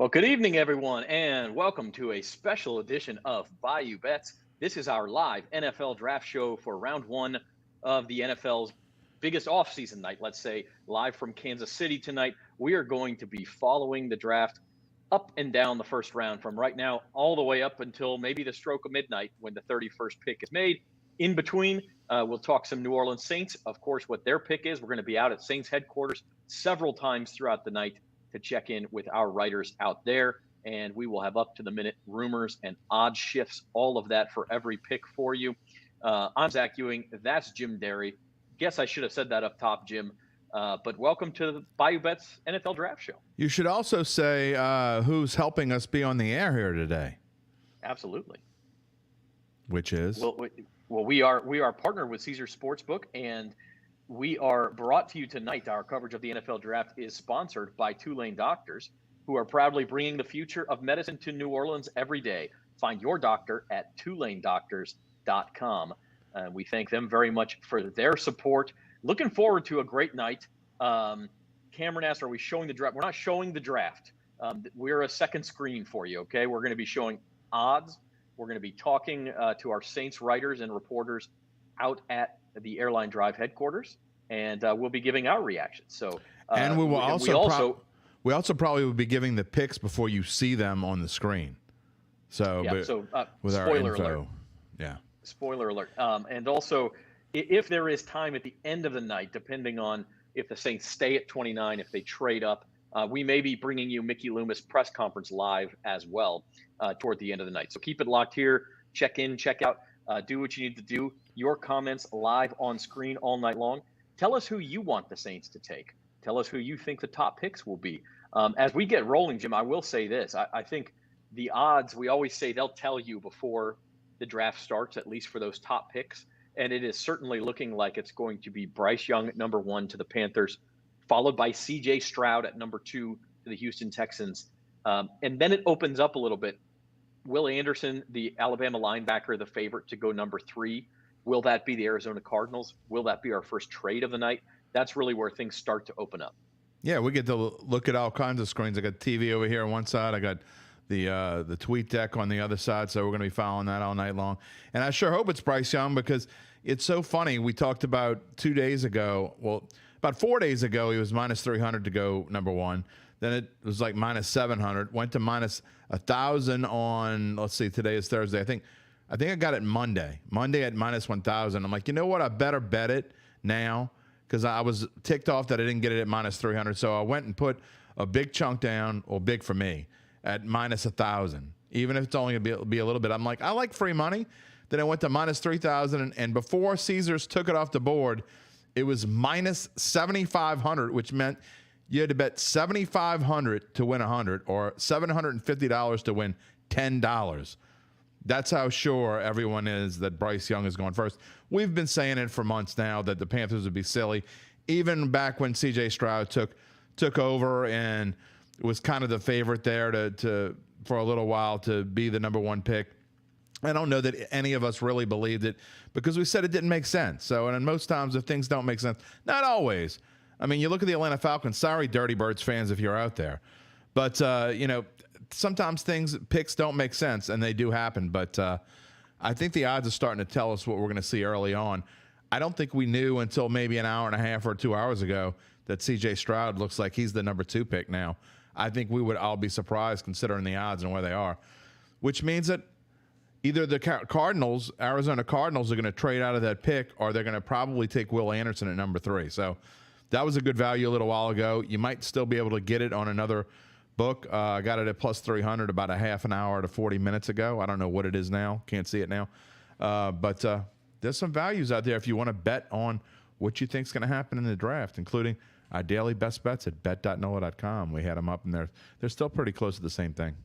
Well, good evening, everyone, and welcome to a special edition of Bayou Bets. This is our live NFL draft show for round one of the NFL's biggest offseason night, let's say, live from Kansas City tonight. We are going to be following the draft up and down the first round from right now all the way up until maybe the stroke of midnight when the 31st pick is made. In between, we'll talk some New Orleans Saints, of course, what their pick is. We're going to be out at Saints headquarters several times throughout the night to check in with our writers out there. And we will have up to the minute rumors and odd shifts, all of that for every pick for you. I'm Zach Ewing. That's Jim Derry. Guess I should have said that up top, Jim. But welcome to the Bayou Bets NFL Draft Show. You should also say who's helping us be on the air here today. Absolutely. Which is? Well, we are partnered with Caesar Sportsbook, and we are brought to you tonight. Our coverage of the NFL Draft is sponsored by Tulane Doctors, who are proudly bringing the future of medicine to New Orleans every day. Find your doctor at TulaneDoctors.com. We thank them very much for their support. Looking forward to a great night. Cameron asked, are we showing the draft? We're not showing the draft. We're a second screen for you, okay? We're going to be showing odds. We're going to be talking to our Saints writers and reporters out at the Airline Drive headquarters, and we'll be giving our reactions. So, and we will we also probably will be giving the picks before you see them on the screen. So, yeah, with spoiler our info, alert. Yeah. Spoiler alert. And also, if there is time at the end of the night, depending on if the Saints stay at 29, if they trade up, we may be bringing you Mickey Loomis press conference live as well toward the end of the night. So keep it locked here. Check in, check out, do what you need to do. Your comments live on screen all night long. Tell us who you want the Saints to take. Tell us who you think the top picks will be. As we get rolling, Jim, I will say this. I think the odds, we always say they'll tell you before the draft starts, at least for those top picks. And it is certainly looking like it's going to be Bryce Young at number 1 to the Panthers, followed by C.J. Stroud at number 2 to the Houston Texans. And then it opens up a little bit. Will Anderson, the Alabama linebacker, the favorite to go number 3. Will that be the Arizona Cardinals? Will that be our first trade of the night? That's really where things start to open up. Yeah, we get to look at all kinds of screens. I got TV over here on one side. I got the tweet deck on the other side, so we're going to be following that all night long. And I sure hope it's Bryce Young, because it's so funny. We talked about 2 days ago, well, about 4 days ago, he was minus 300 to go number 1. Then it was like minus 700, went to minus 1,000 on, let's see, today is Thursday. I think I got it Monday at minus 1,000. I'm like, you know what? I better bet it now, because I was ticked off that I didn't get it at minus 300. So I went and put a big chunk down, or big for me, at minus 1,000. Even if it's only going to be a little bit. I'm like, I like free money. Then I went to minus 3,000. And before Caesars took it off the board, it was minus 7,500, which meant you had to bet 7,500 to win 100, or $750 to win $10. That's how sure everyone is that Bryce Young is going first. We've been saying it for months now that the Panthers would be silly, even back when C.J. Stroud took over and was kind of the favorite there to for a little while to be the number 1 pick. I don't know that any of us really believed it, because we said it didn't make sense. So, and most times if things don't make sense, not always. I mean, you look at the Atlanta Falcons. Sorry, Dirty Birds fans, if you're out there. But, sometimes picks don't make sense, and they do happen. But I think the odds are starting to tell us what we're going to see early on. I don't think we knew until maybe an hour and a half or 2 hours ago that C.J. Stroud looks like he's the number 2 pick now. I think we would all be surprised considering the odds and where they are, which means that either the Arizona Cardinals are going to trade out of that pick, or they're going to probably take Will Anderson at number 3. So that was a good value a little while ago. You might still be able to get it on another book. I got it at plus 300 about a half an hour to 40 minutes ago. I don't know what it is now. Can't see it now. But there's some values out there if you want to bet on what you think is going to happen in the draft, including our daily best bets at bet.nola.com. We had them up, and they're still pretty close to the same thing.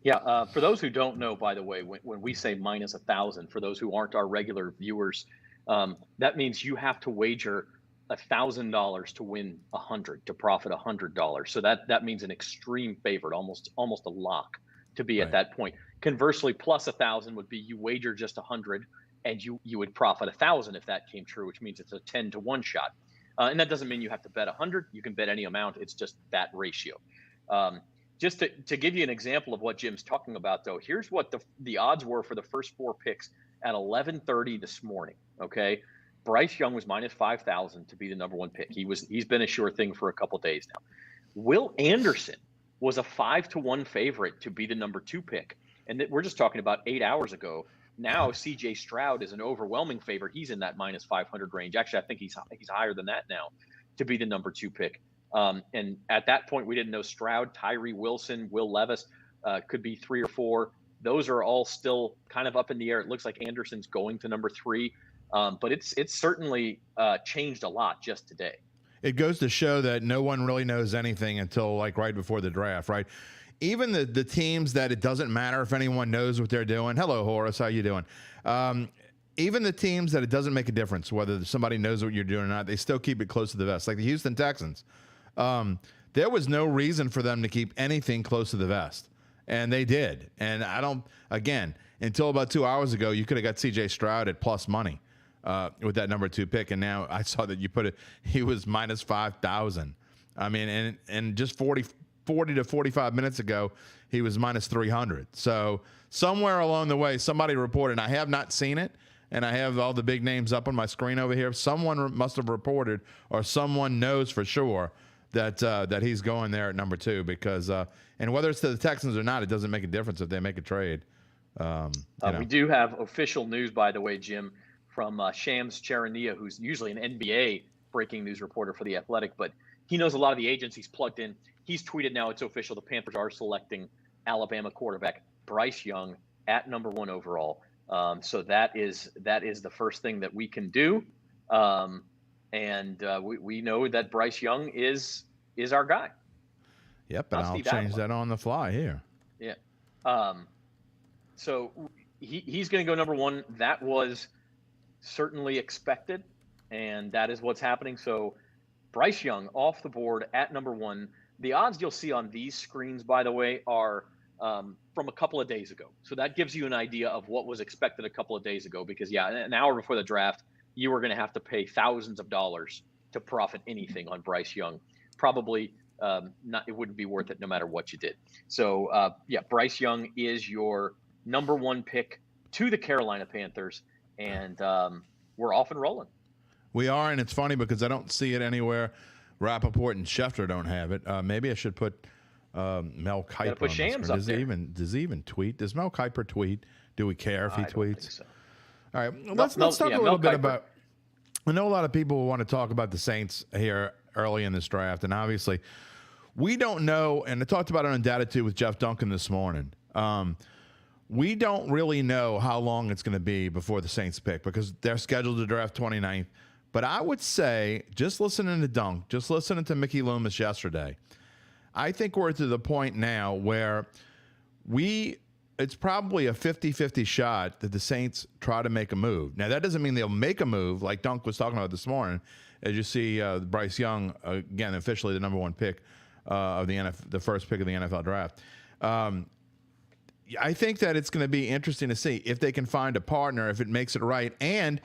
Yeah, for those who don't know, by the way, when we say minus 1,000, for those who aren't our regular viewers, that means you have to wager $1,000 to win 100, to profit $100. So that means an extreme favorite, almost a lock to be at that point. Conversely, plus 1,000 would be you wager just 100 and you would profit 1,000 if that came true, which means it's a 10 to 1 shot. And that doesn't mean you have to bet 100. You can bet any amount. It's just that ratio. just to give you an example of what Jim's talking about, though, here's what the odds were for the first 4 picks at 11:30 this morning. Okay, Bryce Young was minus 5,000 to be the number 1 pick. He's been a sure thing for a couple days now. Will Anderson was a 5-1 favorite to be the number 2 pick, and we're just talking about 8 hours ago. Now C.J. Stroud is an overwhelming favorite. He's in that minus 500 range. Actually, I think he's higher than that now to be the number 2 pick. And at that point, we didn't know Stroud, Tyree Wilson, Will Levis could be 3 or 4. Those are all still kind of up in the air. It looks like Anderson's going to number 3, but it's certainly changed a lot just today. It goes to show that no one really knows anything until like right before the draft, right? Even the teams that it doesn't matter if anyone knows what they're doing. Hello, Horace. How you doing? Even the teams that it doesn't make a difference whether somebody knows what you're doing or not, they still keep it close to the vest. Like the Houston Texans. There was no reason for them to keep anything close to the vest. And they did. And until about 2 hours ago, you could have got C.J. Stroud at plus money with that number 2 pick. And now I saw that you put it, he was minus 5,000. I mean, and just 40 to 45 minutes ago, he was minus 300. So somewhere along the way, somebody reported, I have not seen it, and I have all the big names up on my screen over here. Someone must have reported, or someone knows for sure that he's going there at number 2 because, and whether it's to the Texans or not, it doesn't make a difference if they make a trade. We do have official news, by the way, Jim, from Shams Charania, who's usually an NBA breaking news reporter for The Athletic, but he knows a lot of the agents. He's plugged in. He's tweeted now it's official. The Panthers are selecting Alabama quarterback Bryce Young at number 1 overall. So that is the first thing that we can do. And we know that Bryce Young is our guy. Yep, and I'll change that on the fly here. Yeah. So he's going to go number 1. That was certainly expected, and that is what's happening. So Bryce Young off the board at number 1. The odds you'll see on these screens, by the way, are from a couple of days ago. So that gives you an idea of what was expected a couple of days ago because, an hour before the draft, you were going to have to pay thousands of dollars to profit anything on Bryce Young. Probably it wouldn't be worth it no matter what you did. So, Bryce Young is your number 1 pick to the Carolina Panthers, and we're off and rolling. We are, and it's funny because I don't see it anywhere. Rappaport and Schefter don't have it. Maybe I should put Mel Kiper put Shams up there. Does he even tweet? Does Mel Kiper tweet? Do we care if he tweets? Don't think so. All right, let's talk a little bit about. I know a lot of people want to talk about the Saints here early in this draft, and obviously, we don't know. And I talked about it on Data 2 with Jeff Duncan this morning. We don't really know how long it's going to be before the Saints pick because they're scheduled to draft 29th. But I would say, just listening to Dunk, just listening to Mickey Loomis yesterday, I think we're to the point now where it's probably a 50-50 shot that the Saints try to make a move. Now, that doesn't mean they'll make a move like Dunk was talking about this morning. As you see, Bryce Young, again, officially the number 1 pick of the first pick of the NFL draft. I think that it's going to be interesting to see if they can find a partner, if it makes it right, and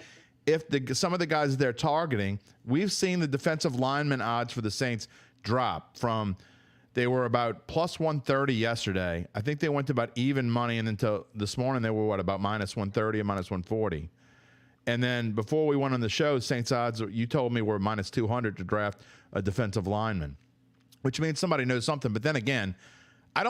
if some of the guys they're targeting, we've seen the defensive lineman odds for the Saints drop from they were about plus 130 yesterday. I think they went to about even money, and until this morning they were about minus 130 and minus 140. And then before we went on the show, Saints odds you told me were minus 200 to draft a defensive lineman, which means somebody knows something. But then again, I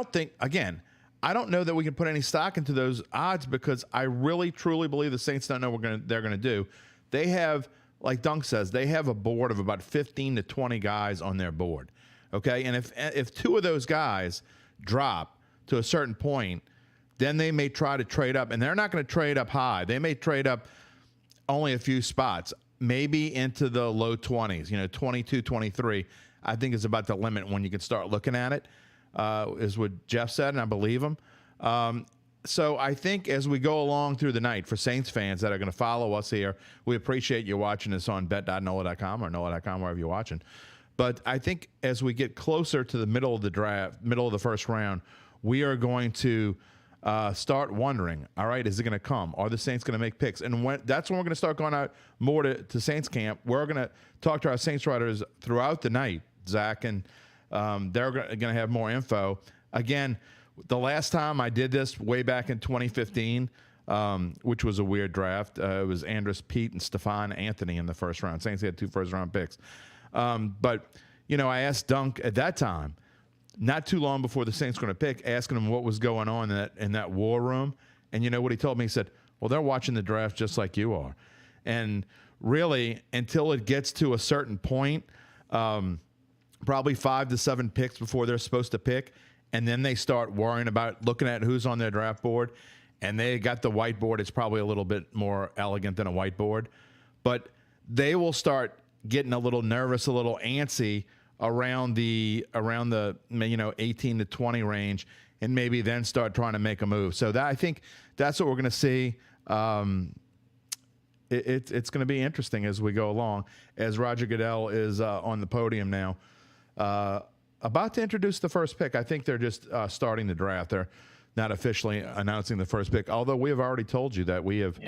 don't know that we can put any stock into those odds because I really, truly believe the Saints don't know what they're going to do. They have, like Dunk says, they have a board of about 15 to 20 guys on their board. Okay, and if 2 of those guys drop to a certain point, then they may try to trade up, and they're not going to trade up high. They may trade up only a few spots, maybe into the low 20s, 22, 23, I think is about the limit when you can start looking at it. Is what Jeff said, and I believe him. So I think as we go along through the night, for Saints fans that are going to follow us here, we appreciate you watching us on bet.nola.com or nola.com, wherever you're watching. But I think as we get closer to the middle of the draft, middle of the first round, we are going to start wondering, all right, is it going to come? Are the Saints going to make picks? And that's when we're going to start going out more to Saints camp. We're going to talk to our Saints writers throughout the night, Zach, and they're going to have more info. again, the last time I did this way back in 2015, which was a weird draft, it was Andrus Peat and Stephon Anthony in the first round. Saints had 2 first-round picks. But, I asked Dunk at that time, not too long before the Saints were going to pick, asking him what was going on in that war room. And you know what he told me? He said, well, they're watching the draft just like you are. And really, until it gets to a certain point, probably 5 to 7 picks before they're supposed to pick, and then they start worrying about looking at who's on their draft board, and they got the whiteboard. It's probably a little bit more elegant than a whiteboard, but they will start getting a little nervous, a little antsy around the 18 to 20 range, and maybe then start trying to make a move. So I think that's what we're going to see. It's going to be interesting as we go along, as Roger Goodell is on the podium now, about to introduce the first pick. I think they're just starting the draft. They're not officially announcing the first pick, although we have already told you that we have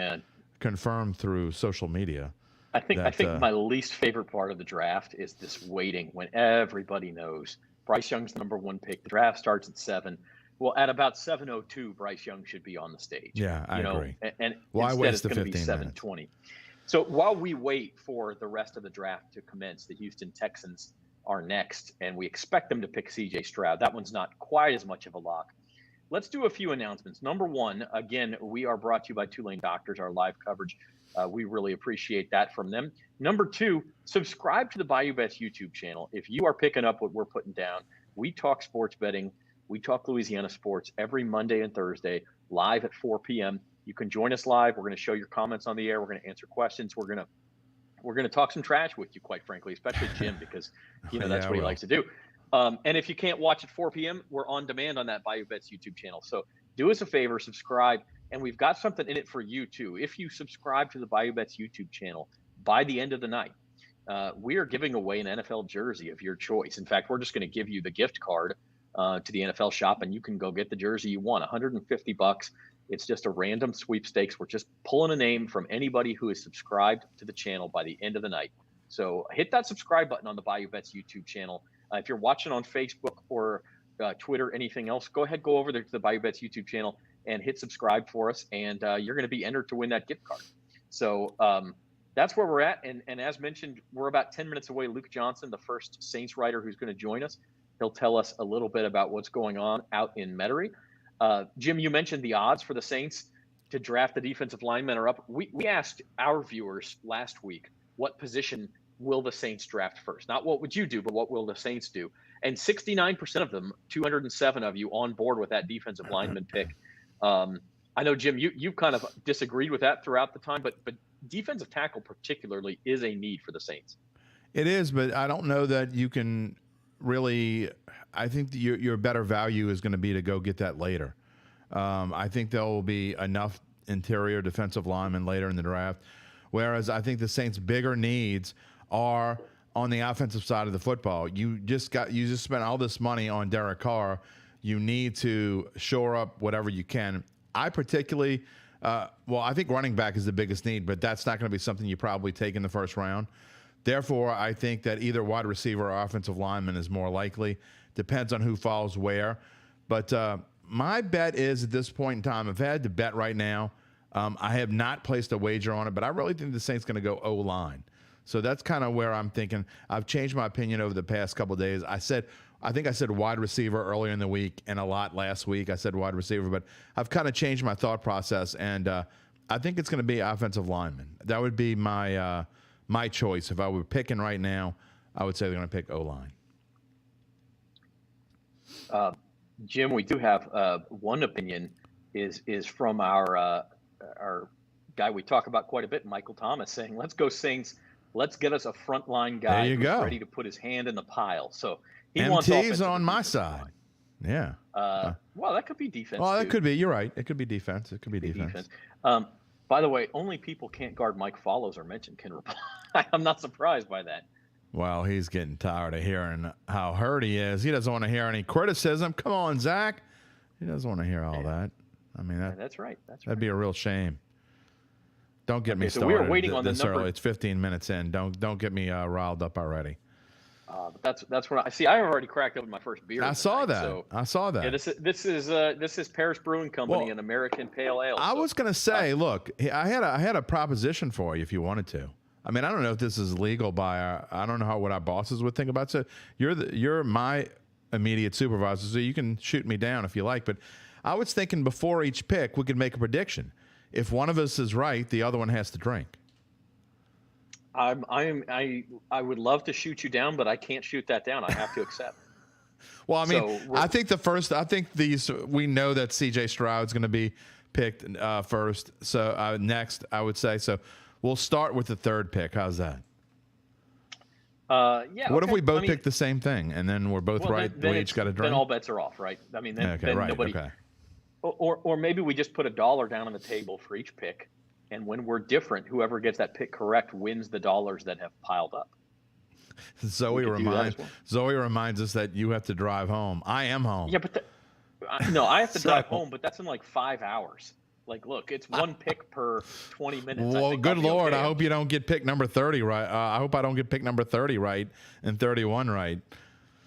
confirmed through social media. I think my least favorite part of the draft is this waiting when everybody knows Bryce Young's number 1 pick. The draft starts at 7. Well, at about 7:02, Bryce Young should be on the stage. Yeah, I agree. And why instead waste it's the going to be 7:20. So while we wait for the rest of the draft to commence, the Houston Texans are next, and we expect them to pick C.J. Stroud. That one's not quite as much of a lock. Let's do a few announcements. Number 1, again, we are brought to you by Tulane Doctors, our live coverage. We really appreciate that from them. Number 2, subscribe to the Bayou Bets YouTube channel. If you are picking up what we're putting down, we talk sports betting. We talk Louisiana sports every Monday and Thursday, live at 4 p.m. You can join us live. We're going to show your comments on the air. We're going to answer questions. We're going to talk some trash with you, quite frankly, especially Jim, because that's what he likes to do. And if you can't watch at 4 p.m., we're on demand on that Bayou Bets YouTube channel. So do us a favor, subscribe, and we've got something in it for you too. If you subscribe to the Bayou Bets YouTube channel by the end of the night, we are giving away an NFL jersey of your choice. In fact, we're just going to give you the gift card to the NFL shop, and you can go get the jersey you want. $150. It's just a random sweepstakes. We're just pulling a name from anybody who is subscribed to the channel by the end of the night. So hit that subscribe button on the Bayou Bets YouTube channel. If you're watching on Facebook or Twitter, anything else, go over there to the Bayou Bets YouTube channel and hit subscribe for us, and you're going to be entered to win that gift card. So that's where we're at. And as mentioned, we're about 10 minutes away. Luke Johnson, the first Saints writer who's going to join us, he'll tell us a little bit about what's going on out in Metairie. Jim, you mentioned the odds for the Saints to draft the defensive linemen are up. We asked our viewers last week, what position will the Saints draft first? Not what would you do, but what will the Saints do? And 69% of them, 207 of you, on board with that defensive lineman pick. I know, Jim, you've kind of disagreed with that throughout the time, but defensive tackle particularly is a need for the Saints. It is, but I don't know that you can really. I think your better value is going to be to go get that later. I think there will be enough interior defensive linemen later in the draft, whereas I think the Saints' bigger needs are on the offensive side of the football. You just spent all this money on Derek Carr. You need to shore up whatever you can. I particularly, I think running back is the biggest need, but that's not going to be something you probably take in the first round. Therefore, I think that either wide receiver or offensive lineman is more likely. Depends on who falls where. But my bet is at this point in time, if I had to bet right now, I have not placed a wager on it, but I really think the Saints going to go O-line. So that's kind of where I'm thinking. I've changed my opinion over the past couple of days. I think I said wide receiver earlier in the week and a lot last week. I said wide receiver, but I've kind of changed my thought process, and I think it's going to be offensive lineman. That would be my my choice. If I were picking right now, I would say they're going to pick O-line. Jim, we do have one opinion is from our guy we talk about quite a bit, Michael Thomas, saying, "Let's go Saints. Let's get us a frontline guy who's ready to put his hand in the pile." So he wants MT's on my side. Yeah. Well, that could be defense. Well, that could be. You're right. It could be defense. It could be defense. By the way, only people can't guard Mike Follows or mention can reply. I'm not surprised by that. Well, he's getting tired of hearing how hurt he is. He doesn't want to hear any criticism. Come on, Zach. He doesn't want to hear all that. I mean, that's right. That'd be a real shame. Don't get me started. So we are waiting on the number. Early. It's 15 minutes in. Don't get me riled up already. But that's what I see. I already cracked open my first beer. I saw tonight, that. So I saw that. yeah, this is Paris Brewing Company, Well, an American Pale Ale. I So, was going to say, look, I had a proposition for you if you wanted to. I mean, I don't know if this is legal by I don't know what our bosses would think about. So you're my immediate supervisor, so you can shoot me down if you like. But I was thinking before each pick, we could make a prediction. If one of us is right, the other one has to drink. I would love to shoot you down, but I can't shoot that down. I have to accept. Well, I mean, I think we know that C.J. Stroud's going to be picked first. So next, I would say. So we'll start with the third pick. How's that? Yeah. What if we both pick the same thing and then we're both right? Then we each got a drink. Then all bets are off, right? I mean, then right, nobody. Okay. Or maybe we just put $1 down on the table for each pick, and when we're different, whoever gets that pick correct wins the dollars that have piled up. Zoe reminds us that you have to drive home. I am home. Yeah, but no, I have to drive home, but that's in like 5 hours. Like, look, it's one pick per 20 minutes. Well, good Lord, okay. I hope you don't get pick number 30 right. I hope I don't get pick number 30 right and 31 right.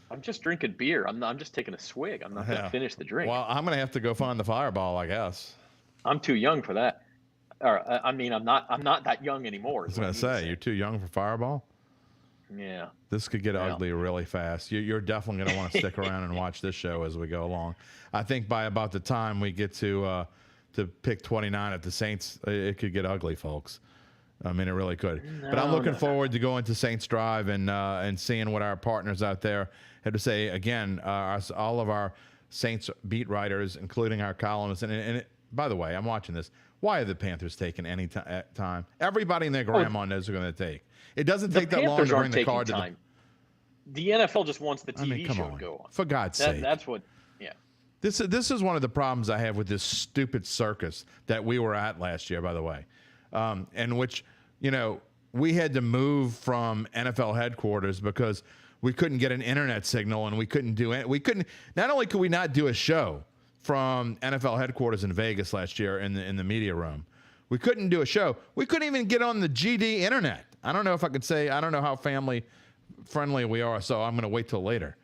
I'm just drinking beer. I'm just taking a swig. I'm not going to finish the drink. Well, I'm going to have to go find the Fireball, I guess. I'm too young for that. Or I mean, I'm not that young anymore. I was going to say, you're too young for Fireball? Yeah. This could get ugly really fast. You're definitely going to want to stick around and watch this show as we go along. I think by about the time we get to pick 29 at the Saints, it could get ugly, folks. I mean, it really could. But I'm looking forward to going to Saints Drive and seeing what our partners out there have to say. Again, all of our Saints beat writers, including our columnists. And by the way, I'm watching this. Why are the Panthers taking any time? Everybody and their grandma knows they're going to take. It doesn't take that long to bring the card to the NFL just wants the TV show to go on. For God's sake. That's what, yeah. This is one of the problems I have with this stupid circus that we were at last year, by the way, in which, we had to move from NFL headquarters because we couldn't get an internet signal and we couldn't do it. Not only could we not do a show from NFL headquarters in Vegas last year in the media room, we couldn't do a show. We couldn't even get on the GD internet. I don't know if I could say, I don't know how family friendly we are, so I'm going to wait till later.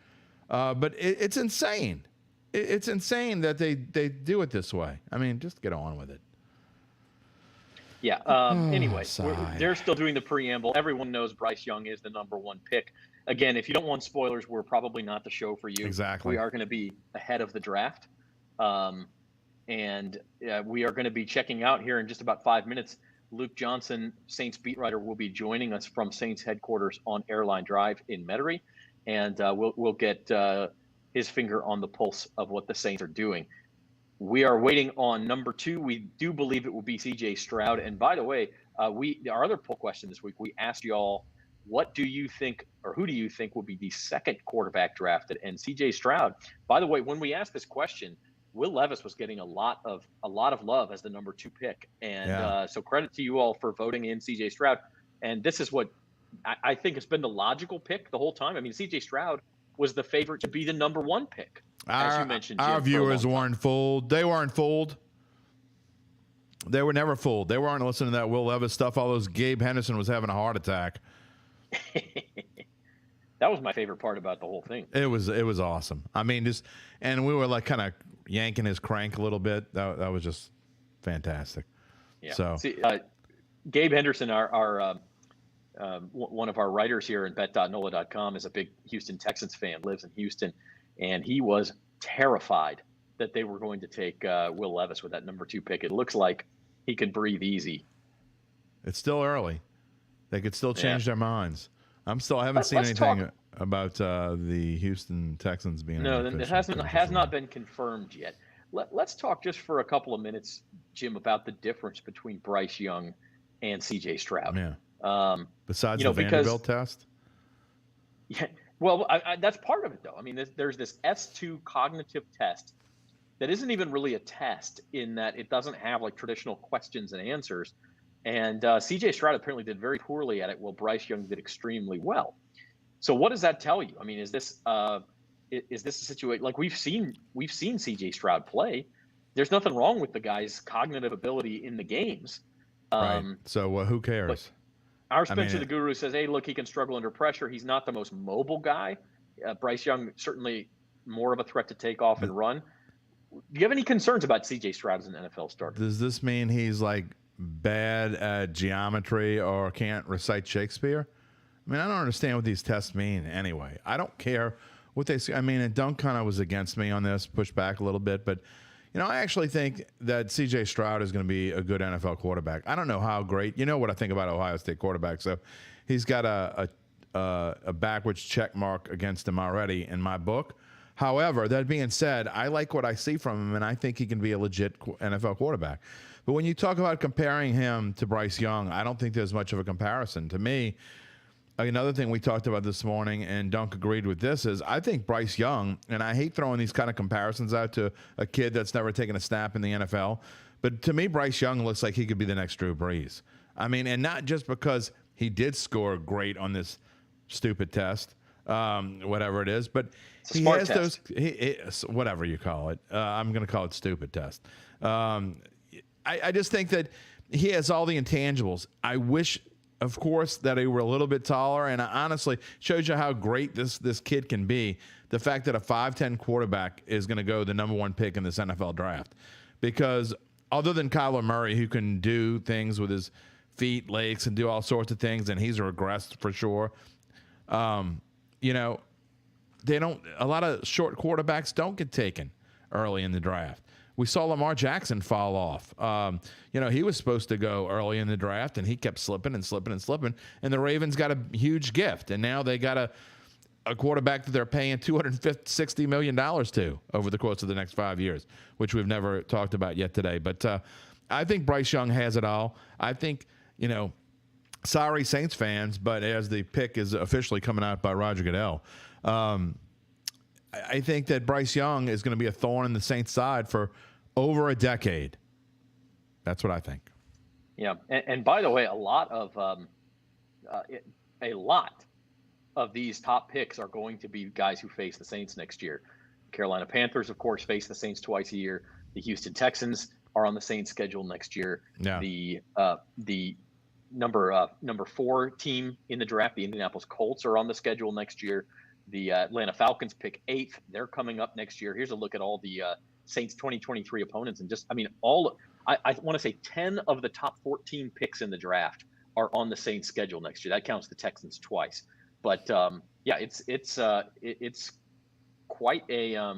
But it's insane. It's insane that they do it this way. I mean, just get on with it. Yeah. Anyway, they're still doing the preamble. Everyone knows Bryce Young is the #1 pick. Again, if you don't want spoilers, we're probably not the show for you. Exactly. We are going to be ahead of the draft. And we are going to be checking out here in just about 5 minutes. Luke Johnson, Saints beat writer, will be joining us from Saints headquarters on Airline Drive in Metairie. And we'll get his finger on the pulse of what the Saints are doing. We are waiting on #2. We do believe it will be C.J. Stroud. And by the way, our other poll question this week, we asked y'all, what do you think, or who do you think will be the second quarterback drafted? And C.J. Stroud. By the way, when we asked this question, Will Levis was getting a lot of love as the #2 pick. And so credit to you all for voting in C.J. Stroud. And this is what I think has been the logical pick the whole time. I mean, C.J. Stroud was the favorite to be the #1 pick, as you mentioned, Jim. Our viewers weren't fooled. They weren't fooled. They were never fooled. They weren't listening to that Will Levis stuff. All those Gabe Henderson was having a heart attack. That was my favorite part about the whole thing. It was awesome. I mean, and we were like kind of yanking his crank a little bit. That was just fantastic. Yeah. So see, Gabe Henderson, our one of our writers here at bet.nola.com, is a big Houston Texans fan, lives in Houston, and he was terrified that they were going to take Will Levis with that #2 pick. It looks like he can breathe easy. It's still early. They could still change their minds. I haven't seen anything about the Houston Texans being. No, it has not been confirmed yet. Let's talk just for a couple of minutes, Jim, about the difference between Bryce Young and C.J. Stroud. Yeah. Besides the Vanderbilt test. Yeah. Well, that's part of it, though. I mean, there's this S2 cognitive test that isn't even really a test in that it doesn't have like traditional questions and answers. And C.J. Stroud apparently did very poorly at it, while Bryce Young did extremely well. So what does that tell you? I mean, is this a situation like we've seen C.J. Stroud play? There's nothing wrong with the guy's cognitive ability in the games. Right. So who cares? Our Spencer the Guru says, hey, look, he can struggle under pressure. He's not the most mobile guy. Bryce Young, certainly more of a threat to take off and run. Do you have any concerns about C.J. Stroud as an NFL starter? Does this mean he's like bad at geometry or can't recite Shakespeare? I mean, I don't understand what these tests mean anyway. I don't care what they say. I mean, and Dunk kind of was against me on this, pushed back a little bit. But, I actually think that C.J. Stroud is going to be a good NFL quarterback. I don't know how great. You know what I think about Ohio State quarterbacks. So he's got a backwards check mark against him already in my book. However, that being said, I like what I see from him, and I think he can be a legit NFL quarterback. But when you talk about comparing him to Bryce Young, I don't think there's much of a comparison. To me, another thing we talked about this morning, and Dunk agreed with this, is I think Bryce Young, and I hate throwing these kind of comparisons out to a kid that's never taken a snap in the NFL, but to me, Bryce Young looks like he could be the next Drew Brees. I mean, and not just because he did score great on this stupid test, whatever it is, but he has those, whatever you call it. I'm going to call it stupid test. I just think that he has all the intangibles. I wish, of course, that he were a little bit taller, and honestly, shows you how great this kid can be. The fact that a 5'10" quarterback is going to go the number one pick in this NFL draft. Because other than Kyler Murray, who can do things with his feet, legs, and do all sorts of things, and he's regressed for sure, they don't. A lot of short quarterbacks don't get taken early in the draft. We saw Lamar Jackson fall off. He was supposed to go early in the draft, and he kept slipping and slipping and slipping. And the Ravens got a huge gift, and now they got a quarterback that they're paying $260 million to over the course of the next 5 years, which we've never talked about yet today. But I think Bryce Young has it all. I think, sorry Saints fans, but as the pick is officially coming out by Roger Goodell, I think that Bryce Young is going to be a thorn in the Saints' side for over a decade. That's what I think. Yeah, and by the way, a lot of these top picks are going to be guys who face the Saints next year. Carolina Panthers, of course, face the Saints twice a year. The Houston Texans are on the Saints schedule next year. Yeah. The number 4 team in the draft, the Indianapolis Colts, are on the schedule next year. The Atlanta Falcons pick 8th. They're coming up next year. Here's a look at all the Saints 2023 opponents. And I want to say 10 of the top 14 picks in the draft are on the Saints schedule next year. That counts the Texans twice. But it's quite a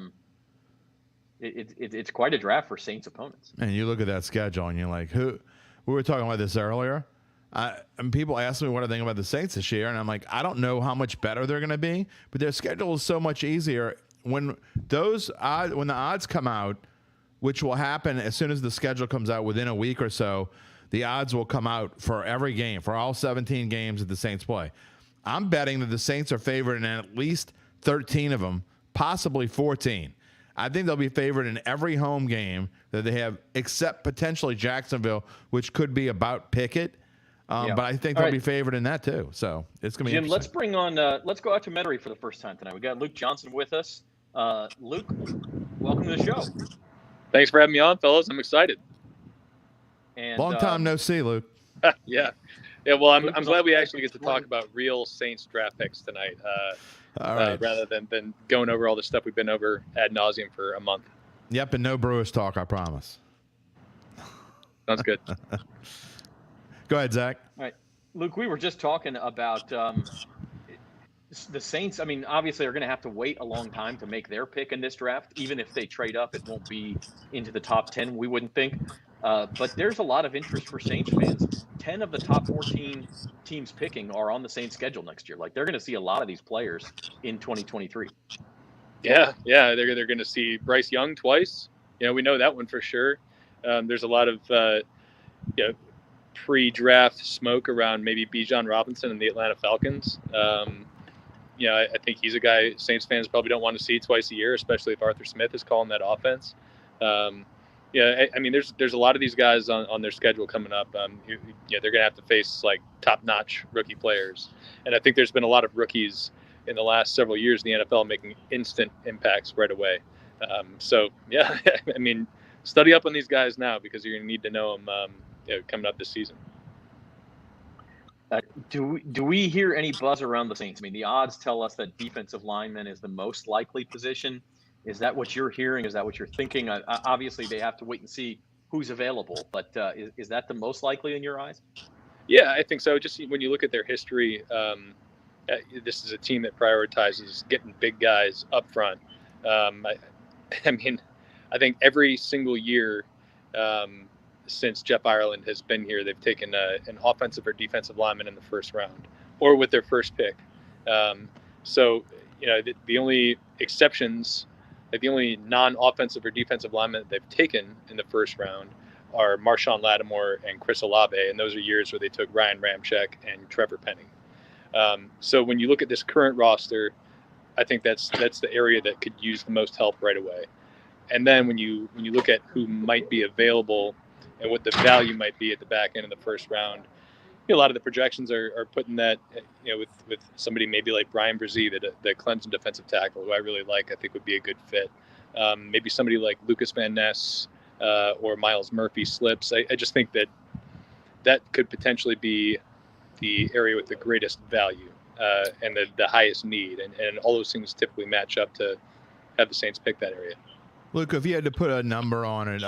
it's quite a draft for Saints opponents. And you look at that schedule and you're like, who? We were talking about this earlier. And people ask me what I think about the Saints this year, and I'm like, I don't know how much better they're going to be, but their schedule is so much easier. When the odds come out, which will happen as soon as the schedule comes out within a week or so, the odds will come out for every game, for all 17 games that the Saints play. I'm betting that the Saints are favored in at least 13 of them, possibly 14. I think they'll be favored in every home game that they have, except potentially Jacksonville, which could be about Pickett. But I think they'll be favored in that too. So it's going to be Jim, let's bring on, let's go out to Metairie for the first time tonight. We got Luke Johnson with us. Luke, welcome to the show. Thanks for having me on, fellas. I'm excited. And long time no see, Luke. Yeah. Well, I'm glad we actually get to talk about real Saints draft picks tonight, rather than going over all the stuff we've been over ad nauseum for a month. Yep, and no Brewers talk, I promise. Sounds good. Go ahead, Zach. All right. Luke, we were just talking about the Saints. I mean, obviously, are going to have to wait a long time to make their pick in this draft. Even if they trade up, it won't be into the top 10, we wouldn't think. But there's a lot of interest for Saints fans. 10 of the top 14 teams picking are on the Saints schedule next year. Like, they're going to see a lot of these players in 2023. Yeah. They're going to see Bryce Young twice. We know that one for sure. There's a lot of pre-draft smoke around maybe Bijan Robinson and the Atlanta Falcons. I think he's a guy Saints fans probably don't want to see twice a year, especially if Arthur Smith is calling that offense. I mean, there's a lot of these guys on their schedule coming up. They're going to have to face like top-notch rookie players, and I think there's been a lot of rookies in the last several years in the NFL making instant impacts right away. I mean, study up on these guys now because you're going to need to know them. Coming up this season. Do we hear any buzz around the Saints? I mean, the odds tell us that defensive lineman is the most likely position. Is that what you're hearing? Is that what you're thinking? Obviously, they have to wait and see who's available, but is that the most likely in your eyes? Yeah, I think so. Just when you look at their history, this is a team that prioritizes getting big guys up front. I mean, I think every single year since Jeff Ireland has been here, they've taken an offensive or defensive lineman in the first round or with their first pick. So, the only exceptions, like the only non-offensive or defensive linemen that they've taken in the first round are Marshawn Lattimore and Chris Olave, and those are years where they took Ryan Ramczyk and Trevor Penning. So when you look at this current roster, I think that's the area that could use the most help right away. And then when you look at who might be available and what the value might be at the back end of the first round, a lot of the projections are putting that, with somebody maybe like Brian Brzee, the Clemson defensive tackle, who I really like, I think would be a good fit. Maybe somebody like Lucas Van Ness or Miles Murphy slips. I just think that could potentially be the area with the greatest value and the highest need. And all those things typically match up to have the Saints pick that area. Luke, if you had to put a number on it,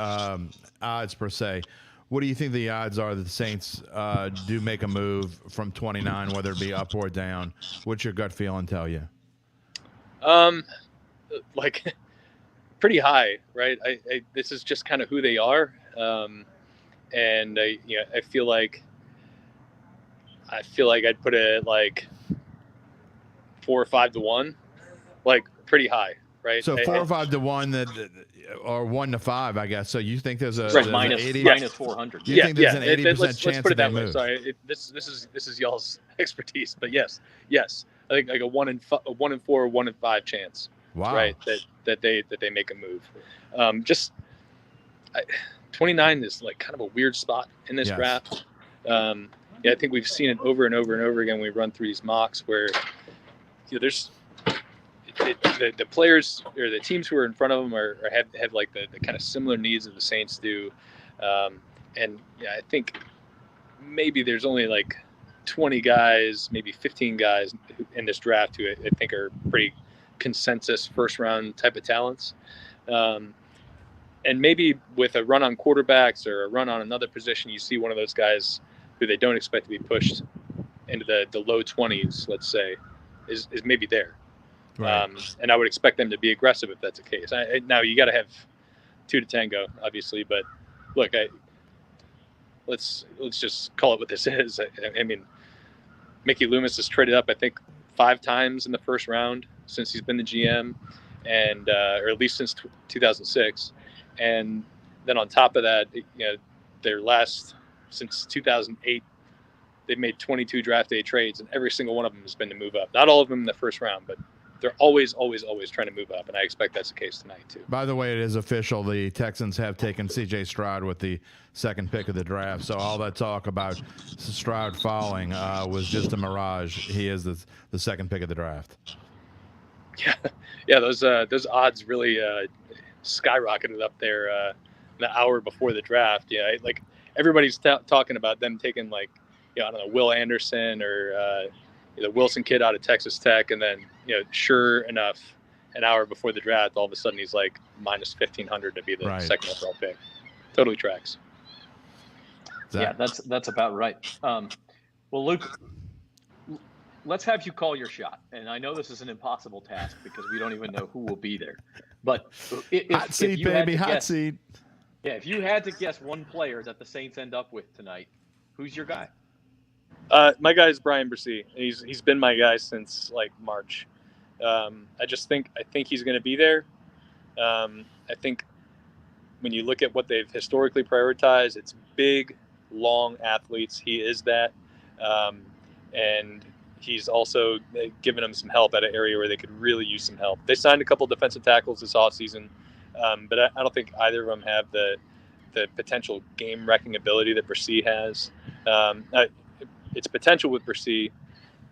odds per se, what do you think the odds are that the Saints do make a move from 29, whether it be up or down? What's your gut feeling tell you? Like pretty high, right? This is just kind of who they are, and I feel like I'd put it like 4 or 5 to 1, like pretty high. Right. So 4 or 5 to 1 or 1 to 5, I guess. So you think there's a right, minus 400. You think there's an 80% chance put it that way. move? Sorry, this is y'all's expertise, but yes, I think like a 1 in 4 or 1 in 5 chance. Wow. Right. That they make a move. 29 is like kind of a weird spot in this draft. I think we've seen it over and over and over again. We run through these mocks where there's. The players or the teams who are in front of them have like the kind of similar needs that the Saints do, and I think maybe there's only like 20 guys, maybe 15 guys in this draft who I think are pretty consensus first round type of talents, and maybe with a run on quarterbacks or a run on another position, you see one of those guys who they don't expect to be pushed into the low 20s, let's say, is maybe there. Right. And I would expect them to be aggressive if that's the case. Now you got to have 2 to tango, obviously, but look, let's just call it what this is. I mean, Mickey Loomis has traded up, I think, 5 times in the first round since he's been the GM, and or at least since 2006. And then on top of that, their last since 2008, they've made 22 draft day trades, and every single one of them has been to move up. Not all of them in the first round, but they're always trying to move up, and I expect that's the case tonight too. By the way, it is official. The Texans have taken C.J. Stroud with the 2nd pick of the draft. So all that talk about Stroud falling was just a mirage. He is the 2nd pick of the draft. Yeah. Those odds really skyrocketed up there the hour before the draft. Yeah, like everybody's talking about them taking like I don't know, Will Anderson or the Wilson kid out of Texas Tech, and then sure enough, an hour before the draft, all of a sudden he's like minus 1,500 to be the 2nd overall pick. Totally tracks. Yeah, that's about right. Well, Luke, let's have you call your shot, and I know this is an impossible task because we don't even know who will be there. But hot seat, baby, hot seat. Yeah, if you had to guess one player that the Saints end up with tonight, who's your guy? My guy is Brian Brzee. He's been my guy since like March. I think he's going to be there. I think when you look at what they've historically prioritized, it's big, long athletes. He is that, and he's also given them some help at an area where they could really use some help. They signed a couple defensive tackles this offseason, but I don't think either of them have the potential game-wrecking ability that Brzee has. Its potential with Brzee,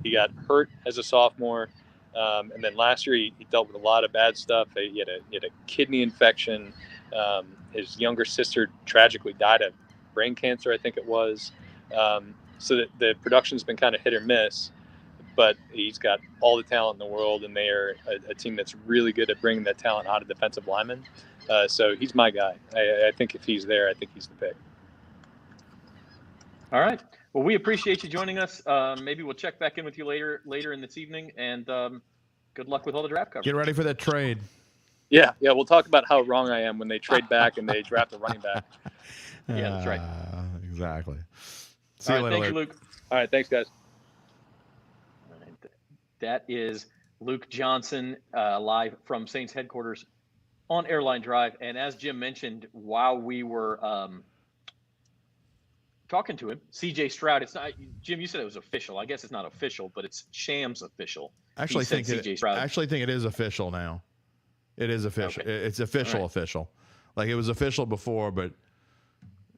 he got hurt as a sophomore, and then last year he dealt with a lot of bad stuff. He had a kidney infection. His younger sister tragically died of brain cancer, I think it was. So the production's been kind of hit or miss, but he's got all the talent in the world, and they are a team that's really good at bringing that talent out of defensive linemen. So he's my guy. I think if he's there, I think he's the pick. All right. Well, we appreciate you joining us. Maybe we'll check back in with you later in this evening, and good luck with all the draft coverage. Get ready for that trade. Yeah. We'll talk about how wrong I am when they trade back and they draft a running back. Yeah, that's right. Exactly. See All you right, later, thank you, Luke. Luke. All right. Thanks, guys. All right. That is Luke Johnson, live from Saints headquarters on Airline Drive. And as Jim mentioned, while we were talking to him, CJ Stroud, it's not, Jim, you said it was official. I guess it's not official, but it's shams official. I actually think it is official now. It is official. Okay. It's official, Right. official. Like it was official before, but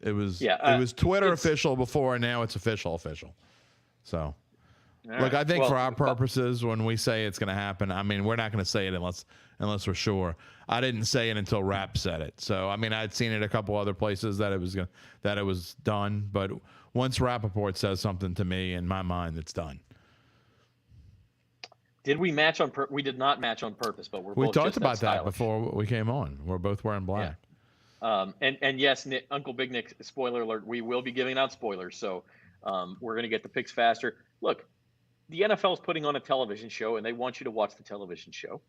it was Yeah, it was Twitter official before, and now it's official. So, All look, right. I think Well, for our purposes, when we say it's going to happen, I mean, we're not going to say it unless we're sure. I didn't say it until Rap said it. So, I mean, I'd seen it a couple other places that it was done, but once Rappaport says something to me, in my mind, it's done. Did we match on we did not match on purpose, but We both talked just about that stylish. before we came on. We're both wearing black. Yeah. And yes, Nick, Uncle Big Nick, spoiler alert, we will be giving out spoilers. So we're going to get the picks faster. Look, the NFL is putting on a television show, and they want you to watch the television show.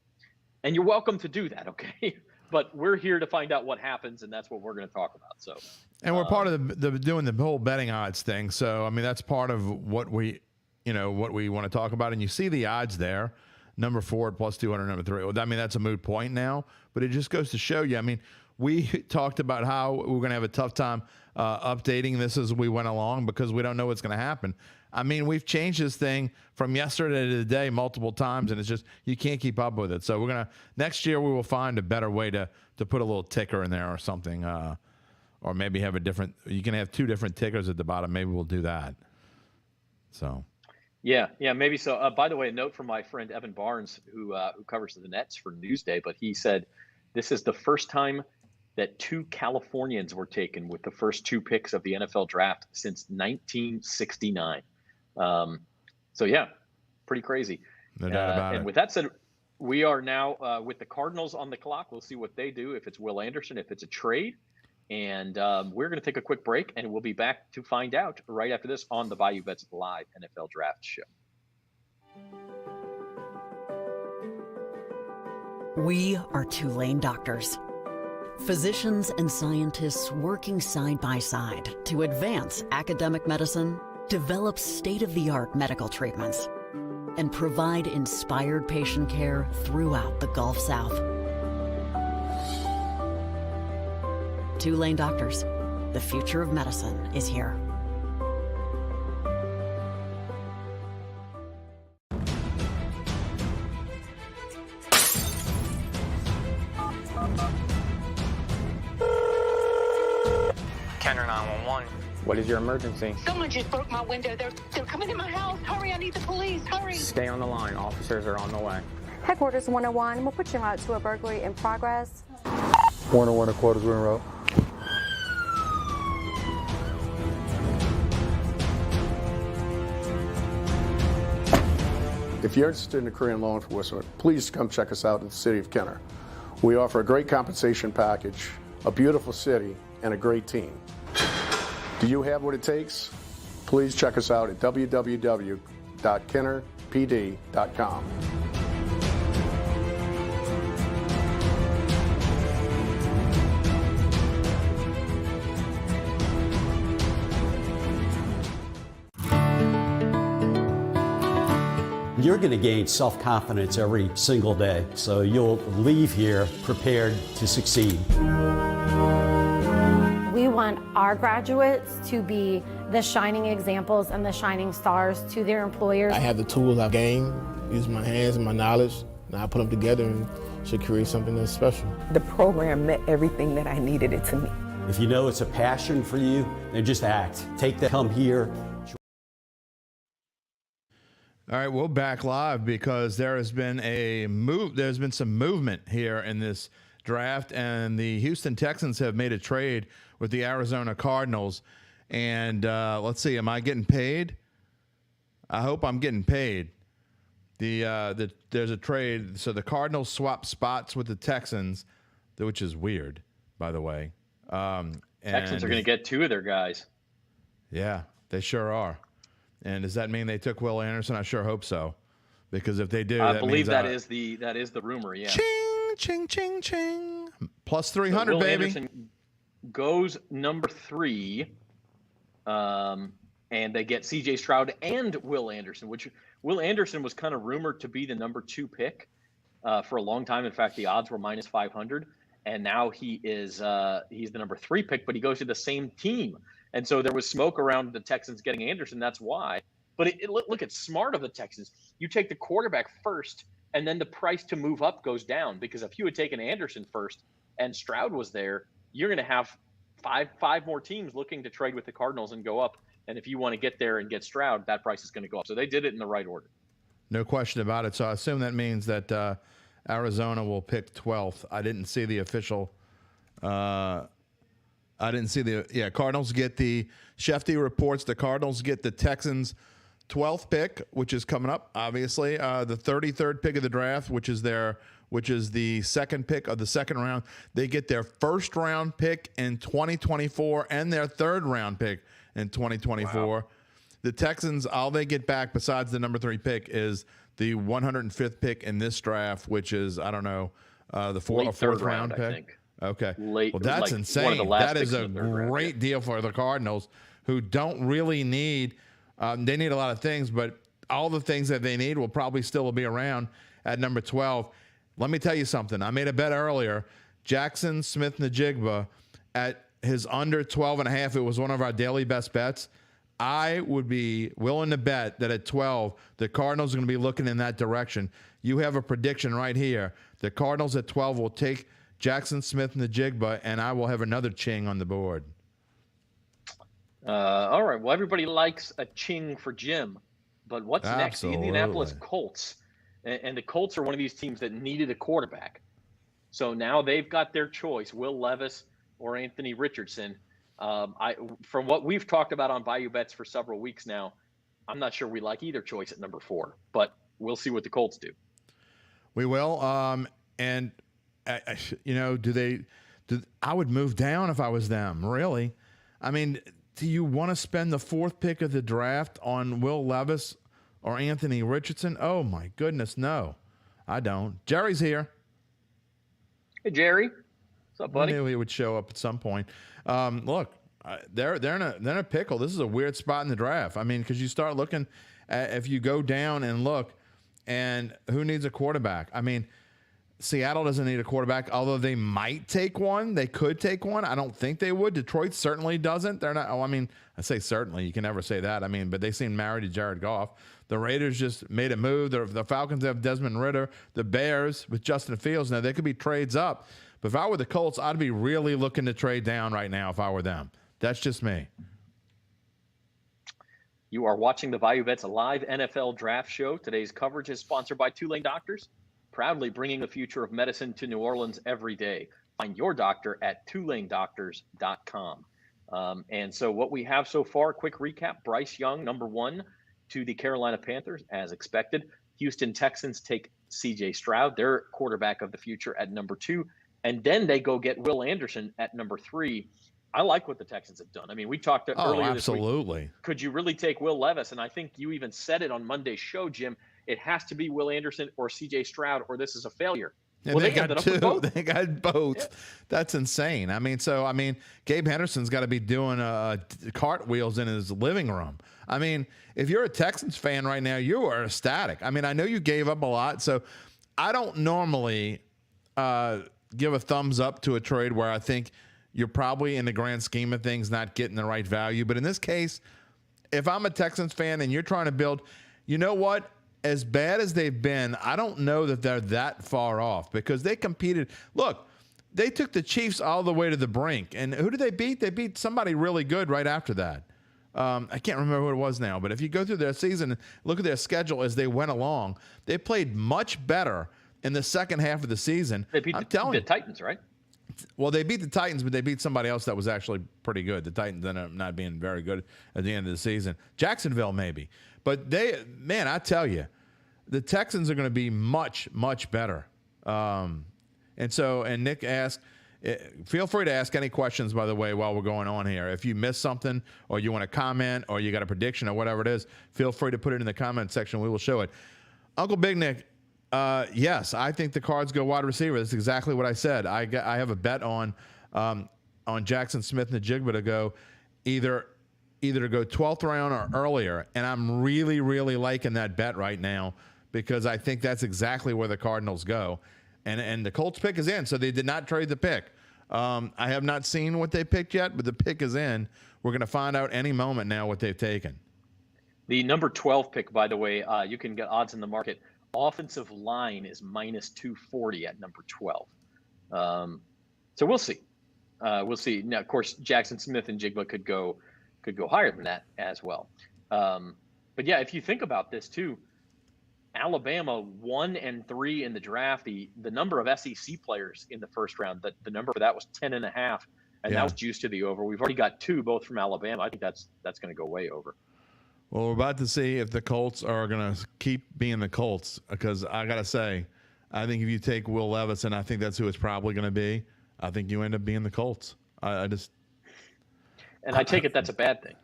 And you're welcome to do that, okay? But we're here to find out what happens, and that's what we're going to talk about. So, and we're part of the doing the whole betting odds thing. So, I mean, that's part of what we want to talk about. And you see the odds there, number 4 at plus 200, number 3. Well, I mean, that's a moot point now, but it just goes to show you. I mean, we talked about how we're going to have a tough time updating this as we went along because we don't know what's going to happen. I mean, we've changed this thing from yesterday to today multiple times, and it's just you can't keep up with it. So next year we will find a better way to put a little ticker in there or something, or maybe have you can have 2 different tickers at the bottom. Maybe we'll do that. So. Yeah, maybe so. By the way, a note from my friend Evan Barnes, who covers the Nets for Newsday, but he said this is the first time that 2 Californians were taken with the first 2 picks of the NFL draft since 1969. So yeah, pretty crazy. No doubt about it. And with that said, we are now with the Cardinals on the clock. We'll see what they do, if it's Will Anderson, if it's a trade. And we're going to take a quick break, and we'll be back to find out right after this on the Bayou Bets Live NFL Draft Show. We are Tulane doctors. Physicians and scientists working side by side to advance academic medicine, develop state-of-the-art medical treatments, and provide inspired patient care throughout the Gulf South. Tulane doctors, the future of medicine is here. Kenner 911. What is your emergency? Someone just broke my window. They're coming in my house. Hurry, I need the police. Hurry. Stay on the line. Officers are on the way. Headquarters 101, we'll put you out to a burglary in progress. 101 quarters Wing Road. If you're interested in a career in law enforcement, please come check us out in the city of Kenner. We offer a great compensation package, a beautiful city, and a great team. Do you have what it takes? Please check us out at www.kennerpd.com. You're going to gain self-confidence every single day, so you'll leave here prepared to succeed. We want our graduates to be the shining examples and the shining stars to their employers. I have the tools I've gained, use my hands and my knowledge, and I put them together and should create something that's special. The program met everything that I needed it to meet. If you know it's a passion for you, then just act. Take the come here. All right, we're back live because there's been some movement here in this draft, and the Houston Texans have made a trade with the Arizona Cardinals. And let's see, am I getting paid? I hope I'm getting paid. There's a trade. So the Cardinals swap spots with the Texans, which is weird, by the way. Texans are going to get 2 of their guys. Yeah, they sure are. And does that mean they took Will Anderson? I sure hope so, because if they do, I believe that is the rumor. Yeah. Ching, ching, ching, ching. Plus 300, so Will baby. Anderson goes number 3, and they get C.J. Stroud and Will Anderson, which Will Anderson was kind of rumored to be the number 2 pick for a long time. In fact, the odds were minus 500, and now he's the number 3 pick, but he goes to the same team. And so there was smoke around the Texans getting Anderson. That's why. But look, it's smart of the Texans. You take the quarterback first, and then the price to move up goes down, because if you had taken Anderson first and Stroud was there, you're going to have five more teams looking to trade with the Cardinals and go up. And if you want to get there and get Stroud, that price is going to go up. So they did it in the right order. No question about it. So I assume that means that Arizona will pick 12th. I didn't see the official. Cardinals get the Shefty reports. The Cardinals get the Texans' 12th pick, which is coming up. Obviously, the 33rd pick of the draft, which is the second pick of the second round. They get their first round pick in 2024 and their third round pick in 2024. Wow. The Texans, all they get back besides the number 3 pick is the 105th pick in this draft, which is the fourth round pick. I think. Okay. Late, well, that's insane. That is a great deal for the Cardinals, who don't really need they need a lot of things, but all the things that they need will probably still be around at number 12. Let me tell you something. I made a bet earlier. Jackson Smith-Njigba at his under 12.5. It was one of our daily best bets. I would be willing to bet that at 12, the Cardinals are going to be looking in that direction. You have a prediction right here. The Cardinals at 12 will take Jackson Smith-Njigba, and I will have another ching on the board. All right. Well, everybody likes a ching for Jim, but what's next? The Indianapolis Colts. And the Colts are one of these teams that needed a quarterback. So now they've got their choice, Will Levis or Anthony Richardson. From what we've talked about on Bayou Bets for several weeks now, I'm not sure we like either choice at number 4, but we'll see what the Colts do. We will. And I would move down if I was them, really. I mean, do you want to spend the 4th pick of the draft on Will Levis or Anthony Richardson? Oh, my goodness, no. I don't. Jerry's here. Hey, Jerry. What's up, buddy? I knew he would show up at some point. Look, they're in a pickle. This is a weird spot in the draft. I mean, because you start looking at, if you go down and look, and who needs a quarterback? I mean, Seattle doesn't need a quarterback, although they might take one. They could take one. I don't think they would. Detroit certainly doesn't. They're not. Oh, I mean, I say certainly. You can never say that. I mean, but they seem married to Jared Goff. The Raiders just made a move. The Falcons have Desmond Ridder. The Bears with Justin Fields. Now, they could be trades up. But if I were the Colts, I'd be really looking to trade down right now if I were them. That's just me. You are watching the Bayou Bets live NFL draft show. Today's coverage is sponsored by Tulane Doctors, proudly bringing the future of medicine to New Orleans every day. Find your doctor at TulaneDoctors.com. And so what we have so far, quick recap: Bryce Young, number 1 to the Carolina Panthers, as expected. Houston Texans take C.J. Stroud, their quarterback of the future, at number 2. And then they go get Will Anderson at number 3. I like what the Texans have done. I mean, we talked earlier this week. Could you really take Will Levis? And I think you even said it on Monday's show, Jim. It has to be Will Anderson or C.J. Stroud, or this is a failure. And well, they got 2. They got both. Yeah. That's insane. I mean, Gabe Henderson's got to be doing cartwheels in his living room. I mean, if you're a Texans fan right now, you are ecstatic. I mean, I know you gave up a lot, so I don't normally give a thumbs up to a trade where I think you're probably, in the grand scheme of things, not getting the right value. But in this case, if I'm a Texans fan and you're trying to build, you know what? As bad as they've been, I don't know that they're that far off, because they competed. Look, they took the Chiefs all the way to the brink. And who did they beat? They beat somebody really good right after that. I can't remember who it was now. But if you go through their season and look at their schedule as they went along, they played much better in the second half of the season. They beat the Titans, right? they beat the Titans, but they beat somebody else that was actually pretty good. The Titans ended up not being very good at the end of the season. Jacksonville maybe, but I tell you, the Texans are going to be much, much better. And Nick asked, feel free to ask any questions, by the way, while we're going on here. If you missed something or you want to comment or you got a prediction or whatever it is, feel free to put it in the comment section. We will show it. Uncle Big Nick, yes, I think the Cards go wide receiver. That's exactly what I said. I have a bet on Jackson Smith and the Jigba to go either to go 12th round or earlier, and I'm really, really liking that bet right now because I think that's exactly where the Cardinals go. And the Colts pick is in, so they did not trade the pick. I have not seen what they picked yet, but the pick is in. We're going to find out any moment now what they've taken. The number 12 pick, by the way, you can get odds in the market. Offensive line is minus 240 at number 12. So we'll see. We'll see. Now, of course, Jackson Smith and Jigba could go higher than that as well. But yeah, if you think about this too, Alabama 1 and 3 in the draft. The number of SEC players in the first round, the number for that was 10.5, and that was juiced to the over. We've already got 2, both from Alabama. I think that's going to go way over. Well, we're about to see if the Colts are going to keep being the Colts, because I got to say, I think if you take Will Levis, and I think that's who it's probably going to be, I think you end up being the Colts. I take it that's a bad thing.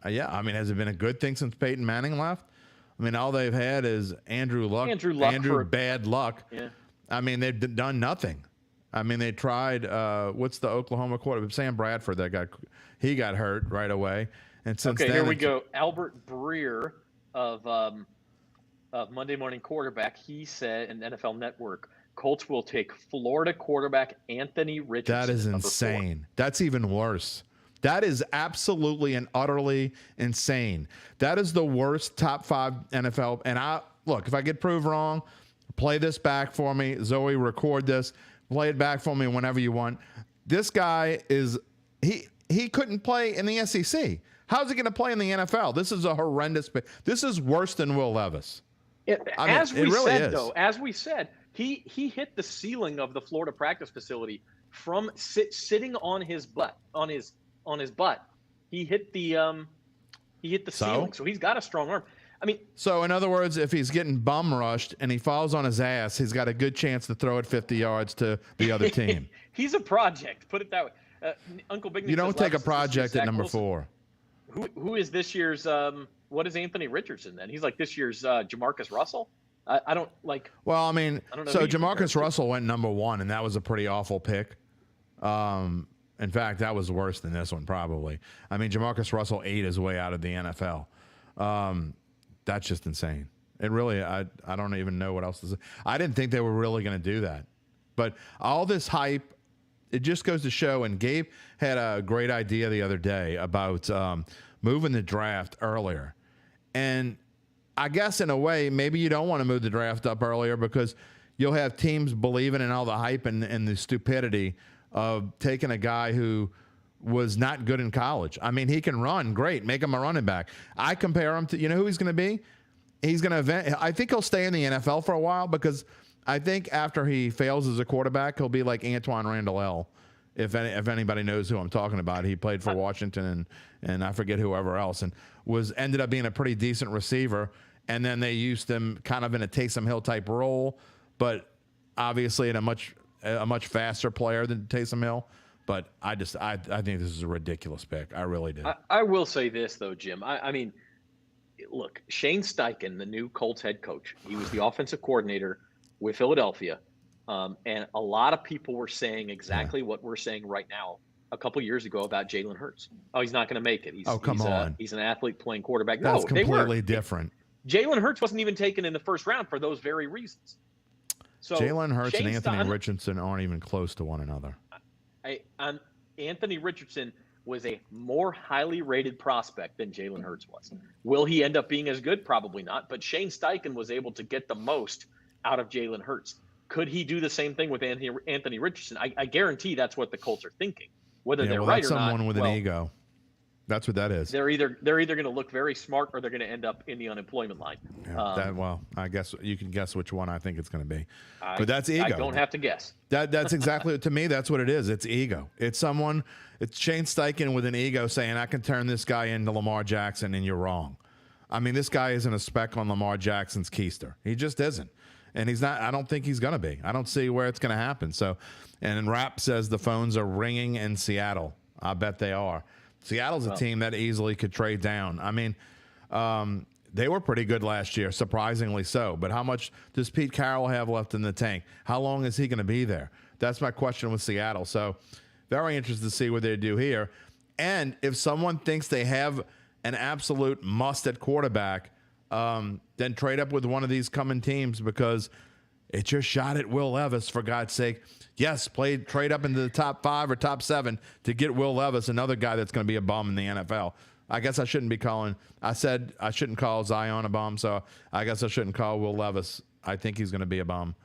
Yeah, I mean, has it been a good thing since Peyton Manning left? I mean, all they've had is Andrew bad luck. Yeah. I mean, they've done nothing. I mean, they tried. What's the Oklahoma quarterback? Sam Bradford. He got hurt right away. And since then, here we go. Albert Breer of Monday Morning Quarterback. He said in NFL Network, Colts will take Florida quarterback Anthony Richardson. That is insane. That's even worse. That is absolutely and utterly insane. That is the worst top 5 NFL. And look, if I get proved wrong, play this back for me. Zoe, record this. Play it back for me whenever you want. This guy he couldn't play in the SEC. How's he going to play in the NFL? This is a horrendous. This is worse than Will Levis. As we said, he hit the ceiling of the Florida practice facility from sitting on his butt. He hit the ceiling. So he's got a strong arm. I mean, so in other words, if he's getting bum rushed and he falls on his ass, he's got a good chance to throw it 50 yards to the other team. He's a project. Put it that way. Uncle Big Nick, you don't take a project at number 4. Who is this year's? What is Anthony Richardson then? He's like this year's Jamarcus Russell. I don't like. Well, I mean, so Jamarcus Russell went number 1, and that was a pretty awful pick. In fact, that was worse than this one probably. I mean, Jamarcus Russell ate his way out of the NFL. That's just insane. It really, I don't even know what else to say. I didn't think they were really going to do that. But all this hype, it just goes to show, and Gabe had a great idea the other day about moving the draft earlier. And I guess in a way, maybe you don't want to move the draft up earlier because you'll have teams believing in all the hype and the stupidity of taking a guy who was not good in college. I mean, he can run great, make him a running back. I compare him to, you know who he's going to be? He's going to I think he'll stay in the NFL for a while because I think after he fails as a quarterback, he'll be like Antoine Randall. If anybody knows who I'm talking about, he played for Washington and I forget whoever else, and ended up being a pretty decent receiver. And then they used him kind of in a Taysom Hill type role, but obviously in a much faster player than Taysom Hill. But I think this is a ridiculous pick. I really do. I will say this though, Jim. I mean, look, Shane Steichen, the new Colts head coach, he was the offensive coordinator with Philadelphia. And a lot of people were saying exactly what we're saying right now a couple years ago about Jalen Hurts. Oh, he's not going to make it. He's an athlete playing quarterback. That's completely different. Jalen Hurts wasn't even taken in the first round for those very reasons. So Jalen Hurts and Anthony Richardson aren't even close to one another. Anthony Richardson was a more highly rated prospect than Jalen Hurts was. Will he end up being as good? Probably not. But Shane Steichen was able to get the most out of Jalen Hurts. Could he do the same thing with Anthony Richardson? I guarantee that's what the Colts are thinking. Whether they're right that's or not. Someone with an ego. That's what that is. They're either going to look very smart or they're going to end up in the unemployment line. Yeah, well, I guess you can guess which one I think it's going to be. But that's ego. I don't have to guess. That's exactly, to me, that's what it is. It's ego. It's Shane Steichen with an ego saying, I can turn this guy into Lamar Jackson, and you're wrong. I mean, this guy isn't a speck on Lamar Jackson's keister. He just isn't. And he's not. I don't think he's going to be. I don't see where it's going to happen. So, and Rapp says the phones are ringing in Seattle. I bet they are. Seattle's a team that easily could trade down. I mean, they were pretty good last year, surprisingly so. But how much does Pete Carroll have left in the tank? How long is he going to be there? That's my question with Seattle. So, very interested to see what they do here. And if someone thinks they have an absolute must at quarterback, then trade up with one of these coming teams, because it's your shot at Will Levis, for God's sake. Yes, trade up into the top 5 or top 7 to get Will Levis, another guy that's going to be a bum in the NFL. I guess I shouldn't be calling. I said I shouldn't call Zion a bum, so I guess I shouldn't call Will Levis. I think he's going to be a bum.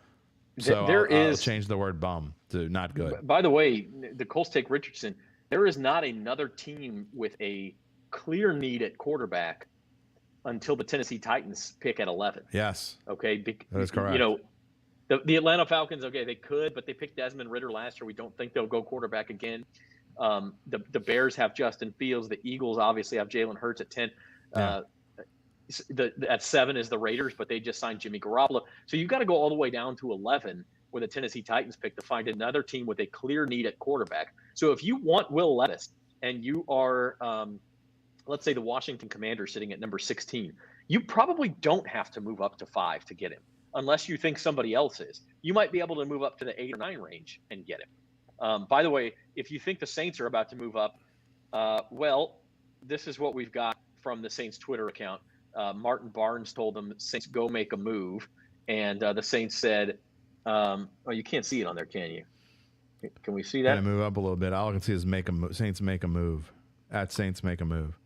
So I'll change the word bum to not good. By the way, the Colts take Richardson. There is not another team with a clear need at quarterback until the Tennessee Titans pick at 11. Yes. Okay. That is correct. You know, the Atlanta Falcons, okay, they could, but they picked Desmond Ridder last year. We don't think they'll go quarterback again. The Bears have Justin Fields. The Eagles obviously have Jalen Hurts at 10. Yeah. At 7 is the Raiders, but they just signed Jimmy Garoppolo. So you've got to go all the way down to 11 with the Tennessee Titans pick to find another team with a clear need at quarterback. So if you want Will Levis and you are, let's say the Washington Commanders sitting at number 16, you probably don't have to move up to 5 to get him, unless you think somebody else is. You might be able to move up to the 8 or 9 range and get him. By the way, if you think the Saints are about to move up, well, this is what we've got from the Saints Twitter account. Martin Barnes told them, Saints, go make a move. And the Saints said, oh, you can't see it on there, can you? Can we see that? Gotta move up a little bit. All I can see is Saints make a move. At Saints make a move.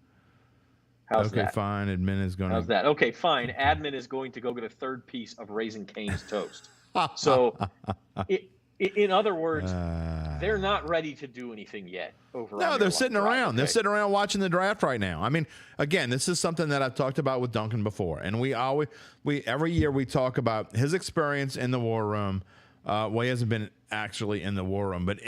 How's that? Okay, fine. Admin is going to. How's that? Okay, fine. Admin is going to go get a third piece of Raising Cane's toast. So, in other words, they're not ready to do anything yet. No, they're sitting around. Okay. They're sitting around watching the draft right now. I mean, again, this is something that I've talked about with Duncan before, and we every year we talk about his experience in the war room. Well, he hasn't been actually in the war room, but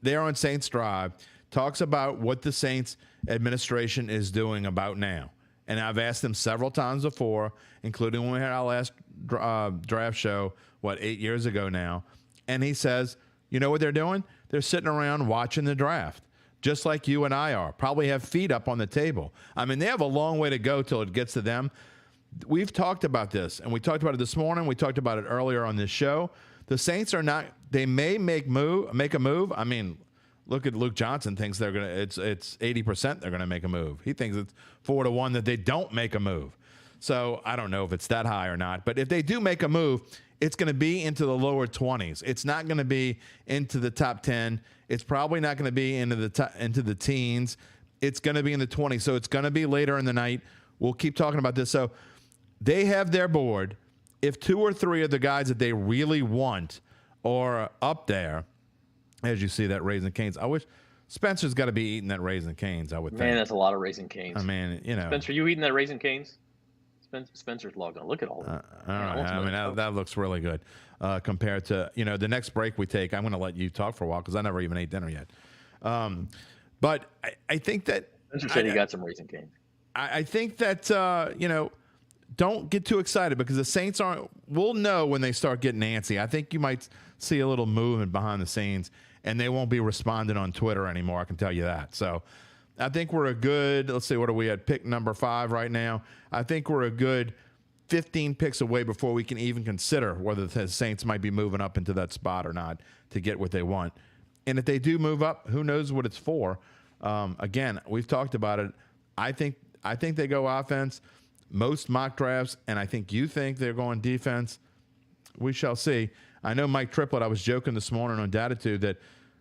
there on Saints Drive talks about what the Saints administration is doing about now. And I've asked him several times before, including when we had our last draft show, 8 years ago now. And he says, you know what they're doing? They're sitting around watching the draft, just like you and I are. Probably have feet up on the table. I mean, they have a long way to go till it gets to them. We've talked about this, and we talked about it this morning. We talked about it earlier on this show. The Saints are not, they may make a move. I mean, look at Luke Johnson thinks they're going to, it's 80% they're going to make a move. He thinks it's 4-1 that they don't make a move. So I don't know if it's that high or not. But if they do make a move, it's going to be into the lower 20s. It's not going to be into the top 10. It's probably not going to be into the teens. It's going to be in the 20s. So it's going to be later in the night. We'll keep talking about this. So they have their board. If 2 or 3 of the guys that they really want are up there, as you see that Raising Cane's, I wish Spencer's got to be eating that Raising Cane's, I would think. Man, that's a lot of Raising Cane's. I mean, you know. Spencer, you eating that Raising Cane's? Spencer's logged on. Look at all that. All right. I mean, that looks really good compared to, the next break we take. I'm going to let you talk for a while because I never even ate dinner yet. But I think that. Spencer said he got some Raising Cane's. I think that, don't get too excited because the Saints we'll know when they start getting antsy. I think you might see a little movement behind the scenes and they won't be responding on Twitter anymore. I can tell you that. So I think we're a good, let's see, what are we at? Pick number 5 right now. I think we're a good 15 picks away before we can even consider whether the Saints might be moving up into that spot or not to get what they want. And if they do move up, who knows what it's for? Again, we've talked about it. I think they go offense. Most mock drafts, and I think you think they're going defense. We shall see. I know Mike Triplett, I was joking this morning on Datitude that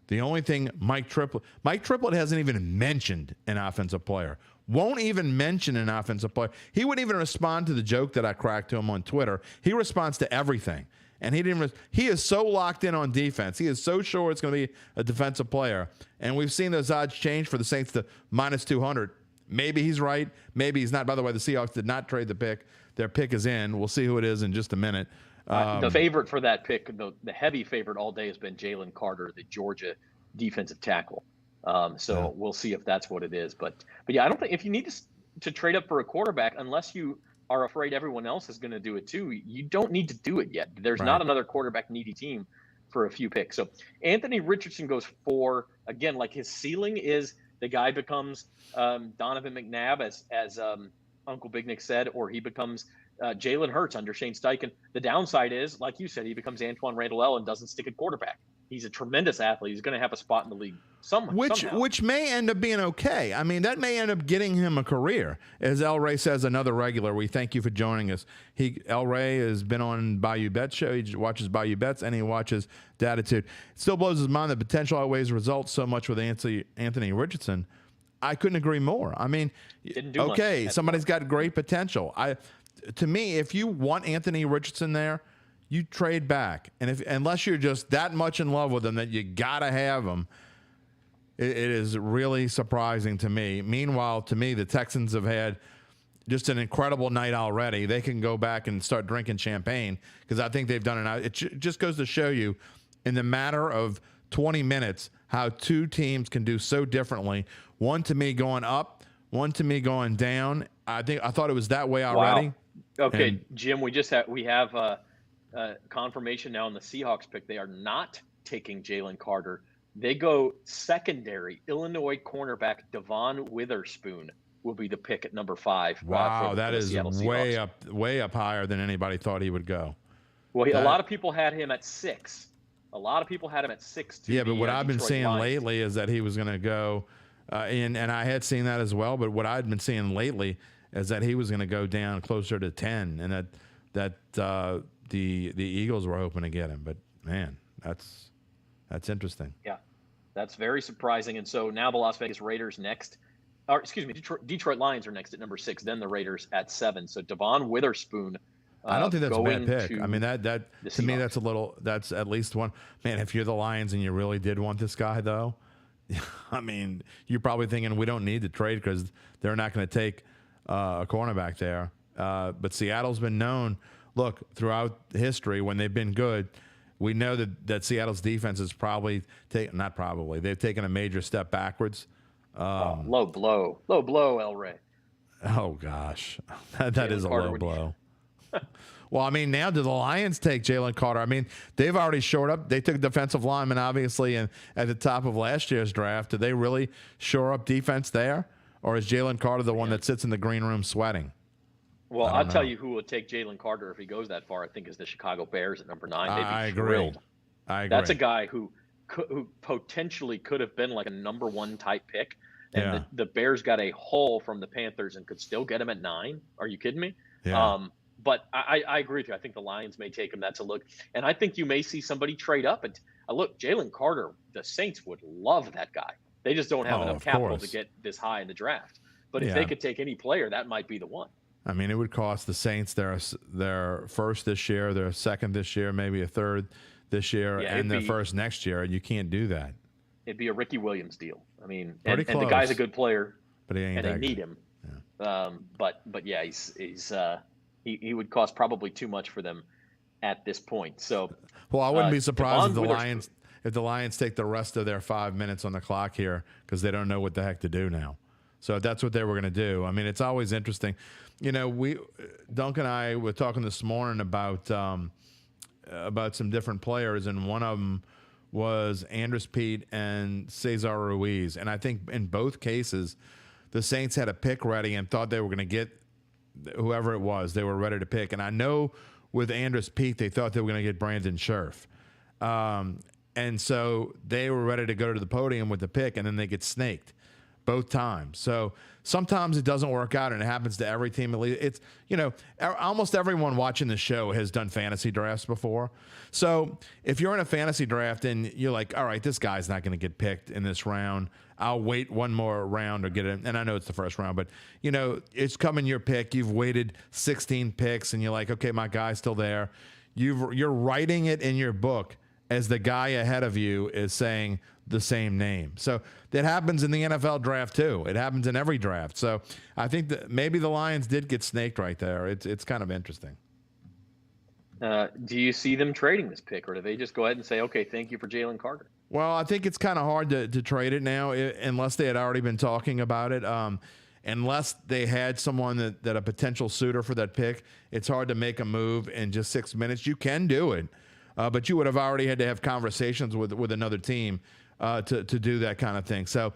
the only thing Mike Triplett hasn't even mentioned an offensive player. Won't even mention an offensive player. He wouldn't even respond to the joke that I cracked to him on Twitter. He responds to everything. And he is so locked in on defense. He is so sure it's going to be a defensive player. And we've seen those odds change for the Saints to -200 maybe he's right. Maybe he's not. By the way, the Seahawks did not trade the pick. Their pick is in. We'll see who it is in just a minute. The favorite for that pick, the heavy favorite all day has been Jalen Carter, the Georgia defensive tackle. So we'll see if that's what it is. But yeah, I don't think if you need to trade up for a quarterback, unless you are afraid everyone else is going to do it too, you don't need to do it yet. There's not another quarterback needy team for a few picks. So Anthony Richardson goes 4. Again, like his ceiling is the guy becomes Donovan McNabb, as Uncle Big Nick said, or he becomes Jalen Hurts under Shane Steichen. The downside is, like you said, he becomes Antoine Randall and doesn't stick at quarterback. He's a tremendous athlete. He's going to have a spot in the league somehow. Which may end up being okay. I mean, that may end up getting him a career. As El Rey says, another regular, we thank you for joining us. El Rey has been on Bayou Bets show. He watches Bayou Bets, and he watches Datitude. It still blows his mind that potential outweighs results so much with Anthony Richardson. I couldn't agree more. I mean, okay, somebody's got great potential. To me, if you want Anthony Richardson there, you trade back, and unless you're just that much in love with him that you gotta have him, it is really surprising to me. Meanwhile, to me, the Texans have had just an incredible night already. They can go back and start drinking champagne because I think they've done it. It just goes to show you, in the matter of 20 minutes, how two teams can do so differently. One to me going up, one to me going down. I thought it was that way already. Wow. Okay, Jim, we have confirmation now on the Seahawks pick. They are not taking Jalen Carter. They go secondary. Illinois cornerback Devon Witherspoon will be the pick at number 5. Wow, that is way up higher than anybody thought he would go. Well, a lot of people had him at 6. A lot of people had him at 6. Yeah, but what I've been seeing lately is that he was going to go, and I had seen that as well. But what I'd been seeing lately is that he was going to go down closer to 10, and that the Eagles were hoping to get him. But man, that's interesting. Yeah, that's very surprising. And so now the Las Vegas Raiders next, or excuse me, Detroit Lions are next at number 6. Then the Raiders at 7. So Devon Witherspoon. I don't think that's a bad pick. I mean, that to me, that's at least one. Man, if you're the Lions and you really did want this guy, though, I mean, you're probably thinking we don't need to trade because they're not going to take a cornerback there. But Seattle's been known, look, throughout history when they've been good, we know that Seattle's defense is they've taken a major step backwards. Low blow, El Rey. Oh, gosh. that is a low blow. Well, I mean, now do the Lions take Jalen Carter? I mean, they've already shored up. They took defensive lineman, obviously, at the top of last year's draft. Did they really shore up defense there? Or is Jalen Carter the one that sits in the green room sweating? Well, I'll tell you who will take Jalen Carter if he goes that far, I think, is the Chicago Bears at number 9. They'd be thrilled. I agree. That's a guy who potentially could have been like a number 1 type pick. And the Bears got a haul from the Panthers and could still get him at 9. Are you kidding me? Yeah. But I agree with you. I think the Lions may take him. That's a look. And I think you may see somebody trade up. And look, Jalen Carter, the Saints would love that guy. They just don't have enough capital to get this high in the draft. But if they could take any player, that might be the one. I mean, it would cost the Saints their first this year, their second this year, maybe a third this year, and their first next year. And you can't do that. It'd be a Ricky Williams deal. I mean, and the guy's a good player, but he ain't and they need him. Yeah. But yeah, he would cost probably too much for them at this point. So, well, I wouldn't be surprised if the Lions take the rest of their 5 minutes on the clock here because they don't know what the heck to do now. So if that's what they were going to do. I mean, it's always interesting. You know, Duncan and I were talking this morning about some different players, and one of them was Andres Pete and Cesar Ruiz. And I think in both cases, the Saints had a pick ready and thought they were going to get whoever it was they were ready to pick. And I know with Andres Pete, they thought they were going to get Brandon Scherf. And so they were ready to go to the podium with the pick, and then they get snaked both times. So sometimes it doesn't work out, and it happens to every team. It's, you know, almost everyone watching the show has done fantasy drafts before. So if you're in a fantasy draft and you're like, all right, this guy's not going to get picked in this round, I'll wait one more round or get it. And I know it's the first round, but, you know, it's coming your pick. You've waited 16 picks, and you're like, okay, my guy's still there. You're writing it in your book as the guy ahead of you is saying, the same name. So that happens in the NFL draft too. It happens in every draft. So I think that maybe the Lions did get snaked right there. It's kind of interesting. Do you see them trading this pick, or do they just go ahead and say, okay, thank you for Jalen Carter? Well, I think it's kind of hard to trade it now unless they had already been talking about it. Unless they had someone that a potential suitor for that pick, it's hard to make a move in just 6 minutes. You can do it, but you would have already had to have conversations with another team to do that kind of thing. So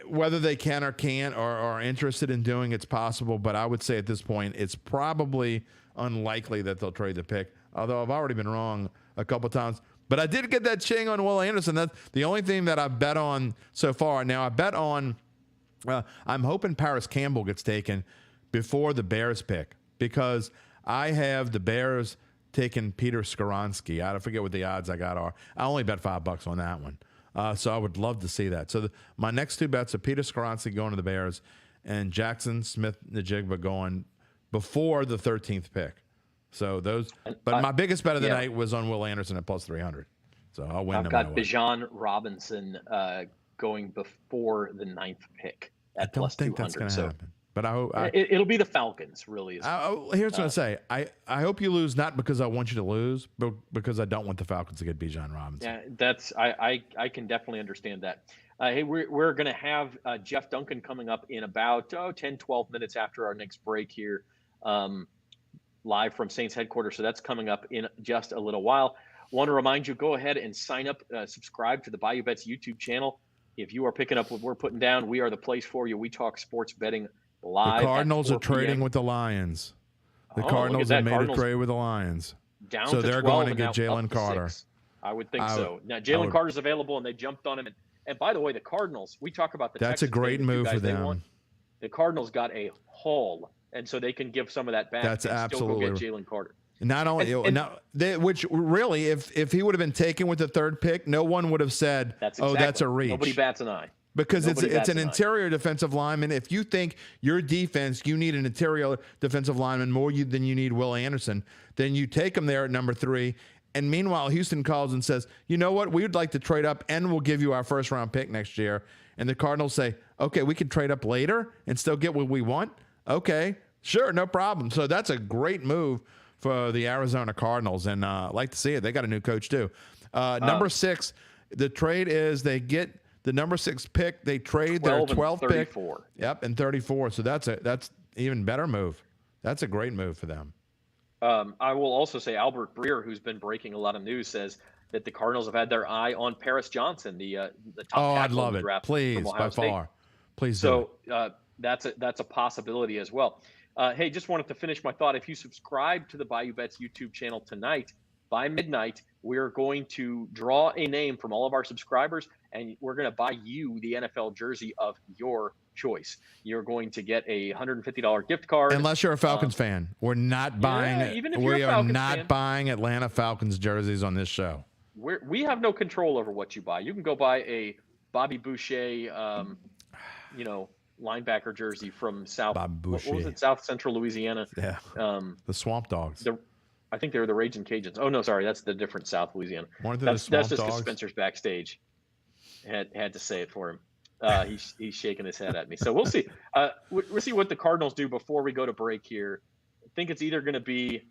whether they can or can't or are interested in doing it's possible, but I would say at this point it's probably unlikely that they'll trade the pick, although I've already been wrong a couple times. But I did get that ching on Will Anderson. That's the only thing that I've bet on so far. Now, I bet on I'm hoping Paris Campbell gets taken before the Bears pick because I have the Bears taking Peter Skoronski. I forget what the odds I got are. I only bet $5 on that one. So I would love to see that. So my next two bets are Peter Skoronski going to the Bears and Jackson Smith-Njigba going before the 13th pick. So those, but my biggest bet of the night was on Will Anderson at plus 300. So I'll win. I've got Bijan Robinson going before the 9th pick at plus 200. I don't think that's going to happen. But I hope it'll be the Falcons. Really, here's what I say. I hope you lose not because I want you to lose, but because I don't want the Falcons to get Bijan Robinson. Yeah, that's I can definitely understand that. Hey, we're going to have Jeff Duncan coming up in about 10, 12 minutes after our next break here. Live from Saints headquarters. So that's coming up in just a little while. Want to remind you, go ahead and sign up, subscribe to the Bayou Bets YouTube channel. If you are picking up what we're putting down, we are the place for you. We talk sports betting live. The Cardinals are trading with the Lions. The Cardinals have made a trade with the Lions. So they're going to get Jalen Carter. 6. I would think so. Now, Jalen Carter's available, and they jumped on him. And by the way, the Cardinals, we talk about the Texans. That's a great move for them. The Cardinals got a haul. And so they can give some of that back. That's and absolutely still go get Jalen Carter. Not only, which really, if he would have been taken with the 3rd pick, no one would have said, that's a reach. Nobody bats an eye. Because it's an interior defensive lineman. If you think your defense, you need an interior defensive lineman more than you need Will Anderson, then you take him there at number 3. And meanwhile, Houston calls and says, you know what, we would like to trade up and we'll give you our 1st-round pick next year. And the Cardinals say, okay, we can trade up later and still get what we want. Okay, sure, no problem. So that's a great move for the Arizona Cardinals, and I like to see it. They got a new coach too. Number 6, the trade is they get the number 6 pick. They trade their 12th pick. Yep, and 34. So that's even better move. That's a great move for them. I will also say Albert Breer, who's been breaking a lot of news, says that the Cardinals have had their eye on Paris Johnson, the top tackle in the draft. Please, by far. Please. So that's a possibility as well. Hey, just wanted to finish my thought. If you subscribe to the Bayou Bets YouTube channel tonight, by midnight, we're going to draw a name from all of our subscribers, and we're going to buy you the NFL jersey of your choice. You're going to get a $150 gift card. Unless you're a Falcons fan. We're not buying buying Atlanta Falcons jerseys on this show. We have no control over what you buy. You can go buy a Bobby Boucher, linebacker jersey from South. What was it? South Central Louisiana. Yeah. The Swamp Dogs. I think they were the Raging Cajuns. Oh no, sorry, that's the different South Louisiana. That's just because Spencer's backstage. Had to say it for him. He's shaking his head at me. So we'll see. We'll see what the Cardinals do before we go to break here. I think it's either going to be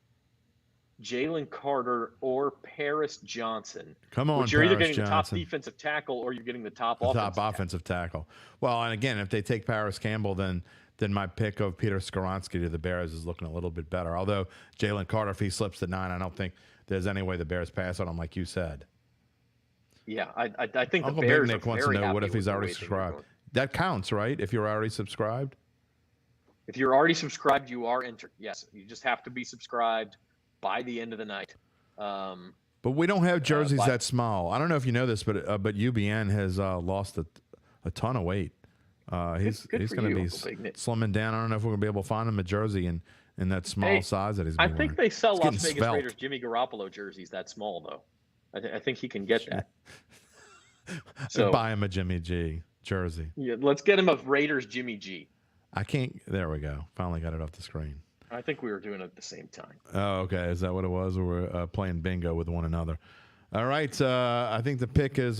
Jalen Carter or Paris Johnson. Come on, you're either Paris getting Johnson. the top defensive tackle or you're getting the top offensive tackle. Well, and again, if they take Paris Campbell, then my pick of Peter Skoronski to the Bears is looking a little bit better. Although Jalen Carter, if he slips to 9, I don't think there's any way the Bears pass on him, like you said. Yeah, I think Uncle the Bears Big Nick wants to know what if he's already subscribed. That counts, right? If you're already subscribed. If you're already subscribed, you are entered. Yes, you just have to be subscribed by the end of the night. But we don't have jerseys that small. I don't know if you know this, but UBN has lost a ton of weight. He's going to be slimming down. I don't know if we're going to be able to find him a jersey in that small size that he's been I think wearing. they sell Las Vegas Raiders Jimmy Garoppolo jerseys that small, though. I think he can get that. So buy him a Jimmy G jersey. Yeah, let's get him a Raiders Jimmy G. I can't. There we go. Finally got it off the screen. I think we were doing it at the same time. Oh, okay. Is that what it was? We were playing bingo with one another. All right. I think the pick is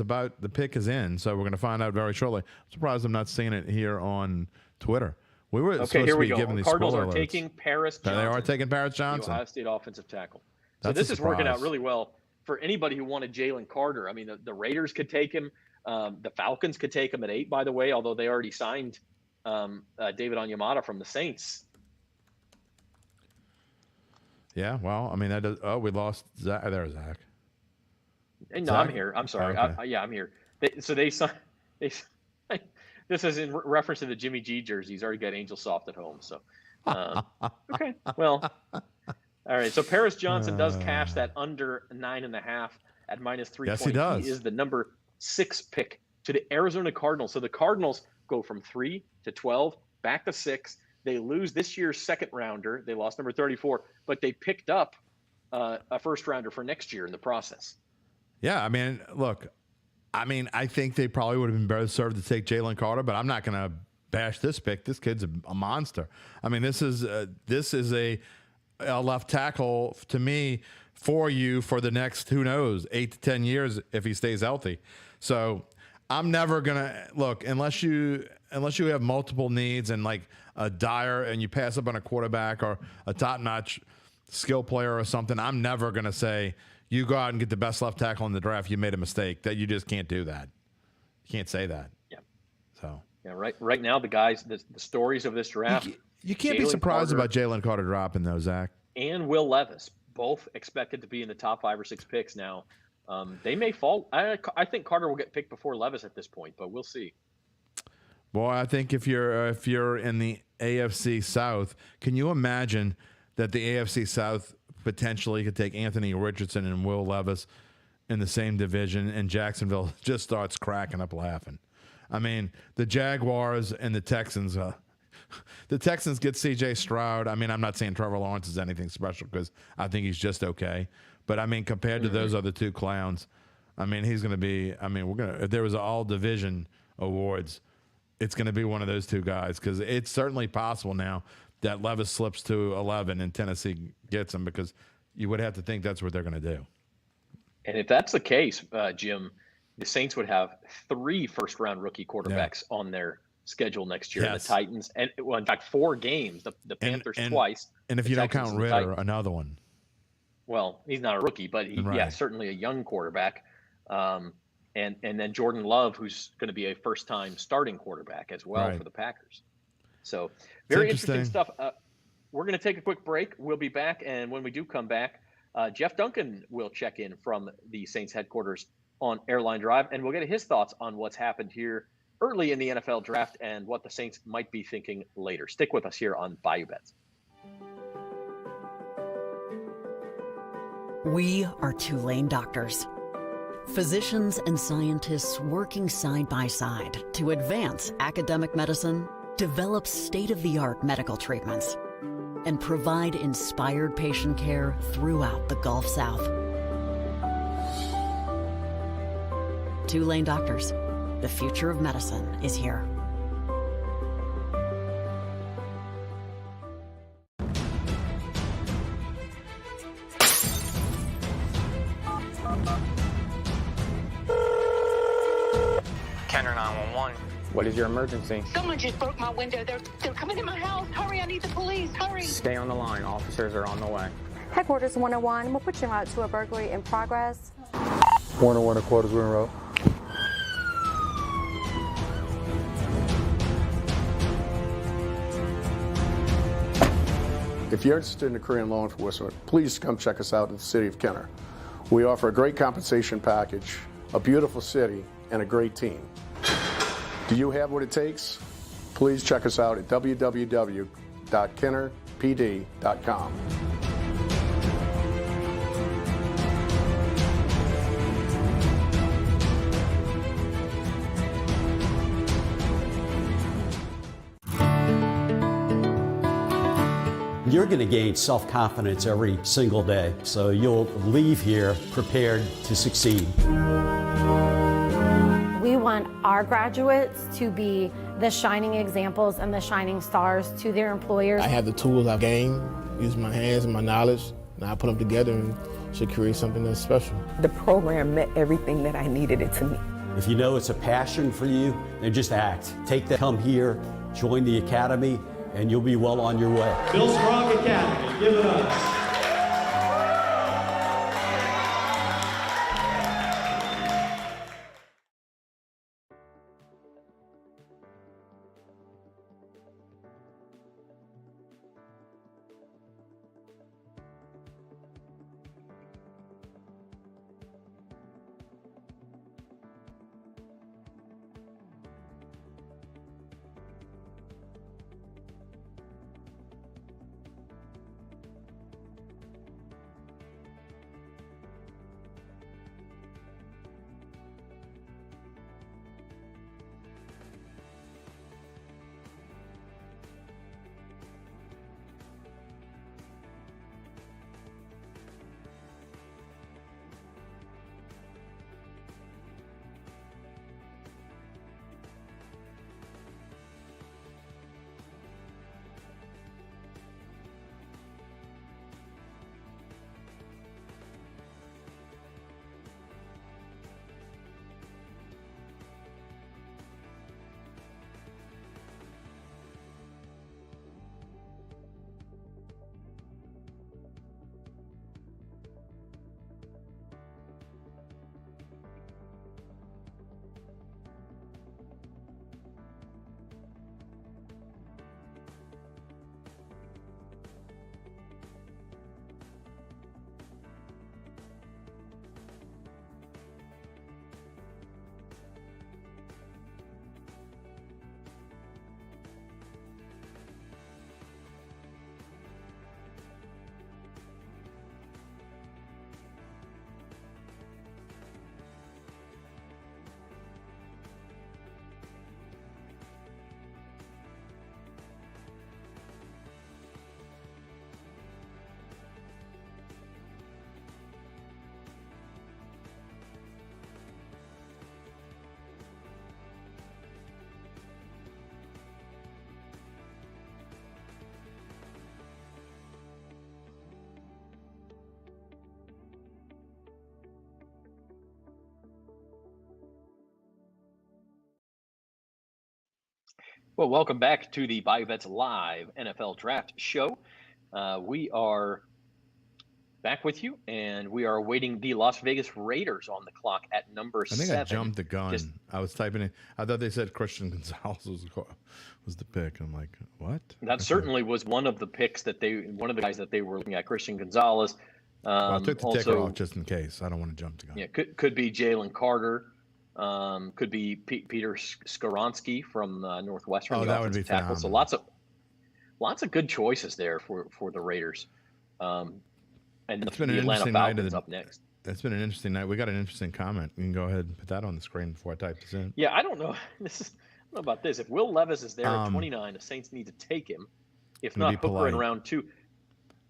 in, so we're going to find out very shortly. I'm surprised I'm not seeing it here on Twitter. We were supposed to be giving these Cardinals spoiler are alerts. taking Paris Johnson. They are taking Paris Johnson, the Ohio State offensive tackle. So That's this a is working out surprise. really well for anybody who wanted Jalen Carter. I mean, the Raiders could take him. The Falcons could take him at 8, by the way, although they already signed David Onyemata from the Saints. Yeah, well, I mean, that does, we lost Zach. There's Zach. No, Zach? I'm here. I'm sorry. Okay. I'm here. They signed. This is in reference to the Jimmy G jersey. He's already got Angel Soft at home. So, okay. Well, all right. So Paris Johnson does cash that under 9.5 at -320. Yes, he does. He is the number 6 pick to the Arizona Cardinals. So the Cardinals go from 3 to 12, back to 6. They lose this year's second rounder. They lost number 34, but they picked up a first rounder for next year in the process. Yeah, I mean, look, I think they probably would have been better served to take Jalen Carter, but I'm not going to bash this pick. This kid's a monster. I mean, this is a left tackle to me for you for the next, who knows, 8 to 10 years if he stays healthy. So I'm never going to look unless you have multiple needs and like a dire and you pass up on a quarterback or a top-notch skill player or something. I'm never going to say you go out and get the best left tackle in the draft. You made a mistake. That you just can't do that. You can't say that. Yeah. So yeah, right now the guys, the stories of this draft. You can't be surprised about Jalen Carter dropping though, Zach. And Will Levis, both expected to be in the top 5 or 6 picks now. They may fall. I think Carter will get picked before Levis at this point, but we'll see. Boy, I think if you're in the AFC South, can you imagine that the AFC South potentially could take Anthony Richardson and Will Levis in the same division, and Jacksonville just starts cracking up laughing? I mean, the Jaguars and the Texans. The Texans get C.J. Stroud. I mean, I'm not saying Trevor Lawrence is anything special because I think he's just okay. But I mean, compared to those other two clowns, I mean, he's going to be. I mean, if there was all division awards, it's going to be one of those two guys because it's certainly possible now that Levis slips to 11 and Tennessee gets him, because you would have to think that's what they're going to do. And if that's the case, Jim, the Saints would have 3 first-round rookie quarterbacks on their schedule next year. Yes. The Titans, and well, in fact, 4 games. The Panthers twice. And if you don't count Ritter, another one. Well, he's not a rookie, but certainly a young quarterback. And then Jordan Love, who's going to be a first-time starting quarterback as well for the Packers. So very interesting stuff. We're going to take a quick break. We'll be back, and when we do come back, Jeff Duncan will check in from the Saints headquarters on Airline Drive, and we'll get his thoughts on what's happened here early in the NFL draft and what the Saints might be thinking later. Stick with us here on Bayou Bets. We are Tulane doctors. Physicians and scientists working side by side to advance academic medicine, develop state-of-the-art medical treatments, and provide inspired patient care throughout the Gulf South. Tulane doctors, the future of medicine is here. Kenner 911. What is your emergency? Someone just broke my window. They're coming in my house. Hurry, I need the police. Hurry. Stay on the line. Officers are on the way. Headquarters 101. We'll put you out to a burglary in progress. 101 headquarters, we're en route. If you're interested in a career in law enforcement, please come check us out in the city of Kenner. We offer a great compensation package, a beautiful city, and a great team. Do you have what it takes? Please check us out at www.kennerpd.com. You're going to gain self-confidence every single day, so you'll leave here prepared to succeed. We want our graduates to be the shining examples and the shining stars to their employers. I have the tools I've gained, use my hands and my knowledge, and I put them together and should create something that's special. The program meant everything that I needed it to mean. If you know it's a passion for you, then just act. Take that, come here, join the academy, and you'll be well on your way. Bill Strong Academy, give it up. Well, welcome back to the Bayou Bets Live NFL Draft Show. We are back with you, and we are awaiting the Las Vegas Raiders on the clock at number 7. I think I jumped the gun. I was typing in. I thought they said Christian Gonzalez was the pick. I'm like, what? That certainly was one of the picks one of the guys that they were looking at, Christian Gonzalez. Well, I took the ticker off just in case. I don't want to jump the gun. Yeah, could be Jalen Carter. Could be Peter Skoronsky from Northwestern. Oh, that would be phenomenal. So lots of good choices there for the Raiders. And it's been the an Atlanta interesting Falcons night. up next. That's been an interesting night. We got an interesting comment. You can go ahead and put that on the screen before I type this in. Yeah, I don't know. I don't know about this. If Will Levis is there at 29, the Saints need to take him. If not, Hooker in round 2.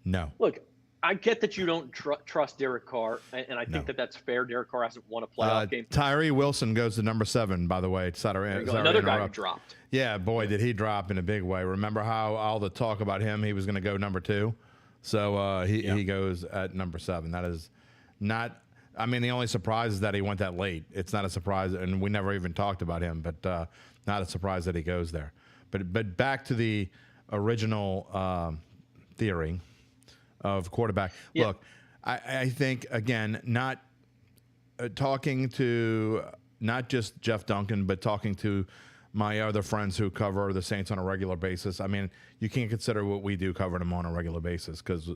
No. Look, I get that you don't trust Derek Carr, and I think that's fair. Derek Carr hasn't won a playoff game. Tyree Wilson goes to number 7, by the way. Another guy who dropped. Yeah, boy, did he drop in a big way. Remember how all the talk about him, he was going to go number 2? So he goes at number 7. That is not – I mean, the only surprise is that he went that late. It's not a surprise, and we never even talked about him, but not a surprise that he goes there. But back to the original theory of quarterback. Yeah. Look, I think, again, not talking to not just Jeff Duncan, but talking to my other friends who cover the Saints on a regular basis. I mean, you can't consider what we do covering them on a regular basis because,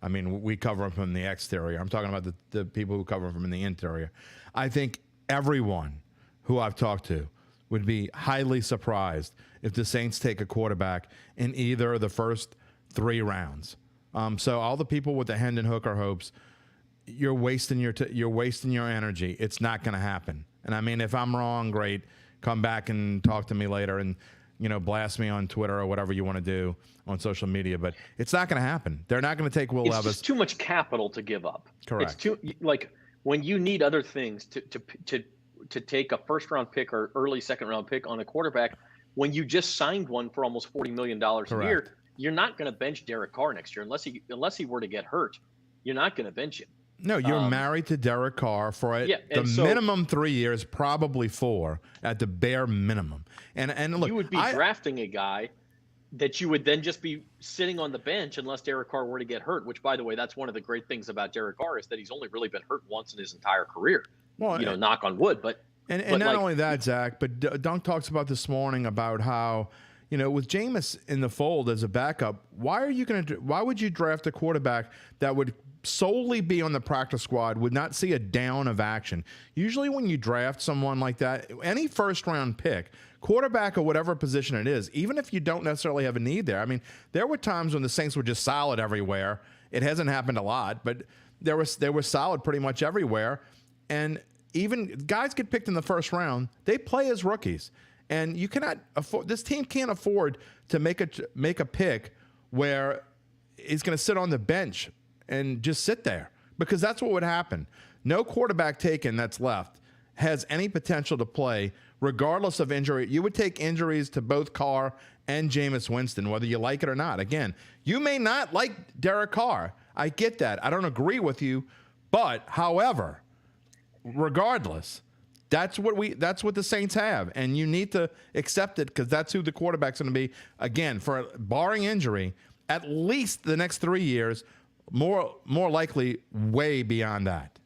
I mean, we cover them from the exterior. I'm talking about the people who cover them from the interior. I think everyone who I've talked to would be highly surprised if the Saints take a quarterback in either of the first 3 rounds. So all the people with the Hendon Hooker hopes, you're wasting your energy. It's not going to happen. And I mean, if I'm wrong, great. Come back and talk to me later, and blast me on Twitter or whatever you want to do on social media. But it's not going to happen. They're not going to take Will Levis. It's just too much capital to give up. Correct. It's too when you need other things to take a first-round pick or early second-round pick on a quarterback. When you just signed one for almost $40 million a year. You're not going to bench Derek Carr next year unless he were to get hurt. You're not going to bench him. No, you're married to Derek Carr for minimum 3 years, probably 4 at the bare minimum. And look, you would be drafting a guy that you would then just be sitting on the bench unless Derek Carr were to get hurt, which, by the way, that's one of the great things about Derek Carr is that he's only really been hurt once in his entire career. Well, knock on wood. But not only that, Zach, but Dunk talks about this morning about how, with Jameis in the fold as a backup, why would you draft a quarterback that would solely be on the practice squad, would not see a down of action? Usually when you draft someone like that, any first-round pick, quarterback or whatever position it is, even if you don't necessarily have a need there. I mean, there were times when the Saints were just solid everywhere. It hasn't happened a lot, but they were solid pretty much everywhere. And even guys get picked in the first round, they play as rookies. And you cannot afford, this team can't afford to make a pick where he's going to sit on the bench and just sit there, because that's what would happen. No quarterback taken that's left has any potential to play regardless of injury. You would take injuries to both Carr and Jameis Winston, whether you like it or not. Again, you may not like Derek Carr. I get that. I don't agree with you. But, however, regardless, that's what the Saints have. And you need to accept it, because that's who the quarterback's going to be. Again, for barring injury, at least the next 3 years, more likely way beyond that.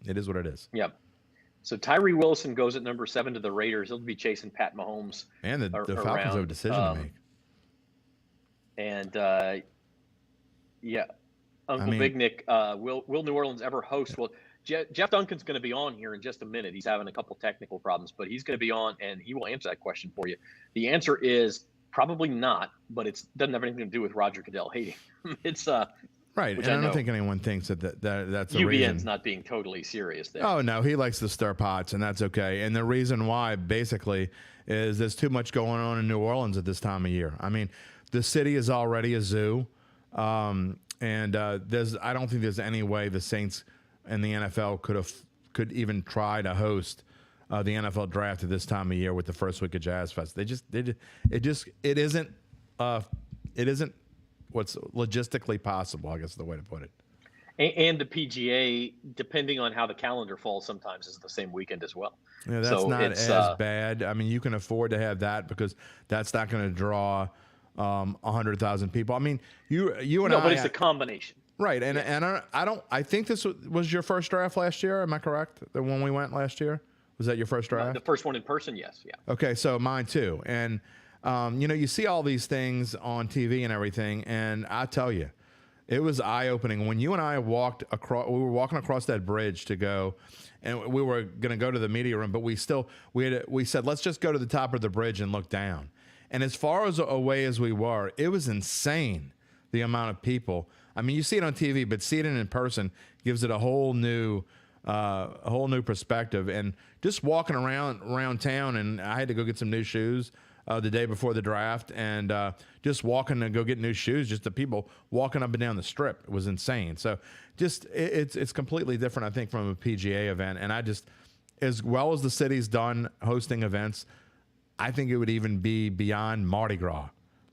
It is what it is. Yep. So Tyree Wilson goes at number 7 to the Raiders. He'll be chasing Pat Mahomes. And the Falcons have a decision to make. And, Uncle Big Nick, will New Orleans ever host? Well, Jeff Duncan's going to be on here in just a minute. He's having a couple technical problems, but he's going to be on, and he will answer that question for you. The answer is probably not, but it doesn't have anything to do with Roger Goodell hating. It's right, and I don't think anyone thinks that's the reason. UBN's not being totally serious there. Oh, no, he likes to stir pots, and that's okay. And the reason why, basically, is there's too much going on in New Orleans at this time of year. I mean, the city is already a zoo, and I don't think there's any way the Saints and the NFL could even try to host the NFL draft at this time of year with the first week of Jazz Fest. It isn't what's logistically possible, I guess is the way to put it. And the PGA, depending on how the calendar falls, sometimes is the same weekend as well. Yeah, that's not as bad. I mean, you can afford to have that, because that's not going to draw 100,000 people. I mean, you and I. No, but it's a combination. Right, and I think this was your first draft last year. Am I correct? The one we went last year, was that your first draft? The first one in person, yes, yeah. Okay, so mine too. And you see all these things on TV and everything, and I tell you, it was eye-opening when you and I walked across. We were walking across that bridge to go, and we were going to go to the media room, but we said, let's just go to the top of the bridge and look down. And as far as away as we were, it was insane, the amount of people. I mean, you see it on TV, but seeing it in person gives it a whole new perspective. And just walking around town, and I had to go get some new shoes the day before the draft, and just walking to go get new shoes, just the people walking up and down the strip, it was insane. So just it's completely different, I think, from a PGA event. And I just, as well as the city's done hosting events, I think it would even be beyond Mardi Gras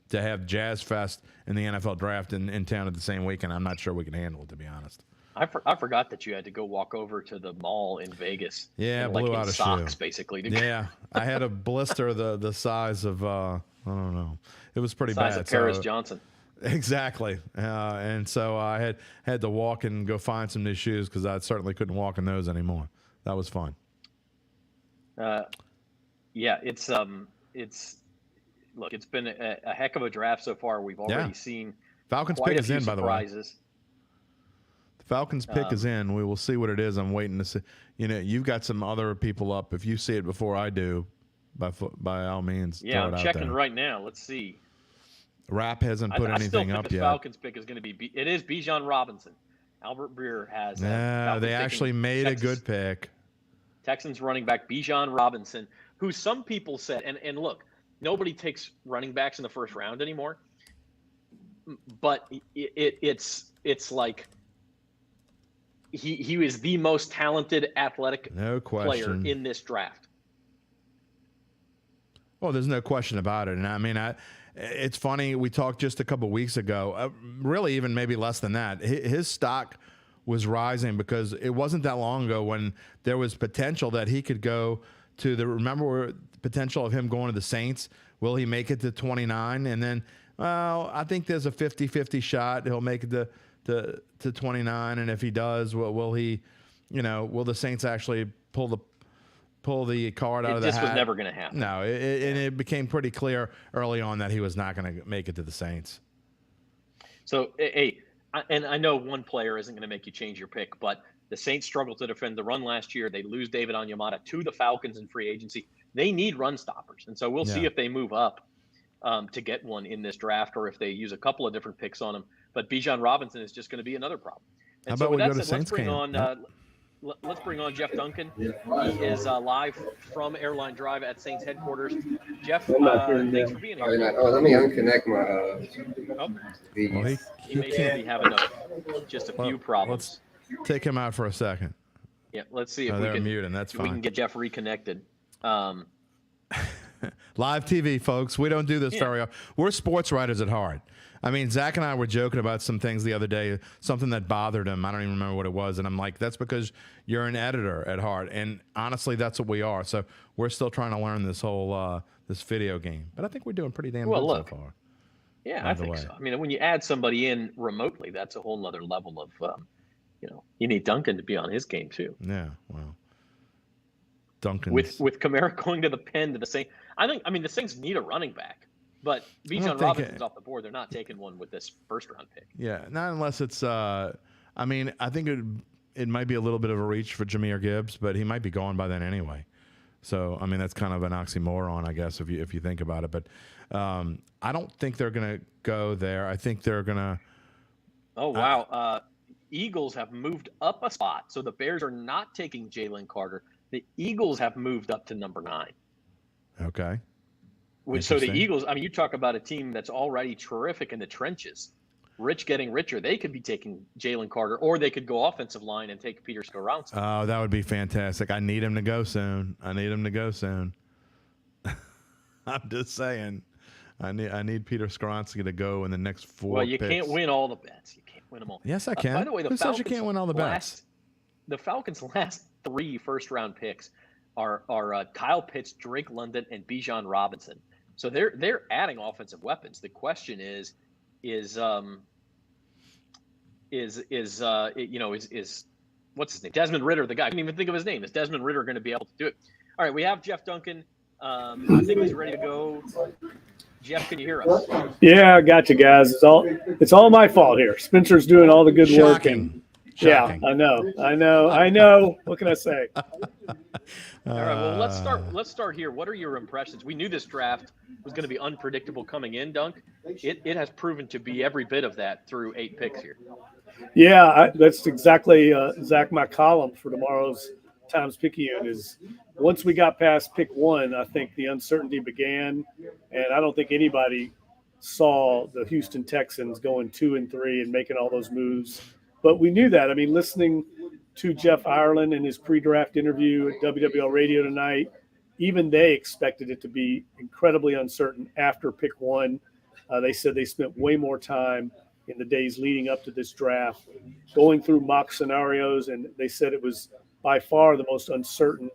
to have Jazz Fest and the NFL draft in town at the same weekend. I'm not sure we can handle it, to be honest. I forgot that you had to go walk over to the mall in Vegas. Yeah, blew out a socks, shoe. Basically. Yeah, I had a blister the size of I don't know. It was pretty bad. Size of Paris Johnson. Exactly, and so I had to walk and go find some new shoes, because I certainly couldn't walk in those anymore. That was fun. Yeah, it's look, it's been a heck of a draft so far. We've already seen Falcons quite pick a is few in, by the way. surprises. The Falcons pick is in. We will see what it is. I'm waiting to see. You've got some other people up. If you see it before I do, by all means. Yeah, I'm checking right now. Let's see. Rapp hasn't put anything up yet. The Falcons pick is going to be. It is Bijan Robinson. Albert Breer has. They actually made a good pick. Texans running back Bijan Robinson, who some people said, and look, nobody takes running backs in the first round anymore. But it's like he was the most talented athletic player in this draft. Well, there's no question about it. And I mean, it's funny. We talked just a couple weeks ago, really even maybe less than that. His stock was rising, because it wasn't that long ago when there was potential that he could go to remember potential of him going to the Saints. Will he make it to 29? And then, well, I think there's a 50-50 shot he'll make it to 29. And if he does, will he, will the Saints actually pull the card out of the hat? This was never going to happen. No, and it became pretty clear early on that he was not going to make it to the Saints. So, hey, and I know one player isn't going to make you change your pick, but the Saints struggled to defend the run last year. They lose David Onyemata to the Falcons in free agency. They need run stoppers, and so we'll see if they move up to get one in this draft, or if they use a couple of different picks on him. But Bijan Robinson is just going to be another problem. And How about we go to said, Saints camp? Let's bring on Jeff Duncan. He is live from Airline Drive at Saints headquarters. Jeff, thanks for being here. Let me unconnect my he may be having just a few problems. Let's take him out for a second. Yeah, let's see if we they're can muting. That's fine. We can get Jeff reconnected. Live TV, folks. We don't do this very often. We're sports writers at heart. I mean, Zach and I were joking about some things the other day, something that bothered him. I don't even remember what it was. And I'm like, that's because you're an editor at heart. And honestly, that's what we are. So we're still trying to learn this whole this video game. But I think we're doing pretty damn good so far. Yeah, I think so. I mean, when you add somebody in remotely, that's a whole other level of, you need Duncan to be on his game too. Yeah, well, Duncan with Kamara going to the pen to the Saints. The Saints need a running back. But Bijan Robinson's off the board. They're not taking one with this first-round pick. Yeah, not unless it's I think it might be a little bit of a reach for Jahmyr Gibbs, but he might be gone by then anyway. So, that's kind of an oxymoron, I guess, if you think about it. But I don't think they're going to go there. I think they're going to – Oh, wow. Eagles have moved up a spot. So the Bears are not taking Jalen Carter. The Eagles have moved up to number 9. Okay. So the Eagles, you talk about a team that's already terrific in the trenches. Rich getting richer. They could be taking Jalen Carter, or they could go offensive line and take Peter Skoronski. Oh, that would be fantastic. I need him to go soon. I'm just saying. I need Peter Skoronski to go in the next 4 Well, you picks. can't win all the bets. You can't win them all. Yes, I can. By the way, Who says you can't win all the bets? The Falcons' last 3 first-round picks are Kyle Pitts, Drake London, and Bijan Robinson. So they're adding offensive weapons. The question is what's his name? Desmond Ridder, the guy. I couldn't even think of his name. Is Desmond Ridder going to be able to do it? All right, we have Jeff Duncan. I think he's ready to go. Jeff, can you hear us? Yeah, I got you guys. It's all my fault here. Spencer's doing all the good work. Shocking. Yeah, I know. What can I say? All right, well, let's start here. What are your impressions? We knew this draft was going to be unpredictable coming in, Dunk. It has proven to be every bit of that through 8 picks here. Yeah, that's exactly, Zach, my column for tomorrow's Times-Picayune is once we got past pick 1, I think the uncertainty began, and I don't think anybody saw the Houston Texans going 2 and 3 and making all those moves. But we knew that. Listening to Jeff Ireland in his pre-draft interview at WWL Radio tonight, even they expected it to be incredibly uncertain after pick 1. They said they spent way more time in the days leading up to this draft going through mock scenarios, and they said it was by far the most uncertain,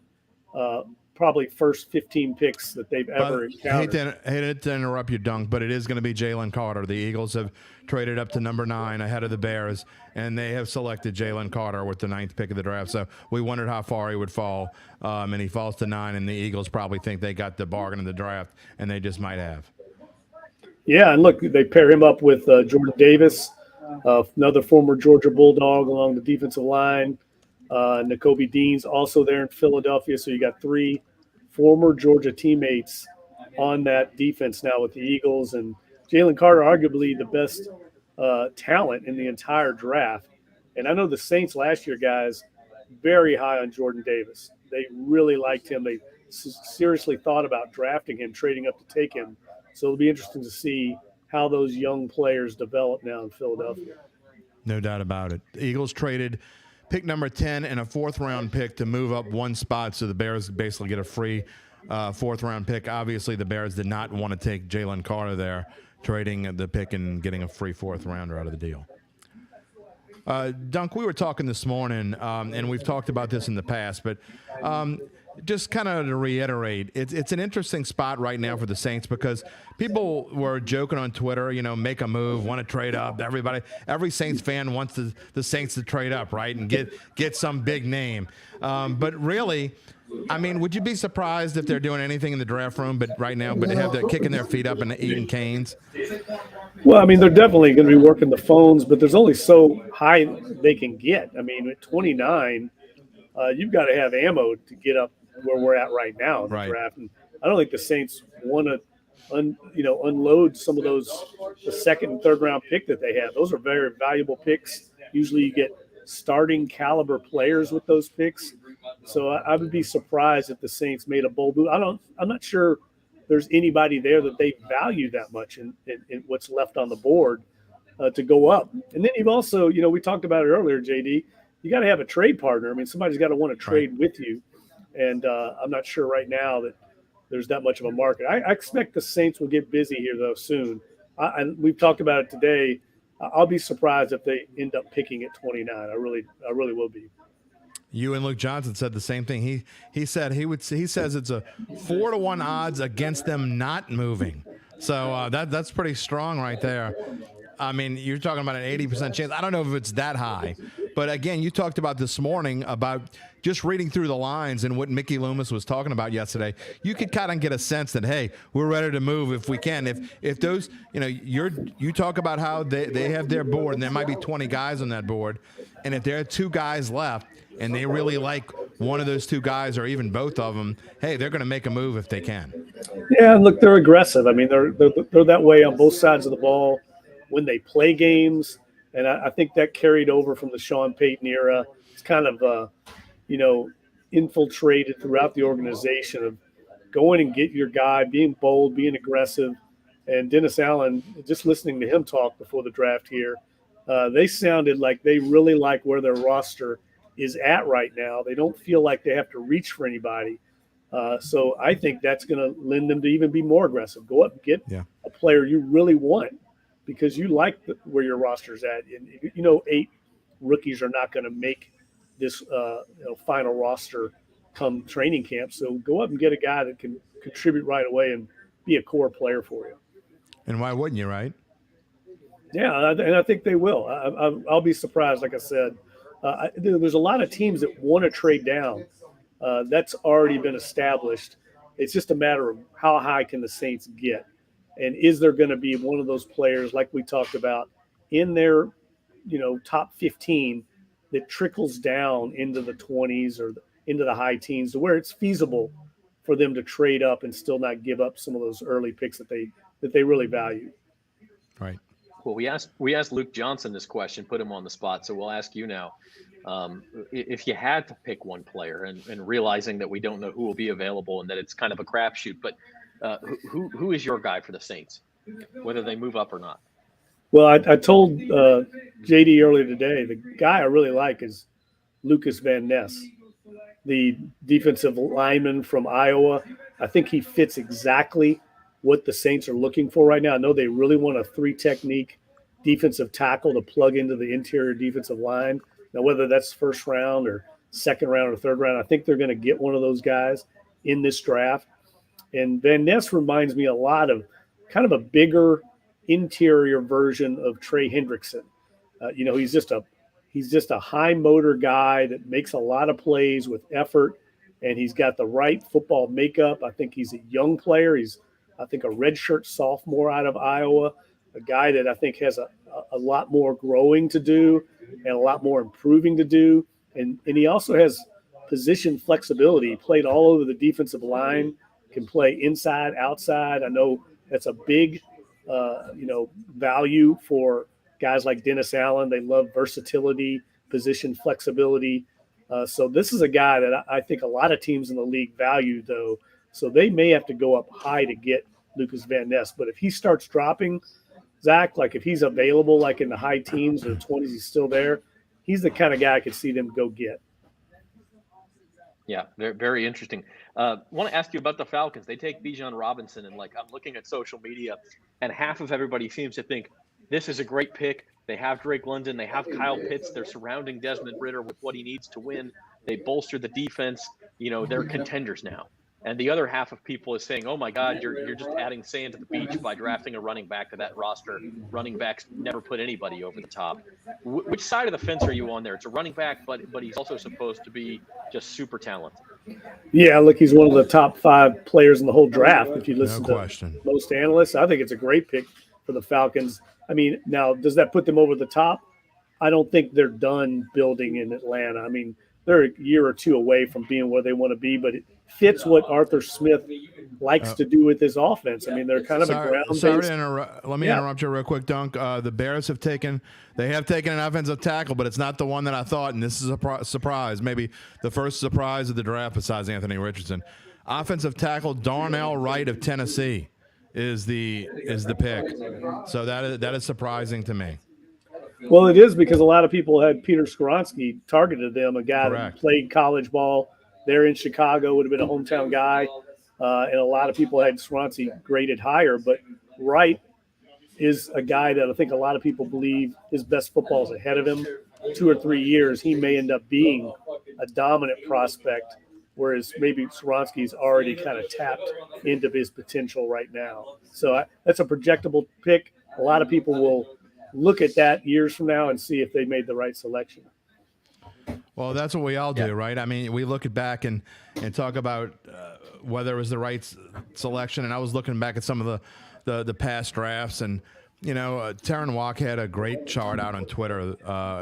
probably first 15 picks that they've ever encountered. Hate to interrupt you, Dunk, but it is going to be Jalen Carter. The Eagles have traded up to number 9 ahead of the Bears, and they have selected Jalen Carter with the 9th pick of the draft. So we wondered how far he would fall, and he falls to 9, and the Eagles probably think they got the bargain in the draft, and they just might have. Yeah, and look, they pair him up with Jordan Davis, another former Georgia Bulldog along the defensive line. Nakobe Dean's also there in Philadelphia. So you got 3 former Georgia teammates on that defense now with the Eagles. And Jalen Carter, arguably the best talent in the entire draft. And I know the Saints last year, guys, very high on Jordan Davis. They really liked him. They seriously thought about drafting him, trading up to take him. So it'll be interesting to see how those young players develop now in Philadelphia. No doubt about it. The Eagles traded pick number 10 and a 4th-round pick to move up 1 spot, so the Bears basically get a free 4th-round pick. Obviously, the Bears did not want to take Jalen Carter there, trading the pick and getting a free 4th rounder out of the deal. Dunk, we were talking this morning, and we've talked about this in the past, but just kind of to reiterate, it's an interesting spot right now for the Saints because people were joking on Twitter, make a move, want to trade up. Every Saints fan wants the Saints to trade up, right, and get some big name. But really, I mean, would you be surprised if they're doing anything in the draft room? But right now, they have their kicking their feet up and eating canes. Well, I mean, they're definitely going to be working the phones, but there's only so high they can get. I mean, at 29, you've got to have ammo to get up where we're at right now in the draft. And I don't think the Saints want to, unload some of the second and third round pick that they have. Those are very valuable picks. Usually, you get starting caliber players with those picks. So I would be surprised if the Saints made a bold move. I'm not sure there's anybody there that they value that much in what's left on the board to go up. And then you've also, we talked about it earlier, JD, you got to have a trade partner. I mean, somebody's got to want to trade with you. And I'm not sure right now that there's that much of a market. I expect the Saints will get busy here, though, soon. We've talked about it today. I'll be surprised if they end up picking at 29. I really will be. You and Luke Johnson said the same thing. He said he says it's a 4-1 odds against them not moving. So that's pretty strong right there. I mean, you're talking about an 80% chance. I don't know if it's that high, but again, you talked about this morning about just reading through the lines and what Mickey Loomis was talking about yesterday. You could kind of get a sense that, hey, we're ready to move if we can. If those, you talk about how they have their board and there might be 20 guys on that board, and if there are 2 guys left and they really like one of those 2 guys or even both of them, hey, they're going to make a move if they can. Yeah, look, they're aggressive. I mean, they're that way on both sides of the ball when they play games, and I think that carried over from the Sean Payton era. It's kind of, infiltrated throughout the organization of going and get your guy, being bold, being aggressive. And Dennis Allen, just listening to him talk before the draft here, they sounded like they really like where their roster is at right now. They don't feel like they have to reach for anybody. So I think that's going to lend them to even be more aggressive. Go up and get a player you really want because you like where your roster's at. And 8 rookies are not going to make this final roster come training camp. So go up and get a guy that can contribute right away and be a core player for you. And why wouldn't you, right? Yeah, and I think they will. I'll be surprised, like I said. There's a lot of teams that want to trade down. That's already been established. It's just a matter of how high can the Saints get. And is there going to be one of those players, like we talked about, in their top 15 that trickles down into the 20s or into the high teens to where it's feasible for them to trade up and still not give up some of those early picks that they really value. Right. Well, we asked Luke Johnson this question, put him on the spot. So we'll ask you now. If you had to pick one player and realizing that we don't know who will be available and that it's kind of a crapshoot, but who is your guy for the Saints, whether they move up or not? Well, I told JD earlier today, the guy I really like is Lucas Van Ness, the defensive lineman from Iowa. I think he fits exactly what the Saints are looking for right now. I know they really want a 3-technique defensive tackle to plug into the interior defensive line. Now, whether that's first round or second round or third round, I think they're going to get one of those guys in this draft. And Van Ness reminds me a lot of kind of a bigger interior version of Trey Hendrickson. He's just a high motor guy that makes a lot of plays with effort, and he's got the right football makeup. I think he's a young player. He's, I think, a redshirt sophomore out of Iowa, a guy that I think has a lot more growing to do and a lot more improving to do. And he also has position flexibility. He played all over the defensive line, can play inside, outside. I know that's a big value for guys like Dennis Allen. They love versatility, position flexibility. So this is a guy that I think a lot of teams in the league value, though. So they may have to go up high to get Lucas Van Ness. But if he starts dropping, Zach, like if he's available like in the high teens or 20s, he's still there, he's the kind of guy I could see them go get. Yeah, very, very interesting. Want to ask you about the Falcons. They take Bijan Robinson, and I'm looking at social media, and half of everybody seems to think this is a great pick. They have Drake London. They have Kyle Pitts. They're surrounding Desmond Ridder with what he needs to win. They bolstered the defense. They're contenders now. And the other half of people is saying, "Oh my God, you're just adding sand to the beach by drafting a running back to that roster. Running backs never put anybody over the top." Which side of the fence are you on there? It's a running back, but he's also supposed to be just super talented. Yeah, look, he's one of the top 5 players in the whole draft. If you listen to most analysts, I think it's a great pick for the Falcons. I mean, now, does that put them over the top? I don't think they're done building in Atlanta. I mean, they're a year or two away from being where they want to be, but it fits what Arthur Smith likes to do with his offense. I mean, they're kind of a ground-based. Sorry to interrupt. Let me interrupt you real quick, Dunk. The Bears have taken an offensive tackle, but it's not the one that I thought, and this is a surprise. Maybe the first surprise of the draft besides Anthony Richardson. Offensive tackle Darnell Wright of Tennessee is the pick. So that is surprising to me. Well, it is because a lot of people had Peter Skoronski targeted them, a guy that played college ball there in Chicago, would have been a hometown guy. And a lot of people had Skoronski graded higher. But Wright is a guy that I think a lot of people believe his best football is ahead of him. 2 or 3 years, he may end up being a dominant prospect, whereas maybe Skoronski's already kind of tapped into his potential right now. So that's a projectable pick. A lot of people will look at that years from now and see if they made the right selection. Well, that's what we all do, right? I mean, we look back and talk about whether it was the right selection. And I was looking back at some of the past drafts, and Taryn Walk had a great chart out on Twitter.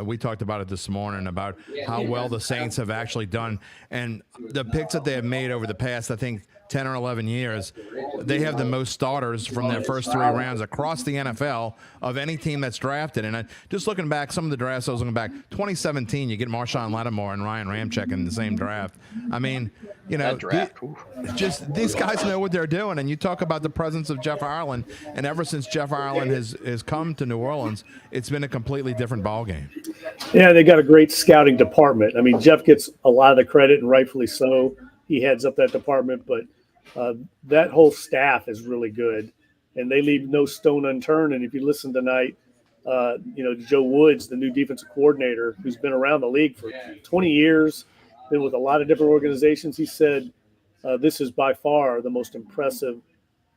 We talked about it this morning about how well the Saints have actually done, and the picks that they have made over the past, I think, 10 or 11 years, they have the most starters from their first 3 rounds across the NFL of any team that's drafted. And just looking back, some of the drafts I was looking back, 2017, you get Marshawn Lattimore and Ryan Ramczyk in the same draft. I mean, just these guys know what they're doing. And you talk about the presence of Jeff Ireland, and ever since Jeff Ireland has come to New Orleans, it's been a completely different ballgame. Yeah, they got a great scouting department. I mean, Jeff gets a lot of the credit, and rightfully so. He heads up that department, but that whole staff is really good, and they leave no stone unturned. And if you listen tonight, Joe Woods, the new defensive coordinator, who's been around the league for 20 years, been with a lot of different organizations, he said this is by far the most impressive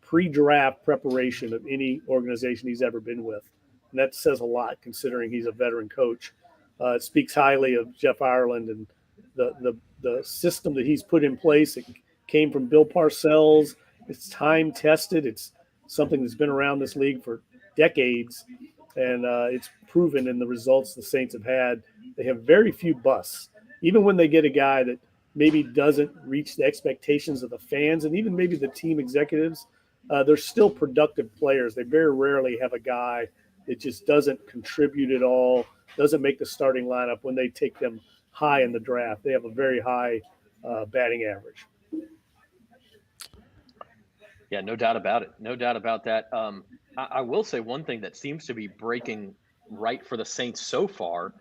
pre-draft preparation of any organization he's ever been with. And that says a lot considering he's a veteran coach. It speaks highly of Jeff Ireland and the system that he's put in place. It came from Bill Parcells. It's time-tested. It's something that's been around this league for decades, and it's proven in the results the Saints have had. They have very few busts. Even when they get a guy that maybe doesn't reach the expectations of the fans and even maybe the team executives, they're still productive players. They very rarely have a guy that just doesn't contribute at all, doesn't make the starting lineup when they take them high in the draft. They have a very high batting average. Yeah, no doubt about it. No doubt about that. I will say one thing that seems to be breaking right for the Saints so far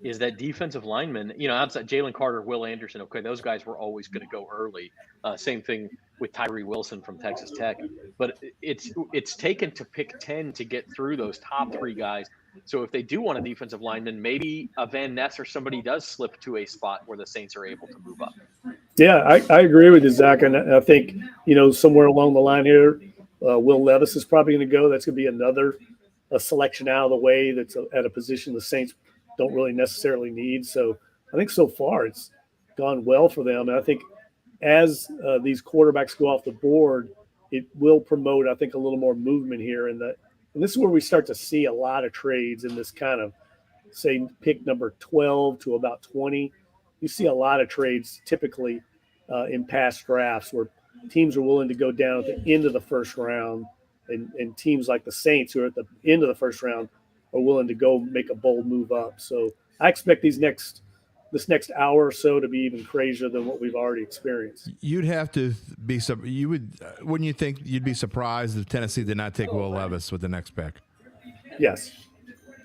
is that defensive linemen, outside Jalen Carter, Will Anderson, okay, those guys were always going to go early. Same thing with Tyree Wilson from Texas Tech. But it's taken to pick 10 to get through those top 3 guys. So if they do want a defensive lineman, maybe a Van Ness or somebody does slip to a spot where the Saints are able to move up. Yeah, I agree with you, Zach. And I think, somewhere along the line here, Will Levis is probably going to go. That's going to be another selection out of the way that's at a position the Saints don't really necessarily need. So I think so far it's gone well for them. And I think as these quarterbacks go off the board, it will promote, I think, a little more movement here. And this is where we start to see a lot of trades in this kind of, say, pick number 12 to about 20. You see a lot of trades typically in past drafts where teams are willing to go down at the end of the first round, and teams like the Saints, who are at the end of the first round, are willing to go make a bold move up. So I expect this next hour or so to be even crazier than what we've already experienced. You'd have to be wouldn't you think you'd be surprised if Tennessee did not take Will Levis with the next pick? Yes.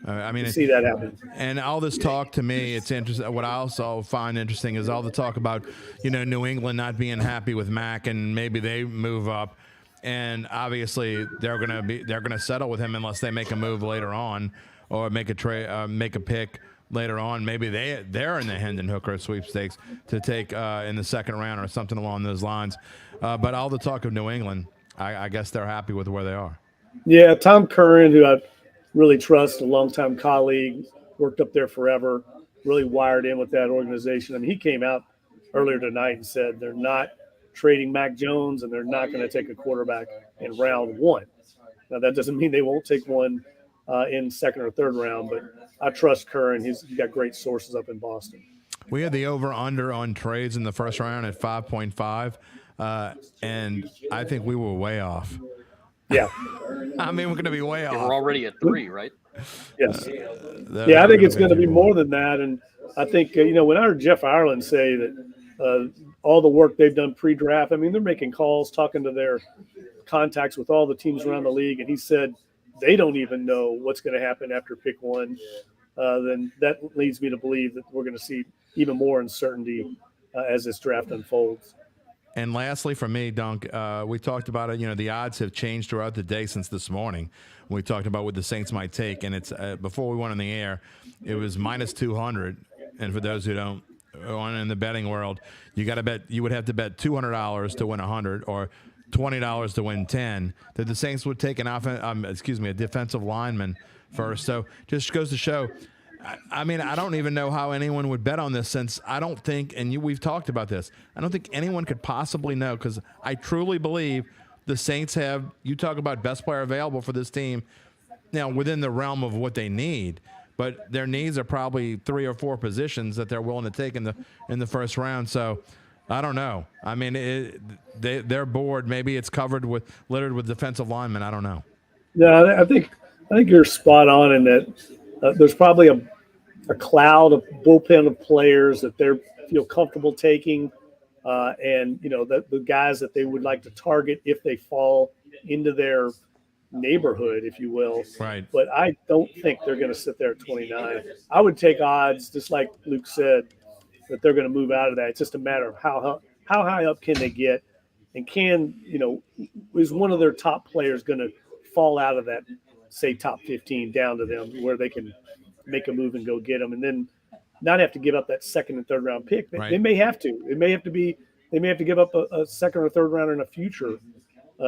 I mean, see that happen. And all this talk, to me, it's interesting. What I also find interesting is all the talk about, New England not being happy with Mac and maybe they move up. And obviously they're going to settle with him unless they make a move later on. or make a pick later on. Maybe they're in the Hendon Hooker sweepstakes to take in the second round or something along those lines. But all the talk of New England, I guess they're happy with where they are. Yeah, Tom Curran, who I really trust, a longtime colleague, worked up there forever, really wired in with that organization. I mean, he came out earlier tonight and said they're not trading Mac Jones and they're not going to take a quarterback in round one. Now, that doesn't mean they won't take one in second or third round, but I trust Curran. He's got great sources up in Boston. We had the over-under on trades in the first round at 5.5, and I think we were way off. Yeah. I mean, we're going to be way off. We're already at 3, right? Yes. Yeah, I think it's going to be more than that. And I think, when I heard Jeff Ireland say that all the work they've done pre-draft, I mean, they're making calls, talking to their contacts with all the teams around the league, and he said they don't even know what's going to happen after pick 1. Then that leads me to believe that we're going to see even more uncertainty as this draft unfolds. And lastly, for me, Dunk, we talked about it. The odds have changed throughout the day since this morning. We talked about what the Saints might take, and it's before we went on the air, it was minus 200. And for those who don't aren't in the betting world, you would have to bet $200 to win 100 or $20 to win 10. That the Saints would take a defensive lineman first. So just goes to show. I mean, I don't even know how anyone would bet on this, since I don't think, and we've talked about this, I don't think anyone could possibly know, because I truly believe the Saints have, you talk about best player available for this team, now within the realm of what they need, but their needs are probably 3 or 4 positions that they're willing to take in the first round. So I don't know. I mean, their board, maybe it's littered with defensive linemen. I don't know. Yeah, I think you're spot on in that there's probably a cloud of bullpen of players that they feel comfortable taking, and the guys that they would like to target if they fall into their neighborhood, if you will. Right. But I don't think they're going to sit there at 29. I would take odds, just like Luke said, that they're going to move out of that. It's just a matter of how high up can they get, and is one of their top players going to fall out of that, say, top 15 down to them, where they can make a move and go get them, and then not have to give up that second and third round pick. Right. They may have to. They may have to give up a second or third rounder in a future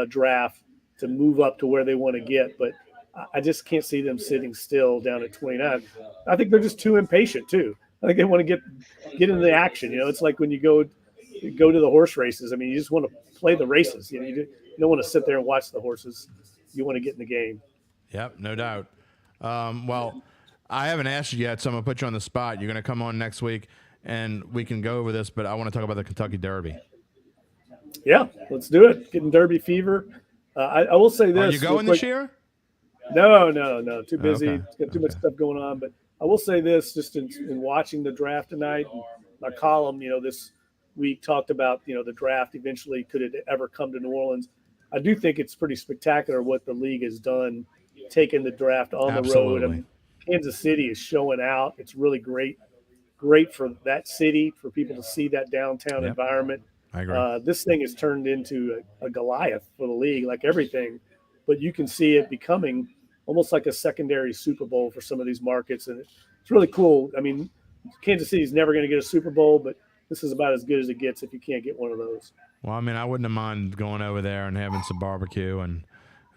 draft to move up to where they want to get. But I just can't see them sitting still down at 29. I think they're just too impatient too. I think they want to get into the action. It's like when you go to the horse races. I mean, you just want to play the races. You don't want to sit there and watch the horses. You want to get in the game. Yep, no doubt. Well, I haven't asked you yet, so I'm going to put you on the spot. You're going to come on next week, and we can go over this, but I want to talk about the Kentucky Derby. Yeah, let's do it. Getting Derby fever. I will say this. Are you going this year? No. Too busy. Okay. Got too much stuff going on. But I will say this, just in watching the draft tonight, my column, this week talked about, the draft eventually, could it ever come to New Orleans? I do think it's pretty spectacular what the league has done, taking the draft on the road. I mean, Kansas City is showing out. It's really great for that city, for people to see that downtown environment. I agree. This thing has turned into a Goliath for the league, like everything. But you can see it becoming almost like a secondary Super Bowl for some of these markets. And it's really cool. I mean, Kansas City is never going to get a Super Bowl, but this is about as good as it gets if you can't get one of those. Well, I mean, I wouldn't have mind going over there and having some barbecue and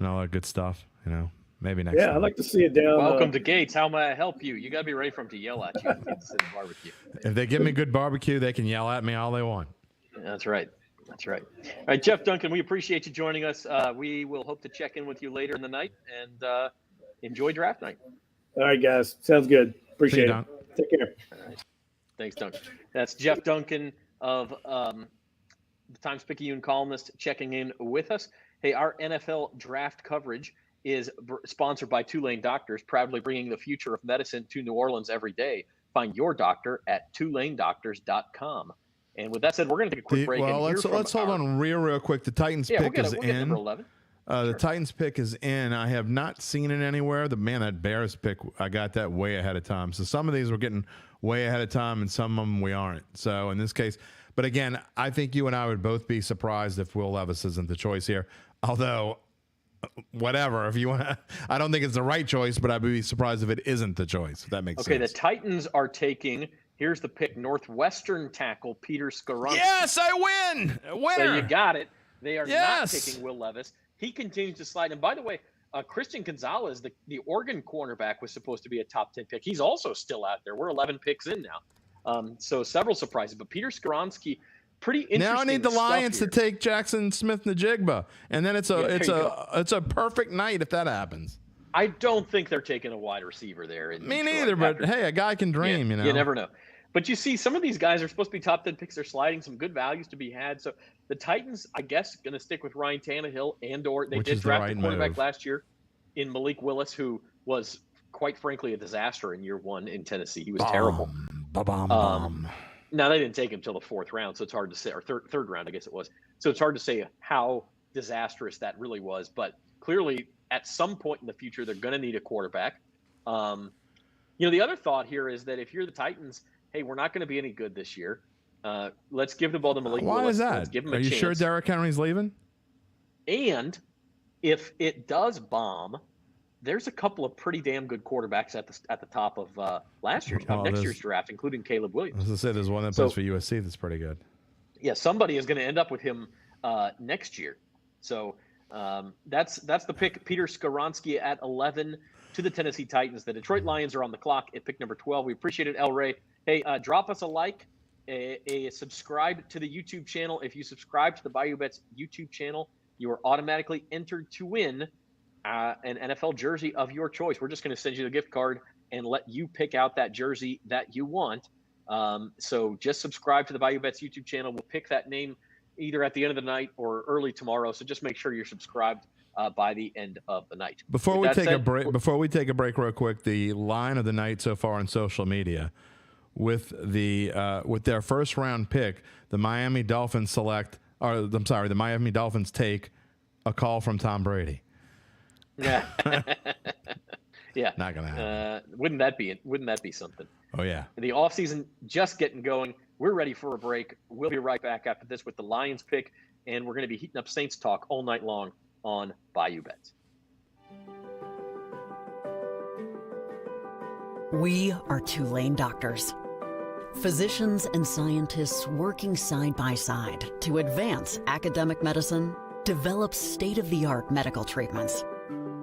all that good stuff, Maybe next time. I'd like to see it down. Welcome to Gates. How may I help you? You got to be ready for them to yell at you. Barbecue. If they give me good barbecue, they can yell at me all they want. That's right. All right, Jeff Duncan, we appreciate you joining us. We will hope to check in with you later in the night, and enjoy draft night. All right, guys. Sounds good. Appreciate it. Take care. All right. Thanks, Duncan. That's Jeff Duncan of the Times-Picayune columnist checking in with us. Hey, our NFL draft coverage is sponsored by Tulane Doctors, proudly bringing the future of medicine to New Orleans every day. Find your doctor at TulaneDoctors.com. And with that said, we're going to take a quick break. Well, let's hold on real quick. The Titans pick is in. Number 11. The Titans pick is in. I have not seen it anywhere. That Bears pick, I got that way ahead of time. So some of these we're getting way ahead of time, and some of them we aren't. So in this case, but again, I think you and I would both be surprised if Will Levis isn't the choice here. Although whatever. If you want to, I don't think it's the right choice, but I'd be surprised if it isn't the choice. If that makes sense. Okay, the Titans are taking. Here's the pick: Northwestern tackle Peter Skoronski. Yes, I win. Winner. So you got it. They are not taking Will Levis. He continues to slide. And by the way, Christian Gonzalez, the Oregon cornerback, was supposed to be a top 10 pick. He's also still out there. We're 11 picks in now. So several surprises. But Peter Skoronski, pretty interesting. Now I need the Lions to take Jackson Smith-Njigba, and then it's a perfect night if that happens. I don't think they're taking a wide receiver there. Me neither, but hey, a guy can dream, you know. You never know. But you see, some of these guys are supposed to be top 10 picks. They're sliding, some good values to be had. So the Titans, I guess, going to stick with Ryan Tannehill or they did draft a quarterback last year in Malik Willis, who was, quite frankly, a disaster in year one in Tennessee. He was terrible. Now, they didn't take him until the fourth round, so it's hard to say, or third round, I guess it was. So it's hard to say how disastrous that really was. But clearly, at some point in the future, they're going to need a quarterback. The other thought here is that if you're the Titans, hey, we're not going to be any good this year. Let's give the ball to Malik Willis. Why is that? Let's give him Are a you chance. sure Derrick Henry's leaving? And if it does bomb, there's a couple of pretty damn good quarterbacks at the top of next year's draft, including Caleb Williams. As I said, there's one that plays for USC that's pretty good. Yeah, somebody is going to end up with him next year. So that's the pick. Peter Skoronski at 11 to the Tennessee Titans. The Detroit Lions are on the clock at pick number 12. We appreciate it, El Rey. Hey, drop us a like, a subscribe to the YouTube channel. If you subscribe to the Bayou Bets YouTube channel, you are automatically entered to win an NFL jersey of your choice. We're just going to send you the gift card and let you pick out that jersey that you want. So just subscribe to the Bayou Bets YouTube channel. We'll pick that name either at the end of the night or early tomorrow. So just make sure you're subscribed by the end of the night. Before we take a break real quick, the line of the night so far on social media with their first round pick, the Miami Dolphins the Miami Dolphins take a call from Tom Brady. Yeah. Yeah. Not gonna happen. Wouldn't that be something? Oh yeah. The offseason just getting going. We're ready for a break. We'll be right back after this with the Lions pick, and we're going to be heating up Saints talk all night long on Bayou Bets. We are Tulane doctors. Physicians and scientists working side by side to advance academic medicine, develop state-of-the-art medical treatments,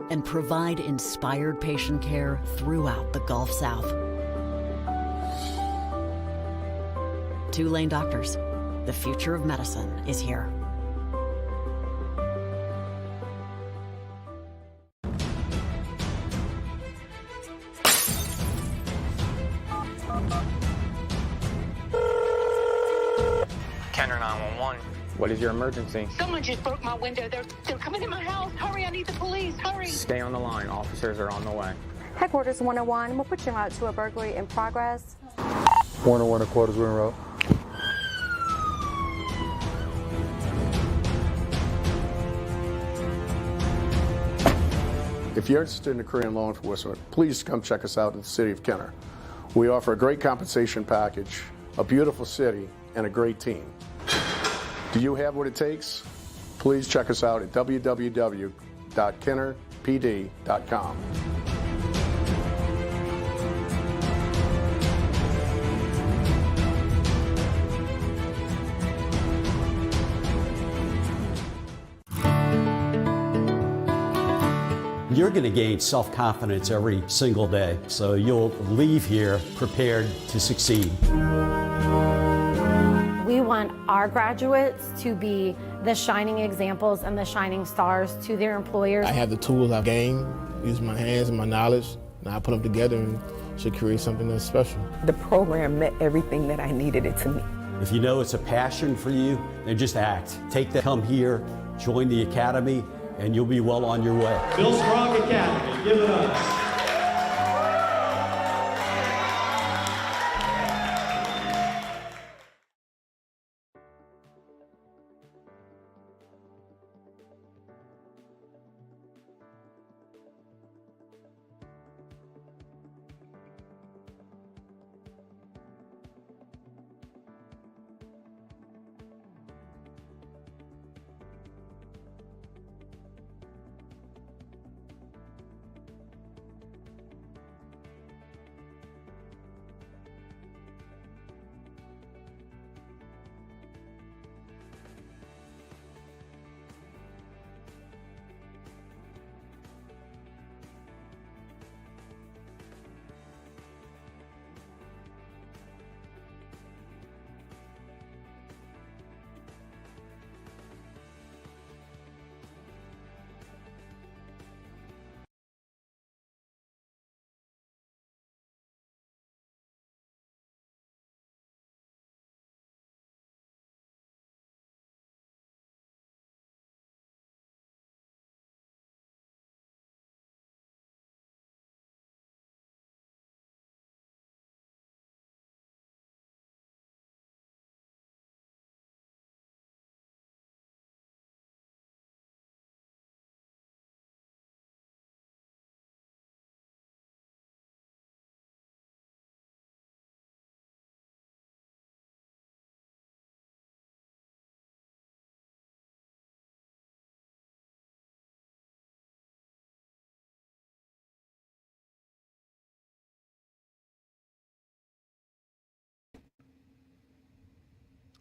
and provide inspired patient care throughout the Gulf South. Tulane doctors, the future of medicine is here. Kenner 911. What is your emergency? Someone just broke my window. They're coming in my house. Hurry, I need the police. Hurry. Stay on the line. Officers are on the way. Headquarters 101, we'll put you out to a burglary in progress. 101 quarters, we're en route. If you're interested in a career in law enforcement, please come check us out in the city of Kenner. We offer a great compensation package, a beautiful city, and a great team. Do you have what it takes? Please check us out at www.kennerpd.com. You're going to gain self-confidence every single day, so you'll leave here prepared to succeed. We want our graduates to be the shining examples and the shining stars to their employers. I have the tools I've gained, use my hands and my knowledge, and I put them together and should create something that's special. The program met everything that I needed it to meet. If you know it's a passion for you, then just act. Come here, join the academy, and you'll be well on your way. Bill Strong Academy, give it up.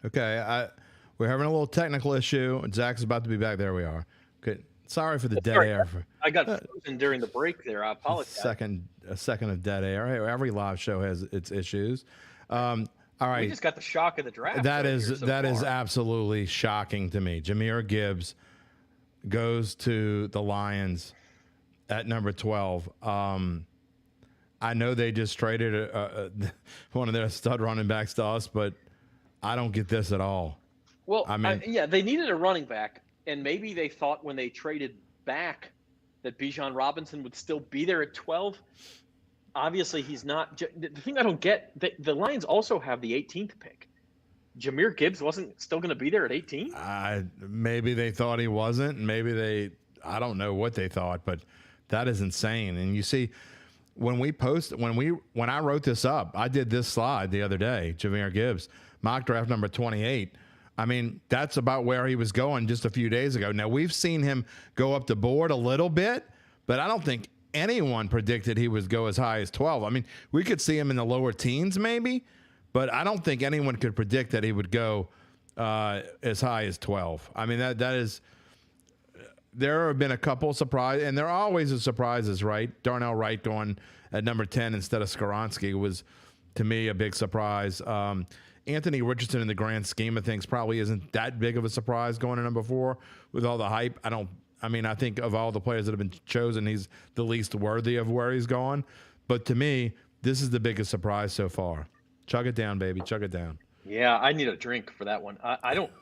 Okay, we're having a little technical issue. Zach's about to be back. There we are. Okay, sorry for the dead air. I got frozen during the break there. I apologize. A second of dead air. Hey, every live show has its issues. All right, we just got the shock of the draft. That is absolutely shocking to me. Jahmyr Gibbs goes to the Lions at number 12. I know they just traded one of their stud running backs to us, but I don't get this at all. Well, I mean, they needed a running back, and maybe they thought when they traded back that Bijan Robinson would still be there at 12. Obviously, he's not. The thing I don't get, the Lions also have the 18th pick. Jahmyr Gibbs wasn't still going to be there at 18? Maybe they thought he wasn't. Maybe I don't know what they thought, but that is insane. And you see, when I wrote this up, I did this slide the other day, Jahmyr Gibbs, mock draft number 28. I mean, that's about where he was going just a few days ago. Now, we've seen him go up the board a little bit, but I don't think anyone predicted he would go as high as 12. I mean, we could see him in the lower teens maybe, but I don't think anyone could predict that he would go as high as 12. I mean, that is – there have been a couple surprises, and there are always surprises, right? Darnell Wright going at number 10 instead of Skoronski was, to me, a big surprise. Anthony Richardson, in the grand scheme of things, probably isn't that big of a surprise going to number 4 with all the hype. I think of all the players that have been chosen, he's the least worthy of where he's going. But to me, this is the biggest surprise so far. Chug it down, baby. Chug it down. Yeah, I need a drink for that one. I don't.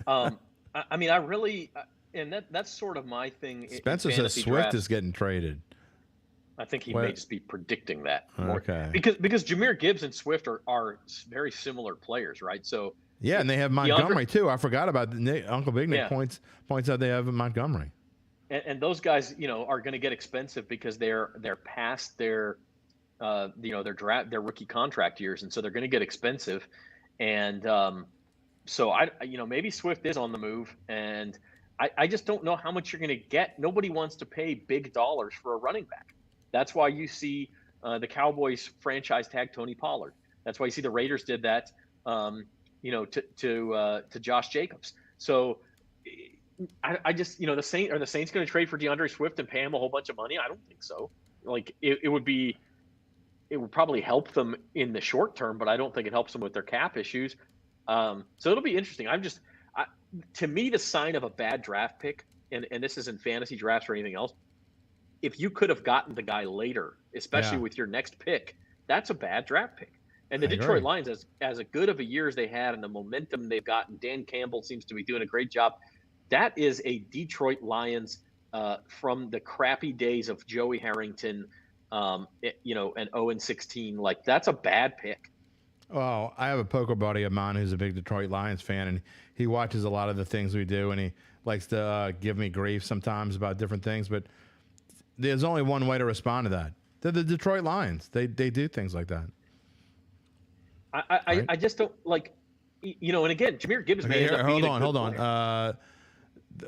I mean, I really, and that's sort of my thing. Spencer says Swift is getting traded. I think he may just be predicting that. Okay. Because Jahmyr Gibbs and Swift are very similar players, right? So yeah, and they have Montgomery too. I forgot about Uncle Big Nick points out they have Montgomery. And those guys, are going to get expensive because they're past their their rookie contract years, and so they're going to get expensive. And so maybe Swift is on the move, and I just don't know how much you're going to get. Nobody wants to pay big dollars for a running back. That's why you see the Cowboys franchise tag Tony Pollard. That's why you see the Raiders did that, to Josh Jacobs. So I just, the Saints going to trade for DeAndre Swift and pay him a whole bunch of money? I don't think so. Like it would probably help them in the short term, but I don't think it helps them with their cap issues. So it'll be interesting. To me, the sign of a bad draft pick, and this isn't fantasy drafts or anything else, if you could have gotten the guy later, especially with your next pick, that's a bad draft pick. And the Detroit Lions, as good of a year as they had and the momentum they've gotten, Dan Campbell seems to be doing a great job. That is a Detroit Lions from the crappy days of Joey Harrington, and 0-16. Like, that's a bad pick. Well, I have a poker buddy of mine who's a big Detroit Lions fan, and he watches a lot of the things we do, and he likes to give me grief sometimes about different things, but there's only one way to respond to that. They're the Detroit Lions. They do things like that. I just don't like, and again, Jahmyr Gibbs may end up being hold on.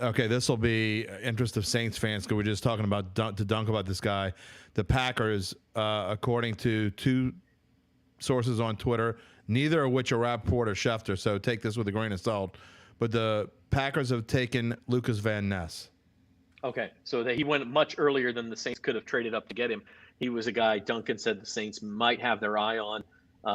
Okay, this will be interest of Saints fans because we're just talking about to dunk about this guy. The Packers, according to two sources on Twitter, neither of which are Rappaport or Schefter, so take this with a grain of salt, but the Packers have taken Lucas Van Ness. Okay, so he went much earlier than the Saints could have traded up to get him. He was a guy Duncan said the Saints might have their eye on.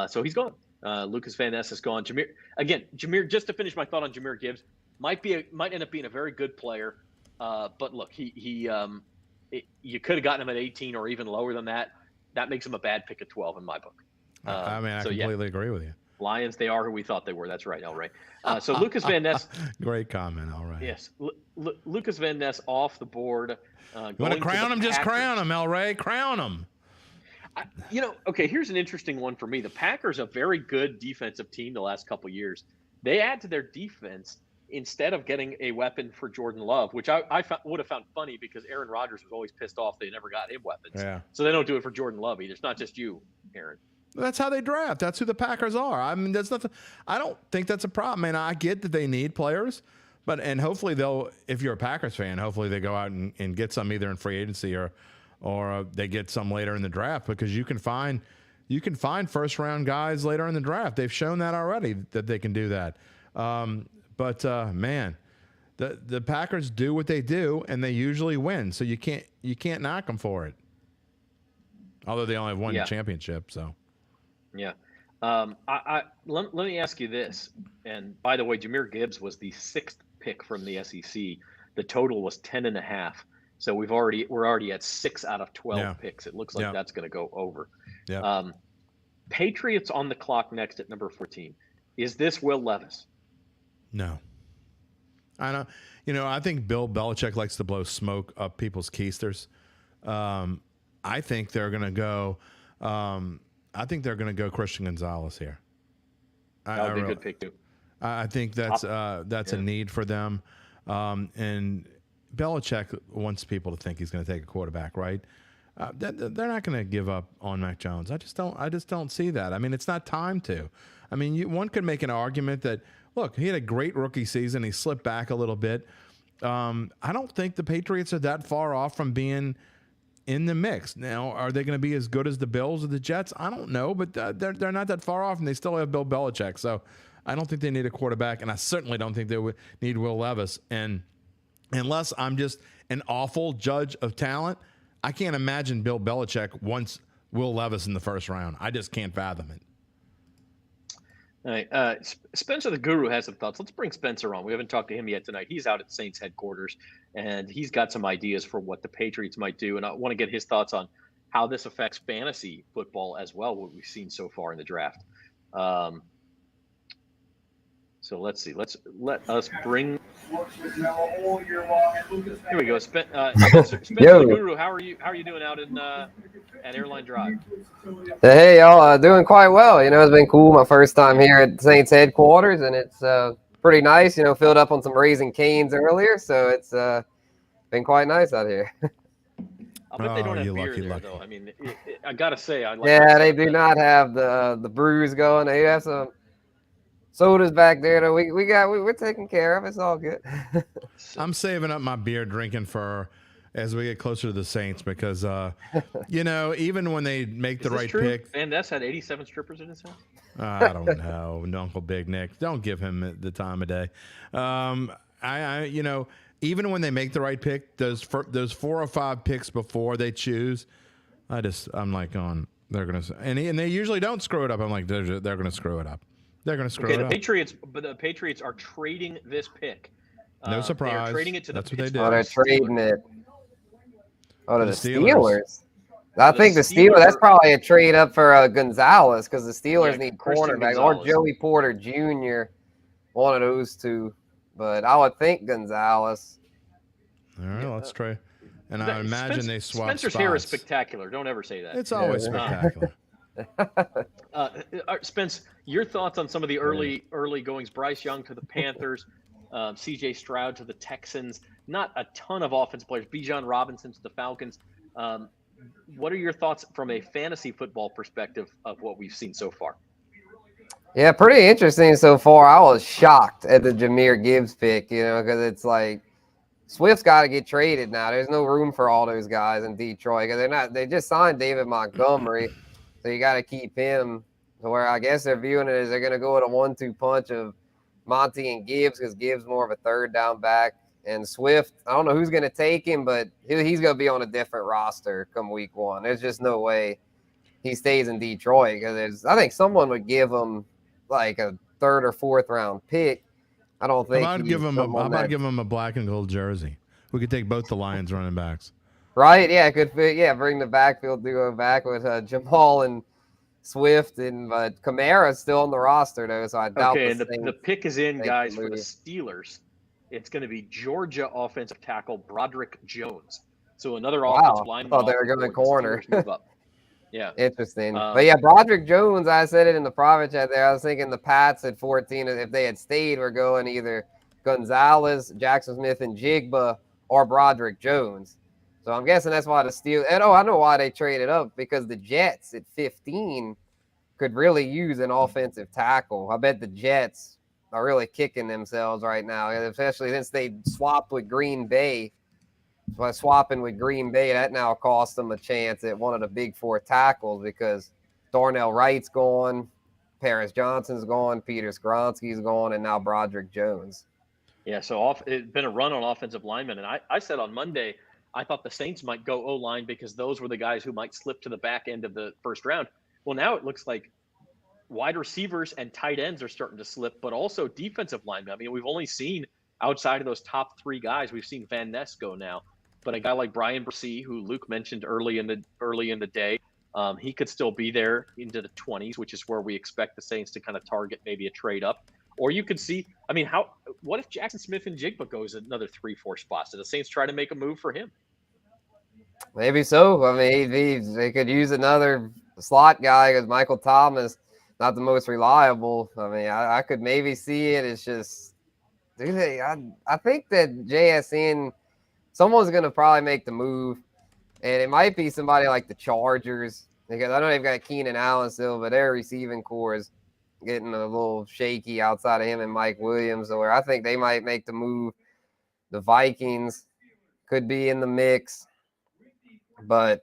So he's gone. Lucas Van Ness is gone. Jahmyr, just to finish my thought on Jahmyr Gibbs, might end up being a very good player. But look, you could have gotten him at 18 or even lower than that. That makes him a bad pick at 12 in my book. I completely agree with you. Lions, they are who we thought they were. That's right, Al Ray. So Lucas Van Ness. Great comment, Al Ray. Yes. Lucas Van Ness off the board. You want to crown him? Just crown him, Al Ray. Crown him. Okay, here's an interesting one for me. The Packers, a very good defensive team the last couple of years. They add to their defense instead of getting a weapon for Jordan Love, which I would have found funny because Aaron Rodgers was always pissed off they never got him weapons. Yeah. So they don't do it for Jordan Love either. It's not just you, Aaron. That's how they draft. That's who the Packers are. I mean, there's nothing. I don't think that's a problem. And I get that they need players, and hopefully if you're a Packers fan, hopefully they go out and get some either in free agency or they get some later in the draft because you can find you can find first-round guys later in the draft. They've shown that already that they can do that. But man, the Packers do what they do, and they usually win. So you can't knock them for it. Although they only have one championship, so. Yeah. Let me ask you this. And by the way, Jahmyr Gibbs was the 6th pick from the SEC. The total was 10.5. So we're already at 6 out of 12 picks. It looks like that's going to go over. Yeah. Patriots on the clock next at number 14. Is this Will Levis? No. I know. I think Bill Belichick likes to blow smoke up people's keisters. I think they're going to go. I think they're going to go Christian Gonzalez here. That would be a good pick too. I think that's a need for them, and Belichick wants people to think he's going to take a quarterback, right? They're not going to give up on Mac Jones. I just don't see that. I mean, it's not time to. I mean, one could make an argument that look, he had a great rookie season. He slipped back a little bit. I don't think the Patriots are that far off from being in the mix. Now, are they going to be as good as the Bills or the Jets? I don't know, but they're not that far off, and they still have Bill Belichick. So I don't think they need a quarterback, and I certainly don't think they would need Will Levis. And unless I'm just an awful judge of talent, I can't imagine Bill Belichick wants Will Levis in the first round. I just can't fathom it. All right. Spencer the Guru has some thoughts. Let's bring Spencer on. We haven't talked to him yet tonight. He's out at Saints headquarters, and he's got some ideas for what the Patriots might do. And I want to get his thoughts on how this affects fantasy football as well, what we've seen so far in the draft. So let's see. Let us bring. Here we go. Spencer the Guru, how are you doing out in at Airline Drive? Hey, y'all, doing quite well. It's been cool. My first time here at Saints headquarters, and it's pretty nice. Filled up on some Raising Cane's earlier, so it's been quite nice out here. I bet they don't have beer there, though. I mean, I gotta say, I like. Yeah, they do not have the brews going. They have some sodas back there that we're taking care of. It's all good. I'm saving up my beer drinking for as we get closer to the Saints because even when they make the right pick. Van Ness had 87 strippers in his house. I don't know, Uncle Big Nick. Don't give him the time of day. Even when they make the right pick, those 4 or 5 picks before they choose, I'm like they're gonna and they usually don't screw it up. I'm like they're gonna screw it up. They're going to screw it up. The Patriots are trading this pick. No surprise. They are trading it to That's the what they did. Oh, they're trading it. Oh, to the Steelers. I think the Steelers. That's probably a trade up for Gonzalez because the Steelers need cornerback or Joey Porter Jr. One of those two, but I would think Gonzalez. All right, let's try. And I imagine they swap Spencer's spots. hair is spectacular. Don't ever say that. It's always spectacular. Spence, your thoughts on some of the early goings? Bryce Young to the Panthers, C.J. Stroud to the Texans. Not a ton of offensive players. Bijan Robinson to the Falcons. What are your thoughts from a fantasy football perspective of what we've seen so far? Yeah, pretty interesting so far. I was shocked at the Jahmyr Gibbs pick, because it's like Swift's got to get traded now. There's no room for all those guys in Detroit because they just signed David Montgomery. So you got to keep him to where I guess they're viewing it as they're going to go with a 1-2 punch of Monty and Gibbs because Gibbs more of a third down back. And Swift, I don't know who's going to take him, but he's going to be on a different roster come week 1. There's just no way he stays in Detroit because I think someone would give him like a 3rd or 4th round pick. I don't think. How about give him a black and gold jersey? We could take both the Lions running backs. Right, yeah, good fit. Yeah, bring the backfield duo back with Jamal and Swift, and Kamara's still on the roster though, so I doubt. Okay, and the pick is in, guys, for the Steelers. It's going to be Georgia offensive tackle Broderick Jones. So another offensive lineman. Oh, they're going to corner. Yeah, interesting. But yeah, Broderick Jones. I said it in the private chat there. I was thinking the Pats at 14, if they had stayed, were going either Gonzalez, Jackson Smith, and Jigba, or Broderick Jones. So I'm guessing that's why the Steelers – and I know why they traded up, because the Jets at 15 could really use an offensive tackle. I bet the Jets are really kicking themselves right now, especially since they swapped with Green Bay. By swapping with Green Bay, that now cost them a chance at one of the big 4 tackles because Darnell Wright's gone, Paris Johnson's gone, Peter Skronsky's gone, and now Broderick Jones. Yeah, so it's been a run on offensive linemen. And I said on Monday, I thought the Saints might go O-line because those were the guys who might slip to the back end of the first round. Well, now it looks like wide receivers and tight ends are starting to slip, but also defensive linemen. I mean, we've only seen outside of those top 3 guys, we've seen Van Ness go now. But a guy like Brian Brissy, who Luke mentioned early in the day, he could still be there into the 20s, which is where we expect the Saints to kind of target maybe a trade up. Or you could see, I mean, what if Jackson Smith-Njigba goes another 3-4 spots? Do the Saints try to make a move for him? Maybe so. I mean, they could use another slot guy because Michael Thomas, not the most reliable. I mean, I could maybe see it. It's just, I think that JSN, someone's going to probably make the move. And it might be somebody like the Chargers, because I know they've got Keenan Allen still, but their receiving core is getting a little shaky outside of him and Mike Williams, where I think they might make the move. The Vikings could be in the mix, but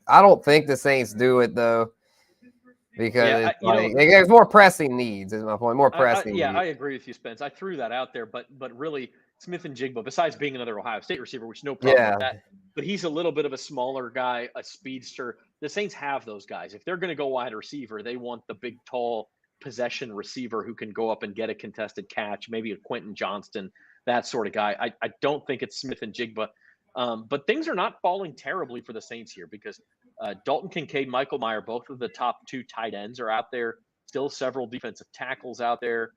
I don't think the Saints do it, though, because there's more pressing needs, is my point. More pressing needs. I agree with you, Spence. I threw that out there, but really, Smith-Njigba, besides being another Ohio State receiver, which no problem with that, but he's a little bit of a smaller guy, a speedster. The Saints have those guys. If they're going to go wide receiver, they want the big, tall possession receiver who can go up and get a contested catch, maybe a Quentin Johnston, that sort of guy. I don't think it's Smith-Njigba. But things are not falling terribly for the Saints here because Dalton Kincaid, Michael Mayer, both of the top 2 tight ends are out there. Still several defensive tackles out there.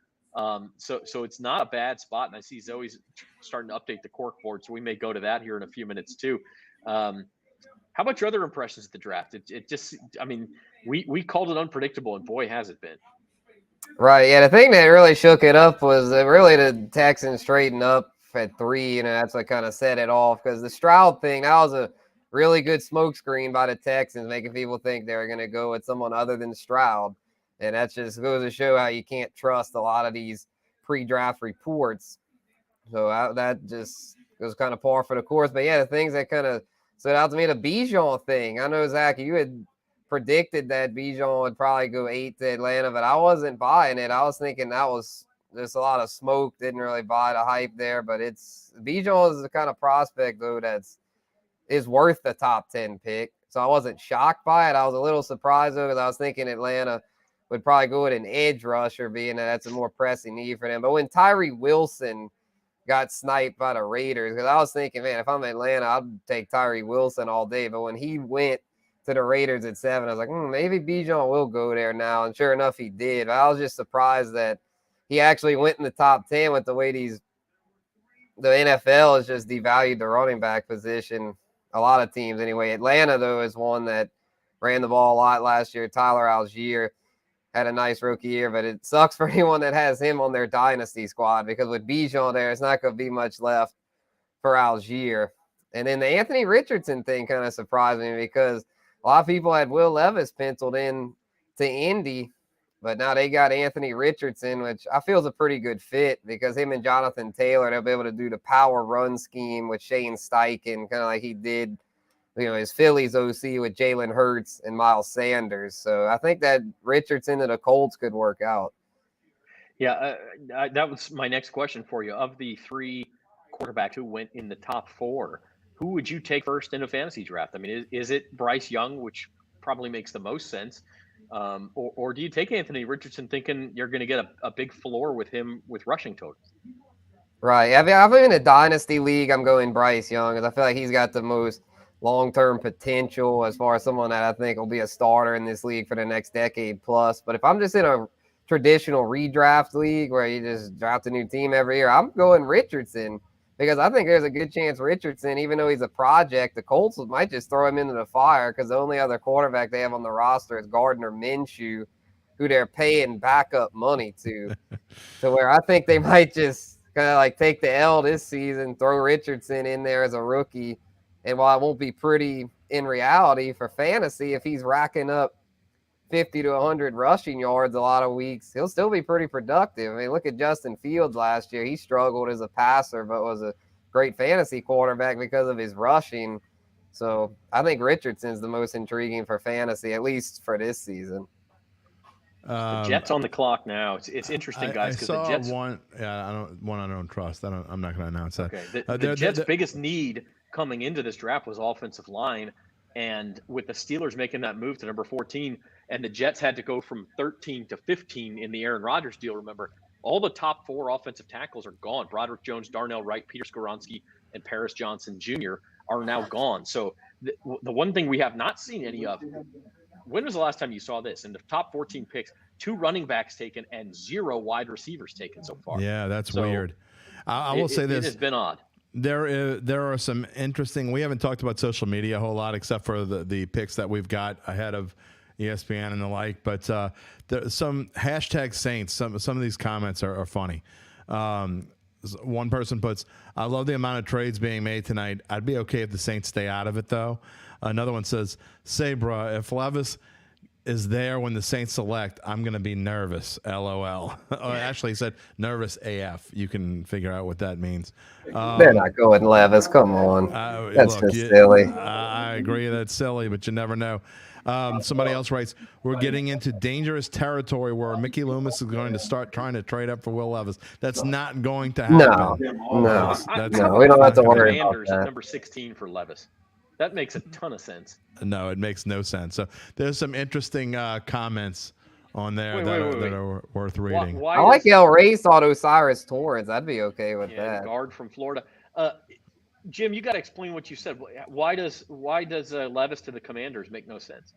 So it's not a bad spot. And I see Zoe's starting to update the cork board, so we may go to that here in a few minutes too. How about your other impressions of the draft? It just, I mean, we called it unpredictable, and boy, has it been. Right. Yeah. The thing that really shook it up was really the Texans trading up at 3. You know, that's what kind of set it off, because the Stroud thing, that was a really good smokescreen by the Texans, making people think they were going to go with someone other than Stroud. And that just goes to show how you can't trust a lot of these pre-draft reports. So that just was kind of par for the course. But, yeah, the things that kind of stood out to me, the Bijan thing. I know, Zach, you had predicted that Bijan would probably go 8 to Atlanta, but I wasn't buying it. I was thinking that was just a lot of smoke. Didn't really buy the hype there. But Bijan is the kind of prospect, though, is worth the top 10 pick. So I wasn't shocked by it. I was a little surprised, though, because I was thinking Atlanta would probably go with an edge rusher, being that that's a more pressing need for them. But when Tyree Wilson got sniped by the Raiders, because I was thinking, man, if I'm Atlanta, I'd take Tyree Wilson all day. But when he went to the Raiders at 7, I was like, maybe Bijan will go there now. And sure enough, he did. But I was just surprised that he actually went in the top 10 with the way the NFL has just devalued the running back position. A lot of teams anyway. Atlanta, though, is one that ran the ball a lot last year. Tyler Algier had a nice rookie year, but it sucks for anyone that has him on their dynasty squad, because with Bijan there, it's not going to be much left for Algier. And then the Anthony Richardson thing kind of surprised me, because a lot of people had Will Levis penciled in to Indy, but now they got Anthony Richardson, which I feel is a pretty good fit, because him and Jonathan Taylor, they'll be able to do the power run scheme with Shane Steichen, kind of like he did, his Phillies OC with Jalen Hurts and Miles Sanders. So I think that Richardson and the Colts could work out. Yeah, that was my next question for you. Of the 3 quarterbacks who went in the top 4, who would you take first in a fantasy draft? I mean, is it Bryce Young, which probably makes the most sense? Or do you take Anthony Richardson thinking you're going to get a big floor with him with rushing totals? Right. I mean, I'm in a dynasty league. I'm going Bryce Young, because I feel like he's got the most long-term potential as far as someone that I think will be a starter in this league for the next decade plus. But if I'm just in a traditional redraft league where you just draft a new team every year, I'm going Richardson, because I think there's a good chance Richardson, even though he's a project, the Colts might just throw him into the fire, because the only other quarterback they have on the roster is Gardner Minshew, who they're paying backup money to where I think they might just kind of like take the L this season, throw Richardson in there as a rookie. And while it won't be pretty in reality for fantasy, if he's racking up 50 to 100 rushing yards a lot of weeks, he'll still be pretty productive. I mean, look at Justin Fields last year. He struggled as a passer, but was a great fantasy quarterback because of his rushing. So I think Richardson's the most intriguing for fantasy, at least for this season. The Jets on the clock now. It's interesting, guys, because the Jets. I don't trust. I'm not going to announce that. Okay. The Jets' biggest need coming into this draft was offensive line, and with the Steelers making that move to number 14, and the Jets had to go from 13 to 15 in the Aaron Rodgers deal. Remember, all the top 4 offensive tackles are gone. Broderick Jones, Darnell Wright, Peter Skoronski, and Paris Johnson Jr. are now gone. So the one thing we have not seen any of. When was the last time you saw this? In the top 14 picks, 2 running backs taken and 0 wide receivers taken so far. Yeah, that's weird. I will say this. It has been odd. There are some interesting. We haven't talked about social media a whole lot, except for the picks that we've got ahead of ESPN and the like. But there's some hashtag Saints. Some of these comments are funny. One person puts, "I love the amount of trades being made tonight. I'd be okay if the Saints stay out of it, though." Another one says, "Say, bruh, if Levis is there when the Saints select, I'm going to be nervous, LOL." Actually, he said nervous AF. You can figure out what that means. They're not going Levis. Come on. That's just silly. I agree that's silly, but you never know. Somebody else writes, "We're getting into dangerous territory where Mickey Loomis is going to start trying to trade up for Will Levis." That's not going to happen. No, we don't have to worry about Commanders that. at number 16 for Levis. That makes a ton of sense. No, it makes no sense. So there's some interesting comments on there that are worth reading. I like how Ray thought Osiris Torrance. I'd be okay with that. Guard from Florida. Jim, you got to explain what you said. Why does Levis to the Commanders make no sense?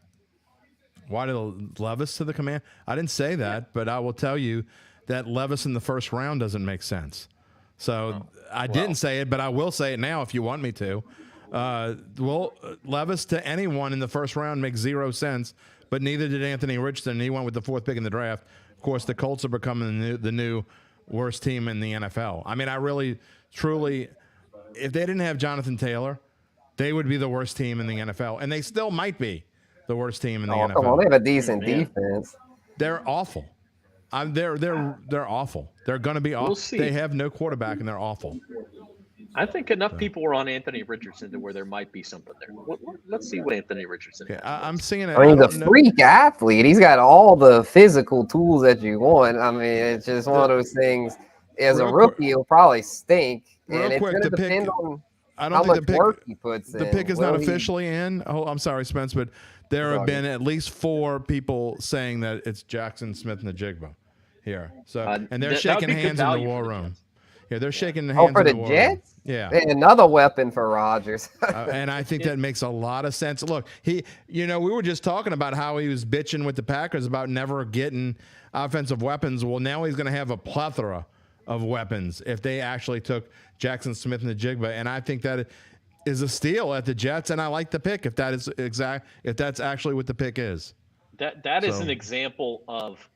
Why did Levis to the command? I didn't say that, but I will tell you that Levis in the first round doesn't make sense. So I didn't say it, but I will say it now if you want me to. Levis to anyone in the first round makes 0 sense, but neither did Anthony Richardson. He went with the 4th pick in the draft. Of course, the Colts are becoming the new worst team in the NFL. I mean, I really, truly, if they didn't have Jonathan Taylor, they would be the worst team in the NFL, and they still might be the worst team in the NFL. Come on, they have a decent defense. They're awful. They're awful. They're going to be awful. We'll see. They have no quarterback, and they're awful. I think enough people are on Anthony Richardson to where there might be something there. Let's see what Anthony Richardson has. I'm seeing it. I mean, he's a freak athlete. He's got all the physical tools that you want. I mean, it's just one of those things. As a rookie, he'll probably stink. And it's going to depend on how much work he puts in. The pick is not officially in. Oh, I'm sorry, Spence, but there have been at least 4 people saying that it's Jackson Smith-Njigba here. So, and they're shaking hands in the war room. Yeah, they're shaking hands. For the war Jets? Room. Yeah. Another weapon for Rodgers. And I think that makes a lot of sense. Look, we were just talking about how he was bitching with the Packers about never getting offensive weapons. Well, now he's going to have a plethora of weapons if they actually took Jackson Smith-Njigba, and I think that is a steal at the Jets, and I like the pick if that's actually what the pick is. That is an example of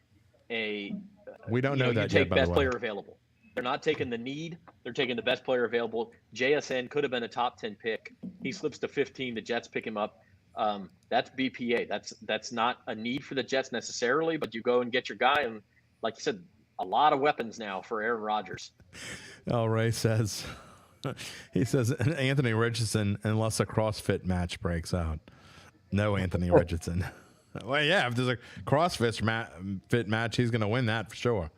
we don't know that you yet, take by the best way. player available. They're not taking the need. They're taking the best player available. JSN could have been a top 10 pick. He slips to 15. The Jets pick him up. That's BPA. That's not a need for the Jets necessarily, but you go and get your guy, and like you said, a lot of weapons now for Aaron Rodgers. Ray says, he says Anthony Richardson unless a CrossFit match breaks out. No, Anthony Richardson. Well, yeah, if there's a CrossFit match, he's going to win that for sure.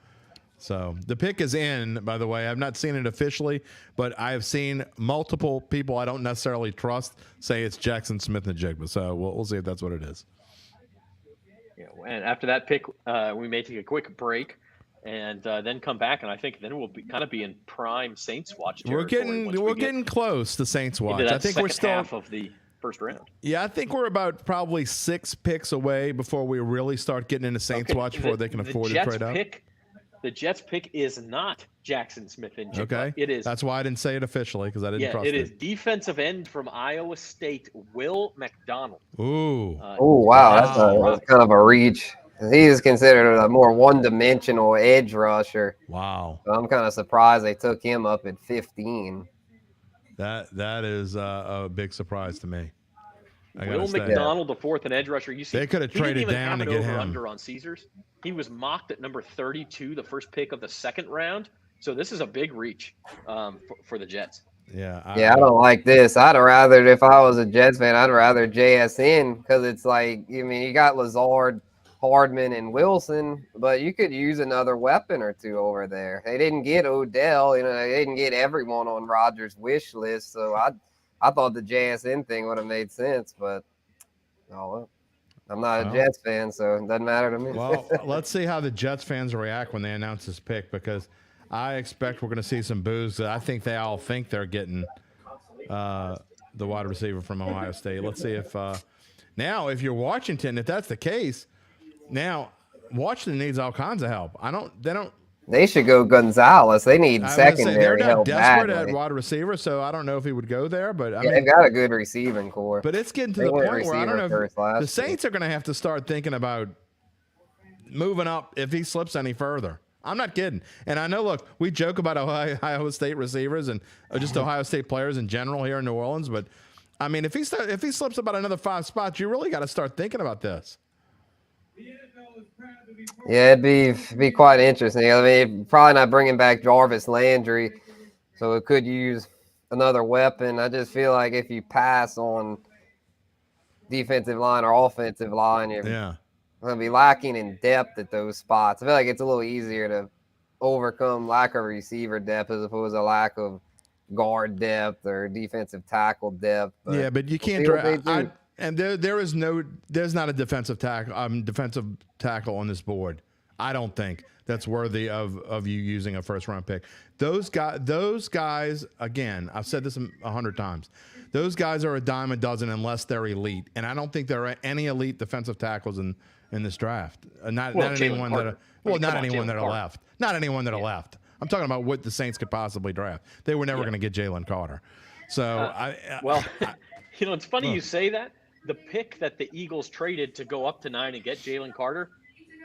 So the pick is in, by the way. I've not seen it officially, but I have seen multiple people I don't necessarily trust say it's Jackson Smith-Njigba. So we'll see if that's what it is. Yeah, and after that pick, we may take a quick break and then come back, and I think then we'll be in prime Saints watch territory. We're getting close to Saints watch. I think we're still half of the first round. Yeah, I think we're about probably 6 picks away before we really start getting into Saints watch before they can afford to trade up. The Jets pick is not Jackson Smith-Njigba. Okay, it is. That's why I didn't say it officially because I didn't trust it. It is defensive end from Iowa State, Will McDonald. Ooh. Wow, that's kind of a reach. He is considered a more one-dimensional edge rusher. Wow. So I'm kind of surprised they took him up at 15. That is a big surprise to me. Will McDonald, the 4th and edge rusher. You see, they could have traded down to get him. Under on Caesars. He was mocked at number 32, the first pick of the 2nd round. So this is a big reach for the Jets. Yeah. I don't like this. I'd rather, if I was a Jets fan, I'd rather JSN because it's like, I mean, you got Lazard, Hardman, and Wilson, but you could use another weapon or two over there. They didn't get Odell. You know, they didn't get everyone on Rodgers' wish list. So I thought the JSN thing would have made sense, but oh well. I'm not a Jets fan, so it doesn't matter to me. Well, let's see how the Jets fans react when they announce this pick, because I expect we're going to see some boos. I think they all think they're getting the wide receiver from Ohio State. Let's see if now, if you're Washington, if that's the case, now Washington needs all kinds of help. They should go Gonzalez. They need secondary help badly. They're not desperate at wide receiver, so I don't know if he would go there. But I mean, they've got a good receiving core. But it's getting to the point where I don't know if the Saints are going to have to start thinking about moving up if he slips any further. I'm not kidding. And I know, look, we joke about Ohio State receivers and just Ohio State players in general here in New Orleans, but I mean, if he slips about another 5 spots, you really got to start thinking about this. Yeah, it'd be quite interesting. I mean, probably not bringing back Jarvis Landry, so it could use another weapon. I just feel like if you pass on defensive line or offensive line, you're going to be lacking in depth at those spots. I feel like it's a little easier to overcome lack of receiver depth as opposed to lack of guard depth or defensive tackle depth. But you can't draft. And there's not a defensive tackle on this board. I don't think that's worthy of you using a first round pick. Those guys, again, I've said this 100 times. Those guys are a dime a dozen unless they're elite, and I don't think there are any elite defensive tackles in this draft. Not anyone that are left. Not anyone that are left. I'm talking about what the Saints could possibly draft. They were never going to get Jalen Carter. So it's funny you say that. The pick that the Eagles traded to go up to 9 and get Jalen Carter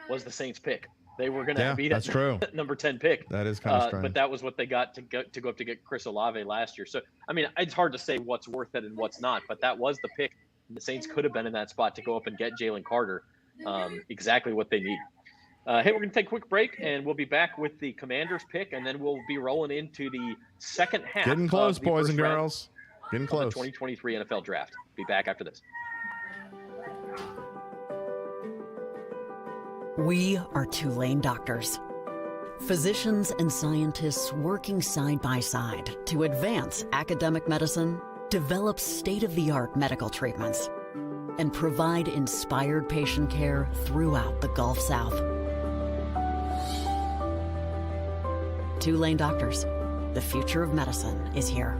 was the Saints pick. They were going to be that number 10 pick. That is kind of strange. But that was what they got to go up to get Chris Olave last year. So, I mean, it's hard to say what's worth it and what's not, but that was the pick. The Saints could have been in that spot to go up and get Jalen Carter, exactly what they need. Hey, we're going to take a quick break, and we'll be back with the Commanders pick, and then we'll be rolling into the second half. Getting close, boys and girls. Getting close. The 2023 NFL Draft. Be back after this. We are Tulane doctors. Physicians and scientists working side by side to advance academic medicine, develop state-of-the-art medical treatments, and provide inspired patient care throughout the Gulf South. Tulane doctors. The future of medicine is here.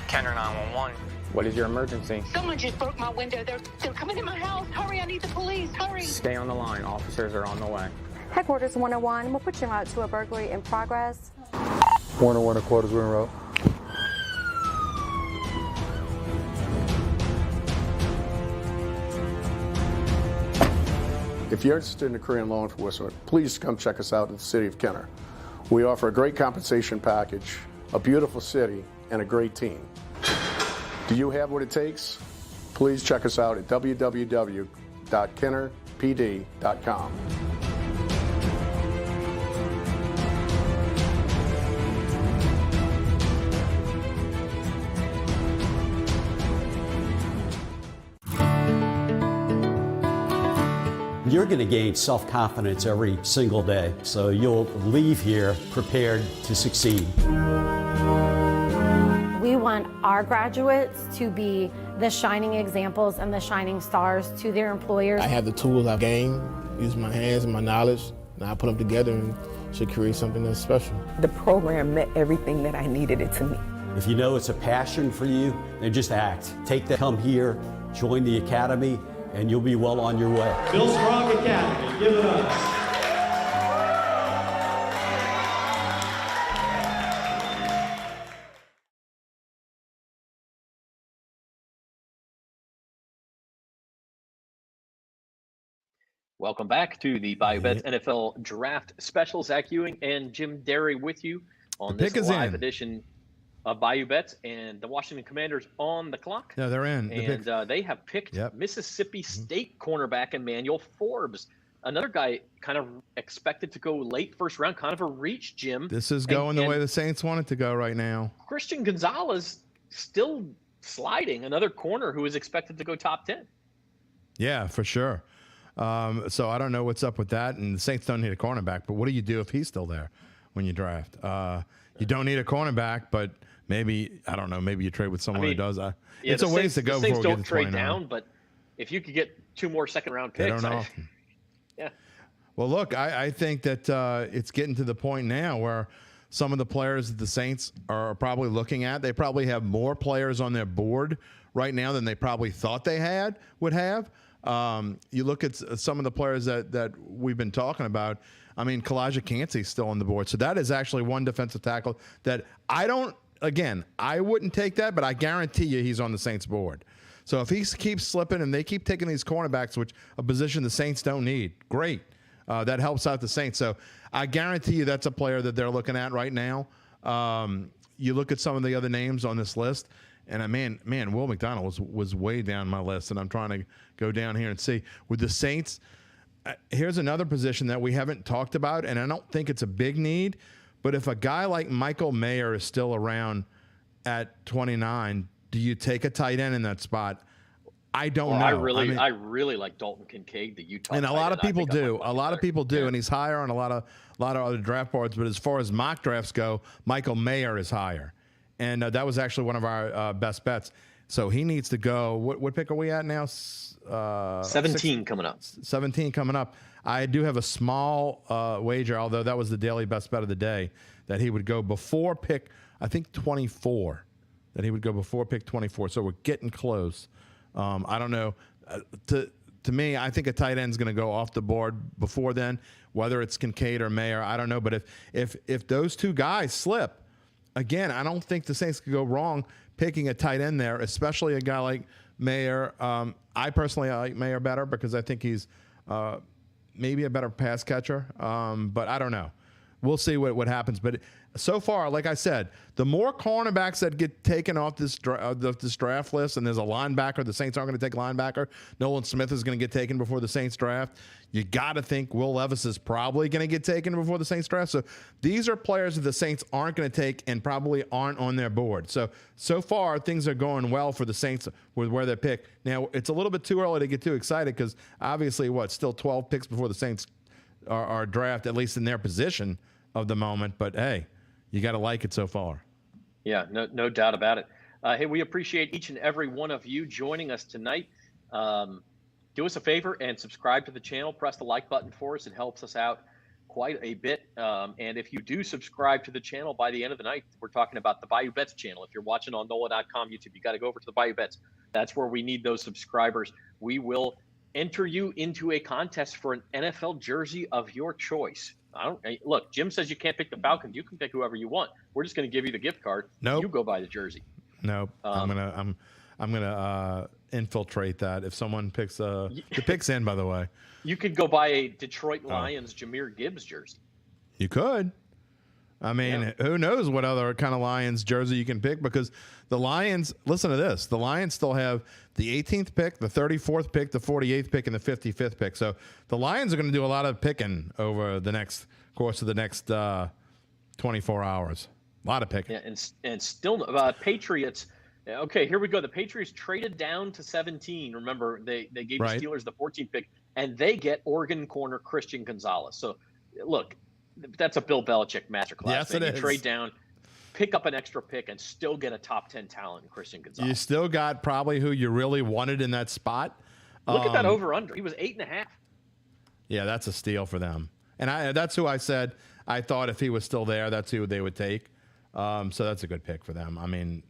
Kenner 911. What is your emergency? Someone just broke my window. They're coming in my house. Hurry, I need the police. Hurry. Stay on the line. Officers are on the way. Headquarters 101. We'll put you out to a burglary in progress. 101 and quarters, we're en route. If you're interested in a career in law enforcement, please come check us out in the city of Kenner. We offer a great compensation package, a beautiful city, and a great team. Do you have what it takes? Please check us out at www.kennerpd.com. You're going to gain self-confidence every single day, so you'll leave here prepared to succeed. We want our graduates to be the shining examples and the shining stars to their employers. I have the tools I've gained, use my hands and my knowledge, and I put them together and should create something that's special. The program met everything that I needed it to meet. If you know it's a passion for you, then just act. Come here, join the academy, and you'll be well on your way. Bill Strong Academy, give it up. Welcome back to the Bayou Bets NFL Draft Special. Zach Ewing and Jim Derry with you on this live edition Bayou Bets and the Washington Commanders on the clock. Yeah, they're in. And they have picked Mississippi State cornerback Emmanuel Forbes, another guy kind of expected to go late first round, kind of a reach, Jim. This is going the way the Saints want it to go right now. Christian Gonzalez still sliding, another corner who is expected to go top 10. Yeah, for sure. So I don't know what's up with that. And the Saints don't need a cornerback, but what do you do if he's still there when you draft? You don't need a cornerback, but maybe, I don't know, maybe you trade with someone who does. It's a ways to go before we get to 29. The Saints don't trade 29. down, but if you could get 2 more second-round picks. They don't often. Yeah. Well, look, I think that it's getting to the point now where some of the players that the Saints are probably looking at, they probably have more players on their board right now than they probably thought they would have. You look at some of the players that we've been talking about. I mean, Kalijah Kancey's still on the board. So that is actually one defensive tackle that I wouldn't take that, but I guarantee you he's on the Saints board. So if he keeps slipping and they keep taking these cornerbacks, which a position the Saints don't need, great. That helps out the Saints. So I guarantee you that's a player that they're looking at right now. You look at some of the other names on this list, and man, Will McDonald was way down my list, and I'm trying to go down here and see. With the Saints, here's another position that we haven't talked about, and I don't think it's a big need, but if a guy like Michael Mayer is still around at 29, do you take a tight end in that spot? I don't know. I really like Dalton Kincaid, the Utah. And a lot of people do. Yeah. And he's higher on a lot of other draft boards. But as far as mock drafts go, Michael Mayer is higher, and that was actually one of our best bets. So he needs to go. What pick are we at now? 17 coming up. 17 coming up. I do have a small wager, although that was the daily best bet of the day, that he would go before pick, I think 24. That he would go before pick 24. So we're getting close. I don't know. To me, I think a tight end is going to go off the board before then, whether it's Kincaid or Mayer. I don't know. But if those two guys slip, again, I don't think the Saints could go wrong picking a tight end there, especially a guy like Mayer. I personally like Mayer better because I think he's maybe a better pass catcher. But I don't know. We'll see what happens. But so far, like I said, the more cornerbacks that get taken off this draft list, and there's a linebacker, the Saints aren't going to take a linebacker. Nolan Smith is going to get taken before the Saints draft. You got to think Will Levis is probably going to get taken before the Saints draft. So these are players that the Saints aren't going to take and probably aren't on their board. So far, things are going well for the Saints with where they pick. Now, it's a little bit too early to get too excited because obviously, still 12 picks before the Saints are draft, at least in their position of the moment. But, hey, you got to like it so far. Yeah, no doubt about it. Hey, we appreciate each and every one of you joining us tonight. Do us a favor and subscribe to the channel. Press the like button for us. It helps us out quite a bit. And if you do subscribe to the channel by the end of the night, we're talking about the Bayou Bets channel. If you're watching on NOLA.com YouTube, you got to go over to the Bayou Bets. That's where we need those subscribers. We enter you into a contest for an NFL jersey of your choice. Look, Jim says you can't pick the Falcons. You can pick whoever you want. We're just going to give you the gift card. Nope. You go buy the jersey. Nope. I'm gonna infiltrate that. If someone picks the pick's in, by the way. You could go buy a Detroit Lions Jahmyr Gibbs jersey. You could. I mean, Who knows what other kind of Lions jersey you can pick, because the Lions, listen to this, the Lions still have the 18th pick, the 34th pick, the 48th pick, and the 55th pick. So the Lions are going to do a lot of picking over the course of the next 24 hours. A lot of picking. Yeah, and still Patriots. Okay, here we go. The Patriots traded down to 17. Remember, they gave the Steelers the 14th pick, and they get Oregon corner Christian Gonzalez. So, look, that's a Bill Belichick masterclass. Yes, it is. Trade down, pick up an extra pick, and still get a top 10 talent in Christian Gonzalez. You still got probably who you really wanted in that spot. Look at that over-under. He was 8.5. Yeah, that's a steal for them. And that's who I said I thought if he was still there, that's who they would take. So that's a good pick for them. I mean,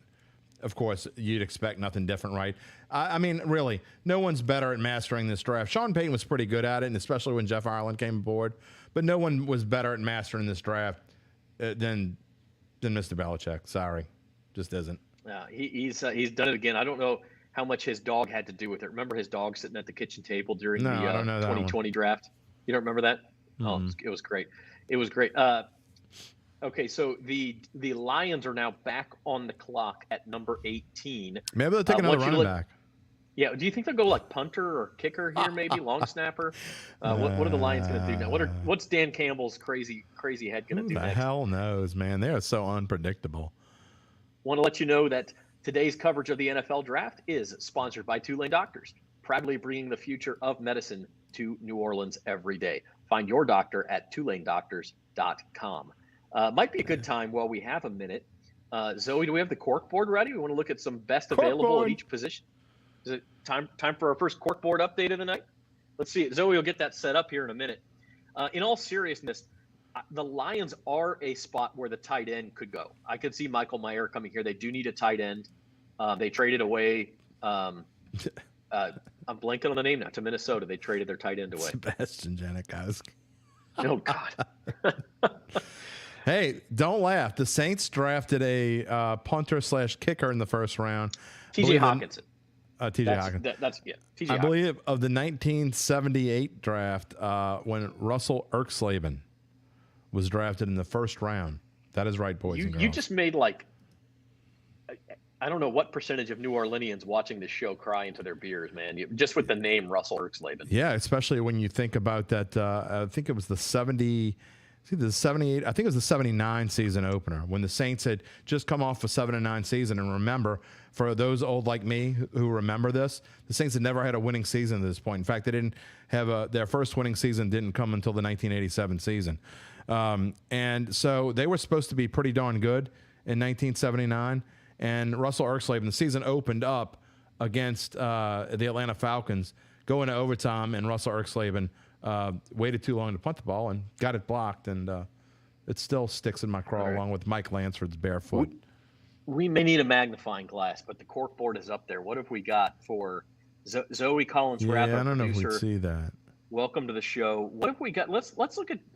of course, you'd expect nothing different, right? I mean, really, no one's better at mastering this draft. Sean Payton was pretty good at it, and especially when Jeff Ireland came aboard. But no one was better at mastering this draft than Mr. Belichick. Sorry, just isn't. He's done it again. I don't know how much his dog had to do with it. Remember his dog sitting at the kitchen table during the 2020 draft? You don't remember that? Mm-hmm. Oh, it was great. It was great. Okay, so the Lions are now back on the clock at number 18. Maybe they'll take another running back. Yeah, do you think they'll go like punter or kicker here, maybe long snapper? What are the Lions going to do now? What's Dan Campbell's crazy head going to do Who the next? hell knows, man? They are so unpredictable. Want to let you know that today's coverage of the NFL Draft is sponsored by Tulane Doctors, proudly bringing the future of medicine to New Orleans every day. Find your doctor at TulaneDoctors.com. Might be a good time while we have a minute. Zoe, do we have the cork board ready? We want to look at some best available at each position. Is it time for our first cork board update of the night? Let's see. Zoe will get that set up here in a minute. In all seriousness, the Lions are a spot where the tight end could go. I could see Michael Mayer coming here. They do need a tight end. They traded away. I'm blanking on the name now. To Minnesota, they traded their tight end away. Sebastian Janikowski. Oh God. Hey, don't laugh. The Saints drafted a punter/kicker in the first round. T.J. Hawkinson. T.J. Hawkinson. T.J. I believe of the 1978 draft when Russell Urquhart was drafted in the first round. That is right, boys and girls. You just made I don't know what percentage of New Orleanians watching this show cry into their beers, man. Just with the name Russell Urquhart. Yeah, especially when you think about that. I think it was the 78. I think it was the 79 season opener when the Saints had just come off a 7-9 season. And remember, for those old like me who remember this, the Saints had never had a winning season at this point. In fact, they didn't have their first winning season didn't come until the 1987 season. And so they were supposed to be pretty darn good in 1979. And Russell Urquhart, when the season opened up against the Atlanta Falcons, going to overtime, and Russell Urquhart waited too long to punt the ball and got it blocked, and it still sticks in my craw along with Mike Lansford's bare foot. We may need a magnifying glass, but the cork board is up there. What have we got for Zoe Collins? Yeah, I don't know if we'd see that. Welcome to the show. What have we got? Let's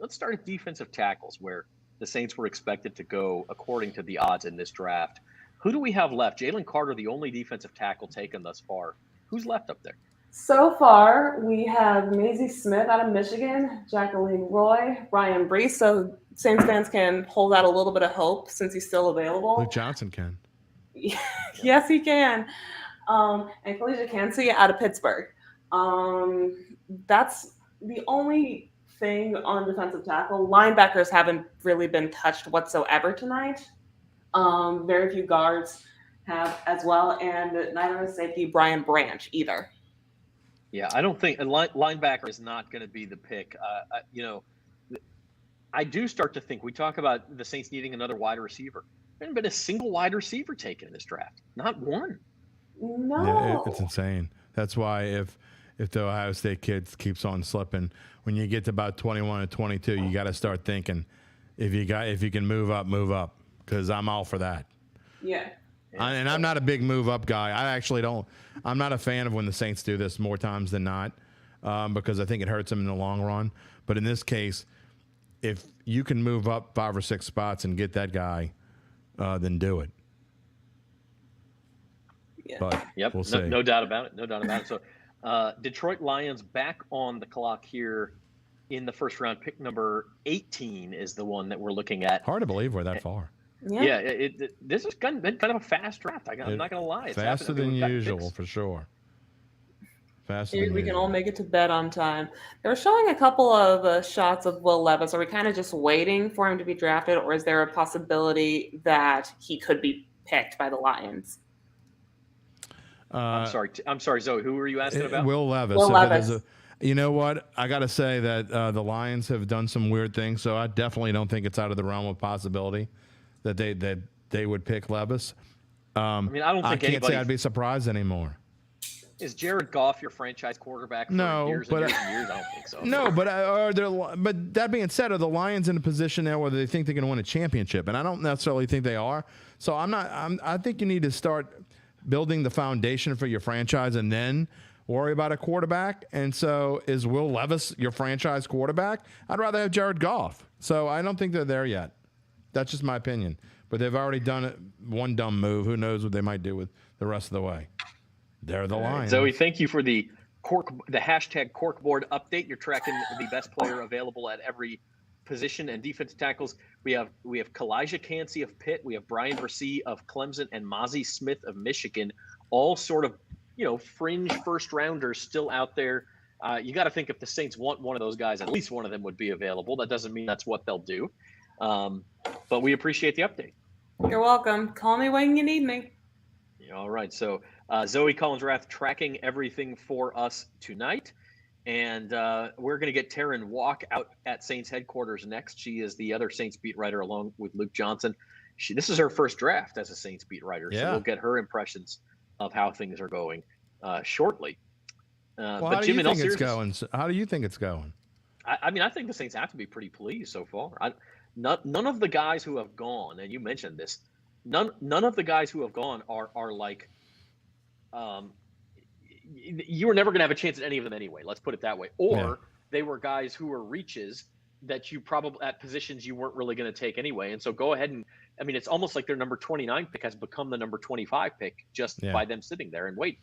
start at defensive tackles, where the Saints were expected to go according to the odds in this draft. Who do we have left? Jalen Carter, the only defensive tackle taken thus far. Who's left up there? So far, we have Maisie Smith out of Michigan, Jacqueline Roy, Ryan Brees. So Saints fans can hold out a little bit of hope since he's still available. Luke Johnson can. Yes, he can. And Felicia Cansey out of Pittsburgh. That's the only thing on defensive tackle. Linebackers haven't really been touched whatsoever tonight. Very few guards have as well, and neither is safety Brian Branch either. Yeah, I don't think a linebacker is not going to be the pick. I do start to think we talk about the Saints needing another wide receiver. There hasn't been a single wide receiver taken in this draft. Not one. No. Yeah, it's insane. That's why if the Ohio State kid keeps on slipping, when you get to about 21 or 22, you got to start thinking if you can move up, because I'm all for that. Yeah. And I'm not a big move up guy. I'm not a fan of when the Saints do this more times than not, because I think it hurts them in the long run. But in this case, if you can move up 5 or 6 spots and get that guy, then do it. Yeah. But yep. We'll see. No doubt about it. So Detroit Lions back on the clock here in the first round. Pick number 18 is the one that we're looking at. Hard to believe we're that far. Yeah, this has been kind of a fast draft. I'm not going to lie. It's faster than usual, for sure. We can all make it to bed on time. They were showing a couple of shots of Will Levis. Are we kind of just waiting for him to be drafted, or is there a possibility that he could be picked by the Lions? I'm sorry, Zoe. Who were you asking about? Will Levis. Will Levis. You know what? I got to say that the Lions have done some weird things, so I definitely don't think it's out of the realm of possibility that they would pick Levis. I don't think I can't say I'd be surprised anymore. Is Jared Goff your franchise quarterback for years and years and years? I don't think so. No, but that being said, are the Lions in a position now where they think they're going to win a championship? And I don't necessarily think they are. So I think you need to start building the foundation for your franchise and then worry about a quarterback. And so is Will Levis your franchise quarterback? I'd rather have Jared Goff. So I don't think they're there yet. That's just my opinion. But they've already done one dumb move. Who knows what they might do with the rest of the way? They're the Lions. Zoe, thank you for the hashtag corkboard update. You're tracking the best player available at every position and defensive tackles, we have Kalijah Cansey of Pitt, we have Brian Versee of Clemson, and Mozzie Smith of Michigan, all sort of, fringe first rounders still out there. You got to think if the Saints want one of those guys, at least one of them would be available. That doesn't mean that's what they'll do. But we appreciate the update. You're welcome. Call me when you need me. All right. So Zoe Collins-Rath tracking everything for us tonight. And we're going to get Taryn Walk out at Saints headquarters next. She is the other Saints beat writer along with Luke Johnson. This is her first draft as a Saints beat writer. So we'll get her impressions of how things are going shortly. Well, how do you think it's going? How do you think it's going? I mean, I think the Saints have to be pretty pleased so far. None of the guys who have gone, and you mentioned this, none of the guys who have gone are like, you were never going to have a chance at any of them anyway. Let's put it that way. Or they were guys who were reaches that you probably at positions you weren't really going to take anyway. And so go ahead and, I mean, it's almost like their number 29 pick has become the number 25 pick just by them sitting there and waiting.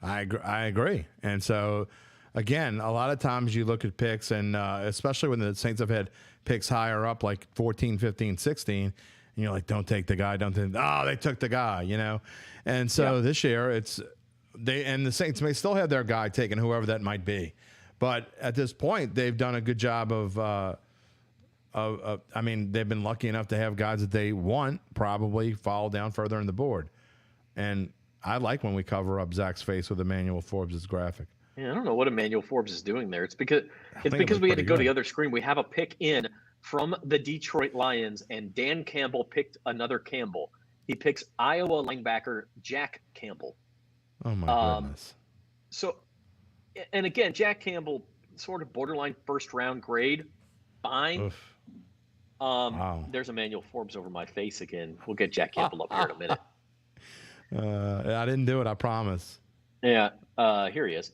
I agree. And so, again, a lot of times you look at picks, and especially when the Saints have had picks higher up, like 14, 15, 16, and you're like, don't take the guy. They took the guy, And so this year the Saints may still have their guy taken, whoever that might be. But at this point, they've done a good job of I mean, they've been lucky enough to have guys that they want probably fall down further in the board. And I like when we cover up Zach's face with Emmanuel Forbes' graphic. Yeah, I don't know what Emmanuel Forbes is doing there. It's because we had to go to the other screen. We have a pick in from the Detroit Lions, and Dan Campbell picked another Campbell. He picks Iowa linebacker Jack Campbell. Oh, my goodness. So, and again, Jack Campbell, sort of borderline first-round grade, fine. Oof. Wow. There's Emmanuel Forbes over my face again. We'll get Jack Campbell up here in a minute. I didn't do it, I promise. Yeah, here he is.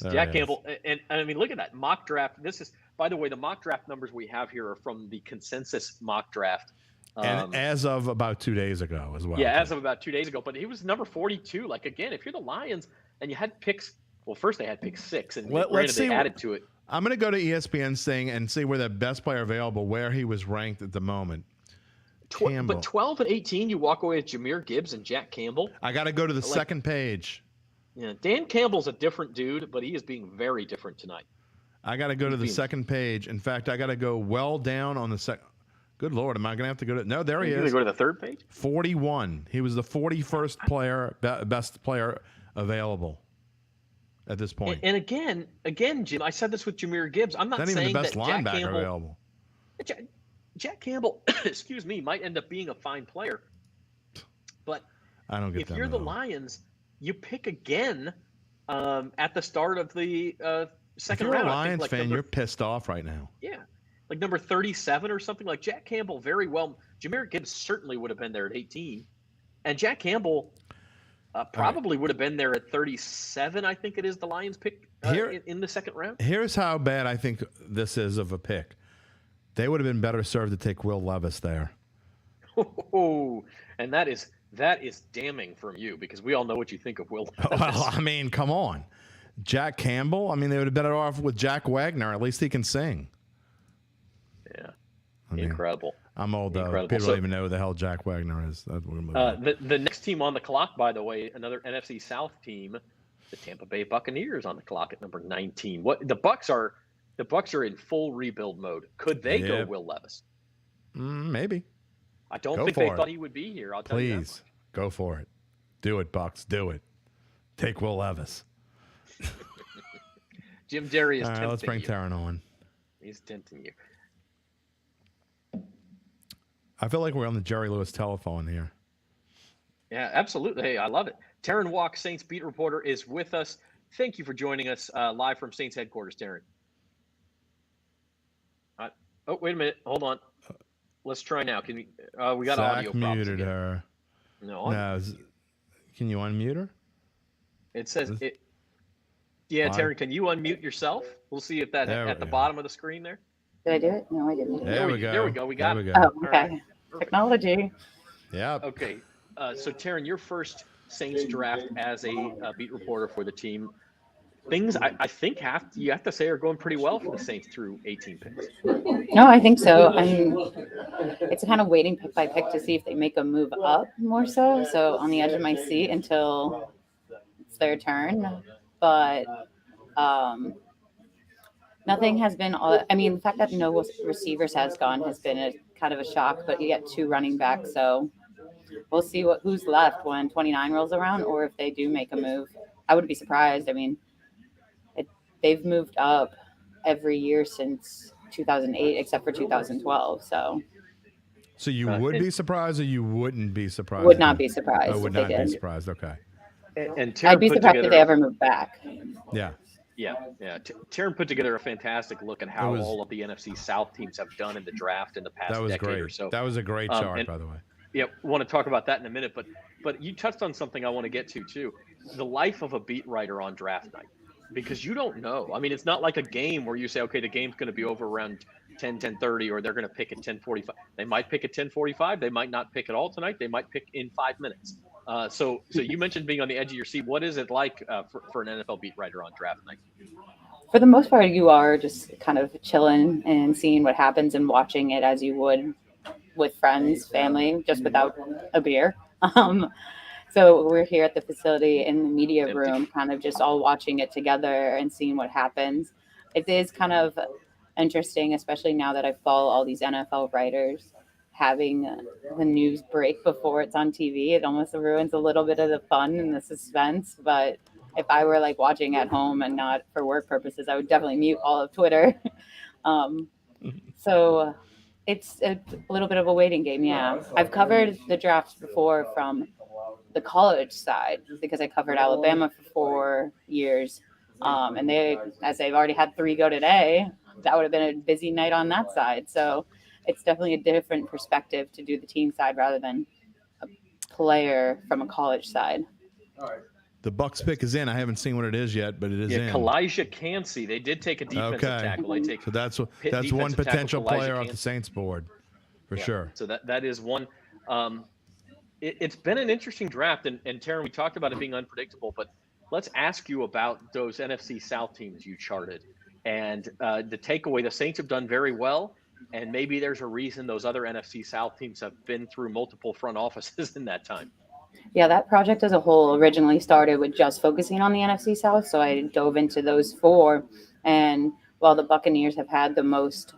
Jack Campbell. And I mean, look at that mock draft. This is, by the way, the mock draft numbers we have here are from the consensus mock draft. And as of about 2 days ago as well. Yeah, as of about 2 days ago. But he was number 42. Like, again, if you're the Lions and you had picks, well, first they had pick 6, and granted they added to it. I'm going to go to ESPN's thing and see where the best player available, where he was ranked at the moment. But 12 and 18, you walk away with Jahmyr Gibbs and Jack Campbell. I got to go to the second page. Yeah, Dan Campbell's a different dude, but he is being very different tonight. I got to go to the second page. In fact, I got to go well down on the second. Good Lord, am I going to have to go to? No, there he is. You're going to go to the third page? 41. He was the 41st player, best player available at this point. And again, Jim, I said this with Jahmyr Gibbs. I'm not saying even the best that linebacker Jack Campbell, available. Jack Campbell, excuse me, might end up being a fine player. But I don't get if you're the Lions, you pick again at the start of the second round. If you're a Lions fan, you're pissed off right now. Yeah. Like number 37 or something. Like Jack Campbell, very well. Jahmyr Gibbs certainly would have been there at 18. And Jack Campbell probably would have been there at 37, I think it is, the Lions pick in the second round. Here's how bad I think this is of a pick. They would have been better served to take Will Levis there. Oh, and that is damning from you, because we all know what you think of Will Levis. Well, I mean, come on. Jack Campbell? I mean, they would have been better off with Jack Wagner. At least he can sing. Yeah. Incredible. I'm old, though. People don't even know who the hell Jack Wagner is. The next team on the clock, by the way, another NFC South team, the Tampa Bay Buccaneers on the clock at number 19. The Bucs are in full rebuild mode. Could they go Will Levis? Maybe. I don't think they thought he would be here. I'll tell you that. Please, go for it. Do it, Bucs. Do it. Take Will Levis. Jim Derry is tempting you. Let's bring Taryn on. He's tempting you. I feel like we're on the Jerry Lewis telephone here. Yeah, absolutely. Hey, I love it. Taryn Walk, Saints beat reporter, is with us. Thank you for joining us live from Saints headquarters, Taryn. Oh, wait a minute. Hold on. Let's try now. Can we? We got Zach audio problems muted again. her. No. Can you unmute her? It says it. Yeah, Taryn, can you unmute yourself? We'll see if that at the bottom of the screen there. Did I do it? No, I didn't. There we go. There we go. We got it. Oh, okay. Right. Technology. Yeah. Okay. So, Taryn, your first Saints draft as a beat reporter for the team. things I think you have to say are going pretty well for the Saints through 18 picks. No, I think so. It's a kind of waiting pick by pick to see if they make a move up more so. So on the edge of my seat until it's their turn. But nothing has been the fact that no receivers has gone has been a kind of a shock, but you get 2 running backs. So we'll see who's left when 29 rolls around, or if they do make a move. I wouldn't be surprised. I mean, they've moved up every year since 2008, except for 2012. So you would be surprised, or you wouldn't be surprised? Would not be surprised. I would not be surprised. Okay. And I'd be surprised if they ever move back. Yeah. Yeah. Taryn put together a fantastic look at how all of the NFC South teams have done in the draft in the past decade or so. That was a great chart, by the way. Yeah, want to talk about that in a minute, but you touched on something I want to get to too. The life of a beat writer on draft night. Because you don't know. I mean, it's not like a game where you say, okay, the game's going to be over around 10:30, or they're going to pick at 10:45. They might pick at 10:45. They might not pick at all tonight. They might pick in 5 minutes. So you mentioned being on the edge of your seat. What is it like for an NFL beat writer on draft night? For the most part, you are just kind of chilling and seeing what happens and watching it as you would with friends, family, just without a beer. So we're here at the facility in the media room, kind of just all watching it together and seeing what happens. It is kind of interesting, especially now that I follow all these NFL writers, having the news break before it's on TV. It almost ruins a little bit of the fun and the suspense. But if I were like watching at home and not for work purposes, I would definitely mute all of Twitter. So it's a little bit of a waiting game. Yeah. I've covered the drafts before from the college side because I covered Alabama for 4 years. And they've already had 3 go today, that would have been a busy night on that side. So it's definitely a different perspective to do the team side rather than a player from a college side. All right. The Bucks pick is in. I haven't seen what it is yet, but it is in. Kalijah Cansey. They did take a defensive tackle. So that's one potential player off the Saints board for sure. So that is one. It's been an interesting draft, and Taryn, we talked about it being unpredictable, but let's ask you about those NFC South teams you charted. And the takeaway, the Saints have done very well, and maybe there's a reason those other NFC South teams have been through multiple front offices in that time. Yeah, that project as a whole originally started with just focusing on the NFC South, so I dove into those 4. And while the Buccaneers have had the most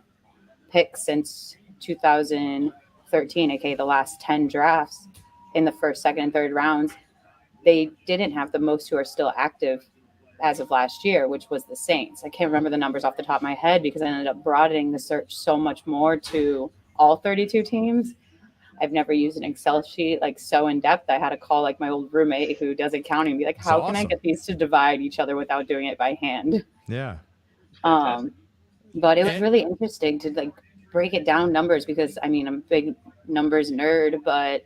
picks since 2013, aka the last 10 drafts, in the first, second, and third rounds, they didn't have the most who are still active as of last year, which was the Saints. I can't remember the numbers off the top of my head because I ended up broadening the search so much more to all 32 teams. I've never used an Excel sheet like so in depth. I had to call like my old roommate who does accounting and be like, how can I get these to divide each other without doing it by hand? Yeah. But it was really interesting to like break it down numbers because I'm a big numbers nerd, but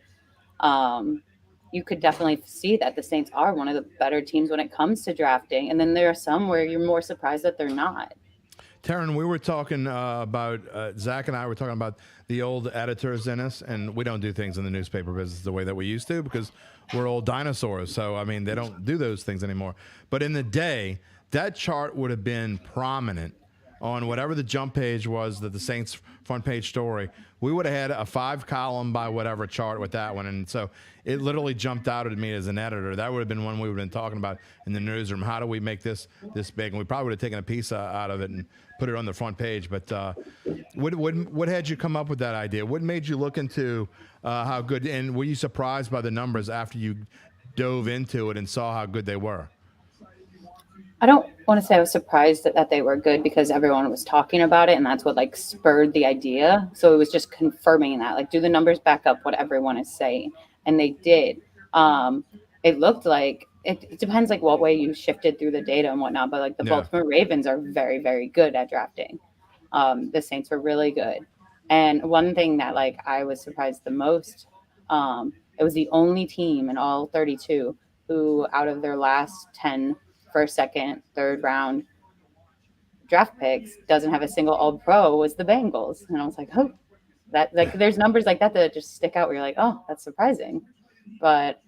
you could definitely see that the Saints are one of the better teams when it comes to drafting. And then there are some where you're more surprised that they're not. Taryn, we were talking about, Zach and I were talking about the old editors in us, and we don't do things in the newspaper business the way that we used to because we're old dinosaurs. So, they don't do those things anymore. But in the day, that chart would have been prominent on whatever the jump page was, that the Saints front page story. We would have had a 5-column by whatever chart with that one. And so it literally jumped out at me as an editor. That would have been one we would have been talking about in the newsroom. How do we make this big? And we probably would have taken a piece out of it and put it on the front page. But what had you come up with that idea? What made you look into how good? And were you surprised by the numbers after you dove into it and saw how good they were? I don't want to say I was surprised that they were good because everyone was talking about it and that's what like spurred the idea. So it was just confirming that, like, do the numbers back up what everyone is saying? And they did. It looked like it depends like what way you shifted through the data and whatnot, but like the Baltimore Ravens are very, very good at drafting. The Saints were really good. And one thing that like I was surprised the most, it was the only team in all 32 who out of their last 10 first, second, third round draft picks doesn't have a single All-Pro was the Bengals. And I was like, oh, that like there's numbers like that just stick out where you're like, oh, that's surprising. But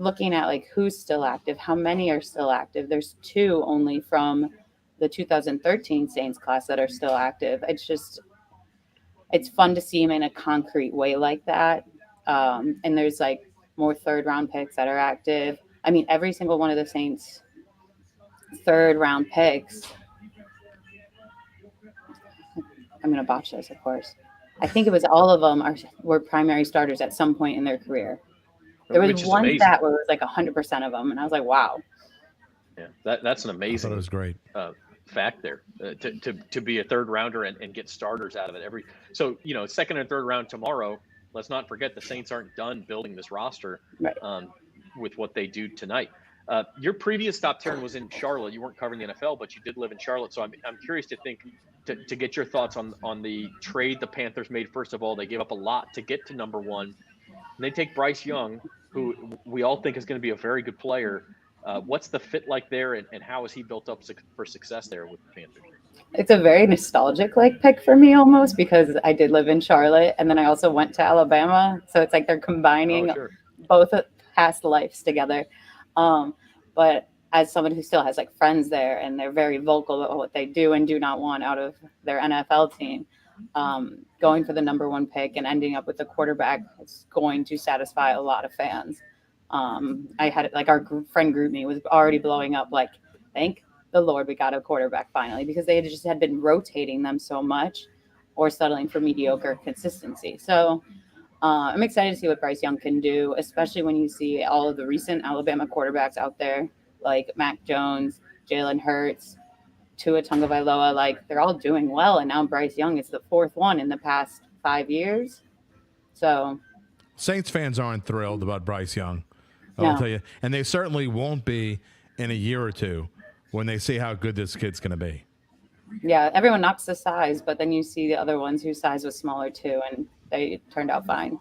looking at like who's still active, how many are still active. There's 2 only from the 2013 Saints class that are still active. It's fun to see him in a concrete way like that. And there's like more 3rd round picks that are active. I mean, every single one of the Saints 3rd round picks. I'm going to botch this, of course. I think it was all of them were primary starters at some point in their career. There was one stat where it was like 100% of them, and I was like, wow. Yeah, that's an amazing. I thought it was great. Fact there to be a 3rd rounder and get starters out of it every. So 2nd and 3rd round tomorrow. Let's not forget the Saints aren't done building this roster with what they do tonight. Your previous top turn was in Charlotte. You weren't covering the NFL, but you did live in Charlotte. So I'm curious to get your thoughts on the trade the Panthers made. First of all, they gave up a lot to get to number 1. And they take Bryce Young, who we all think is going to be a very good player. What's the fit like there, and how is he built up for success there with the Panthers? It's a very nostalgic pick for me almost, because I did live in Charlotte and then I also went to Alabama. So it's like they're combining both past lives together. But as someone who still has friends there and they're very vocal about what they do and do not want out of their NFL team, going for the number 1 pick and ending up with the quarterback is going to satisfy a lot of fans. I had it our friend group me was already blowing up thank the Lord we got a quarterback finally, because they just had been rotating them so much or settling for mediocre consistency. So I'm excited to see what Bryce Young can do, especially when you see all of the recent Alabama quarterbacks out there like Mac Jones, Jalen Hurts, Tua Tagovailoa. They're all doing well, and now Bryce Young is the 4th one in the past 5 years. So Saints fans aren't thrilled about Bryce Young, I'll tell you, and they certainly won't be in a year or 2 when they see how good this kid's going to be. Yeah, everyone knocks the size, but then you see the other ones whose size was smaller too, and they turned out fine.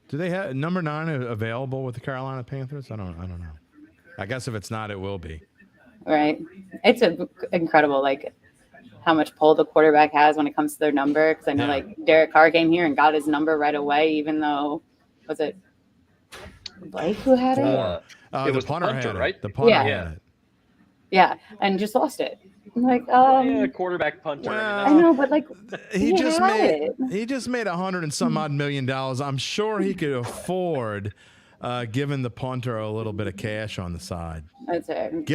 Do they have number 9 available with the Carolina Panthers? I don't know. I guess if it's not, it will be. Right. It's incredible, how much pull the quarterback has when it comes to their number. Because I know, Derek Carr came here and got his number right away, even though, was it Blake who had it? It was the punter had it, right? The punter had it. Yeah, and just lost it. I'm quarterback punter. I know, but he just made $100 and some odd million. I'm sure he could afford giving the punter a little bit of cash on the side. That's it.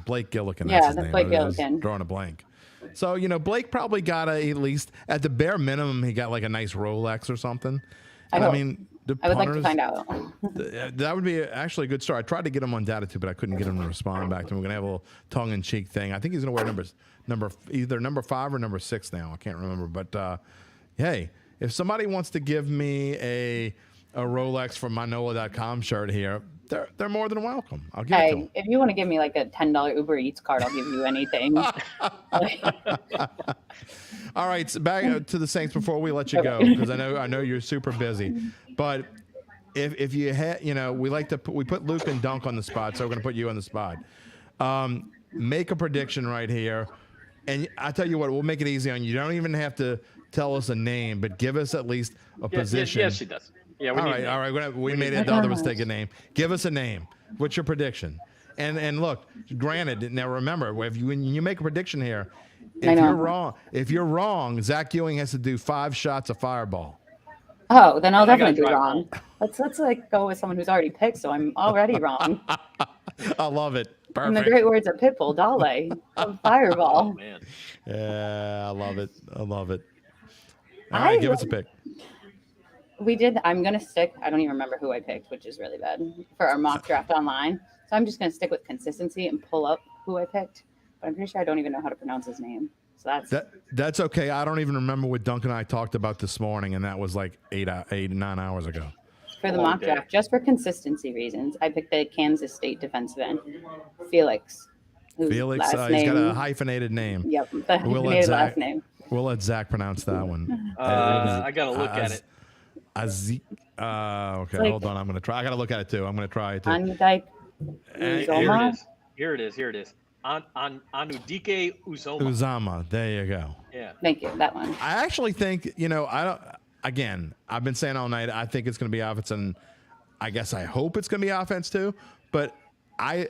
Blake Gillikin. Yeah, that's his name. Blake Gillikin. Drawing a blank. So Blake probably got at least at the bare minimum he got a nice Rolex or something. I mean, I would like to find out. That would be actually a good start. I tried to get him on Data too, but I couldn't get him to respond back to me. We're gonna have a little tongue-in-cheek thing. I think he's gonna wear either number 5 or number 6 now. I can't remember. But hey, if somebody wants to give me a Rolex from my NOLA.com shirt here, they're more than welcome. I'll give it to them. If you want to give me a $10 Uber Eats card, I'll give you anything. All right, so back to the Saints before we let you go, because I know you're super busy. But if you had, we put Luke and Dunk on the spot, so we're gonna put you on the spot. Make a prediction right here, and I tell you what, we'll make it easy on you. You don't even have to tell us a name, but give us at least a position. Yes, she does. Yeah, all right. We made it the other mistake of name. Give us a name. What's your prediction? And look, granted, now remember, when you make a prediction here, if you're wrong, Zach Ewing has to do 5 shots of Fireball. Oh, then I'll definitely be wrong. Let's go with someone who's already picked, so I'm already wrong. I love it. Perfect. In the great words of Pitbull, Dale, Fireball. Oh, man. Yeah, I love it. All right, give us a pick. We did. I'm going to stick. I don't even remember who I picked, which is really bad for our mock draft online. So I'm just going to stick with consistency and pull up who I picked. But I'm pretty sure I don't even know how to pronounce his name. So that's okay. I don't even remember what Duncan and I talked about this morning, and that was 9 hours ago. For the mock draft, just for consistency reasons, I picked the Kansas State defensive end, Felix. He's got a hyphenated name. Yep, the hyphenated last name. We'll let Zach pronounce that one. I got to look at it. Okay, hold on. I'm going to try. I got to look at it too. I'm going to try it too. Anudike Uzoma? Here it is. Anudike Uzoma. Uzama. There you go. Yeah. Thank you. That one. I actually think, I don't. Again, I've been saying all night, I think it's going to be offense, and I guess I hope it's going to be offense too, but I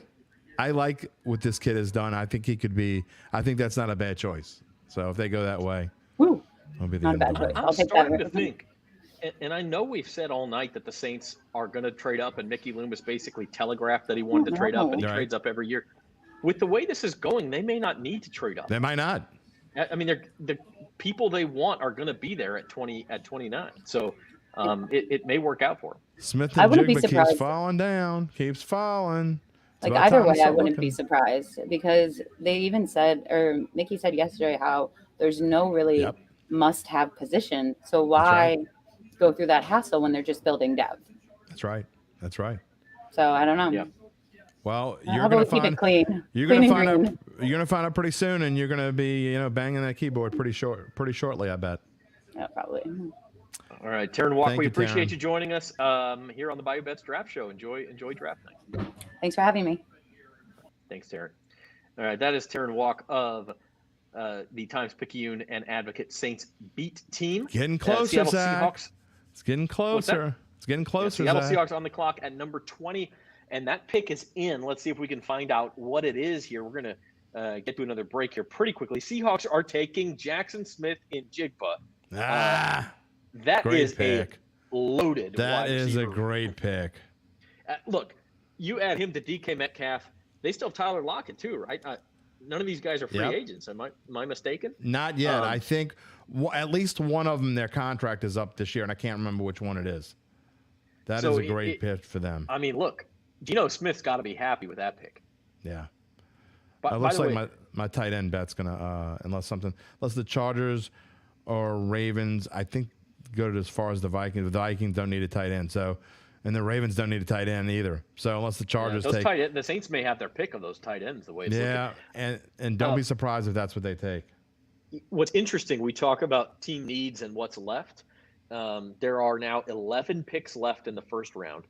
like what this kid has done. I think he could be. I think that's not a bad choice. So if they go that way, Woo. it'll be the Not a end bad of the choice. line. I'll I'm take starting that. to think, and I know we've said all night that the Saints are going to trade up, and Mickey Loomis basically telegraphed that he wanted to trade up, and he Right. trades up every year. With the way this is going, they may not need to trade up. They might not. I mean, the people they want are going to be there at 29. So it may work out for them. Smith I and wouldn't be Jigba keeps surprised. falling down, keeps falling. It's Like about either time to way, I start wouldn't looking. be surprised because they even said, or Mickey said yesterday, how there's no really must-have position. So why go through that hassle when they're just building depth? That's right. That's right. So I don't know. Yeah. Well, How you're about gonna we keep find it clean? you're Clean gonna and find green. out you're gonna find out pretty soon, and you're gonna be banging that keyboard pretty shortly. I bet. Yeah, probably. All right, Taryn Walk, Thank we you, appreciate Taryn. you joining us here on the Bayou Bets Draft Show. Enjoy draft night. Thanks for having me. Thanks, Taryn. All right, that is Taryn Walk of the Times-Picayune and Advocate Saints beat team. Getting closer, Seattle Zach. Seahawks. It's getting closer. It's getting closer. Seattle Zach. Seahawks on the clock at number 20, and that pick is in. Let's see if we can find out what it is here. We're going to get to another break here pretty quickly. Seahawks are taking Jackson Smith in Jigba. That great is pick. a loaded That wide is a receiver. great pick. Look, you add him to DK Metcalf. They still have Tyler Lockett too, right? None of these guys are free Yep. agents. Am I mistaken? Not yet. I think at least one of them, their contract is up this year, and I can't remember which one it is. That So is a great pick for them. I mean, look, Geno Smith's got to be happy with that pick. Yeah. But It looks like my tight end bet's gonna unless the Chargers or Ravens, I think, go to as far as the Vikings. The Vikings don't need a tight end, and the Ravens don't need a tight end either. So unless the Chargers the Saints may have their pick of those tight ends the way it's looking. and don't be surprised if that's what they take. What's interesting, we talk about team needs and what's left. There are now 11 picks left in the first round.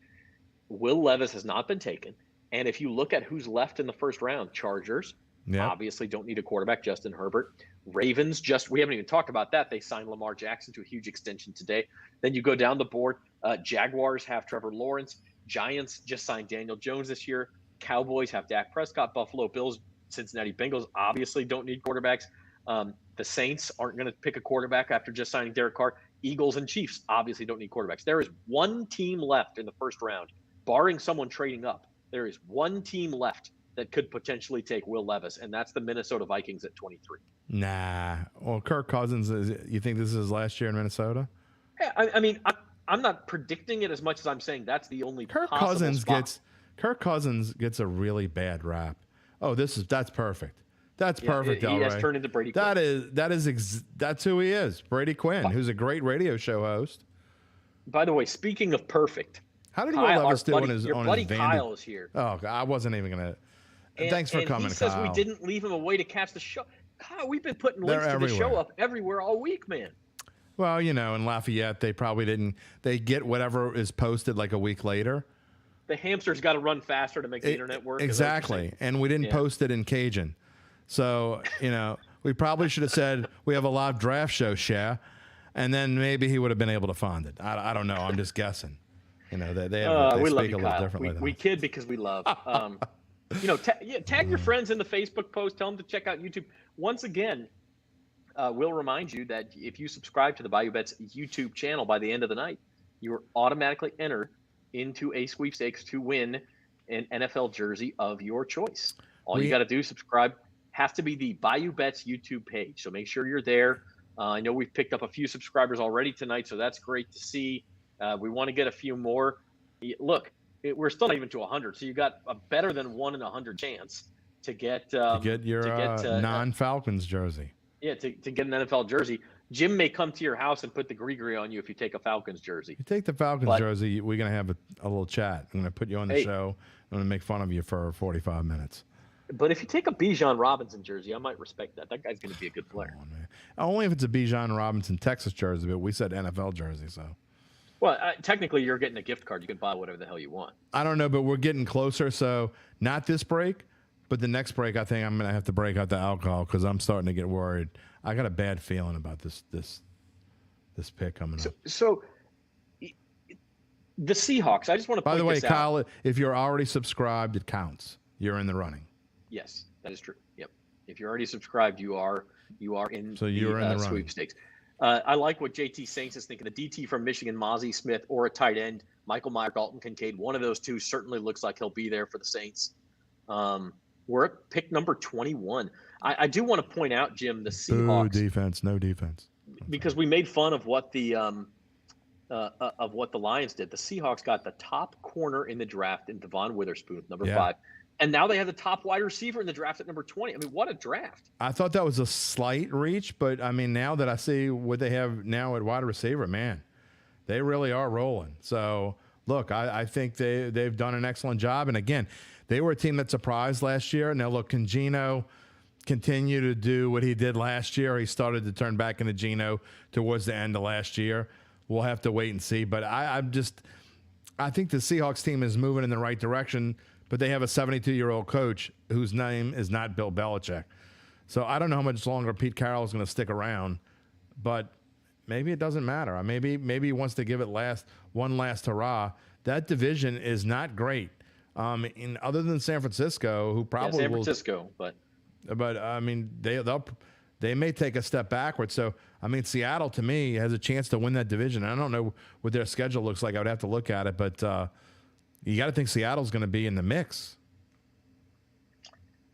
Will Levis has not been taken. And if you look at who's left in the first round, Chargers obviously don't need a quarterback, Justin Herbert. Ravens, we haven't even talked about that. They signed Lamar Jackson to a huge extension today. Then you go down the board. Jaguars have Trevor Lawrence. Giants just signed Daniel Jones this year. Cowboys have Dak Prescott. Buffalo Bills, Cincinnati Bengals obviously don't need quarterbacks. The Saints aren't going to pick a quarterback after just signing Derek Carr. Eagles and Chiefs obviously don't need quarterbacks. There is one team left in the first round, barring someone trading up. There is one team left that could potentially take Will Levis, and that's the Minnesota Vikings at 23. Nah. Well, Kirk Cousins, you think this is his last year in Minnesota? Yeah, I mean, I'm not predicting it as much as I'm saying that's the only Kirk possible Cousins spot. gets a really bad rap. Oh, that's perfect. That's perfect. He has Delray. turned into Brady Quinn. That's who he is. Brady Quinn, who's a great radio show host. By the way, speaking of perfect, how did Kyle, Will Levis do on his your on buddy his Vandy? Kyle is here. Oh, I wasn't even gonna. Thanks for coming, he says Kyle. we didn't leave him a way to catch the show. Kyle, we've been putting They're links to the show everywhere. up everywhere all week, man. Well, in Lafayette, they probably didn't. They get whatever is posted like a week later. The hamster's got to run faster to make the internet work. is that what you're Exactly, saying? and we didn't Yeah. post it in Cajun. So, we probably should have said we have a live draft show, share, and then maybe he would have been able to find it. I don't know. I'm just guessing. They we speak love a you, little Kyle. differently We than us. kid because we love. Tag your friends in the Facebook post. Tell them to check out YouTube. Once again, we'll remind you that if you subscribe to the Bayou Bets YouTube channel by the end of the night, you are automatically entered into a sweepstakes to win an NFL jersey of your choice. All you got to do, subscribe. Has to be the Bayou Bets YouTube page. So make sure you're there. I know we've picked up a few subscribers already tonight, so that's great to see. We want to get a few more. Look, we're still not even to 100, so you got a better than 1 in 100 chance to get your non-Falcons jersey. Yeah, to get an NFL jersey. Jim may come to your house and put the gree on you if you take a Falcons jersey. You take the Falcons jersey, we're going to have a little chat. I'm going to put you on the show. I'm going to make fun of you for 45 minutes. But if you take a Bijan Robinson jersey, I might respect that. That guy's going to be a good player. Only if it's a Bijan Robinson Texas jersey, but we said NFL jersey, so. Well, technically, you're getting a gift card. You can buy whatever the hell you want. I don't know, but we're getting closer. So not this break, but the next break, I think I'm going to have to break out the alcohol because I'm starting to get worried. I got a bad feeling about this pick coming up. So The Seahawks. I just want to point By the way, this out. Kyle, if you're already subscribed, it counts. You're in the running. Yes, that is true. Yep. If you're already subscribed, you are in So you're in the running. sweepstakes. I like what JT Saints is thinking. The DT from Michigan, Mozzie Smith, or a tight end, Michael Meyer, Dalton Kincaid. One of those two certainly looks like he'll be there for the Saints. We're at pick number 21. I do want to point out, Jim, the Seahawks. Boo, defense, no defense. Because we made fun of what the Lions did. The Seahawks got the top corner in the draft in Devon Witherspoon, number 5. And now they have the top wide receiver in the draft at number 20. I mean, what a draft. I thought that was a slight reach, but I mean, now that I see what they have now at wide receiver, man, they really are rolling. So, look, I think they've done an excellent job. And again, they were a team that surprised last year. Now, look, can Geno continue to do what he did last year? He started to turn back into Geno towards the end of last year. We'll have to wait and see. But I think the Seahawks team is moving in the right direction. But they have a 72-year-old coach whose name is not Bill Belichick. So I don't know how much longer Pete Carroll is going to stick around, but maybe it doesn't matter. Maybe he wants to give it one last hurrah. That division is not great. Other than San Francisco, who probably San Francisco, but I mean they may take a step backwards. So I mean Seattle to me has a chance to win that division. I don't know what their schedule looks like. I would have to look at it, but. You got to think Seattle's going to be in the mix.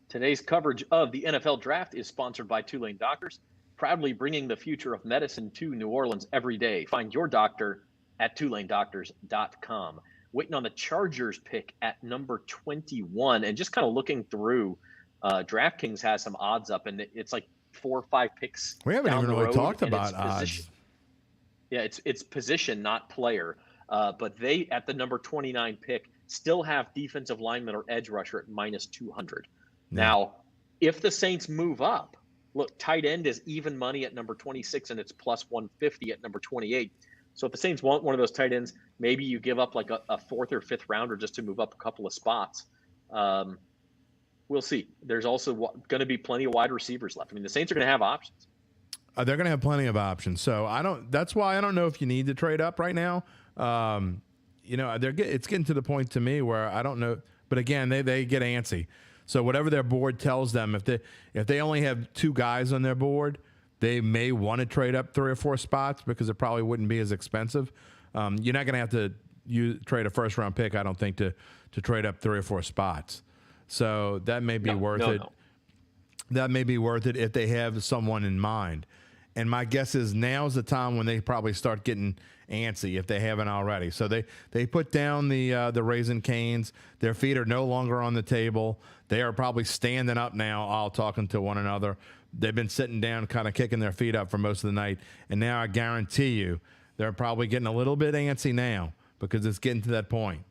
Today's coverage of the NFL Draft is sponsored by Tulane Doctors, proudly bringing the future of medicine to New Orleans every day. Find your doctor at TulaneDoctors.com. Waiting on the Chargers pick at number 21. And just kind of looking through, DraftKings has some odds up, and it's like 4 or 5 picks. We haven't even really talked about odds. Position. Yeah, it's position, not player. But they, at the number 29 pick, still have defensive lineman or edge rusher at minus 200. Yeah. Now, if the Saints move up, look, tight end is even money at number 26, and it's plus 150 at number 28. So if the Saints want one of those tight ends, maybe you give up like a 4th or 5th rounder just to move up a couple of spots. We'll see. There's also going to be plenty of wide receivers left. I mean, the Saints are going to have options. They're going to have plenty of options. So that's why I don't know if you need to trade up right now. It's getting to the point to me where I don't know, but again, they get antsy. So whatever their board tells them, if they only have 2 guys on their board, they may want to trade up 3 or 4 spots because it probably wouldn't be as expensive. You're not going to have to trade a 1st-round pick, I don't think, to trade up 3 or 4 spots. So that may be worth it. No. That may be worth it if they have someone in mind. And my guess is now's the time when they probably start getting antsy if they haven't already. So they put down the Raising Cane's. Their feet are no longer on the table. They are probably standing up now, all talking to one another. They've been sitting down, kind of kicking their feet up for most of the night. And now I guarantee you they're probably getting a little bit antsy now because it's getting to that point.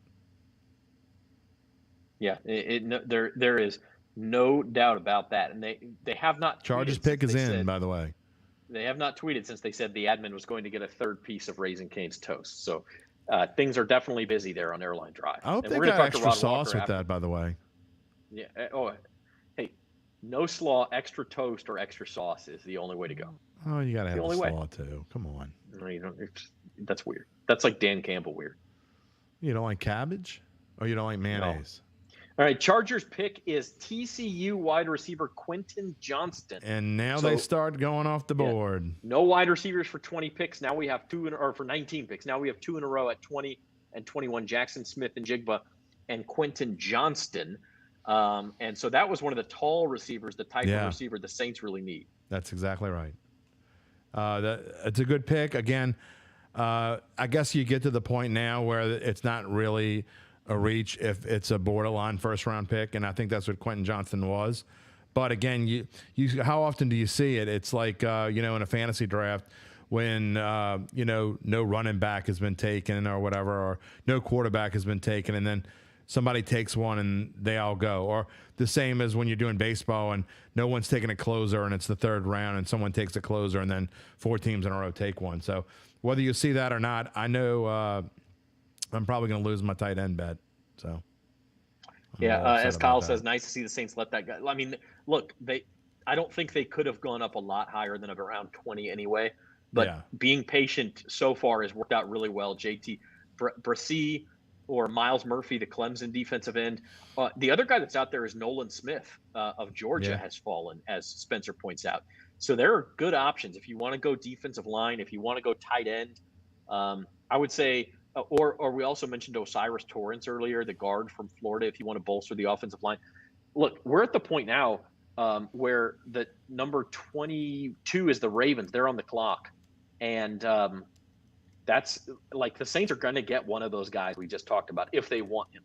Yeah, there is no doubt about that. And they have not. Chargers pick is in, by the way. They have not tweeted since they said the admin was going to get a 3rd piece of Raising Cane's toast. So things are definitely busy there on Airline Drive. I hope they got extra sauce with that, by the way. Yeah. Oh, hey, no slaw, extra toast, or extra sauce is the only way to go. Oh, you got to have a slaw too. Come on. No, that's weird. That's like Dan Campbell weird. You don't like cabbage? Or you don't like mayonnaise? No. All right, Chargers pick is TCU wide receiver Quentin Johnston. And now they start going off the board. Yeah, no wide receivers for 20 picks. Now we have for 19 picks. Now we have 2 in a row at 20 and 21, Jackson Smith and Jigba and Quentin Johnston. And so that was one of the tall receivers, the type of receiver the Saints really need. That's exactly right. It's a good pick. Again, I guess you get to the point now where it's not really a reach if it's a borderline 1st-round pick, and I think that's what Quentin Johnston was. But again, you how often do you see it? It's like in a fantasy draft when no running back has been taken or whatever, or no quarterback has been taken, and then somebody takes one and they all go. Or the same as when you're doing baseball and no one's taking a closer and it's the 3rd round and someone takes a closer and then 4 teams in a row take one. So whether you see that or not, I know I'm probably going to lose my tight end bet. So, as Kyle says, nice to see the Saints let that go. I mean, look, I don't think they could have gone up a lot higher than around 20 anyway. But being patient so far has worked out really well. JT, Brissy or Miles Murphy, the Clemson defensive end. The other guy that's out there is Nolan Smith of Georgia has fallen, as Spencer points out. So there are good options if you want to go defensive line, if you want to go tight end. I would say, or we also mentioned Osiris Torrance earlier, the guard from Florida, if you want to bolster the offensive line. Look, we're at the point now where the number 22 is the Ravens. They're on the clock. And that's like the Saints are going to get one of those guys we just talked about if they want him.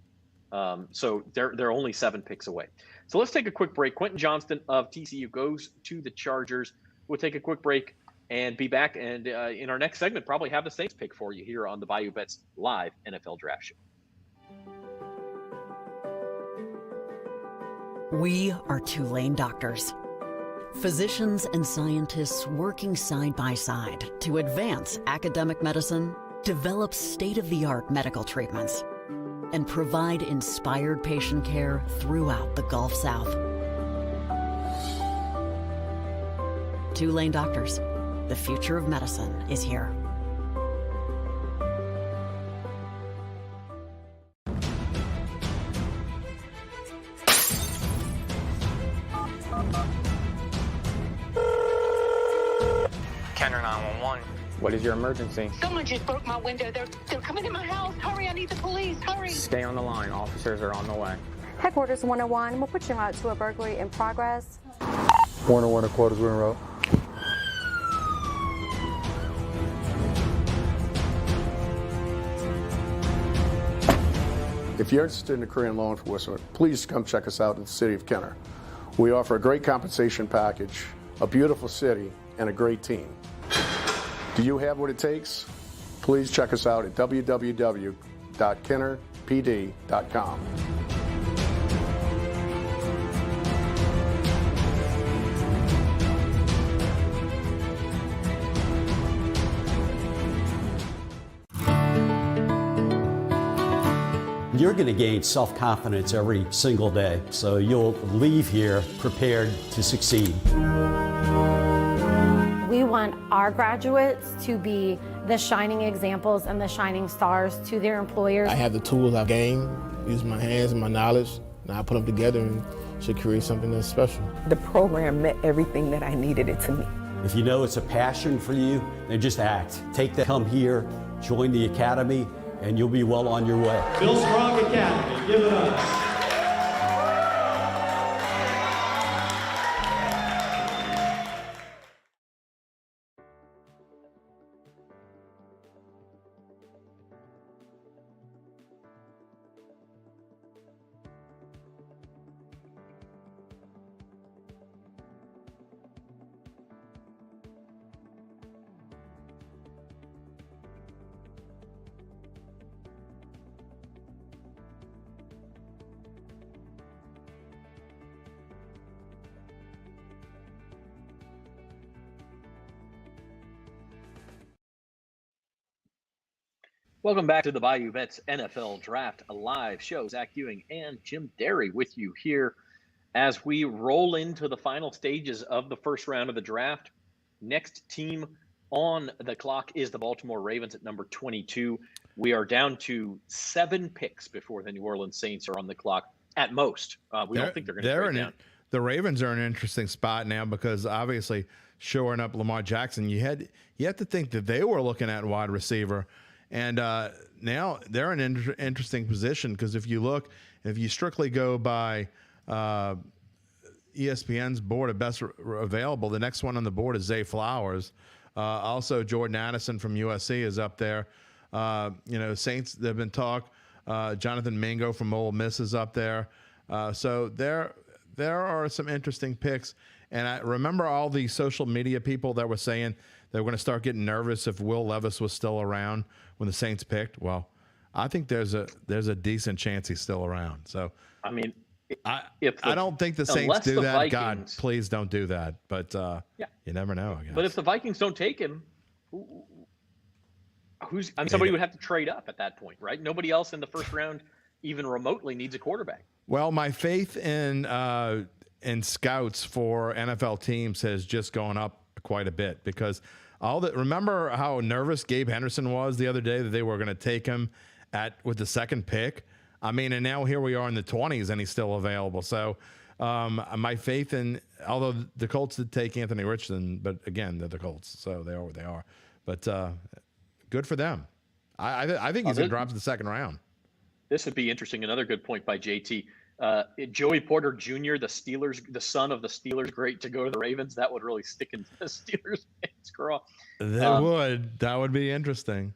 So they're only 7 picks away. So let's take a quick break. Quentin Johnston of TCU goes to the Chargers. We'll take a quick break and be back. And in our next segment, probably have the Saints pick for you here on the Bayou Bets live NFL Draft Show. We are Tulane doctors. Physicians and scientists working side by side to advance academic medicine, develop state-of-the-art medical treatments, and provide inspired patient care throughout the Gulf South. Tulane doctors, the future of medicine is here. Kenner 911. What is your emergency? Someone just broke my window. They're coming in my house. Hurry, I need the police. Hurry. Stay on the line. Officers are on the way. Headquarters 101, we'll put you out to a burglary in progress. 101 and quarters Ewing Road. If you're interested in a career in law enforcement, please come check us out in the city of Kenner. We offer a great compensation package, a beautiful city, and a great team. Do you have what it takes? Please check us out at www.kennerpd.com. You're going to gain self-confidence every single day, so you'll leave here prepared to succeed. We want our graduates to be the shining examples and the shining stars to their employers. I have the tools I've gained, use my hands and my knowledge, and I put them together and should create something that's special. The program meant everything that I needed it to mean. If you know it's a passion for you, then just act. Come here, join the academy, and you'll be well on your way. Bill Strong Academy, give it up. Welcome back to the Bayou Bets NFL Draft, a live show. Zach Ewing and Jim Derry with you here as we roll into the final stages of the first round of the draft. Next team on the clock is the Baltimore Ravens at number 22. We are down to 7 picks before the New Orleans Saints are on the clock at most. We don't think they're going to trade down. The Ravens are in an interesting spot now because obviously shoring up Lamar Jackson, you have to think that they were looking at wide receiver. And now they're in an interesting position because if you strictly go by ESPN's board of best available, the next one on the board is Zay Flowers. Also, Jordan Addison from USC is up there. Saints, they've been talk. Jonathan Mingo from Ole Miss is up there. So there are some interesting picks. And I remember all the social media people that were saying they were going to start getting nervous if Will Levis was still around when the Saints picked. Well, I think there's a decent chance he's still around. So I mean, I don't think the Saints do that. Vikings, God, please don't do that. But you never know, I guess. But if the Vikings don't take him, somebody would have to trade up at that point, right? Nobody else in the first round even remotely needs a quarterback. Well, my faith in scouts for NFL teams has just gone up quite a bit because Remember how nervous Gabe Henderson was the other day that they were going to take him with the second pick? I mean, and now here we are in the 20s and he's still available. So my faith in, although the Colts did take Anthony Richardson, but again, they're the Colts, so they are what they are. But good for them. I think he's going to drop to the second round. This would be interesting. Another good point by JT. Joey Porter Jr., the son of the Steelers, great to go to the Ravens. That would really stick into the Steelers fans' craw. That would be interesting.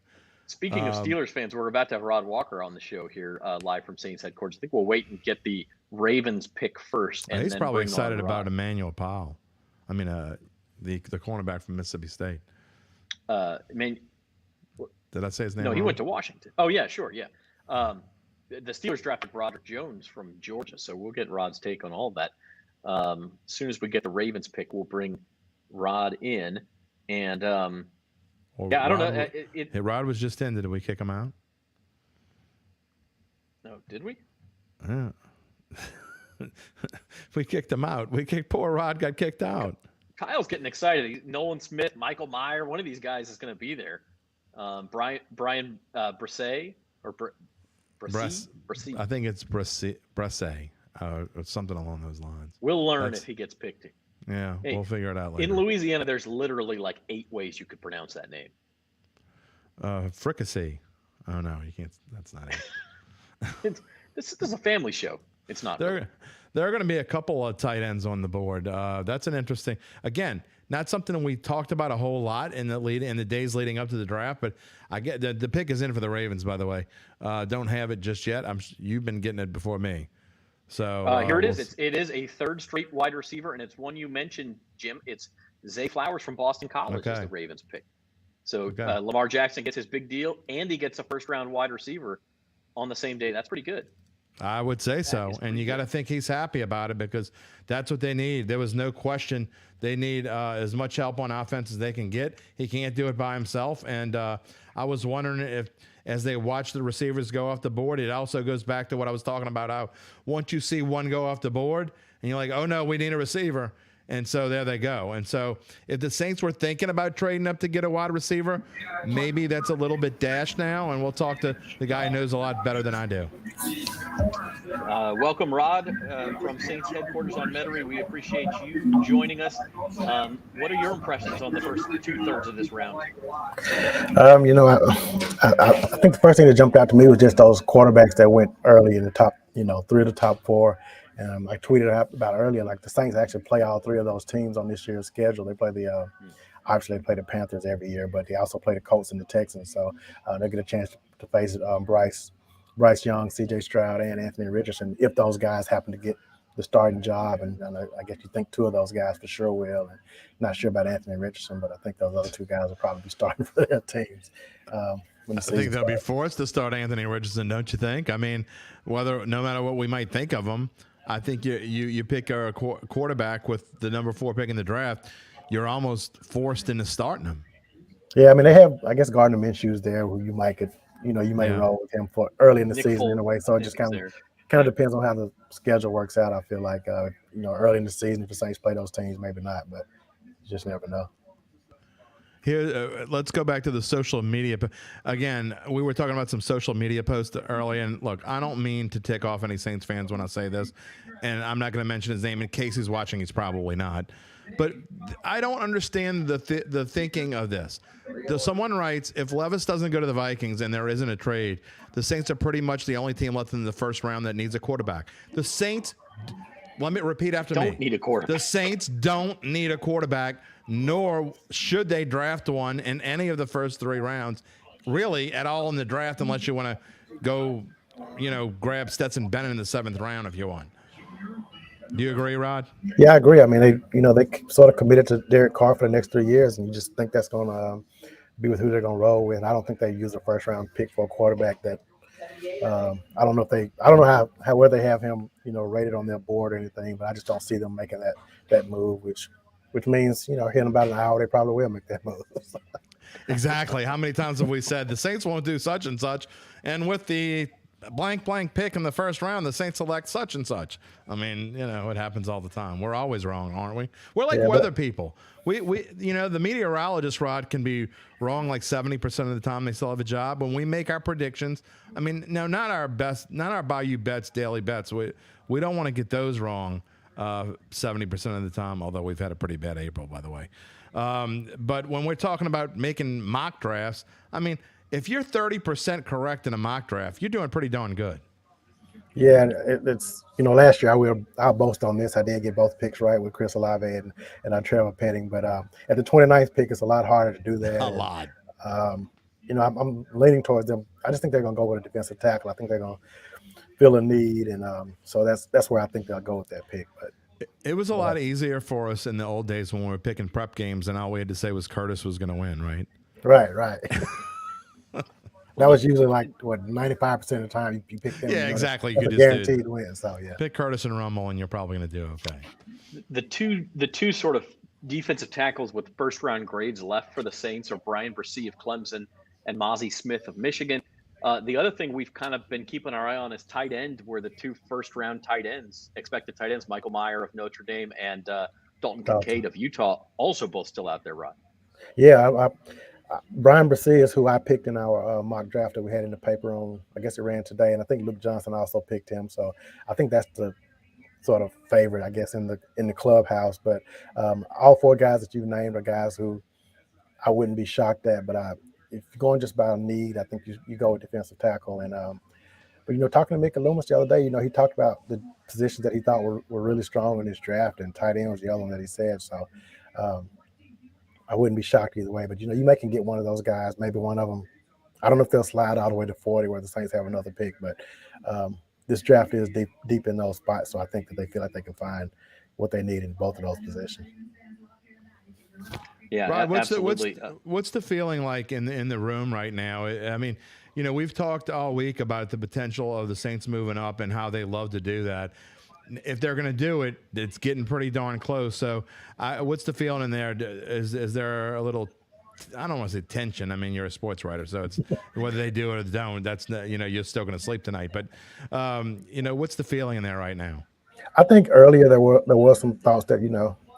Speaking of Steelers fans, we're about to have Rod Walker on the show here live from Saints headquarters. I think we'll wait and get the Ravens pick first. And he's then probably bring excited on about Rod. Emmanuel Powell. I mean, the cornerback from Mississippi State. Did I say his name? No, he wrong? went to Washington. Oh, yeah, sure, yeah. The Steelers drafted Broderick Jones from Georgia, so we'll get Rod's take on all of that. As soon as we get the Ravens pick, we'll bring Rod in. And, I don't know. Rod was just in. Did we kick him out? No, did we? Yeah. We kicked him out. Poor Rod got kicked out. Kyle's getting excited. Nolan Smith, Michael Meyer, one of these guys is going to be there. Brian Bresee or Bresee. I think it's Bresee or something along those lines. We'll learn if he gets picked. Yeah, we'll figure it out later. In Louisiana, there's literally like 8 ways you could pronounce that name. Fricassee. Oh no, you can't. That's not it. This is a family show. It's not. There are going to be a couple of tight ends on the board. That's an interesting. Again, not something we talked about a whole lot in the days leading up to the draft. But I get the pick is in for the Ravens. By the way, don't have it just yet. You've been getting it before me. So here it is. It is a third straight wide receiver, and it's one you mentioned, Jim. It's Zay Flowers from Boston College is the Ravens pick. So Lamar Jackson gets his big deal, and he gets a first-round wide receiver on the same day. That's pretty good. I would say so. And you got to think he's happy about it because that's what they need. There was no question they need as much help on offense as they can get. He can't do it by himself. And I was wondering if, as they watch the receivers go off the board, it also goes back to what I was talking about. How once you see one go off the board and you're like, oh, no, we need a receiver. And so there they go. And so if the Saints were thinking about trading up to get a wide receiver, maybe that's a little bit dashed now. And we'll talk to the guy who knows a lot better than I do. Welcome, Rod, from Saints headquarters on Metairie. We appreciate you joining us. What are your impressions on the first 2/3 of this round? I think the first thing that jumped out to me was just those quarterbacks that went early in the top, 3 of the top 4. I tweeted about earlier, like the Saints actually play all 3 of those teams on this year's schedule. They play obviously they play the Panthers every year, but they also play the Colts and the Texans. So they get a chance to face Bryce Young, C.J. Stroud, and Anthony Richardson if those guys happen to get the starting job. And I guess you think 2 of those guys for sure will. And not sure about Anthony Richardson, but I think those other 2 guys will probably be starting for their teams. I think they'll be forced to start Anthony Richardson, don't you think? I mean, no matter what we might think of him, I think you pick a quarterback with the number 4 pick in the draft, you're almost forced into starting him. Yeah, I mean, they have, I guess, Gardner Minshew's there who you might roll with him for early in the season in a way. So it just kind of depends on how the schedule works out. I feel like, early in the season, if the Saints play those teams, maybe not, but you just never know. Here, let's go back to the social media. Again, we were talking about some social media posts early, and look, I don't mean to tick off any Saints fans when I say this, and I'm not going to mention his name in case he's watching. He's probably not. But I don't understand the thinking of this. Someone writes, if Levis doesn't go to the Vikings and there isn't a trade, the Saints are pretty much the only team left in the first round that needs a quarterback. The Saints, let me repeat after me. Don't need a quarterback. The Saints don't need a quarterback, nor should they draft one in any of the first 3 rounds, really at all in the draft, unless you want to go, grab Stetson Bennett in the 7th round if you want. Do you agree, Rod? Yeah, I agree. I mean, they sort of committed to Derek Carr for the next 3 years, and you just think that's going to be with who they're going to roll with. I don't think they use a first-round pick for a quarterback that I don't know how where they have him, rated on their board or anything, but I just don't see them making that move, which means, here in about an hour, they probably will make that move. Exactly. How many times have we said the Saints won't do such and such? And with the blank pick in the first round. The Saints select such and such. I mean, it happens all the time. We're always wrong, aren't we? We're like weather people. We the meteorologist, Rod, can be wrong like 70% of the time. They still have a job. When we make our predictions, I mean, no, not our Bayou Bets, daily bets. We don't want to get those wrong 70% of the time, although we've had a pretty bad April, by the way. But when we're talking about making mock drafts, I mean, if you're 30% correct in a mock draft, you're doing pretty darn good. Yeah, it's last year I'll boast on this. I did get both picks right with Chris Olave and Trevor Penning, but at the 29th pick, it's a lot harder to do that. I'm leaning towards them. I just think they're going to go with a defensive tackle. I think they're going to fill a need, and so that's where I think they'll go with that pick. But it was a lot easier for us in the old days when we were picking prep games, and all we had to say was Curtis was going to win, right? Right. That was usually like 95% of the time you pick them. Yeah, exactly. You could just guaranteed win. So yeah, pick Curtis and Rummel, and you're probably going to do okay. The two sort of defensive tackles with first round grades left for the Saints are Brian Bresee of Clemson and Mozzie Smith of Michigan. The other thing we've kind of been keeping our eye on is tight end, where the 2 first round expected tight ends, Michael Mayer of Notre Dame and Dalton Kincaid of Utah, also both still out there, Rod. Yeah, Brian Bresee is who I picked in our mock draft that we had in the paper on, I guess it ran today, and I think Luke Johnson also picked him. So I think that's the sort of favorite, I guess, in the clubhouse. But all 4 guys that you named are guys who I wouldn't be shocked at. But if you're going just by need, I think you go with defensive tackle. And but talking to Mickey Loomis the other day, he talked about the positions that he thought were really strong in this draft, and tight end was the other one that he said. So I wouldn't be shocked either way, but you may can get one of those guys, maybe one of them. I don't know if they'll slide all the way to 40 where the Saints have another pick, but this draft is deep in those spots, so I think that they feel like they can find what they need in both of those positions. Yeah, Rod, absolutely. What's the feeling like in the room right now? I mean, we've talked all week about the potential of the Saints moving up and how they love to do that. If they're going to do it, it's getting pretty darn close. So what's the feeling in there? Is there a little, I don't want to say tension. I mean, you're a sports writer, so it's whether they do it or they don't, that's, you're still going to sleep tonight. But, what's the feeling in there right now? I think earlier there was some thoughts that,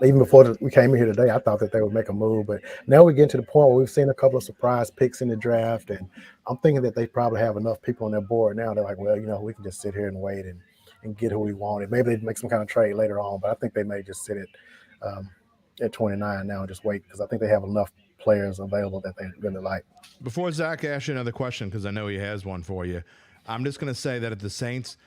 even before we came in here today, I thought that they would make a move. But now we're getting to the point where we've seen a couple of surprise picks in the draft. And I'm thinking that they probably have enough people on their board now. They're like, well, we can just sit here and wait and get who we wanted. Maybe they'd make some kind of trade later on, but I think they may just sit at 29 now and just wait, because I think they have enough players available that they really like. Before Zach asks you another question, because I know he has one for you, I'm just going to say that if the Saints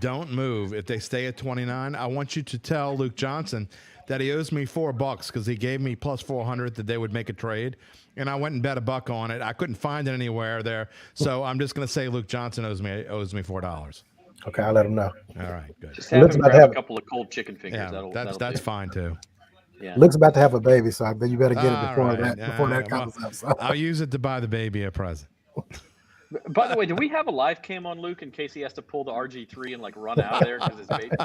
don't move, if they stay at 29, I want you to tell Luke Johnson that he owes me $4 because he gave me plus 400 that they would make a trade, and I went and bet $1 on it. I couldn't find it anywhere there, so I'm just going to say Luke Johnson owes me $4. Okay, I'll let him know. All right, good. Just have him grab a couple of cold chicken fingers. Yeah, that's fine too. Yeah. Luke's about to have a baby, so I bet you better get it before that comes up. So. I'll use it to buy the baby a present. By the way, do we have a live cam on Luke in case he has to pull the RG3 and run out of there because his baby?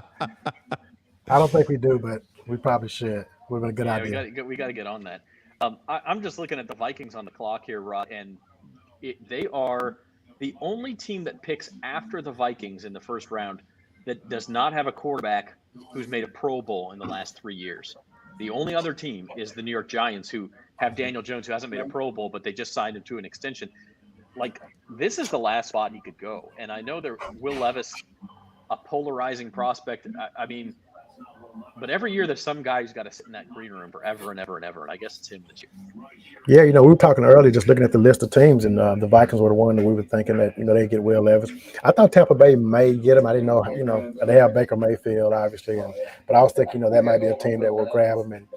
I don't think we do, but we probably should. Would have been a good idea. We got to get on that. I'm just looking at the Vikings on the clock here, Rod, and they are the only team that picks after the Vikings in the first round that does not have a quarterback who's made a Pro Bowl in the last 3 years. The only other team is the New York Giants, who have Daniel Jones, who hasn't made a Pro Bowl, but they just signed him to an extension. This is the last spot he could go. And I know there Will Levis, a polarizing prospect. I mean, but every year there's some guy who's got to sit in that green room forever and ever and ever. And I guess it's him this year. Yeah, we were talking earlier, just looking at the list of teams, and the Vikings were the one that we were thinking that, they'd get Will Levis. I thought Tampa Bay may get him. I didn't know, they have Baker Mayfield, obviously. But I was thinking, that might be a team that will grab him. And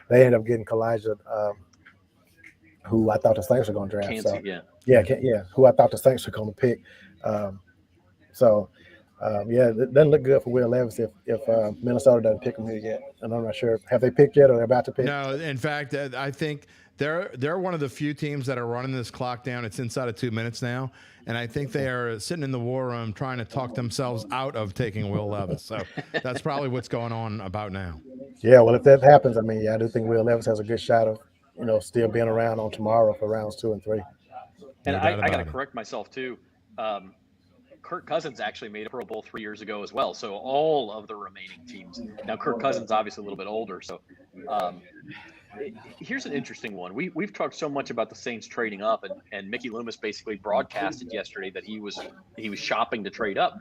they ended up getting Kalijah, who I thought the Saints were going to draft. Who I thought the Saints were going to pick. It doesn't look good for Will Levis if Minnesota doesn't pick him here yet. And I'm not sure. Have they picked yet, or they're about to pick? No, in fact, I think they're one of the few teams that are running this clock down. It's inside of 2 minutes now, and I think they are sitting in the war room trying to talk themselves out of taking Will Levis. So that's probably what's going on about now. Yeah, well, if that happens, I do think Will Levis has a good shot of still being around on tomorrow for rounds 2 and 3. And I got to correct myself too. Kirk Cousins actually made a Pro Bowl 3 years ago as well. So all of the remaining teams. Now, Kirk Cousins obviously a little bit older. So here's an interesting one. We've talked so much about the Saints trading up, and Mickey Loomis basically broadcasted yesterday that he was shopping to trade up.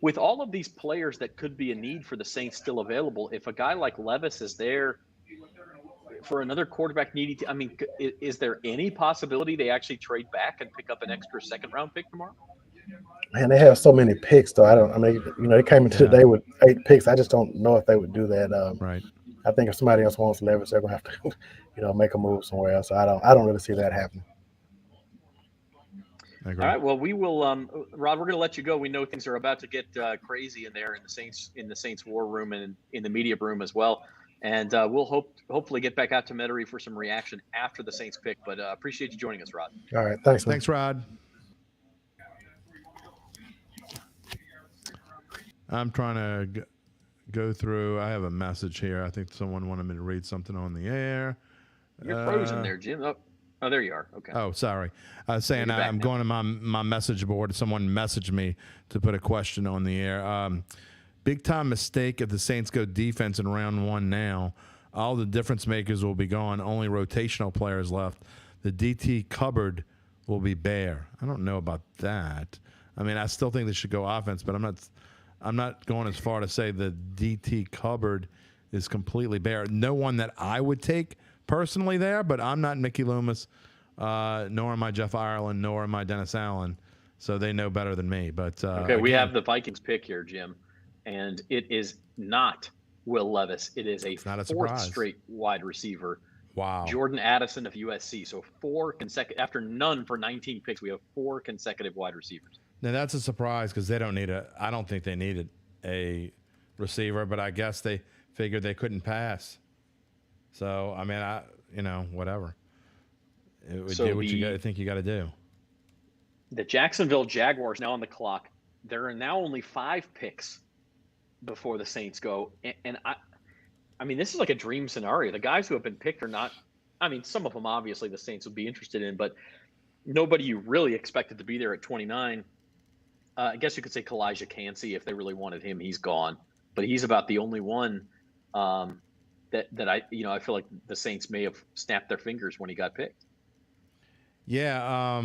With all of these players that could be a need for the Saints still available, if a guy like Levis is there for another quarterback needing to, I mean, is there any possibility they actually trade back and pick up an extra second-round pick tomorrow? Man, they have so many picks, though. I mean, they came into the day with 8 picks. I just don't know if they would do that. Right. I think if somebody else wants Levis, they're gonna have to, make a move somewhere else. So I don't really see that happening. I agree. All right. Well, we will, Rod. We're going to let you go. We know things are about to get crazy in there in the Saints war room and in the media room as well. And we'll hopefully get back out to Metairie for some reaction after the Saints pick. But appreciate you joining us, Rod. All right. Thanks, man. Thanks, Rod. I'm trying to go through. I have a message here. I think someone wanted me to read something on the air. You're frozen there, Jim. Oh, there you are. Okay. Oh, sorry. Saying I'm going to my message board. Someone messaged me to put a question on the air. Big time mistake if the Saints go defense in round 1 now. All the difference makers will be gone. Only rotational players left. The DT cupboard will be bare. I don't know about that. I mean, I still think they should go offense, but I'm not going as far to say the DT cupboard is completely bare. No one that I would take personally there, but I'm not Mickey Loomis, nor am I Jeff Ireland, nor am I Dennis Allen, so they know better than me. But okay, we have the Vikings pick here, Jim, and it is not Will Levis. It is a fourth straight wide receiver. Wow. Jordan Addison of USC. So 4 consecutive, after none for 19 picks, we have 4 consecutive wide receivers. Now that's a surprise because they don't need I don't think they needed a receiver, but I guess they figured they couldn't pass. So I mean, whatever. Do what you think you got to do. The Jacksonville Jaguars now on the clock. There are now only 5 picks before the Saints go, and I mean, this is like a dream scenario. The guys who have been picked are not. I mean, some of them obviously the Saints would be interested in, but nobody you really expected to be there at 29. I guess you could say Kalijah Cansey if they really wanted him. He's gone, but he's about the only one that I feel like the Saints may have snapped their fingers when he got picked. Yeah,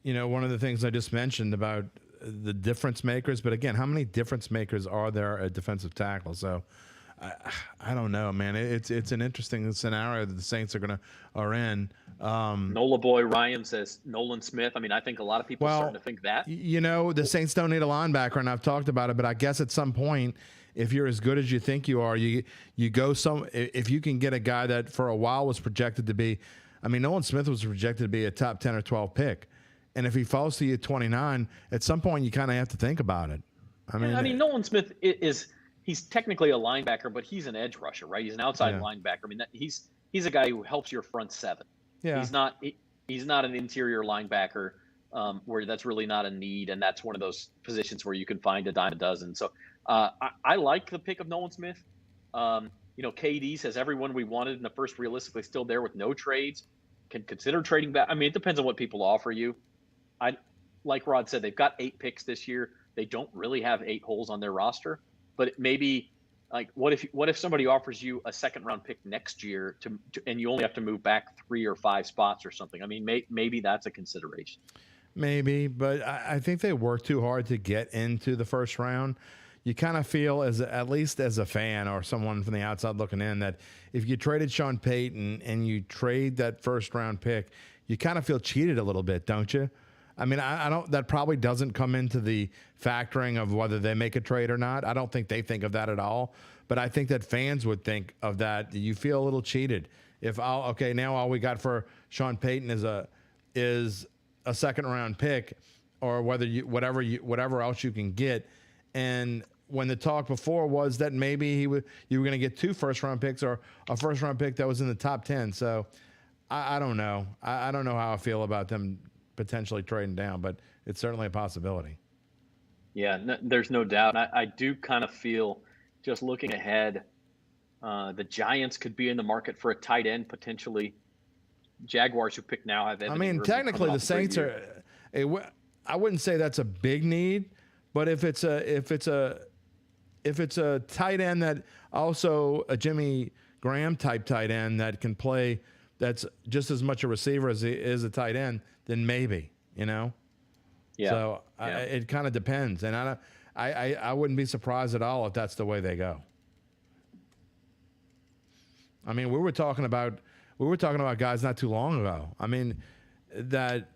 one of the things I just mentioned about the difference makers, but again, how many difference makers are there at defensive tackle? So I don't know, man. It's an interesting scenario that the Saints are in. Nola Boy Ryan says Nolan Smith. I mean, I think a lot of people are starting to think that. The Saints don't need a linebacker, and I've talked about it, but I guess at some point, if you're as good as you think you are, you go if you can get a guy that for a while was projected to be, I mean, Nolan Smith was projected to be a top 10 or 12 pick. And if he falls to you at 29, at some point you kind of have to think about it. I mean, Nolan Smith he's technically a linebacker, but he's an edge rusher, right? He's an outside linebacker. I mean, he's a guy who helps your front 7. Yeah. He's not an interior linebacker where that's really not a need, and that's one of those positions where you can find a dime a dozen. So I like the pick of Nolan Smith. KD says everyone we wanted in the first realistically still there with no trades. Can consider trading back. I mean, it depends on what people offer you. Like Rod said, they've got 8 picks this year. They don't really have 8 holes on their roster, but maybe like what if somebody offers you a second-round pick next year and you only have to move back 3 or 5 spots or something? I mean, maybe that's a consideration. Maybe, but I think they work too hard to get into the first round. You kind of feel, at least as a fan or someone from the outside looking in, that if you traded Sean Payton and you trade that first-round pick, you kind of feel cheated a little bit, don't you? I mean, I don't. That probably doesn't come into the factoring of whether they make a trade or not. I don't think they think of that at all. But I think that fans would think of that. You feel a little cheated if now all we got for Sean Payton is a second-round pick, or whatever else you can get. And when the talk before was that maybe you were going to get 2 first-round picks or a first-round pick that was in the top 10. So I don't know. I don't know how I feel about them potentially trading down, but it's certainly a possibility. Yeah, there's no doubt. I do kind of feel, just looking ahead, the Giants could be in the market for a tight end potentially. Jaguars, who pick now, have Evan Ingram technically the Saints are. I wouldn't say that's a big need, but if it's a tight end that also a Jimmy Graham type tight end that can play, that's just as much a receiver as he is a tight end, then maybe, Yeah. So it kind of depends, and I wouldn't be surprised at all if that's the way they go. I mean, we were talking about guys not too long ago. I mean, that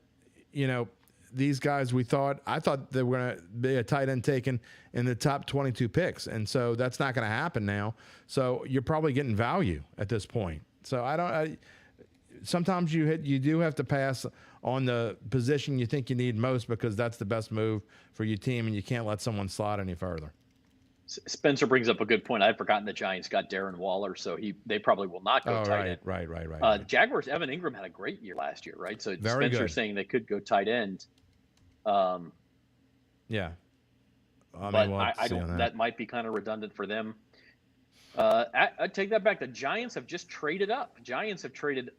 these guys I thought they were going to be a tight end taken in the top 22 picks, and so that's not going to happen now. So you're probably getting value at this point. So sometimes you do have to pass on the position you think you need most because that's the best move for your team, and you can't let someone slide any further. Spencer brings up a good point. I'd forgotten the Giants got Darren Waller, so they probably will not go tight end. Right. Jaguars, Evan Ingram had a great year last year, right? So Very Spencer's good. saying they could go tight end. Yeah. I don't. That might be kind of redundant for them. I take that back. The Giants have just traded up. Giants have traded.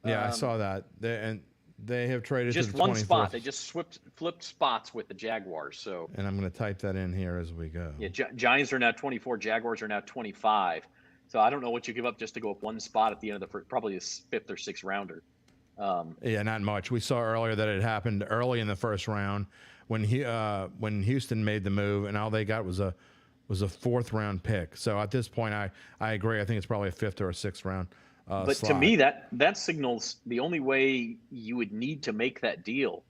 Yeah, I saw that. They have traded just to the one 24th. spot. They just flipped spots with the Jaguars. So. And I'm going to type that in here as we go. Yeah, Giants are now 24. Jaguars are now 25. So I don't know what you give up just to go up one spot at the end of the first, probably a 5th or 6th rounder. Yeah, not much. We saw earlier that it happened early in the first round when Houston made the move, and all they got was a 4th round pick. So at this point, I agree. I think it's probably a 5th or a 6th round. But slot. To me, that signals the only way you would need to make that deal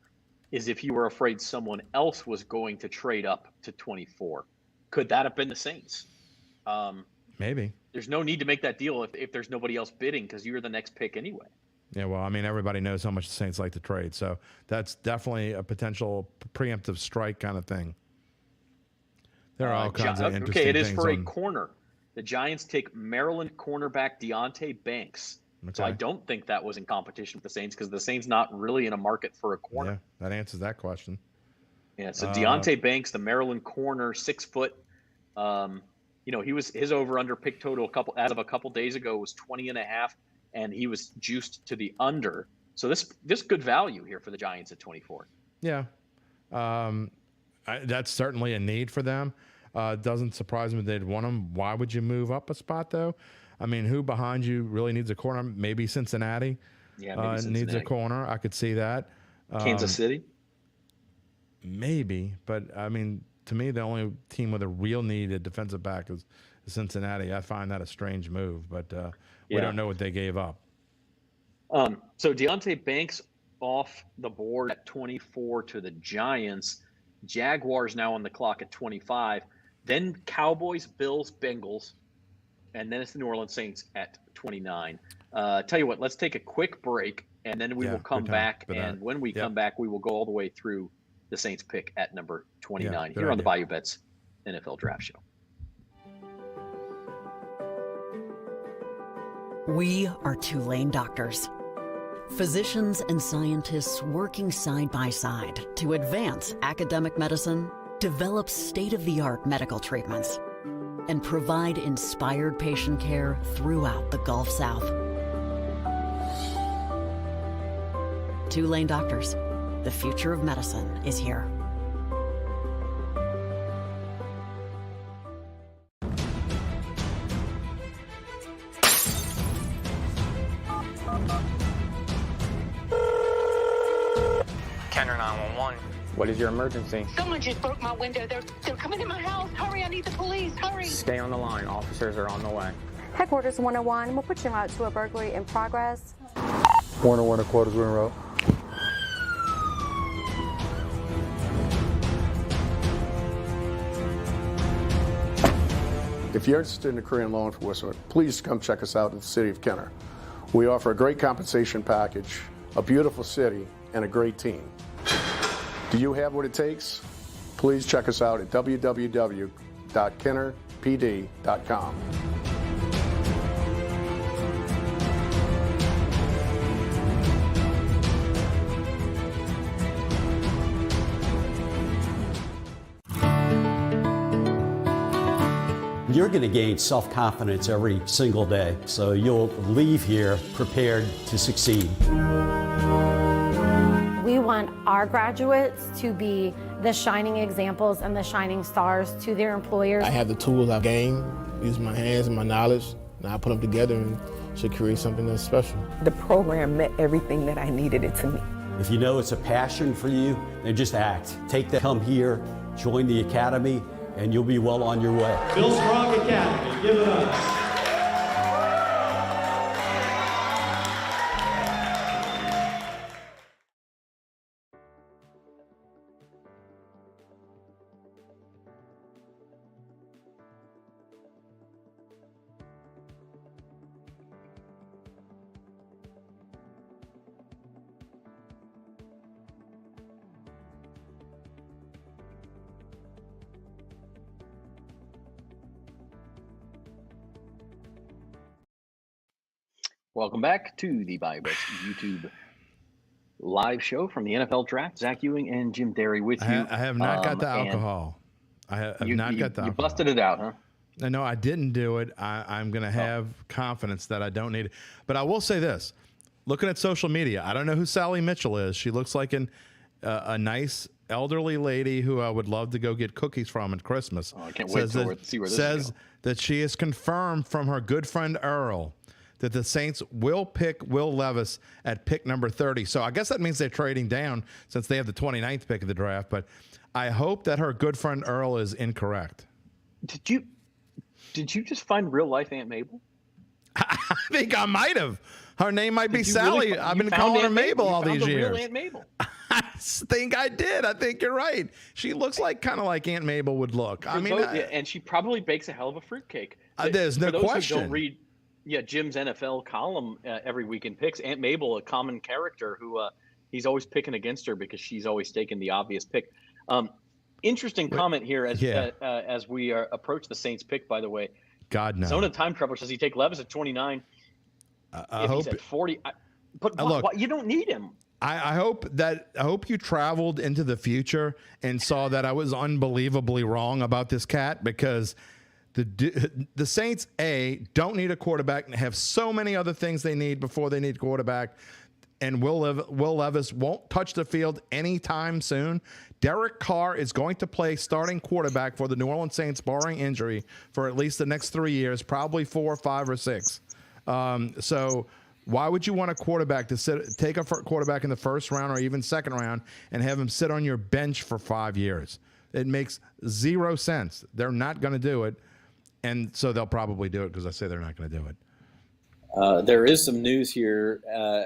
is if you were afraid someone else was going to trade up to 24. Could that have been the Saints? Maybe. There's no need to make that deal if there's nobody else bidding because you're the next pick anyway. Yeah, well, I mean, everybody knows how much the Saints like to trade, so that's definitely a potential preemptive strike kind of thing. There are all kinds of interesting things. Okay, it is for a corner. The Giants take Maryland cornerback Deonte Banks. Okay. So I don't think that was in competition with the Saints because the Saints not really in a market for a corner. Yeah, that answers that question. Yeah, so Deonte Banks, the Maryland corner, 6 foot. His over/under pick total as of a couple days ago was 20.5, and he was juiced to the under. So this good value here for the Giants at 24. Yeah, that's certainly a need for them. Doesn't surprise me they'd want him. Why would you move up a spot though? I mean, who behind you really needs a corner? Maybe Cincinnati. Yeah, maybe Cincinnati needs a corner. I could see that. Kansas City. Maybe, but I mean, to me, the only team with a real need at defensive back is Cincinnati. I find that a strange move, but we don't know what they gave up. So Deonte Banks off the board at 24 to the Giants. Jaguars now on the clock at 25. Then Cowboys, Bills, Bengals, and then it's the New Orleans Saints at 29. Tell you what, let's take a quick break, and then we will come back. And when we come back, we will go all the way through the Saints pick at number 29 here on the Bayou Bets NFL Draft Show. We are two-lane doctors. Physicians and scientists working side by side to advance academic medicine, develop state-of-the-art medical treatments, and provide inspired patient care throughout the Gulf South. Two-lane doctors. The future of medicine is here. Kenner 911. What is your emergency? Someone just broke my window. They're coming in my house. Hurry, I need the police. Hurry. Stay on the line. Officers are on the way. Headquarters 101, we'll put you out to a burglary in progress. 101 and quarters Ewing Road. If you're interested in a career in law enforcement, please come check us out in the city of Kenner. We offer a great compensation package, a beautiful city, and a great team. Do you have what it takes? Please check us out at www.kennerpd.com. You're going to gain self-confidence every single day, so you'll leave here prepared to succeed. We want our graduates to be the shining examples and the shining stars to their employers. I have the tools I've gained, use my hands and my knowledge, and I put them together and should create something that's special. The program met everything that I needed it to meet. If you know it's a passion for you, then just act. Take that, come here, join the academy, and you'll be well on your way. Bill Strong Academy, give it up. Welcome back to the Bayou Bets YouTube live show from the NFL Draft. Zach Ewing and Jim Derry with you. I have not got the alcohol. I have not got the alcohol. You busted it out, huh? No, I didn't do it. I'm going to have confidence that I don't need it. But I will say this. Looking at social media, I don't know who Sally Mitchell is. She looks like a nice elderly lady who I would love to go get cookies from at Christmas. Oh, I can't wait to see where this says is that she is confirmed from her good friend Earl that the Saints will pick Will Levis at pick number 30. So I guess that means they're trading down since they have the 29th pick of the draft. But I hope that her good friend Earl is incorrect. Did you just find real life Aunt Mabel? I think I might have. Her name might be Sally. Really, I've been calling her Mabel all these years. Real Aunt Mabel. I think I did. I think you're right. She looks kind of like Aunt Mabel would look. And she probably bakes a hell of a fruitcake. There's no question. For those who don't read Jim's NFL column every week in picks, Aunt Mabel, a common character who he's always picking against her because she's always taking the obvious pick. Interesting comment here as we approach the Saints pick, by the way. God, no. Zone of Time Trouble says he take Levis at 29. I hope he's at 40. But look, you don't need him. I hope you traveled into the future and saw that I was unbelievably wrong about this cat, because the Saints, don't need a quarterback and have so many other things they need before they need quarterback. And Will Levis won't touch the field anytime soon. Derek Carr is going to play starting quarterback for the New Orleans Saints, barring injury, for at least the next 3 years, probably 4, 5, or 6. So why would you want a quarterback to take a quarterback in the first round or even second round and have him sit on your bench for 5 years? It makes zero sense. They're not going to do it. And so they'll probably do it because I say they're not going to do it. There is some news here.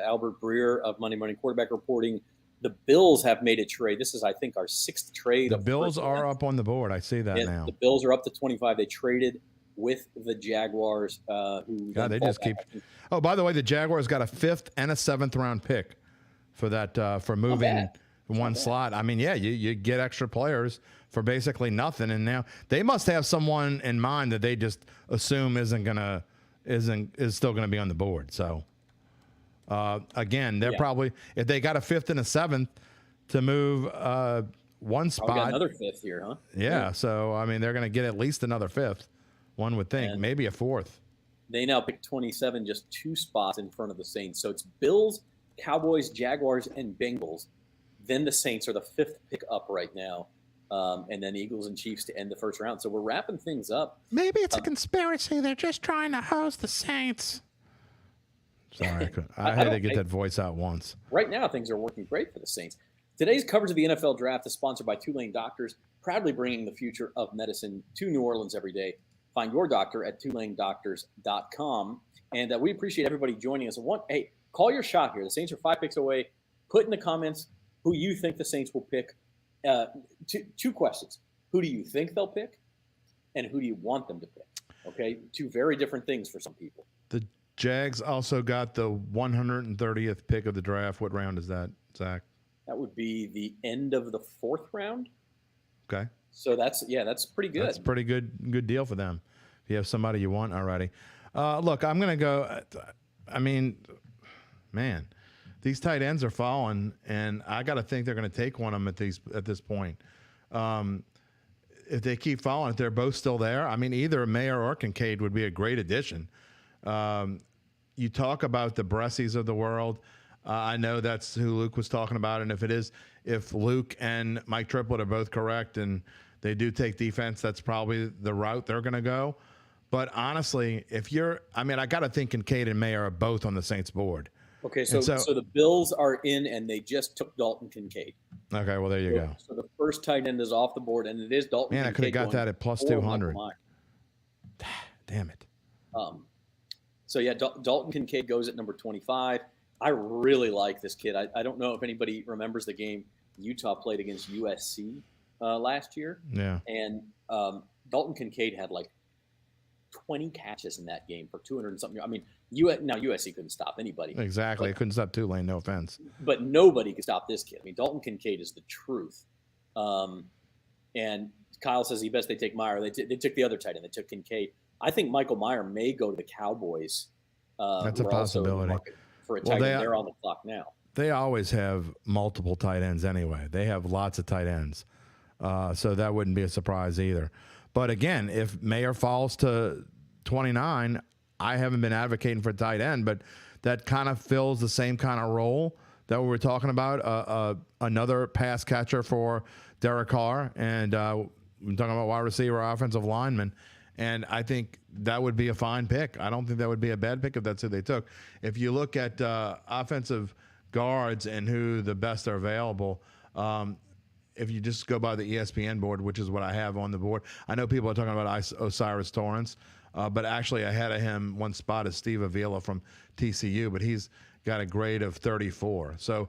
Albert Breer of Monday Morning Quarterback reporting the Bills have made a trade. This is, I think, our 6th trade. The Bills are up on the board. I see that now. The Bills are up to 25. They traded with the Jaguars. They just keep. Oh, by the way, the Jaguars got a 5th and a 7th round pick for that for moving one slot. I mean, you get extra players for basically nothing, and now they must have someone in mind that they just assume is still gonna be on the board. So again, they're probably, if they got a 5th and a 7th to move one spot, got another 5th here, huh? Yeah. So I mean, they're gonna get at least another 5th. One would think, maybe a 4th. They now pick 27, just 2 spots in front of the Saints. So it's Bills, Cowboys, Jaguars, and Bengals. Then the Saints are the 5th pick up right now. And then Eagles and Chiefs to end the first round. So we're wrapping things up. Maybe it's a conspiracy. They're just trying to host the Saints. Sorry, I had to get that voice out once. Right now, things are working great for the Saints. Today's coverage of the NFL Draft is sponsored by Tulane Doctors, proudly bringing the future of medicine to New Orleans every day. Find your doctor at TulaneDoctors.com. And we appreciate everybody joining us. Hey, call your shot here. The Saints are 5 picks away. Put in the comments who you think the Saints will pick. Two questions. Who do you think they'll pick? And who do you want them to pick? Okay, 2 very different things for some people. The Jags also got the 130th pick of the draft. What round is that, Zach? That would be the end of the 4th round. Okay. So that's pretty good. That's a pretty good deal for them. If you have somebody you want already. Look, I'm going to go. I mean, man, these tight ends are falling, and I got to think they're going to take one of them at this point. If they keep falling, if they're both still there, I mean, either Mayer or Kincaid would be a great addition. You talk about the Bressies of the world. I know that's who Luke was talking about, and if Luke and Mike Triplett are both correct and they do take defense, that's probably the route they're going to go. But honestly, I got to think Kincaid and Mayer are both on the Saints board. Okay, so the Bills are in, and they just took Dalton Kincaid. Okay, well, there you go. So the first tight end is off the board, and it is Dalton Kincaid. Man, I could have got that at plus 200. Damn it. So, yeah, Dalton Kincaid goes at number 25. I really like this kid. I don't know if anybody remembers the game Utah played against USC last year. Yeah. And Dalton Kincaid had like 20 catches in that game for 200 and something. I mean, now USC couldn't stop anybody. Exactly. Couldn't stop Tulane, no offense. But nobody could stop this kid. I mean, Dalton Kincaid is the truth. And Kyle says he best they take Meyer. They took the other tight end. They took Kincaid. I think Michael Meyer may go to the Cowboys. That's a possibility. For a tight end. They're on the clock now. They always have multiple tight ends anyway. They have lots of tight ends. So that wouldn't be a surprise either. But again, if Mayer falls to 29, I haven't been advocating for tight end, but that kind of fills the same kind of role that we were talking about, another pass catcher for Derek Carr, and we're talking about wide receiver, offensive lineman, and I think that would be a fine pick. I don't think that would be a bad pick if that's who they took. If you look at offensive guards and who the best are available, if you just go by the ESPN board, which is what I have on the board, I know people are talking about Osiris Torrance, but actually ahead of him, one spot is Steve Avila from TCU, but he's got a grade of 34. So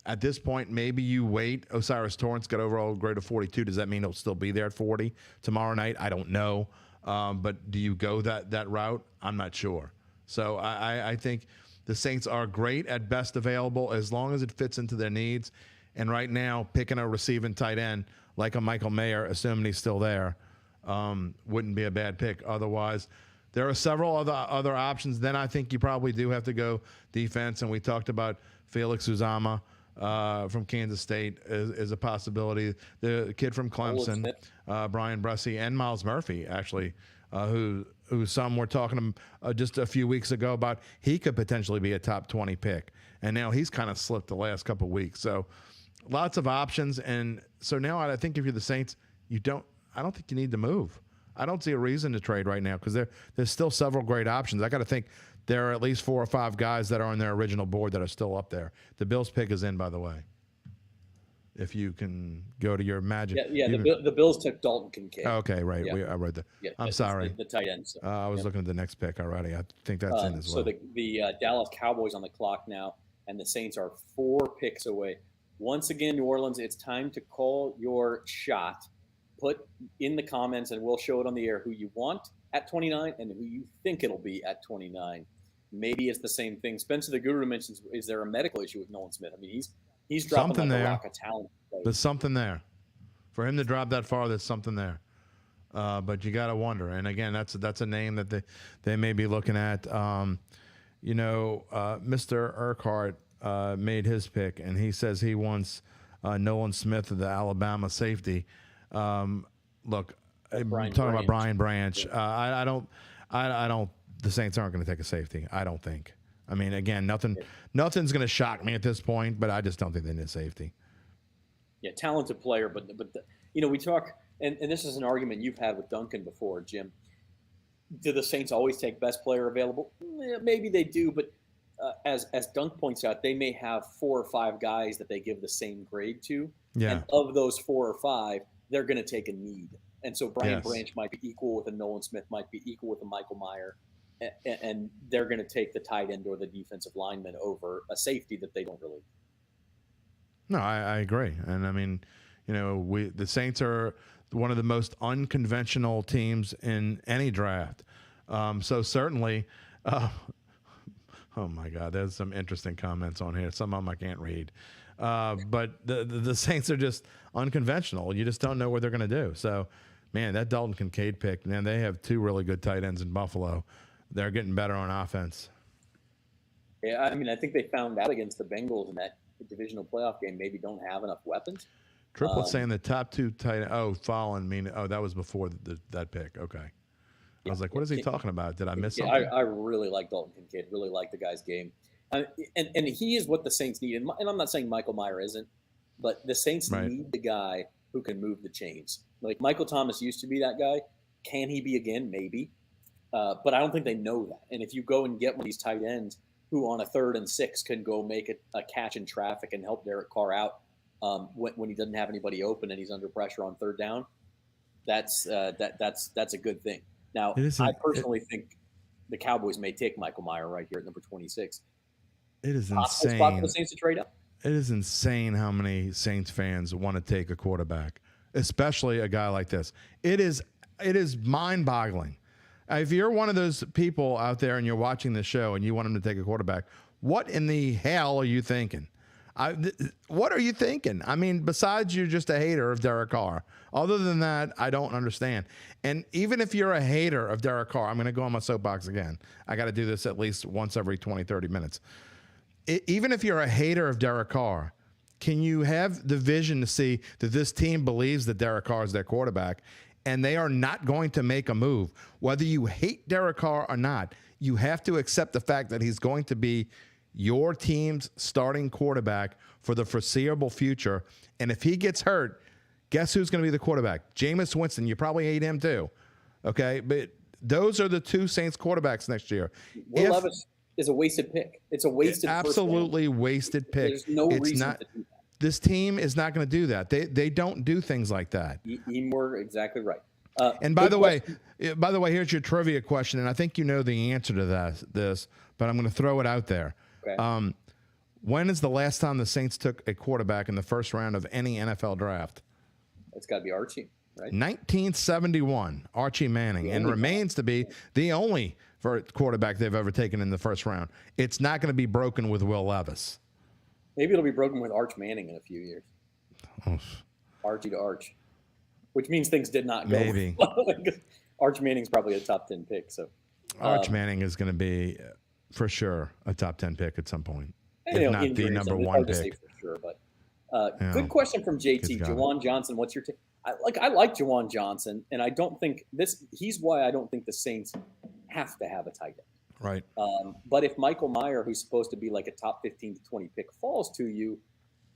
at this point, maybe you wait. Osiris Torrance got overall grade of 42. Does that mean he'll still be there at 40 tomorrow night? I don't know. But do you go that route? I'm not sure. So I think the Saints are great at best available as long as it fits into their needs. And right now, picking a receiving tight end like a Michael Mayer, assuming he's still there, wouldn't be a bad pick. Otherwise, there are several other options. Then I think you probably do have to go defense. And we talked about Felix Uzama from Kansas State is a possibility. The kid from Clemson, Brian Bressie, and Miles Murphy, actually, who some were talking just a few weeks ago about he could potentially be a top 20 pick. And now he's kind of slipped the last couple of weeks. So lots of options. And so now I think if you're the Saints, I don't think you need to move. I don't see a reason to trade right now because there's still several great options. I got to think there are at least 4 or 5 guys that are on their original board that are still up there. The Bills pick is in, by the way. If you can go to your magic. Yeah. The Bills took Dalton Kincaid. Okay, right. Yeah. I read that. Yeah, I'm sorry. The tight end. So, I was looking at the next pick already. I think that's in as well. So the Dallas Cowboys on the clock now, and the Saints are 4 picks away. Once again, New Orleans, it's time to call your shot. Put in the comments, and we'll show it on the air, who you want at 29 and who you think it'll be at 29. Maybe it's the same thing. Spencer the Guru mentions, is there a medical issue with Nolan Smith? I mean, he's dropping something like there. A rock of talent. There's something there. For him to drop that far, there's something there. But you got to wonder. And again, that's a name that they may be looking at. Mr. Urquhart made his pick, and he says he wants Nolan Smith of the Alabama safety. Look, I'm talking about Brian Branch. I don't. The Saints aren't going to take a safety. I don't think. I mean, again, nothing's going to shock me at this point, but I just don't think they need a safety. Yeah, talented player, but we talk, and this is an argument you've had with Duncan before, Jim. Do the Saints always take best player available? Maybe they do, but as Dunk points out, they may have 4 or 5 guys that they give the same grade to. Yeah. And of those 4 or 5, they're going to take a need. And so Brian Branch might be equal with a Nolan Smith, might be equal with a Michael Meyer, and they're going to take the tight end or the defensive lineman over a safety that they don't really. No, I agree. And I mean, the Saints are one of the most unconventional teams in any draft. So certainly, oh my God, there's some interesting comments on here. Some of them I can't read. But the Saints are just unconventional. You just don't know what they're going to do. So, man, that Dalton Kincaid pick, man, they have 2 really good tight ends in Buffalo. They're getting better on offense. Yeah, I mean, I think they found out against the Bengals in that divisional playoff game, maybe don't have enough weapons. Triplett saying the top 2 tight end. That was before that pick. Okay. I was like, what is he talking about? Did I miss something? I really like Dalton Kincaid. Really like the guy's game. And he is what the Saints need. And I'm not saying Michael Mayer isn't, but the Saints need the guy who can move the chains. Like Michael Thomas used to be that guy. Can he be again? Maybe. But I don't think they know that. And if you go and get one of these tight ends who on a 3rd and 6 can go make a catch in traffic and help Derek Carr out when he doesn't have anybody open and he's under pressure on 3rd down, that's a good thing. Now, I personally think the Cowboys may take Michael Mayer right here at number 26. It is Possible insane. spot for the Saints to trade up. It is insane how many Saints fans want to take a quarterback, especially a guy like this. It is mind-boggling. If you're one of those people out there and you're watching this show and you want him to take a quarterback, what in the hell are you thinking? What are you thinking? I mean, besides you're just a hater of Derek Carr. Other than that, I don't understand. And even if you're a hater of Derek Carr, I'm going to go on my soapbox again. I got to do this at least once every 20, 30 minutes. Even if you're a hater of Derek Carr, can you have the vision to see that this team believes that Derek Carr is their quarterback and they are not going to make a move? Whether you hate Derek Carr or not, you have to accept the fact that he's going to be your team's starting quarterback for the foreseeable future. And if he gets hurt, guess who's going to be the quarterback? Jameis Winston. You probably hate him too. Okay? But those are the 2 Saints quarterbacks next year. Will Levis is a wasted pick. It's a wasted absolutely wasted pick. There's no reason to do that. This team is not going to do that. They don't do things like that. You were exactly right. And by the way, here's your trivia question, and I think you know the answer to this, but I'm going to throw it out there. Okay. When is the last time the Saints took a quarterback in the first round of any NFL draft? It's got to be Archie, right? 1971, Archie Manning, and remains to be the only quarterback they've ever taken in the first round. It's not going to be broken with Will Levis. Maybe it'll be broken with Arch Manning in a few years. Archie to Arch, which means things did not go. Maybe. Arch Manning's probably a top 10 pick. So Arch Manning is going to be, for sure, a top 10 pick at some point. If not the number 1 pick. For sure, but good question from JT. Jawan Johnson, what's your take? I like Jawan Johnson, and I don't think he's why I don't think the Saints have to have a tight end. Right. But if Michael Mayer, who's supposed to be like a top 15 to 20 pick, falls to you,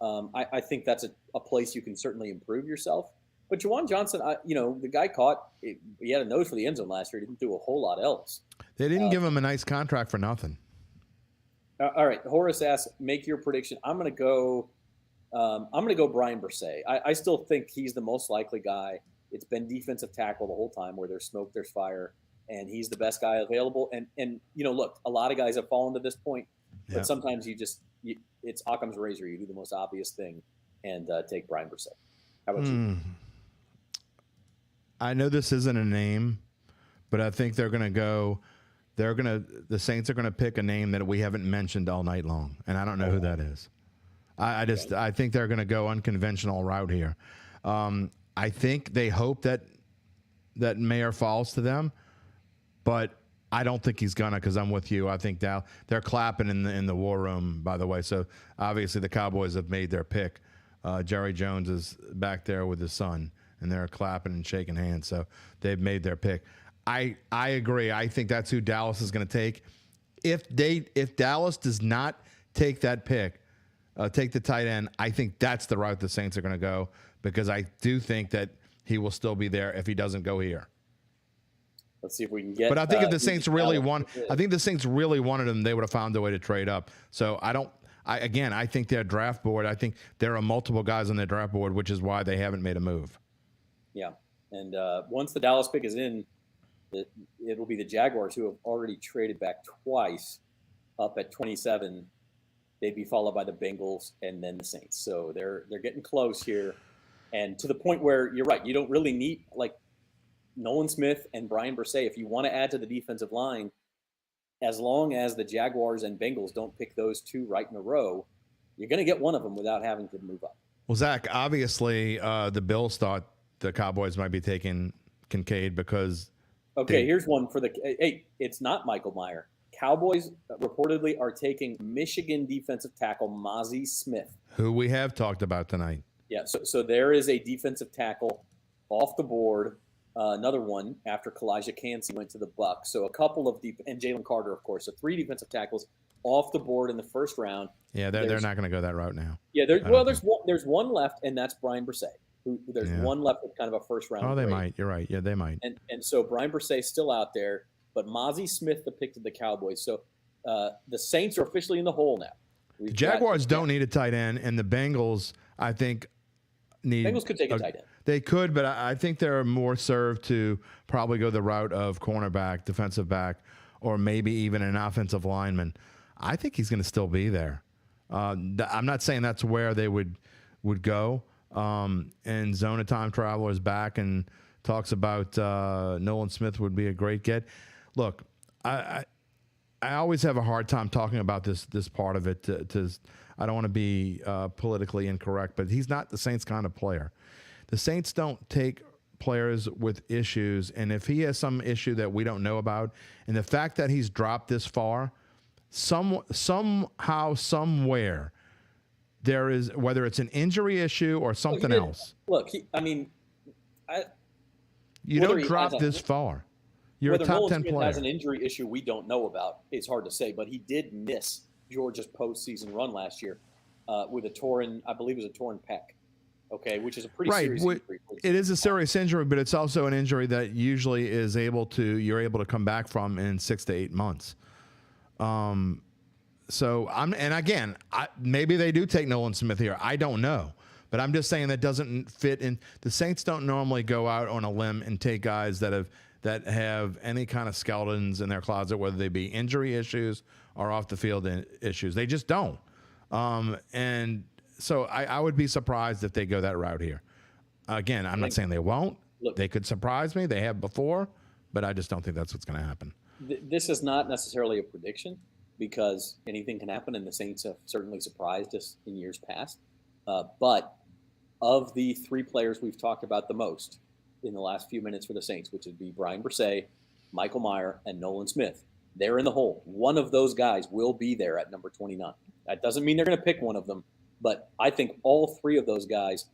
I think that's a place you can certainly improve yourself. But Jawan Johnson, the guy he had a nose for the end zone last year. He didn't do a whole lot else. They didn't give him a nice contract for nothing. All right. Horace asks, make your prediction. I'm going to go Brian Bresee. I still think he's the most likely guy. It's been defensive tackle the whole time where there's smoke, there's fire. And he's the best guy available. And look, a lot of guys have fallen to this point, but sometimes it's Occam's razor. You do the most obvious thing and take Brian Bresee. How about you? I know this isn't a name, but I think the Saints are going to pick a name that we haven't mentioned all night long. And I don't know who that is. I think they're going to go unconventional route here. I think they hope that Mayer falls to them. But I don't think he's gonna, because I'm with you. I think they're clapping in the war room, by the way. So obviously the Cowboys have made their pick. Jerry Jones is back there with his son, and they're clapping and shaking hands. So they've made their pick. I agree. I think that's who Dallas is going to take. If Dallas does not take that pick, take the tight end, I think that's the route the Saints are going to go, because I do think that he will still be there if he doesn't go here. Let's see if we can get. But I think if the Saints really wanted him, they would have found a way to trade up. So I think their draft board. I think there are multiple guys on their draft board, which is why they haven't made a move. Yeah, and once the Dallas pick is in, it'll be the Jaguars, who have already traded back twice, up at 27. They'd be followed by the Bengals and then the Saints. So they're getting close here, and to the point where you're right. You don't really need Nolan Smith and Brian Bresee, if you want to add to the defensive line, as long as the Jaguars and Bengals don't pick those 2 right in a row, you're going to get one of them without having to move up. Well, Zach, obviously the Bills thought the Cowboys might be taking Kincaid because. Okay, here's one for it's not Michael Mayer. Cowboys reportedly are taking Michigan defensive tackle Mazi Smith, who we have talked about tonight. Yeah, so there is a defensive tackle off the board. Another one after Kalijah Kancey went to the Bucs. So a couple of and Jalen Carter, of course. So 3 defensive tackles off the board in the first round. Yeah, they're not going to go that route now. Yeah, there's one left, and that's Brian Bresee. There's one left with kind of a first round. Oh, they grade. might. You're right. Yeah, they might. And so Brian Bresee's still out there, but Mozzie Smith, the pick to the Cowboys. So the Saints are officially in the hole now. The Jaguars don't need a tight end, and the Bengals, I think, need. Bengals could take a tight end. They could, but I think they're more served to probably go the route of cornerback, defensive back, or maybe even an offensive lineman. I think he's going to still be there. I'm not saying that's where they would go. And Zona Time Traveler is back and talks about Nolan Smith would be a great get. Look, I always have a hard time talking about this part of it. I don't want to be politically incorrect, but he's not the Saints kind of player. The Saints don't take players with issues, and if he has some issue that we don't know about, and the fact that he's dropped this far, somehow, somewhere, there is, whether it's an injury issue or something else. Look, you don't drop this far. You're a top Nolan 10 Smith player. has an injury issue we don't know about. It's hard to say, but he did miss Georgia's postseason run last year with a torn, I believe it was a torn pec. Okay, which is a pretty serious injury. It is a serious injury, but it's also an injury that usually you're able to come back from in 6 to 8 months. So maybe they do take Nolan Smith here. I don't know, but I'm just saying that doesn't fit in. The Saints don't normally go out on a limb and take guys that have any kind of skeletons in their closet, whether they be injury issues or off the field issues. They just don't. And so I would be surprised if they go that route here. Again, I'm not saying they won't. Look, they could surprise me. They have before, but I just don't think that's what's going to happen. This is not necessarily a prediction because anything can happen, and the Saints have certainly surprised us in years past. But of the three players we've talked about the most in the last few minutes for the Saints, which would be Brian Bresee, Michael Mayer, and Nolan Smith, they're in the hole. One of those guys will be there at number 29. That doesn't mean they're going to pick one of them, but I think all three of those guys,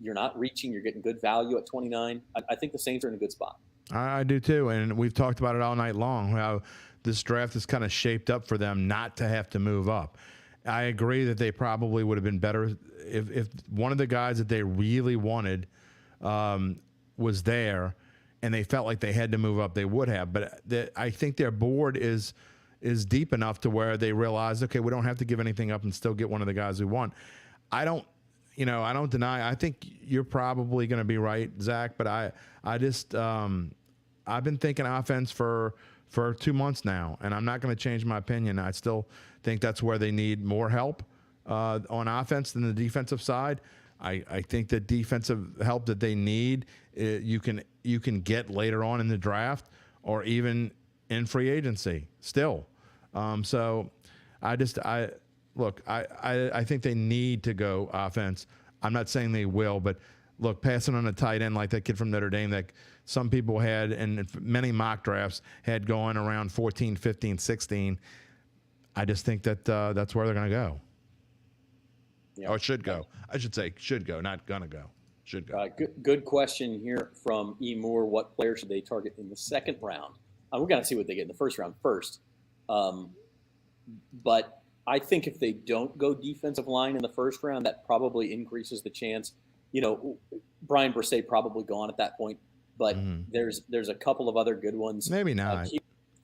you're not reaching. You're getting good value at 29. I think the Saints are in a good spot. I do too, and we've talked about it all night long, how this draft is kind of shaped up for them not to have to move up. I agree that they probably would have been better if one of the guys that they really wanted was there and they felt like they had to move up, they would have. But I think their board is deep enough to where they realize, okay, we don't have to give anything up and still get one of the guys we want. I don't deny. I think you're probably going to be right, Zach, but I just I've been thinking offense for 2 months now, and I'm not going to change my opinion. I still think that's where they need more help on offense than the defensive side. I think the defensive help that they need, you can get later on in the draft or even in free agency still. So I think they need to go offense. I'm not saying they will, but look, passing on a tight end like that kid from Notre Dame that some people had, and many mock drafts had going around 14, 15, 16. I just think that that's where they're going to go. Yeah. Or should go. I should say should go, not going to go. Should go. Good question here from E. Moore. What player should they target in the second round? We're going to see what they get in the first round first. But I think if they don't go defensive line in the first round, that probably increases the chance. Brian Bresee probably gone at that point, but there's a couple of other good ones. Maybe not.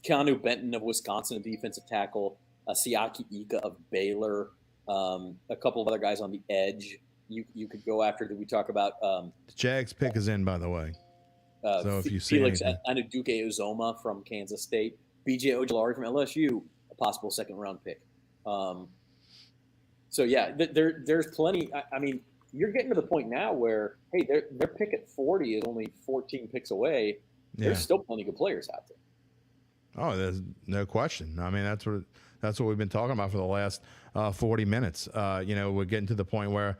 Keanu Benton of Wisconsin, a defensive tackle. Siaki Ika of Baylor. A couple of other guys on the edge. You could go after. Did we talk about? The Jags pick is in, by the way. So if you see Felix Anuduke Uzoma from Kansas State, B.J. Ojulari from LSU, a possible second round pick. So yeah, there's plenty. I mean, you're getting to the point now where their pick at 40 is only 14 picks away. Yeah. There's still plenty of good players out there. Oh, there's no question. I mean, that's what we've been talking about for the last 40 minutes. We're getting to the point where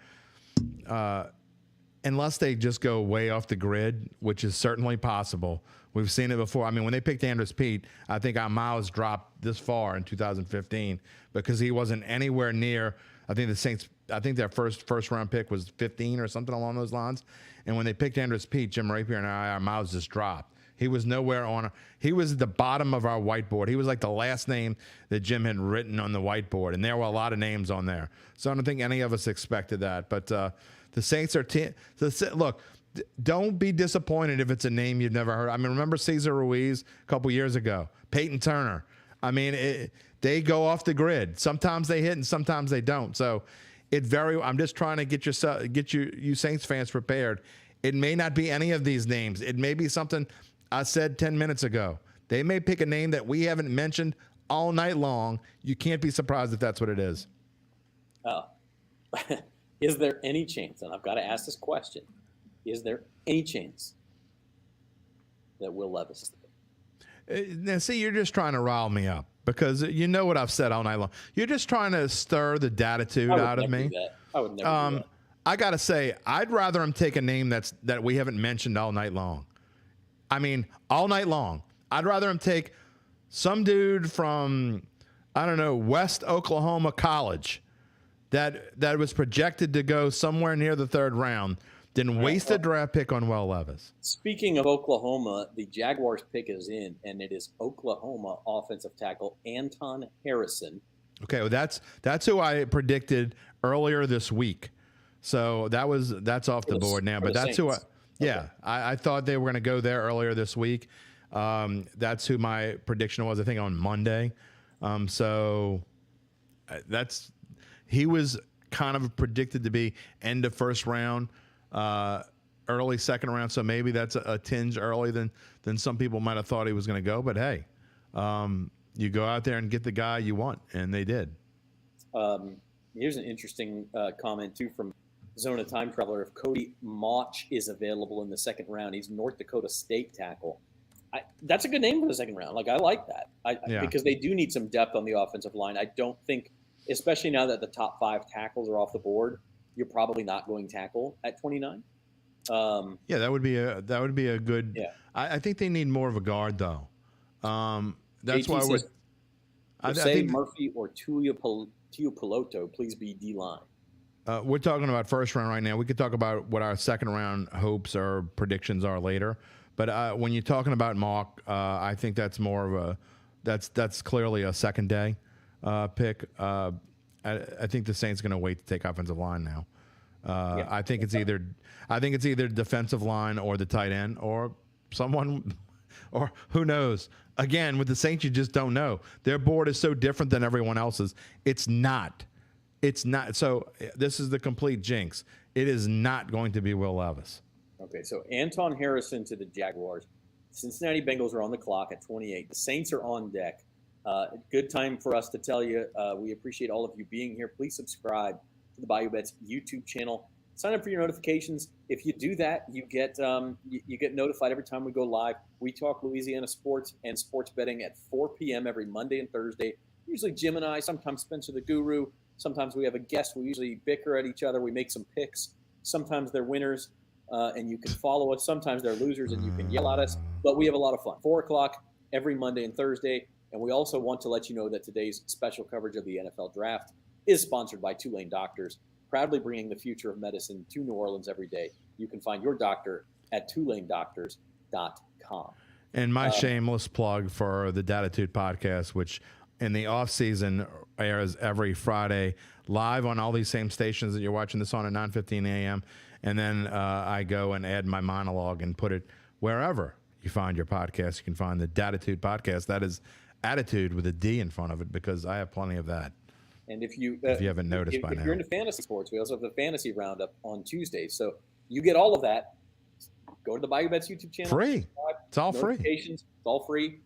unless they just go way off the grid, which is certainly possible. We've seen it before. I mean, when they picked Andrus Peat, I think our miles dropped this far in 2015 because he wasn't anywhere near. I think the Saints. I think their first round pick was 15 or something along those lines. And when they picked Andrus Peat, Jim Rapier and our miles just dropped. He was nowhere on. He was at the bottom of our whiteboard. He was like the last name that Jim had written on the whiteboard, and there were a lot of names on there. So I don't think any of us expected that. But the Saints are look. Don't be disappointed if it's a name you've never heard. I mean, remember Cesar Ruiz a couple years ago, Peyton Turner. I mean, they go off the grid. Sometimes they hit and sometimes they don't. So I'm just trying to get you Saints fans prepared. It may not be any of these names. It may be something I said 10 minutes ago. They may pick a name that we haven't mentioned all night long. You can't be surprised if that's what it is. Oh, is there any chance, and I've got to ask this question, is there any chance that Will Levis is the pick? Now, see, you're just trying to rile me up because you know what I've said all night long. You're just trying to stir the datitude out of me. I would never do that. I got to say, I'd rather him take a name that we haven't mentioned all night long. I mean, all night long. I'd rather him take some dude from, I don't know, West Oklahoma College that was projected to go somewhere near the third round than waste a draft pick on Will Levis. Speaking of Oklahoma, the Jaguars pick is in, and it is Oklahoma offensive tackle Anton Harrison. Okay, well that's who I predicted earlier this week. So that's off the board now. But that's who I thought they were going to go there earlier this week. That's who my prediction was, I think, on Monday. He was kind of predicted to be end of first round. Early second round, so maybe that's a tinge early than some people might have thought he was going to go. But hey, you go out there and get the guy you want, and they did. Here's an interesting comment too from Zona Time Traveler. If Cody Mauch is available in the second round, he's North Dakota State tackle. That's a good name for the second round. Like, I like that because they do need some depth on the offensive line. I don't think, especially now that the top 5 tackles are off the board, you're probably not going tackle at 29. Yeah, that would be a good. Yeah. I think they need more of a guard though. That's why I think Murphy or Tuipulotu, please be D-line. We're talking about first round right now. We could talk about what our second round hopes or predictions are later. But when you're talking about Mock, I think that's more of a that's clearly a second day pick. I think the Saints are going to wait to take offensive line now. I think it's either defensive line or the tight end or someone, or who knows. Again, with the Saints, you just don't know. Their board is so different than everyone else's. It's not. So this is the complete jinx. It is not going to be Will Levis. Okay, so Anton Harrison to the Jaguars. Cincinnati Bengals are on the clock at 28. The Saints are on deck. Good time for us to tell you we appreciate all of you being here. Please subscribe to the Bayou Bets YouTube channel. Sign up for your notifications. If you do that, you get notified every time we go live. We talk Louisiana sports and sports betting at 4 p.m. every Monday and Thursday. Usually Jim and I, sometimes Spencer the Guru. Sometimes we have a guest. We usually bicker at each other. We make some picks. Sometimes they're winners, and you can follow us. Sometimes they're losers, and you can yell at us. But we have a lot of fun. 4 o'clock every Monday and Thursday. And we also want to let you know that today's special coverage of the NFL Draft is sponsored by Tulane Doctors, proudly bringing the future of medicine to New Orleans every day. You can find your doctor at TulaneDoctors.com. And my shameless plug for the Datitude podcast, which in the off season airs every Friday live on all these same stations that you're watching this on at 9:15 a.m. And then I go and add my monologue and put it wherever you find your podcast. You can find the Datitude podcast. That is attitude with a D in front of it, because I have plenty of that. And if you haven't noticed by now, if you're into fantasy sports, we also have the fantasy roundup on Tuesdays. So you get all of that. Go to the Bayou Bets YouTube channel. Free. It's all free. It's all free.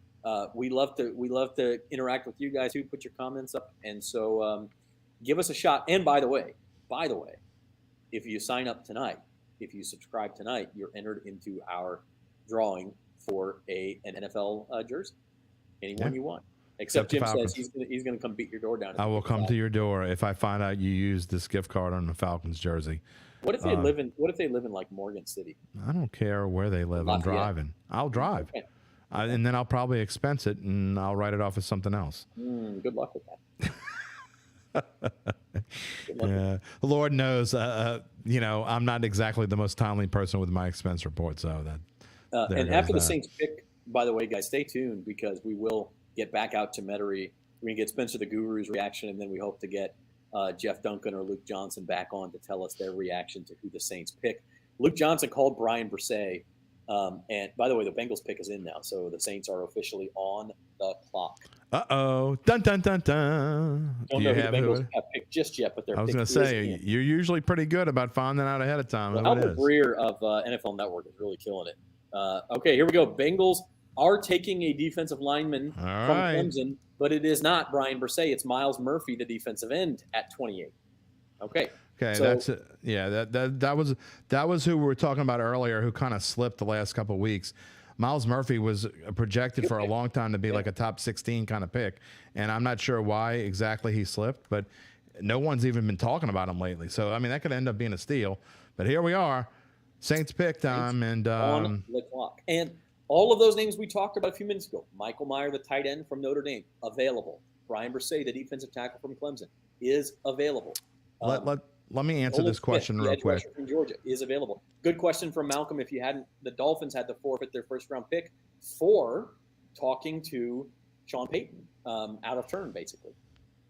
We love to interact with you guys too. Put your comments up, and so give us a shot. And by the way, if you sign up tonight, if you subscribe tonight, you're entered into our drawing for an NFL jersey. Anyone you want. Except Jim says he's going to come beat your door down. I will come to your door if I find out you use this gift card on the Falcons jersey. What if they live in like Morgan City? I don't care where they live. I'm driving. I'll drive. Okay. And then I'll probably expense it, and I'll write it off as something else. Good luck with that. Yeah, Lord knows, I'm not exactly the most timely person with my expense report, so And after the Saints pick, by the way, guys, stay tuned because we will get back out to Metairie. We're going to get Spencer the Guru's reaction, and then we hope to get Jeff Duncan or Luke Johnson back on to tell us their reaction to who the Saints pick. Luke Johnson called Brian Brisset. And by the way, the Bengals pick is in now, so the Saints are officially on the clock. Uh-oh. Dun, dun, dun, dun. Don't know who the Bengals have picked just yet, but I was going to say, you're usually pretty good about finding out ahead of time. Well, Albert Breer of NFL Network is really killing it. Okay, here we go. Bengals are taking a defensive lineman from Clemson, but it is not Brian Brisset. It's Miles Murphy, the defensive end, at 28. Okay. Okay, so, that's it. Yeah, that was who we were talking about earlier, who kind of slipped the last couple of weeks. Miles Murphy was projected for a long time to be like a top 16 kind of pick, and I'm not sure why exactly he slipped, but no one's even been talking about him lately. So I mean, that could end up being a steal. But here we are, Saints pick time, and on the clock. And all of those names we talked about a few minutes ago: Michael Mayer, the tight end from Notre Dame, available. Brian Brisset, the defensive tackle from Clemson, is available. Let me answer this question real quick. From Georgia is available. Good question from Malcolm. If you hadn't, the Dolphins had to forfeit their first-round pick for talking to Sean Payton out of turn, basically.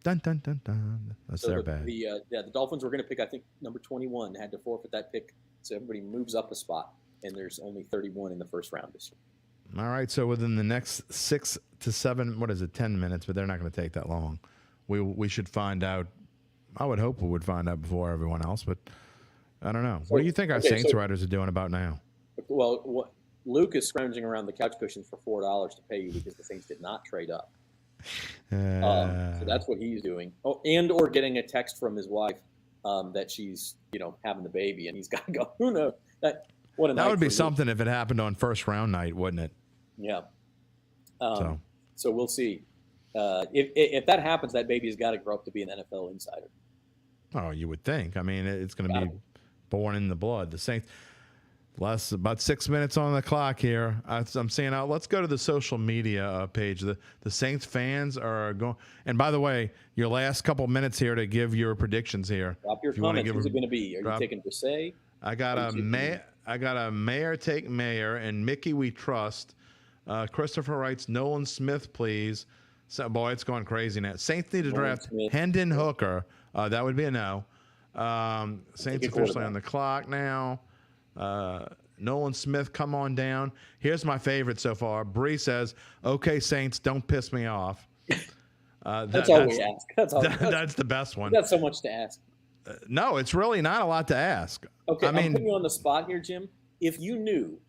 Dun dun dun dun. That's their bad. The Dolphins were going to pick, I think, number 21. Had to forfeit that pick, so everybody moves up a spot, and there's only 31 in the first round this year. All right. So within the next 6 to 7, 10 minutes, but they're not going to take that long. We should find out. I would hope we would find out before everyone else, but I don't know. What do you think our Saints writers are doing about now? Well, Luke is scrounging around the couch cushions for $4 to pay you because the Saints did not trade up. So that's what he's doing. Oh, and or getting a text from his wife that she's having the baby, and he's got to go. Who knows? That would be something if it happened on first round night, wouldn't it? Yeah. So we'll see. If that happens, that baby's got to grow up to be an NFL insider. Oh, you would think. I mean, it's going to be born in the blood. The Saints, about 6 minutes on the clock here. I'm seeing out. Let's go to the social media page. The Saints fans are going. And by the way, your last couple minutes here to give your predictions here. Drop your comments. Who's it going to be? Are you taking Brisset? I got a Mayor take Mayor and Mickey we trust. Christopher writes Nolan Smith, please. So, boy, it's going crazy now. Saints need to draft Hendon Hooker. That would be a no. Saints officially on the clock now. Nolan Smith, come on down. Here's my favorite so far. Bree says, okay, Saints, don't piss me off. That's all we ask. That's the best one. That's so much to ask. No, it's really not a lot to ask. Okay, I'm putting you on the spot here, Jim. If you knew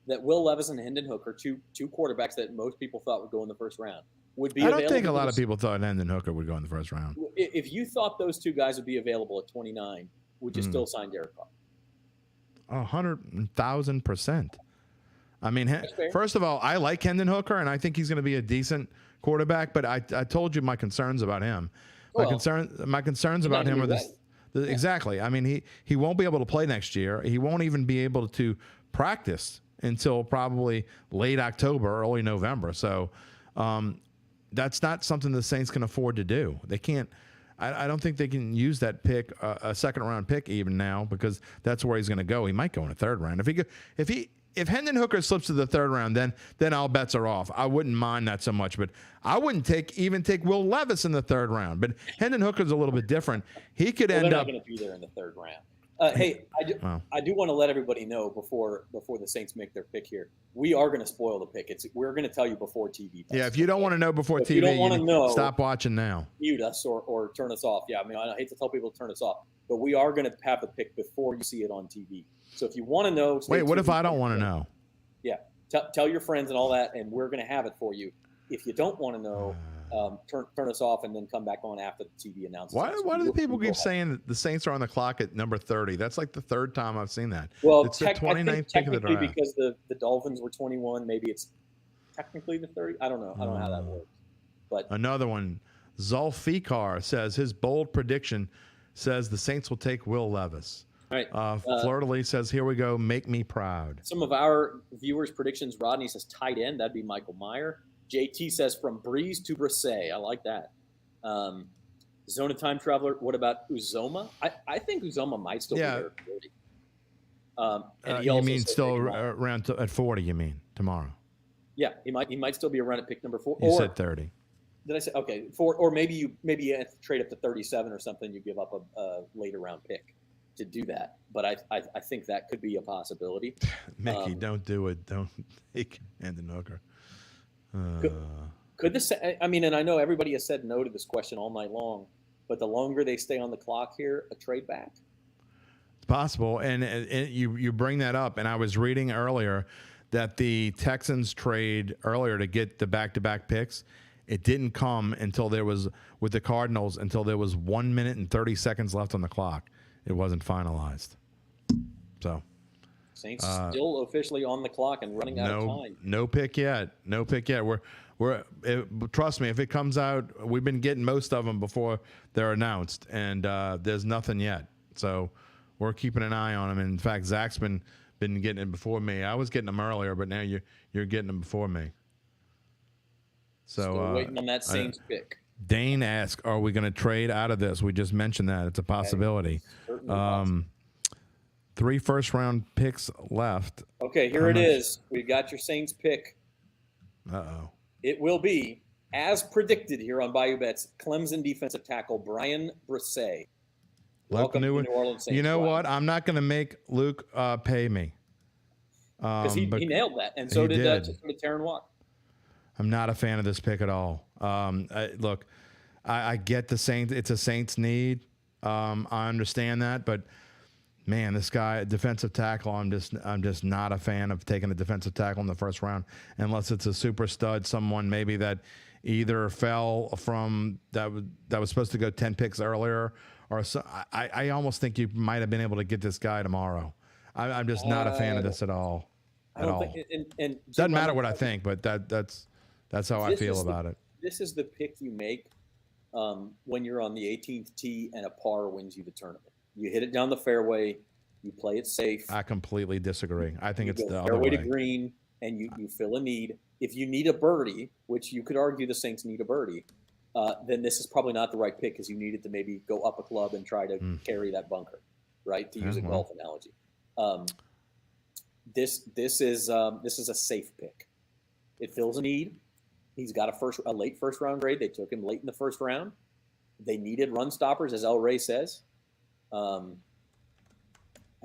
that Will Levis and Hendon Hooker, two quarterbacks that most people thought would go in the first round, would be I don't think a lot of people thought Hendon Hooker would go in the first round. If you thought those two guys would be available at 29, would you still sign Derek Carr? 100,000%. I mean, first of all, I like Hendon Hooker, and I think he's going to be a decent quarterback. But I told you my concerns about him. My concerns about him are this. Exactly. I mean, he won't be able to play next year. He won't even be able to practice until probably late October, early November. So. That's not something the Saints can afford to do. They can't. I don't think they can use that pick, a second round pick, even now, because that's where he's going to go. He might go in the third round. If Hendon Hooker slips to the third round, then all bets are off. I wouldn't mind that so much, but I wouldn't even take Will Levis in the third round. But Hendon Hooker's a little bit different. He could end up. They're not going to be there in the third round. Hey, I do want to let everybody know before the Saints make their pick here. We are going to spoil the pick. We're going to tell you before TV. Yeah, if you don't want to know before TV, you don't want to know, stop watching now. Mute us or turn us off. Yeah, I mean, I hate to tell people to turn us off, but we are going to have the pick before you see it on TV. So if you want to know, wait, what if I don't want to know? Yeah, tell your friends and all that, and we're going to have it for you. If you don't want to know, turn us off and then come back on after the TV announcement. Why do the people keep saying that the Saints are on the clock at number 30? That's like the third time I've seen that. Well, it's the 29th pick of the draft. Because the Dolphins were 21, maybe it's technically the 30. I don't know. I don't know how that works. But another one, Zulfikar says his bold prediction says the Saints will take Will Levis. All right. Fleur-de-Lis says, here we go, make me proud. Some of our viewers' predictions, Rodney says tight end. That'd be Michael Mayer. JT says from Breeze to Brisset. I like that. Zona Time Traveler. What about Uzoma? I think Uzoma might still be there. And you mean still around at 40? You mean tomorrow? Yeah, he might still be around at pick number 4. You said 30. Did I say okay? 4, or maybe you have to trade up to 37 or something. You give up a later round pick to do that. But I think that could be a possibility. Mickey, don't do it. Don't take Hendon Hooker. Could this? I mean, and I know everybody has said no to this question all night long, but the longer they stay on the clock here, a trade back. It's possible, and you bring that up, and I was reading earlier that the Texans trade earlier to get the back-to-back picks. It didn't come until there was with the Cardinals until there was 1 minute and 30 seconds left on the clock. It wasn't finalized. So Saints still officially on the clock and running out of time. No pick yet. No pick yet. Trust me, if it comes out, we've been getting most of them before they're announced, and there's nothing yet. So we're keeping an eye on them. And in fact, Zach's been getting it before me. I was getting them earlier, but now you're getting them before me. So still waiting on that Saints pick. Dane asks, "Are we going to trade out of this?" We just mentioned that it's a possibility. 3 first-round picks left. Okay, here it is. We got your Saints pick. Uh-oh. It will be, as predicted here on Bayou Bets, Clemson defensive tackle Brian Brisset. Welcome to New Orleans Saints. You know what? I'm not going to make Luke pay me. Because he nailed that, and so did Taron Walker. I'm not a fan of this pick at all. Look, I get the Saints. It's a Saints need. I understand that, but man, this guy, defensive tackle, I'm just not a fan of taking a defensive tackle in the first round unless it's a super stud, someone maybe that either fell from that was supposed to go 10 picks earlier, or so. I almost think you might have been able to get this guy tomorrow. I'm just not a fan of this at all. And doesn't matter what I think, but that's how I feel about it. This is the pick you make when you're on the 18th tee and a par wins you the tournament. You hit it down the fairway, you play it safe. I completely disagree. I think it's the other fairway way. to green, and you fill a need. If you need a birdie, which you could argue the Saints need a birdie, then this is probably not the right pick because you needed to maybe go up a club and try to carry that bunker, right? To use a golf analogy. This is a safe pick. It fills a need. He's got a late first round grade. They took him late in the first round. They needed run stoppers, as El Rey says. I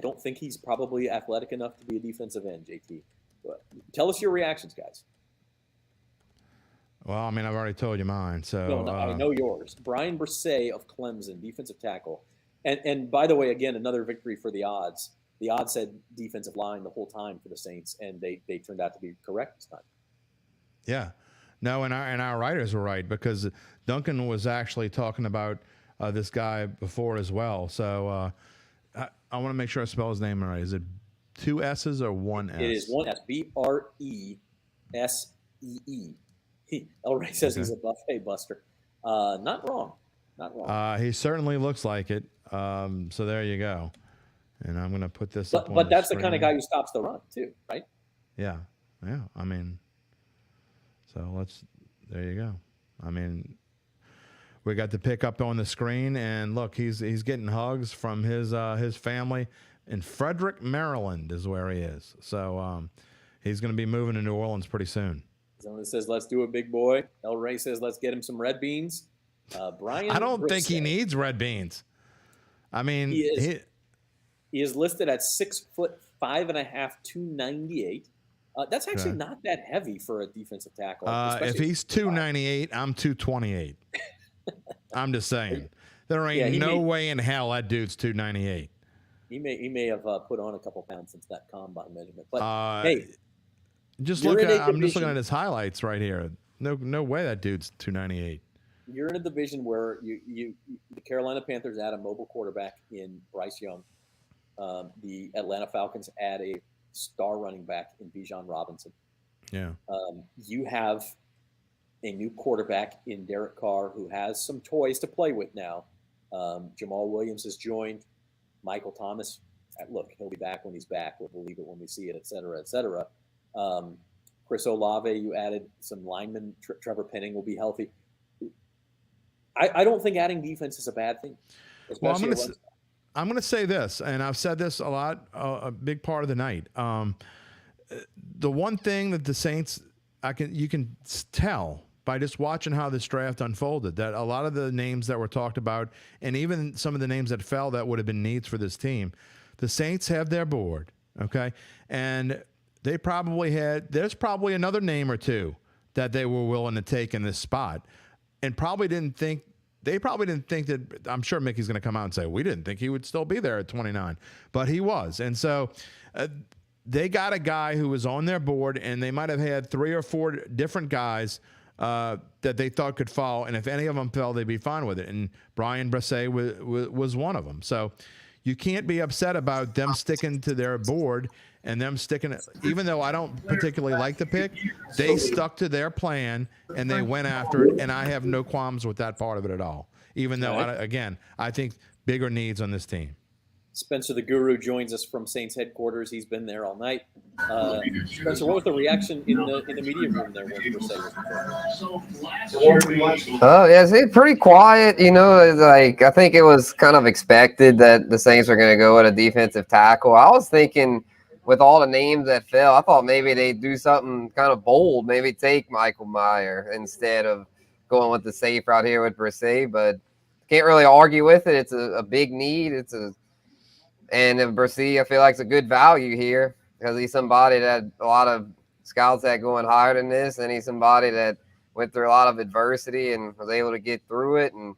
don't think he's probably athletic enough to be a defensive end, JT. But tell us your reactions, guys. Well, I mean, I've already told you mine. So no, I know yours. Brian Brisset of Clemson, defensive tackle. And by the way, again, another victory for the odds. The odds said defensive line the whole time for the Saints, and they turned out to be correct this time. Yeah. No, and our writers were right because Duncan was actually talking about this guy before as well. So I want to make sure I spell his name right. Is it 2 S's or 1 S? It is 1 S. BRESEE. El Rey says he's a buffet buster. Not wrong. Not wrong. He certainly looks like it. So there you go. And I'm going to put this up on But that's the the kind of guy who stops the run too, right? Yeah. Yeah. I mean, so there you go. I mean, we got the pick up on the screen, and look, he's getting hugs from his family in Frederick, Maryland is where he is. So he's going to be moving to New Orleans pretty soon. Someone says, let's do it, big boy. El Rey says, let's get him some red beans. Brian, I don't think he needs red beans. I mean, he is listed at 6'5.5", 298. That's actually not that heavy for a defensive tackle. If he's 298, I'm 228. I'm just saying. There ain't no way in hell that dude's 298. He may have put on a couple pounds since that combine measurement. But hey, I'm just looking at his highlights right here. No way that dude's 298. You're in a division where the Carolina Panthers add a mobile quarterback in Bryce Young. The Atlanta Falcons add a star running back in Bijan Robinson. Yeah. You have a new quarterback in Derek Carr who has some toys to play with now. Jamal Williams has joined. Michael Thomas, look, he'll be back when he's back. We'll believe it when we see it, et cetera, et cetera. Chris Olave, you added some linemen. Trevor Penning will be I'm going going to say this, and I've said this a lot, a big part of the night. The one thing that the Saints, you can tell by just watching how this draft unfolded, that a lot of the names that were talked about, and even some of the names that fell that would have been needs for this team, the Saints have their board, okay? And there's probably another name or two that they were willing to take in this spot, and probably didn't think that, I'm sure Mickey's going to come out and say, we didn't think he would still be there at 29, but he was. And so they got a guy who was on their board, and they might have had 3 or 4 different guys that they thought could fall. And if any of them fell, they'd be fine with it. And Brian Bresee was one of them. So you can't be upset about them sticking to their board and them sticking, even though I don't particularly like the pick, they stuck to their plan and they went after it. And I have no qualms with that part of it at all. Even though, I think bigger needs on this team. Spencer the Guru joins us from Saints headquarters. He's been there all night. Spencer, what was the reaction in the media room there when It's pretty quiet. You know, like I think it was kind of expected that the Saints were going to go at a defensive tackle. I was thinking, with all the names that fell, I thought maybe they'd do something kind of bold, maybe take Michael Mayer instead of going with the safe route here with Bresee, but can't really argue with it. It's a big need. And Bresee, I feel like, is a good value here because he's somebody that a lot of scouts had going higher than this, and he's somebody that went through a lot of adversity and was able to get through it, and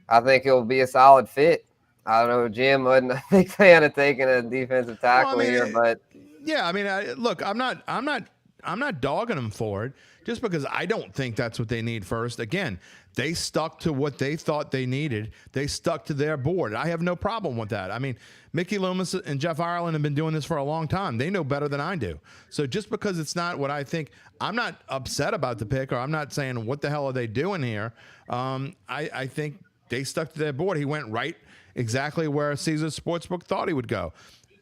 I think he'll be a solid fit. I don't know, Jim wasn't a big fan of taking a defensive tackle here, but yeah, I mean, look, I'm not dogging them for it just because I don't think that's what they need first. Again, they stuck to what they thought they needed. They stuck to their board. I have no problem with that. I mean, Mickey Loomis and Jeff Ireland have been doing this for a long time. They know better than I do. So just because it's not what I think, I'm not upset about the pick, or I'm not saying what the hell are they doing here. I think they stuck to their board. He went right exactly where Caesars Sportsbook thought he would go.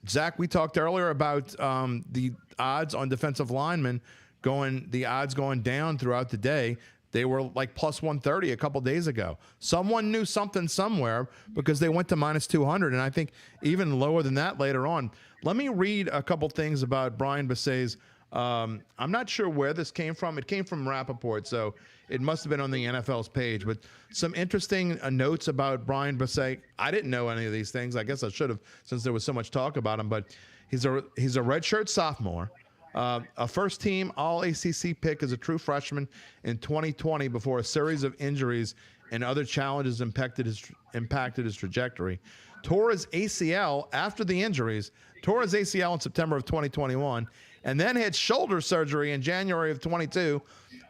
Zach, we talked earlier about the odds on defensive linemen going down throughout the day. They were like plus 130 a couple days ago. Someone knew something somewhere because they went to minus 200, and I think even lower than that later on. Let me read a couple things about Brian Bresee's. I'm not sure where this came from. It came from Rappaport, so it must have been on the NFL's page. But some interesting notes about Brian Bresee. I didn't know any of these things. I guess I should have, since there was so much talk about him. But he's a redshirt sophomore, a first-team All-ACC pick as a true freshman in 2020 before a series of injuries and other challenges impacted his trajectory. Tore his ACL after the injuries. Tore his ACL in September of 2021. And then had shoulder surgery in January of 22.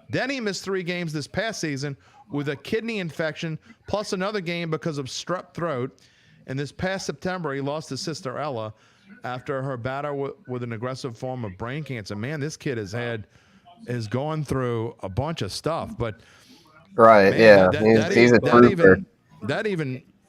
Then he missed 3 games this past season with a kidney infection, plus another game because of strep throat. And this past September, he lost his sister Ella after her battle with an aggressive form of brain cancer. Man, this kid has gone through a bunch of stuff. But right, man, yeah, he's a trooper.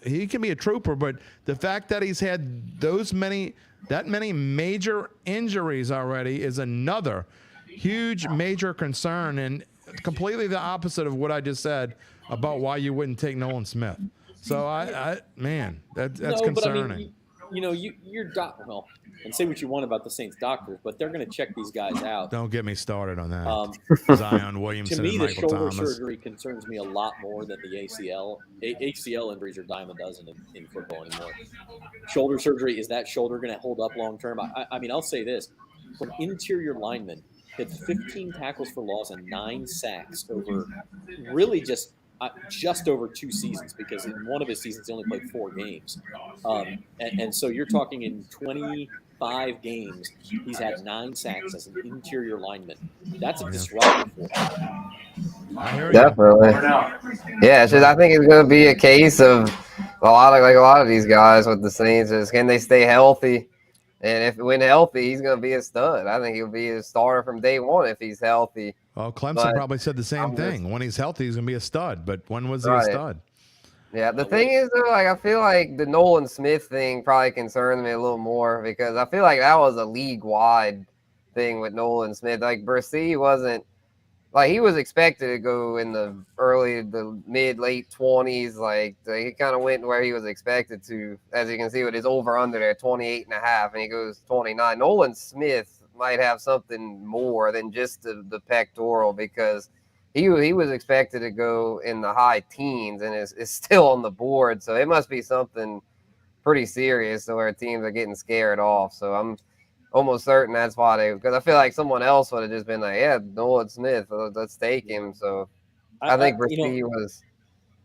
He can be a trooper, but the fact that he's had that many major injuries already is another huge major concern, and completely the opposite of what I just said about why you wouldn't take Nolan Smith. So that's concerning. But I mean, you're well, and say what you want about the Saints doctors, but they're going to check these guys out. Don't get me started on that. Zion Williamson, to me, and the Michael shoulder Thomas. surgery concerns me a lot more than the ACL. ACL injuries are a dime a dozen in football anymore. Shoulder surgery, is that shoulder going to hold up long term? I mean, I'll say this: for an interior lineman, had 15 tackles for loss and 9 sacks over really just over 2 seasons, because in one of his seasons he only played 4 games. And so you're talking in 25 games, he's had 9 sacks as an interior lineman. That's a disruption for him. Definitely. Yeah, I think it's going to be a case of a lot of these guys with the Saints is, can they stay healthy? And when healthy, he's going to be a stud. I think he'll be a starter from day one if he's healthy. Well, Clemson probably said the same thing. When he's healthy, he's going to be a stud. But when was he a stud? Yeah, the thing is, though, I feel like the Nolan Smith thing probably concerns me a little more, because I feel like that was a league-wide thing with Nolan Smith. Like, Bresee wasn't like he was expected to go in the mid-late 20s. Like he kind of went where he was expected to, as you can see with his over-under there, 28.5, and he goes 29. Nolan Smith might have something more than just the pectoral, because he was expected to go in the high teens and is still on the board. So it must be something pretty serious to where teams are getting scared off. So I'm almost certain that's why because I feel like someone else would have just been like, yeah, Nolan Smith, let's take him. So I think Brissy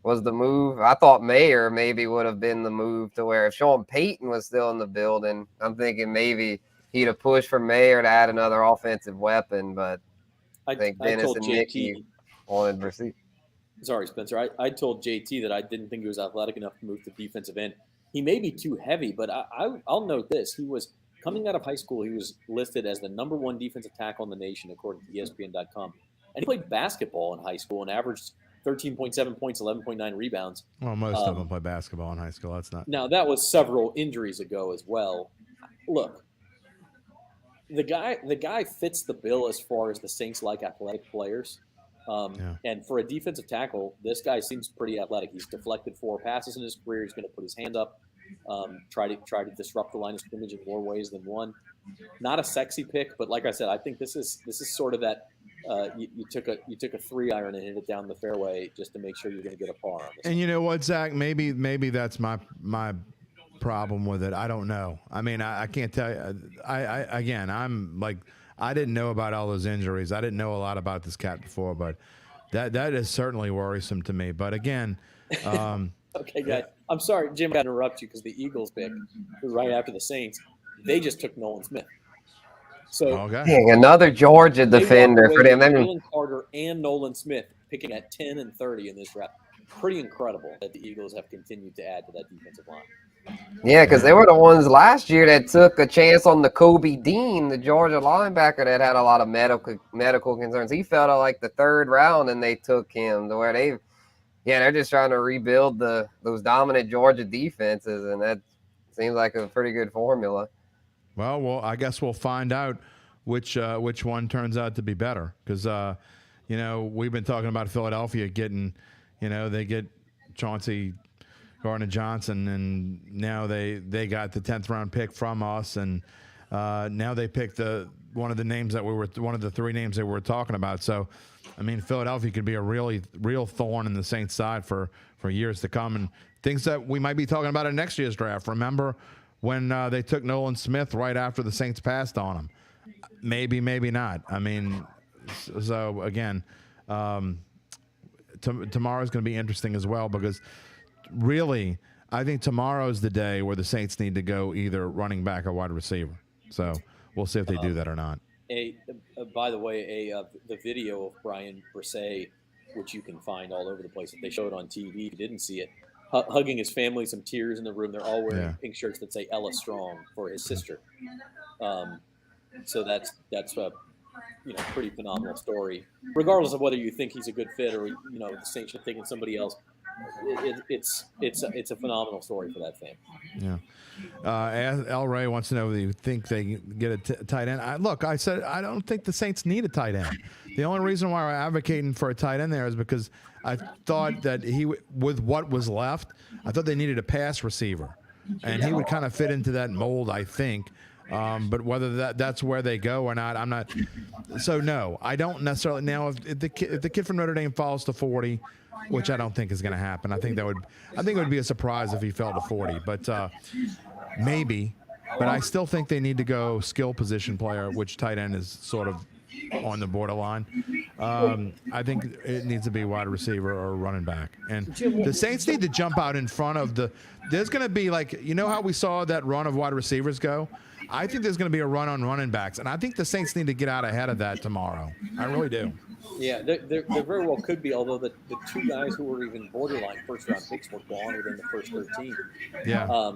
was the move. I thought Mayer maybe would have been the move, to where if Sean Payton was still in the building, I'm thinking maybe he'd have pushed for Mayer to add another offensive weapon. But I think Dennis and Mickey wanted Brissy. Sorry, Spencer. I told JT that I didn't think he was athletic enough to move to defensive end. He may be too heavy, but I'll note this. He was coming out of high school, he was listed as the #1 defensive tackle in the nation, according to ESPN.com. And he played basketball in high school and averaged 13.7 points, 11.9 rebounds. Well, most of them play basketball in high school. That's not. Now, that was several injuries ago as well. Look, the guy fits the bill as far as the Saints like athletic players. And for a defensive tackle, this guy seems pretty athletic. He's deflected 4 passes in his career. He's going to put his hand up, try to disrupt the line of scrimmage in more ways than one. Not a sexy pick, but like I said, I think this is sort of that you took a 3-iron and hit it down the fairway just to make sure you're going to get a par on this. And you know what, Zach? Maybe that's my problem with it. I don't know. I mean, I can't tell you. I'm like, I didn't know about all those injuries. I didn't know a lot about this cat before, but that is certainly worrisome to me. But again, okay, guys, I'm sorry, Jim, got to interrupt you because the Eagles pick was right after the Saints. They just took Nolan Smith. So another Georgia defender for them. Jalen Carter and Nolan Smith picking at 10 and 30 in this draft. Pretty incredible that the Eagles have continued to add to that defensive line. Yeah, because they were the ones last year that took a chance on the Kobe Dean, the Georgia linebacker that had a lot of medical concerns. He fell to like the 3rd round, and they took him to where they're just trying to rebuild those dominant Georgia defenses, and that seems like a pretty good formula. Well, I guess we'll find out which one turns out to be better, because we've been talking about Philadelphia getting, they get Chauncey Gardner-Johnson, and now they got the 10th round pick from us, and now they picked one of the 3 names that we were talking about. So, I mean, Philadelphia could be a real thorn in the Saints' side for years to come, and things that we might be talking about in next year's draft. Remember when they took Nolan Smith right after the Saints passed on him? Maybe not. I mean, so again, tomorrow's going to be interesting as well, because really, I think tomorrow's the day where the Saints need to go either running back or wide receiver. So we'll see if they do that or not. By the way, the video of Brian Brisset, which you can find all over the place, if they showed on TV, if you didn't see it, hugging his family, some tears in the room. They're all wearing pink shirts that say Ella Strong for his sister. So that's a pretty phenomenal story. Regardless of whether you think he's a good fit or the Saints should have taken somebody else, it's a phenomenal story for that family. Yeah. El Ray wants to know whether you think they get a tight end. I said I don't think the Saints need a tight end. The only reason why we're advocating for a tight end there is because I thought that with what was left, I thought they needed a pass receiver, and he would kind of fit into that mold, I think. But whether that's where they go or not, I'm not. So no, I don't necessarily. Now, if the kid from Notre Dame falls to 40, which I don't think is going to happen, I think it would be a surprise if he fell to 40. But maybe. But I still think they need to go skill position player, which tight end is sort of on the borderline. I think it needs to be wide receiver or running back. And the Saints need to jump out in front of there's going to be how we saw that run of wide receivers go? I think there's going to be a run on running backs. And I think the Saints need to get out ahead of that tomorrow. I really do. Yeah, there very well could be, although the 2 guys who were even borderline first-round picks were gone within the first 13. Yeah.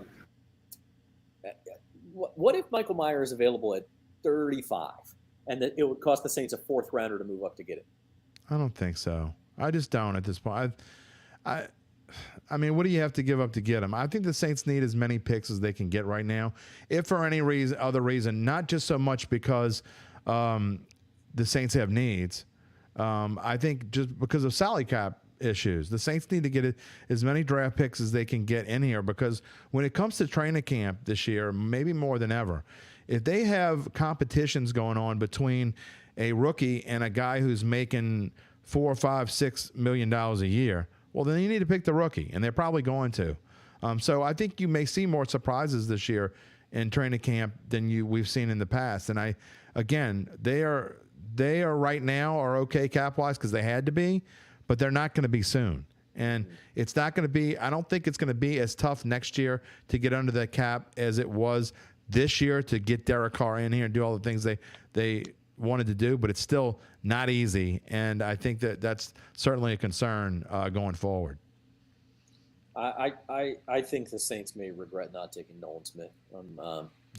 What if Michael Mayer is available at 35 and that it would cost the Saints a 4th rounder to move up to get it? I don't think so. I just don't at this point. I mean, what do you have to give up to get him? I think the Saints need as many picks as they can get right now, if for any other reason, not just so much because the Saints have needs. I think just because of salary cap issues, the Saints need to get as many draft picks as they can get in here, because when it comes to training camp this year, maybe more than ever, if they have competitions going on between a rookie and a guy who's making $4, $5, $6 million a year, well, then you need to pick the rookie, and they're probably going to. So I think you may see more surprises this year in training camp than we've seen in the past. And they are right now are okay cap-wise because they had to be, but they're not going to be soon. And it's not going to be, I don't think it's going to be as tough next year to get under the cap as it was this year to get Derek Carr in here and do all the things they wanted to do, but it's still not easy. And I think that's certainly a concern going forward. I think the Saints may regret not taking Nolan Smith.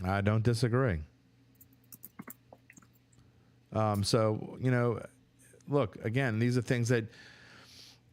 I don't disagree. So, look, again, these are things that,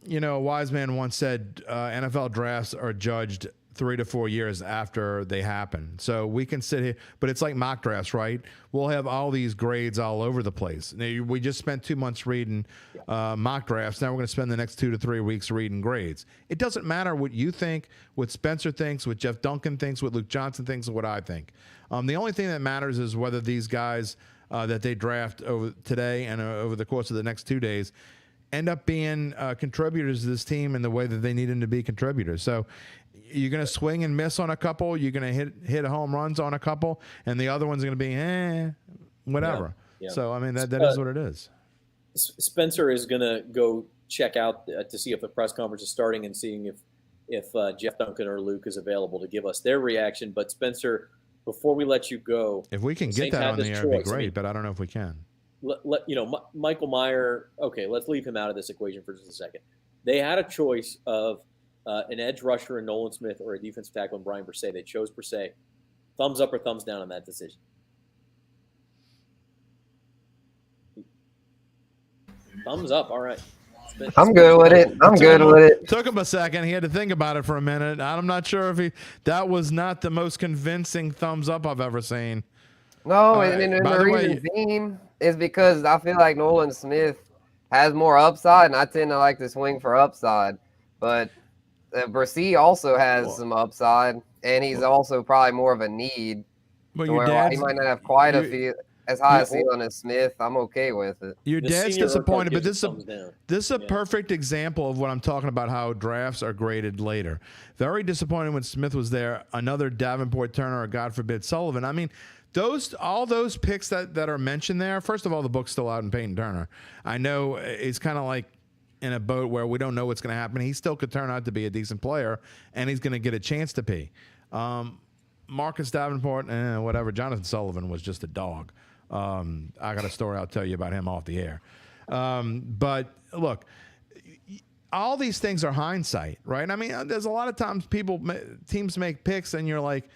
a wise man once said, NFL drafts are judged 3 to 4 years after they happen. So we can sit here, but it's like mock drafts, right? We'll have all these grades all over the place. Now, we just spent 2 months reading mock drafts. Now we're going to spend the next 2 to 3 weeks reading grades. It doesn't matter what you think, what Spencer thinks, what Jeff Duncan thinks, what Luke Johnson thinks, or what I think. The only thing that matters is whether these guys that they draft over today and over the course of the next 2 days end up being contributors to this team in the way that they need them to be contributors. So you're going to swing and miss on a couple. You're going to hit home runs on a couple, and the other one's going to be whatever. Yeah. So I mean that is what it is. Spencer is going to go check out to see if the press conference is starting and seeing if Jeff Duncan or Luke is available to give us their reaction. But Spencer, before we let you go, if we can get that on the air, it'd be great. But I don't know if we can. Michael Mayer. Okay, let's leave him out of this equation for just a second. They had a choice of an edge rusher in Nolan Smith or a defensive tackle in Brian Bresee. They chose Bresee. Thumbs up or thumbs down on that decision? Thumbs up. All right. I'm good with it. I'm good with it. Took him a second. He had to think about it for a minute. I'm not sure if that was not the most convincing thumbs up I've ever seen. No, and the reason being is because I feel like Nolan Smith has more upside, and I tend to like to swing for upside. But Bresee also has some upside, and he's also probably more of a need. But he might not have quite as high a ceiling as Smith. I'm okay with it. Your dad's disappointed, but this is a perfect example of what I'm talking about, how drafts are graded later. Very disappointed when Smith was there. Another Davenport, Turner, or God forbid Sullivan. I mean, all those picks that are mentioned there, first of all, the book's still out in Peyton Turner. I know it's kind of like in a boat where we don't know what's going to happen. He still could turn out to be a decent player, and he's going to get a chance to be. Marcus Davenport, whatever. Jonathan Sullivan was just a dog. I got a story I'll tell you about him off the air. But look, all these things are hindsight, right? I mean, there's a lot of times teams make picks, and you're like,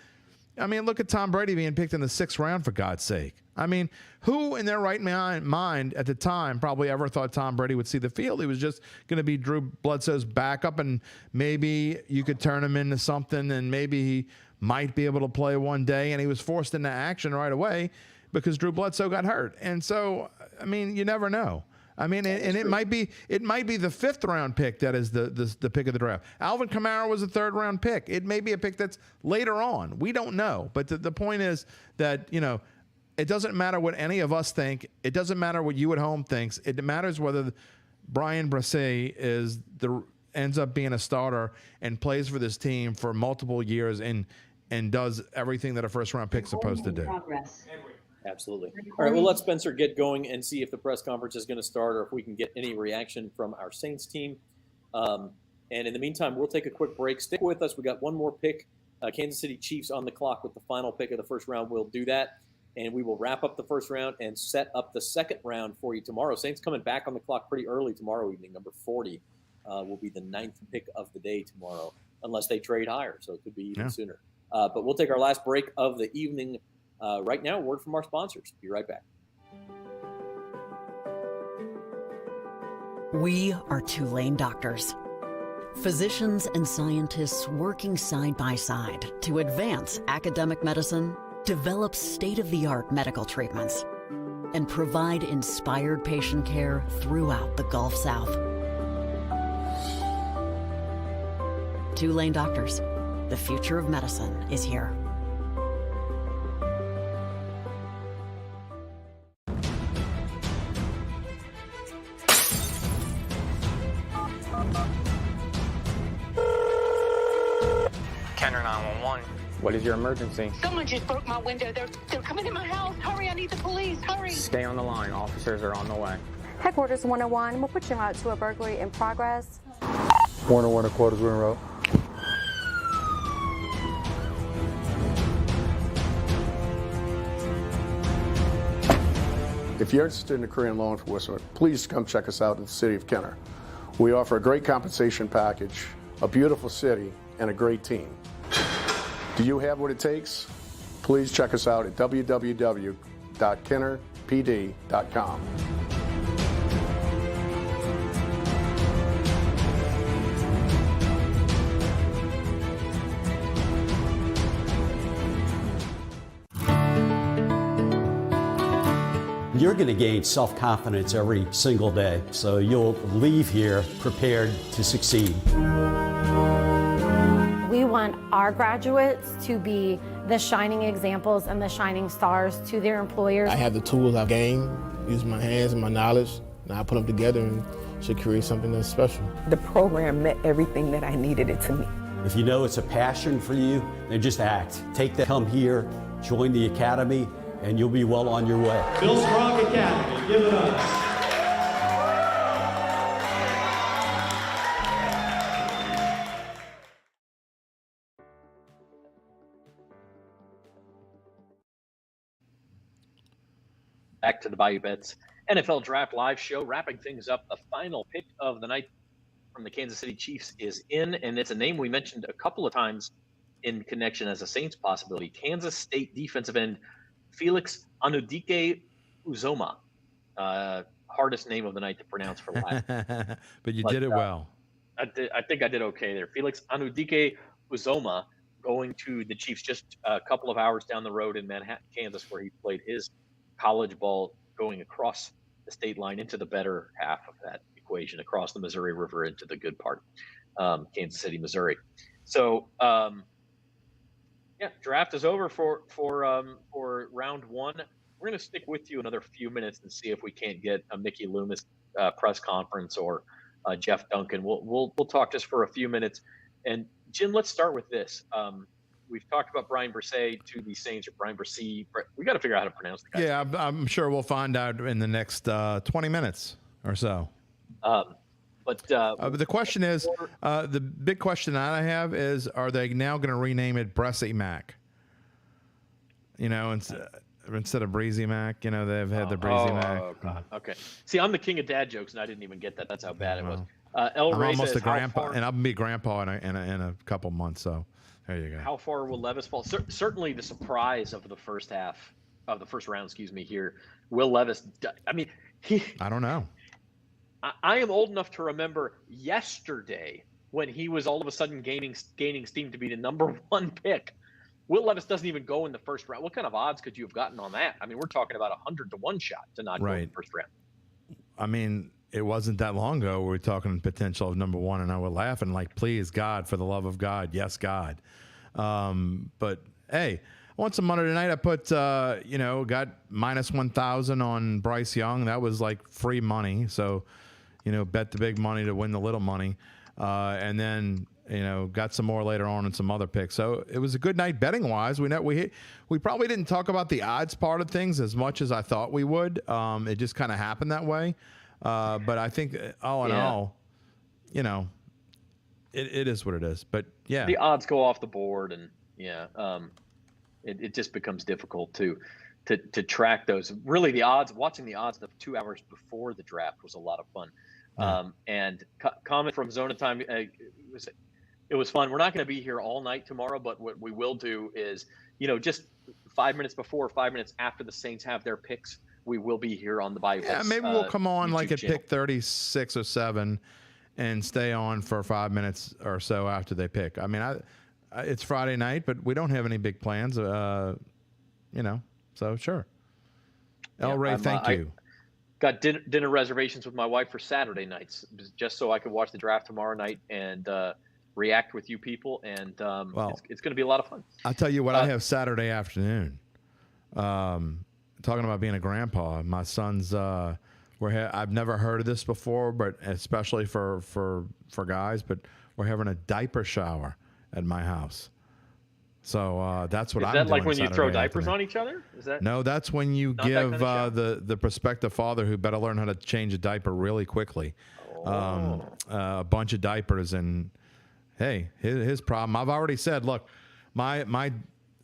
I mean, look at Tom Brady being picked in the 6th round, for God's sake. I mean, who in their right mind at the time probably ever thought Tom Brady would see the field? He was just going to be Drew Bledsoe's backup, and maybe you could turn him into something, and maybe he might be able to play one day, and he was forced into action right away because Drew Bledsoe got hurt. And so, I mean, you never know. I mean, and it might be the 5th round pick that is the pick of the draft. Alvin Kamara was a 3rd round pick. It may be a pick that's later on. We don't know. But the point is that, it doesn't matter what any of us think. It doesn't matter what you at home thinks. It matters whether Brian Bresee ends up being a starter and plays for this team for multiple years and does everything that a 1st round pick's supposed to do. Absolutely. All right, we'll let Spencer get going and see if the press conference is going to start or if we can get any reaction from our Saints team. And in the meantime, we'll take a quick break. Stick with us. We got one more pick. Kansas City Chiefs on the clock with the final pick of the 1st round. We'll do that, and we will wrap up the 1st round and set up the 2nd round for you tomorrow. Saints coming back on the clock pretty early tomorrow evening. Number 40 will be the 9th pick of the day tomorrow, unless they trade higher, so it could be even sooner. But we'll take our last break of the evening. Right now, word from our sponsors. Be right back. We are Tulane doctors. Physicians and scientists working side by side to advance academic medicine, develop state-of-the-art medical treatments, and provide inspired patient care throughout the Gulf South. Two-Lane Doctors. The future of medicine is here. Kenner 911. What is your emergency? Someone just broke my window. They're coming in my house. Hurry, I need the police. Hurry. Stay on the line. Officers are on the way. Headquarters 101, we'll put you out to a burglary in progress. 101 quarters, we're en route. If you're interested in a career in law enforcement, please come check us out in the city of Kenner. We offer a great compensation package, a beautiful city, and a great team. Do you have what it takes? Please check us out at www.kennerpd.com. You're going to gain self-confidence every single day, so you'll leave here prepared to succeed. We want our graduates to be the shining examples and the shining stars to their employers. I have the tools I've gained, use my hands and my knowledge, and I put them together and should create something that's special. The program met everything that I needed it to meet. If you know it's a passion for you, then just act. Come here, join the academy, and you'll be well on your way. Bill Strong Academy, give it up. Back to the Bayou Bets NFL Draft Live show, wrapping things up. The final pick of the night from the Kansas City Chiefs is in, and it's a name we mentioned a couple of times in connection as a Saints possibility. Kansas State defensive end Felix Anudike Uzoma. Hardest name of the night to pronounce for last. But you did it well. I think I did okay there. Felix Anudike Uzoma going to the Chiefs just a couple of hours down the road in Manhattan, Kansas, where he played his college ball, going across the state line into the better half of that equation, across the Missouri River into the good part, Kansas City, Missouri. So, draft is over for round one. We're going to stick with you another few minutes and see if we can't get a Mickey Loomis press conference or Jeff Duncan. We'll talk just for a few minutes. And Jim, let's start with this. We've talked about Brian Bresee to the Saints, or Brian Bresee. We got to figure out how to pronounce the guy. Yeah, I'm sure we'll find out in the next 20 minutes or so. But the question is, the big question I have is, are they now going to rename it Bresee Mac? You know, instead of Breezy Mac, you know, they've had the Breezy Mac. Oh, God. Okay. See, I'm the king of dad jokes, and I didn't even get that. That's how bad it was. El I'm Rey almost says, a grandpa, and I'll be grandpa in a couple months. So there you go. How far will Levis fall? Certainly the surprise of the first half of the first round, here. Will Levis, I mean, I don't know. I am old enough to remember yesterday when he was all of a sudden gaining steam to be the number one pick. Will Levis doesn't even go in the first round. What kind of odds could you have gotten on that? I mean, we're talking about 100-to-1 shot to not go in the first round. I mean, it wasn't that long ago we were talking potential of number one, and I would laugh and like, please, God, for the love of God, yes, God. But hey, I won some money tonight. I put, got minus 1,000 on Bryce Young. That was like free money. So, bet the big money to win the little money. And then, got some more later on and some other picks. So it was a good night betting wise. We probably didn't talk about the odds part of things as much as I thought we would. It just kind of happened that way. But I think all in all, it is what it is. But yeah, the odds go off the board, and it just becomes difficult to track those. Really, the odds, watching the odds of 2 hours before the draft was a lot of fun. And comment from Zona Time, it was fun. We're not going to be here all night tomorrow, but what we will do is, just 5 minutes before, 5 minutes after the Saints have their picks, we will be here on the Bayou Bets. Yeah, maybe we'll come on YouTube like at channel. pick 36 or 7 and stay on for 5 minutes or so after they pick. I mean, it's Friday night, but we don't have any big plans, so sure. El Ray, thank you. Got dinner reservations with my wife for Saturday nights, just so I could watch the draft tomorrow night and react with you people. And it's going to be a lot of fun. I'll tell you what I have Saturday afternoon. Talking about being a grandpa, my son's. I've never heard of this before, but especially for guys. But we're having a diaper shower at my house. So that's what I'm doing. Is that like when you throw diapers afternoon. On each other? Is that? No, that's when you give the prospective father who better learn how to change a diaper really quickly. A bunch of diapers, and hey, his problem. I've already said, look,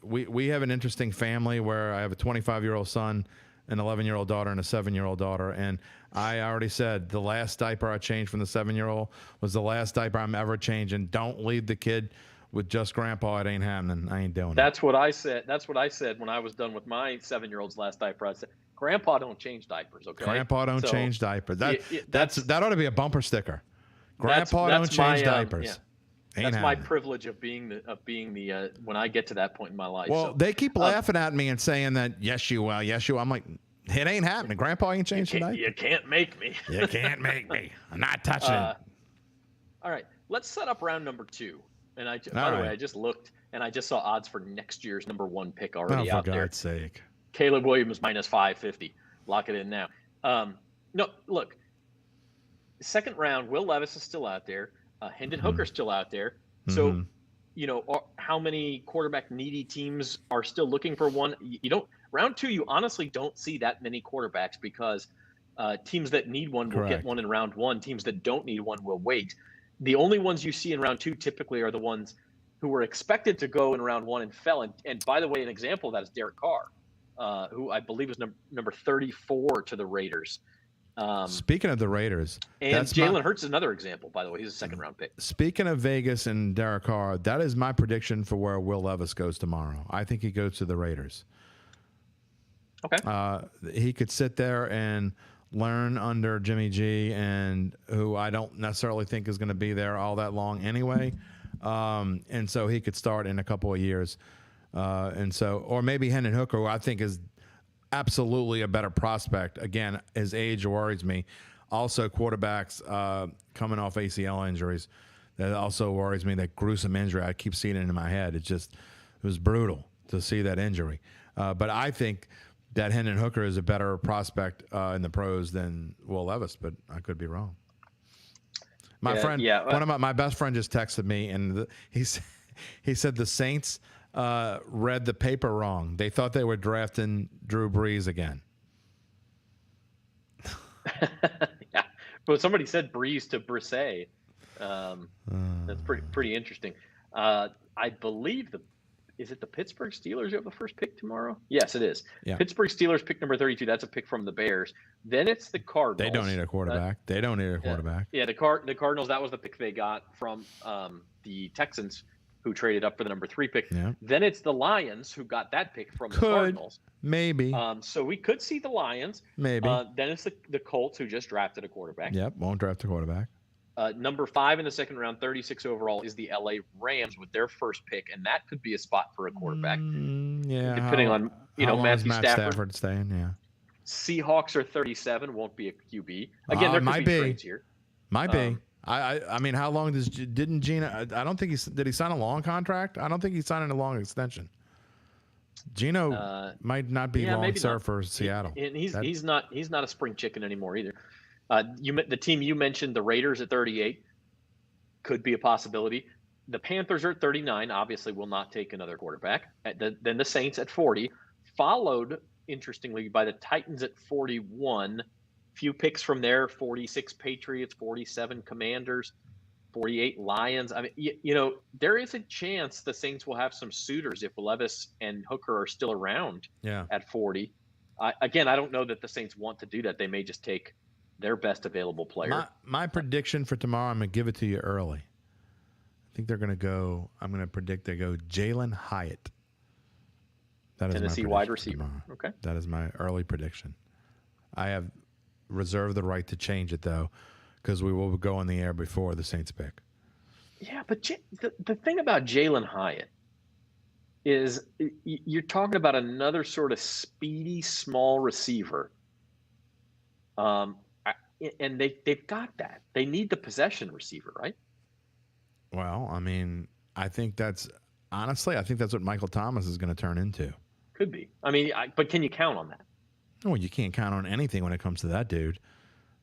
we have an interesting family where I have a 25-year-old son, an 11-year-old daughter, and a 7-year-old daughter, and I already said the last diaper I changed from the 7-year-old was the last diaper I'm ever changing. Don't leave the kid with just grandpa. It ain't happening. I ain't doing it. That's what I said. That's what I said when I was done with my 7-year-old's last diaper. I said, grandpa don't change diapers, okay? Grandpa don't change diapers. That ought to be a bumper sticker. Grandpa don't change diapers. That's my privilege of being the when I get to that point in my life. Well, they keep laughing at me and saying that yes you will. I'm like, it ain't happening. Grandpa ain't changing diapers. You can't make me. You can't make me. I'm not touching it. All right, let's set up round number 2. And by the way, I just looked and I just saw odds for next year's number 1 pick already out there. For God's sake. Caleb Williams minus 550. Lock it in now. No, look. Second round, Will Levis is still out there. Hendon Hooker's still out there. So, how many quarterback needy teams are still looking for one? You don't. Round 2, you honestly don't see that many quarterbacks because teams that need one will get one in round 1. Teams that don't need one will wait. The only ones you see in round 2 typically are the ones who were expected to go in round 1 and fell. And by the way, an example of that is Derek Carr, who I believe is number 34 to the Raiders. Speaking of the Raiders, and Jalen Hurts is another example, by the way. He's a second-round pick. Speaking of Vegas and Derek Carr, that is my prediction for where Will Levis goes tomorrow. I think he goes to the Raiders. Okay. He could sit there and learn under Jimmy G, and who I don't necessarily think is going to be there all that long anyway. And so he could start in a couple of years. Or maybe Hendon Hooker, who I think is absolutely a better prospect. Again, his age worries me. Also, quarterbacks coming off ACL injuries, that also worries me. That gruesome injury, I keep seeing it in my head. It was brutal to see that injury. But I think that Hendon Hooker is a better prospect in the pros than Will Levis, but I could be wrong. My best friend just texted me, and he said the Saints read the paper wrong. They thought they were drafting Drew Brees again. Yeah, but somebody said Brees to Brisset. That's pretty interesting. I believe is it the Pittsburgh Steelers who have the first pick tomorrow? Yes, it is. Yeah. Pittsburgh Steelers pick number 32. That's a pick from the Bears. Then it's the Cardinals. They don't need a quarterback. Yeah, the Cardinals, that was the pick they got from the Texans, who traded up for the number 3 pick. Yeah. Then it's the Lions who got that pick from the Cardinals. Maybe. So we could see the Lions. Maybe. Then it's the Colts who just drafted a quarterback. Yep, won't draft a quarterback. Number 5 in the second round, 36 overall, is the LA Rams with their first pick, and that could be a spot for a quarterback. Yeah, depending on Matthew Stafford staying. Yeah. Seahawks are 37, won't be a QB. Again, there could be trades here. Might be. I mean, how long didn't Gino? I don't think did he sign a long contract? I don't think he's signing a long extension. Gino might not be long served for Seattle. And he's not a spring chicken anymore either. The team you mentioned, the Raiders at 38, could be a possibility. The Panthers are at 39, obviously will not take another quarterback. Then the Saints at 40, followed, interestingly, by the Titans at 41. Few picks from there, 46 Patriots, 47 Commanders, 48 Lions. I mean, there is a chance the Saints will have some suitors if Levis and Hooker are still around at 40. I don't know that the Saints want to do that. They may just take their best available player. My prediction for tomorrow, I'm going to give it to you early. I think they're going to go, I'm going to predict they go Jalen Hyatt. That is Tennessee wide receiver. Tomorrow. Okay. That is my early prediction. I have reserved the right to change it, though, because we will go on the air before the Saints pick. Yeah, but the thing about Jalen Hyatt is you're talking about another sort of speedy, small receiver. And they've got that. They need the possession receiver, right? Well, I mean, I think that's what Michael Thomas is going to turn into. Could be. I mean, but can you count on that? No, you can't count on anything when it comes to that dude.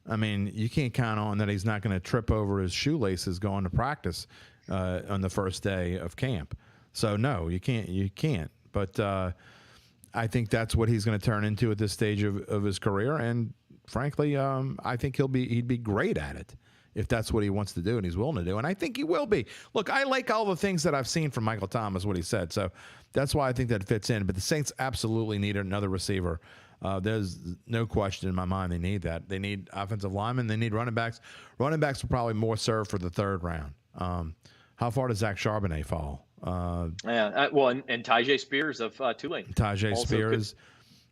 I mean, you can't count on that he's not going to trip over his shoelaces going to practice on the first day of camp. So no, you can't. You can't. But I think that's what he's going to turn into at this stage of his career. And frankly, I think he'd be great at it if that's what he wants to do and he's willing to do. And I think he will be. Look, I like all the things that I've seen from Michael Thomas, what he said. So that's why I think that fits in. But the Saints absolutely need another receiver. There's no question in my mind they need that. They need offensive linemen. They need running backs. Running backs will probably more serve for the third round. How far does Zach Charbonnet fall? And Tyjae Spears of Tulane. Tyjae Spears.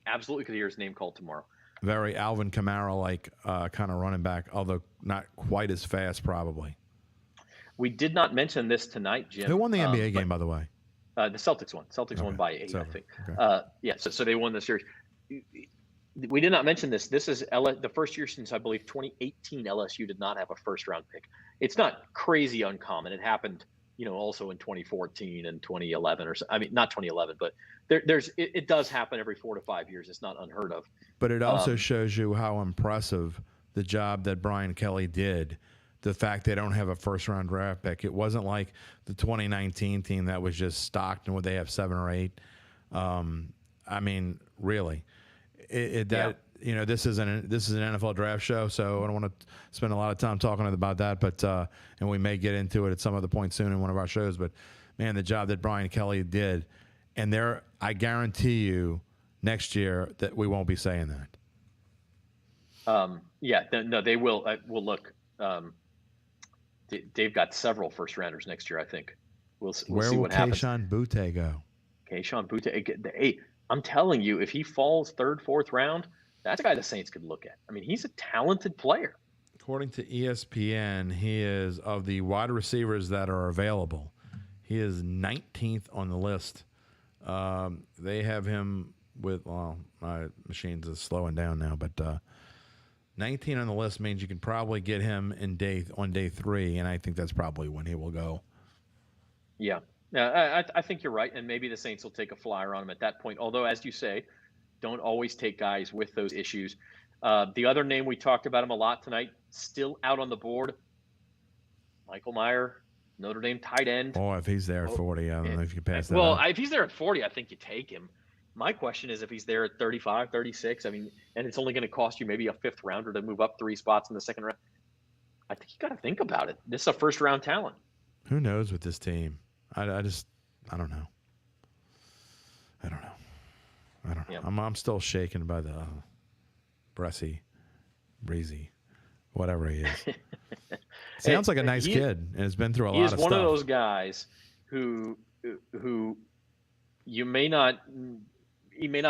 Absolutely could hear his name called tomorrow. Very Alvin Kamara-like kind of running back, although not quite as fast probably. We did not mention this tonight, Jim. Who won the NBA game, by the way? The Celtics won. Celtics won by 8, I think. Okay. So they won the series. We did not mention this. This is the first year since, I believe, 2018 LSU did not have a first-round pick. It's not crazy uncommon. It happened, also in 2014 and 2011 or so. I mean, not 2011, but it does happen every 4 to 5 years. It's not unheard of. But it also shows you how impressive the job that Brian Kelly did. The fact they don't have a first-round draft pick. It wasn't like the 2019 team that was just stocked and would they have 7 or 8. I mean, really, this is an NFL draft show, so I don't want to spend a lot of time talking about that. But and we may get into it at some other point soon in one of our shows. But man, the job that Brian Kelly did, and I guarantee you, next year that we won't be saying that. No, they will. Well, look, they've got several first rounders next year. I think we'll see what happens. Where will Kayshon Boutte go? Kayshon Boutte. Hey, I'm telling you, if he falls 3rd, 4th round, that's a guy the Saints could look at. I mean, he's a talented player. According to ESPN, he is, of the wide receivers that are available, he is 19th on the list. They have him with, well, my machine's is slowing down now, but 19 on the list means you can probably get him on day 3, and I think that's probably when he will go. Yeah. I think you're right, and maybe the Saints will take a flyer on him at that point. Although, as you say, don't always take guys with those issues. The other name we talked about him a lot tonight, still out on the board, Michael Mayer, Notre Dame tight end. Boy, if he's there at 40, I don't know if you pass that. Well, up. If he's there at 40, I think you take him. My question is if he's there at 35, 36, I mean, and it's only going to cost you maybe a 5th rounder to move up 3 spots in the 2nd round. I think you got to think about it. This is a first-round talent. Who knows with this team? I don't know. I don't know. Yeah. I'm still shaken by the breezy, whatever he is. Sounds like a nice kid and has been through a lot of stuff. He's one of those guys who he may not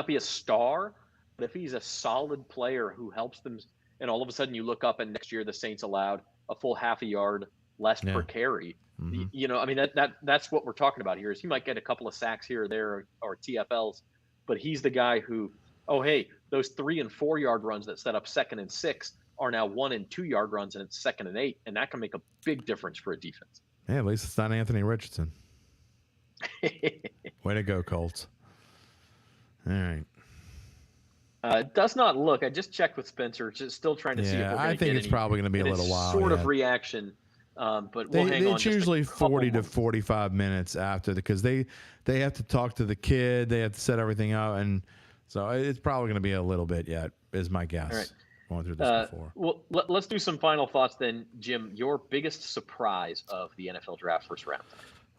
be a star, but if he's a solid player who helps them, and all of a sudden you look up and next year the Saints allowed a full half a yard less per carry. Mm-hmm. I mean, that's what we're talking about here is he might get a couple of sacks here or there or TFLs, but he's the guy who, those 3 and 4 yard runs that set up 2nd and 6 are now 1 and 2 yard runs and it's 2nd and 8. And that can make a big difference for a defense. Yeah, at least it's not Anthony Richardson. Way to go, Colts. All right. It does not look. I just checked with Spencer. Just still trying to see if we're going to get I think it's probably going to be a little while. Sort of reaction, but we'll hang on. It's usually 40 to 45 minutes after because they have to talk to the kid. They have to set everything up, and so it's probably going to be a little bit yet. Is my guess. All right. Going through this before. Well, let's do some final thoughts then, Jim. Your biggest surprise of the NFL draft first round.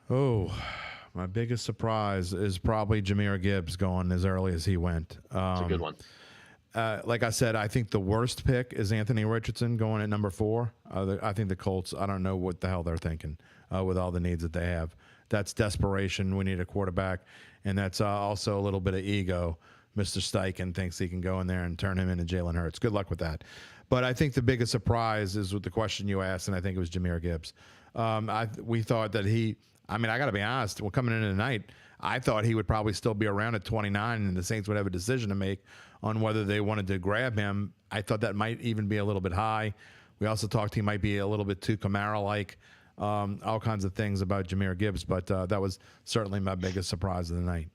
Oh. My biggest surprise is probably Jahmyr Gibbs going as early as he went. It's a good one. Like I said, I think the worst pick is Anthony Richardson going at number 4. I think the Colts, I don't know what the hell they're thinking with all the needs that they have. That's desperation. We need a quarterback. And that's also a little bit of ego. Mr. Steichen thinks he can go in there and turn him into Jalen Hurts. Good luck with that. But I think the biggest surprise is with the question you asked, and I think it was Jahmyr Gibbs. We thought that I got to be honest. Well, coming into tonight, I thought he would probably still be around at 29, and the Saints would have a decision to make on whether they wanted to grab him. I thought that might even be a little bit high. We also talked he might be a little bit too Kamara-like, all kinds of things about Jahmyr Gibbs, but that was certainly my biggest surprise of the night.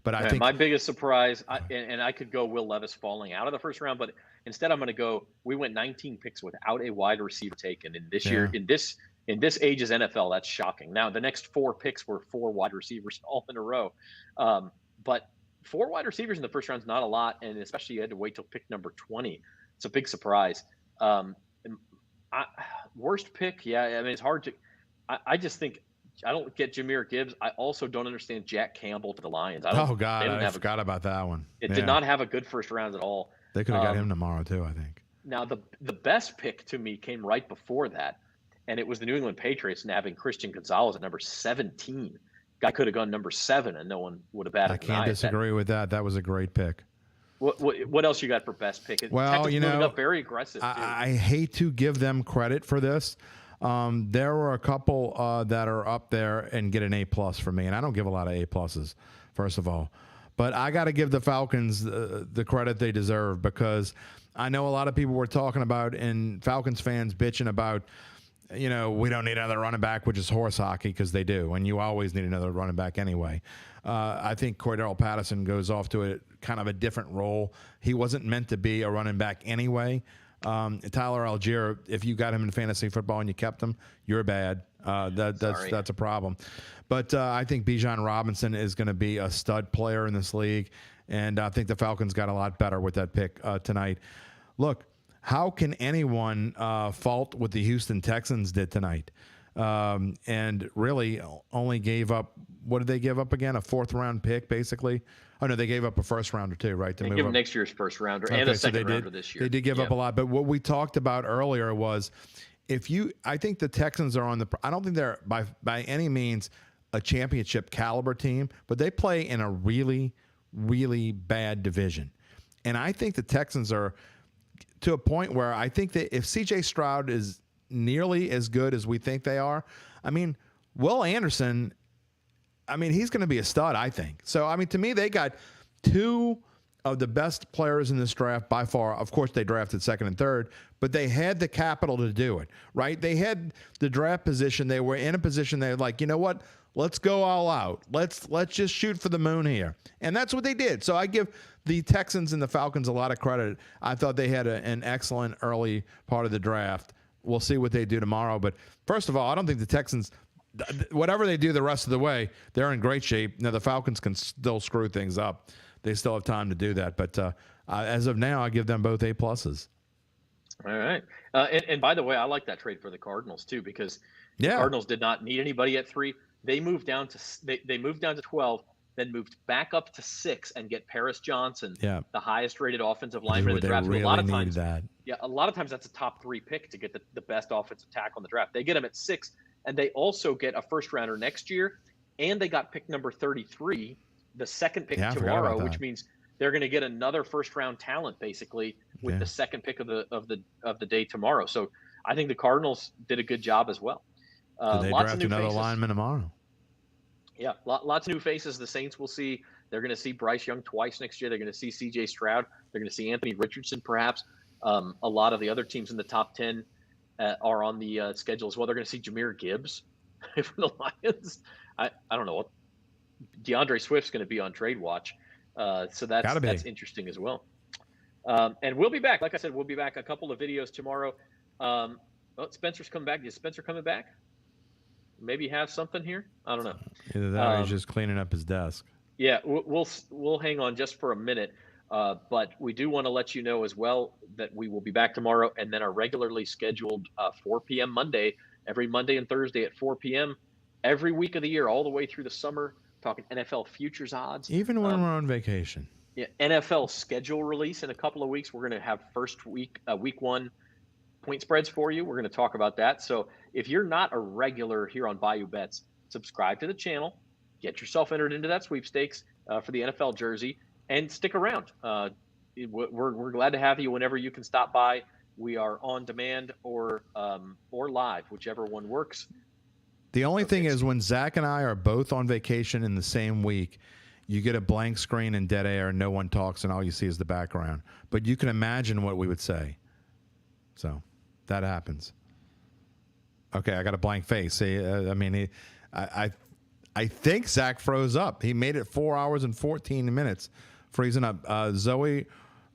But I think my biggest surprise, and I could go Will Levis falling out of the first round, but instead I'm going to go. We went 19 picks without a wide receiver taken in this year. In this age's NFL, that's shocking. Now the next 4 picks were 4 wide receivers all in a row, but 4 wide receivers in the first round is not a lot, and especially you had to wait till pick number 20. It's a big surprise. Worst pick, yeah. I mean, it's hard to. I just think. I don't get Jahmyr Gibbs. I also don't understand Jack Campbell to the Lions. I forgot about that one. It did not have a good first round at all. They could have got him tomorrow too, I think. Now the best pick to me came right before that, and it was the New England Patriots nabbing Christian Gonzalez at number 17. Guy could have gone number 7, and no one would have batted. I can't disagree with that. That was a great pick. What else you got for best pick? Well, Texas moving up very aggressive. I hate to give them credit for this. There were a couple that are up there and get an A+ for me, and I don't give a lot of A+, first of all. But I got to give the Falcons the credit they deserve, because I know a lot of people were talking about, and Falcons fans bitching about, we don't need another running back, which is horse hockey, because they do, and you always need another running back anyway. I think Cordell Patterson goes off to a kind of a different role. He wasn't meant to be a running back anyway. Tyler Algier, if you got him in fantasy football and you kept him, you're bad. That's a problem. But I think Bijan Robinson is going to be a stud player in this league, and I think the Falcons got a lot better with that pick tonight. Look, how can anyone fault what the Houston Texans did tonight? And really only gave up, what did they give up again? A 4th-round pick, basically? Oh, no, they gave up a first-rounder too, right? They give them next year's first-rounder and a second-rounder this year. They did give up a lot. But what we talked about earlier was, I think the Texans are I don't think they're by any means a championship caliber team, but they play in a really, really bad division. And I think the Texans are to a point where I think that if C.J. Stroud is nearly as good as we think they are, I mean, Will Anderson, he's going to be a stud, I think. So, to me, they got 2 of the best players in this draft by far. Of course, they drafted 2nd and 3rd, but they had the capital to do it, right? They had the draft position. They were in a position they're like, you know what? Let's go all out. Let's just shoot for the moon here. And that's what they did. So I give the Texans and the Falcons a lot of credit. I thought they had an excellent early part of the draft. We'll see what they do tomorrow. But first of all, I don't think the Texans, whatever they do the rest of the way, they're in great shape. Now, the Falcons can still screw things up. They still have time to do that. But as of now, I give them both A+. All right. And by the way, I like that trade for the Cardinals, too, because the Cardinals did not need anybody at 3. They moved down to they moved down to 12, then moved back up to 6 and get Paris Johnson, the highest rated offensive lineman in the draft. Really a lot of times, a lot of times that's a top 3 pick to get the best offensive tackle in the draft. They get him at 6, and they also get a first rounder next year, and they got pick number 33, the 2nd pick tomorrow, which means they're going to get another first round talent basically with the 2nd pick of the day tomorrow. So I think the Cardinals did a good job as well. They lots draft of new another faces. lineman tomorrow. Yeah, lots of new faces. The Saints will see. They're going to see Bryce Young twice next year. They're going to see C.J. Stroud. They're going to see Anthony Richardson perhaps. A lot of the other teams in the top 10 are on the schedule as well. They're going to see Jahmyr Gibbs for the Lions. I don't know what DeAndre Swift's going to be on trade watch. So that's interesting as well. And we'll be back. Like I said, we'll be back. A couple of videos tomorrow. Spencer's coming back. Is Spencer coming back? Maybe have something here. I don't know. Either that or he's just cleaning up his desk. Yeah, we'll hang on just for a minute. But we do want to let you know as well that we will be back tomorrow, and then our regularly scheduled 4 p.m. Monday, every Monday and Thursday at 4 p.m. every week of the year, all the way through the summer, talking NFL futures odds. Even when we're on vacation. Yeah, NFL schedule release in a couple of weeks. We're going to have week 1 point spreads for you. We're going to talk about that. So if you're not a regular here on Bayou Bets, subscribe to the channel, get yourself entered into that sweepstakes for the NFL jersey, and stick around. We're glad to have you whenever you can stop by. We are on demand or live, whichever one works. The only thing is when Zach and I are both on vacation in the same week, you get a blank screen and dead air, and no one talks, and all you see is the background. But you can imagine what we would say. So that happens. Okay, I got a blank face. See, I think Zach froze up. He made it 4 hours and 14 minutes, freezing up. Zoe,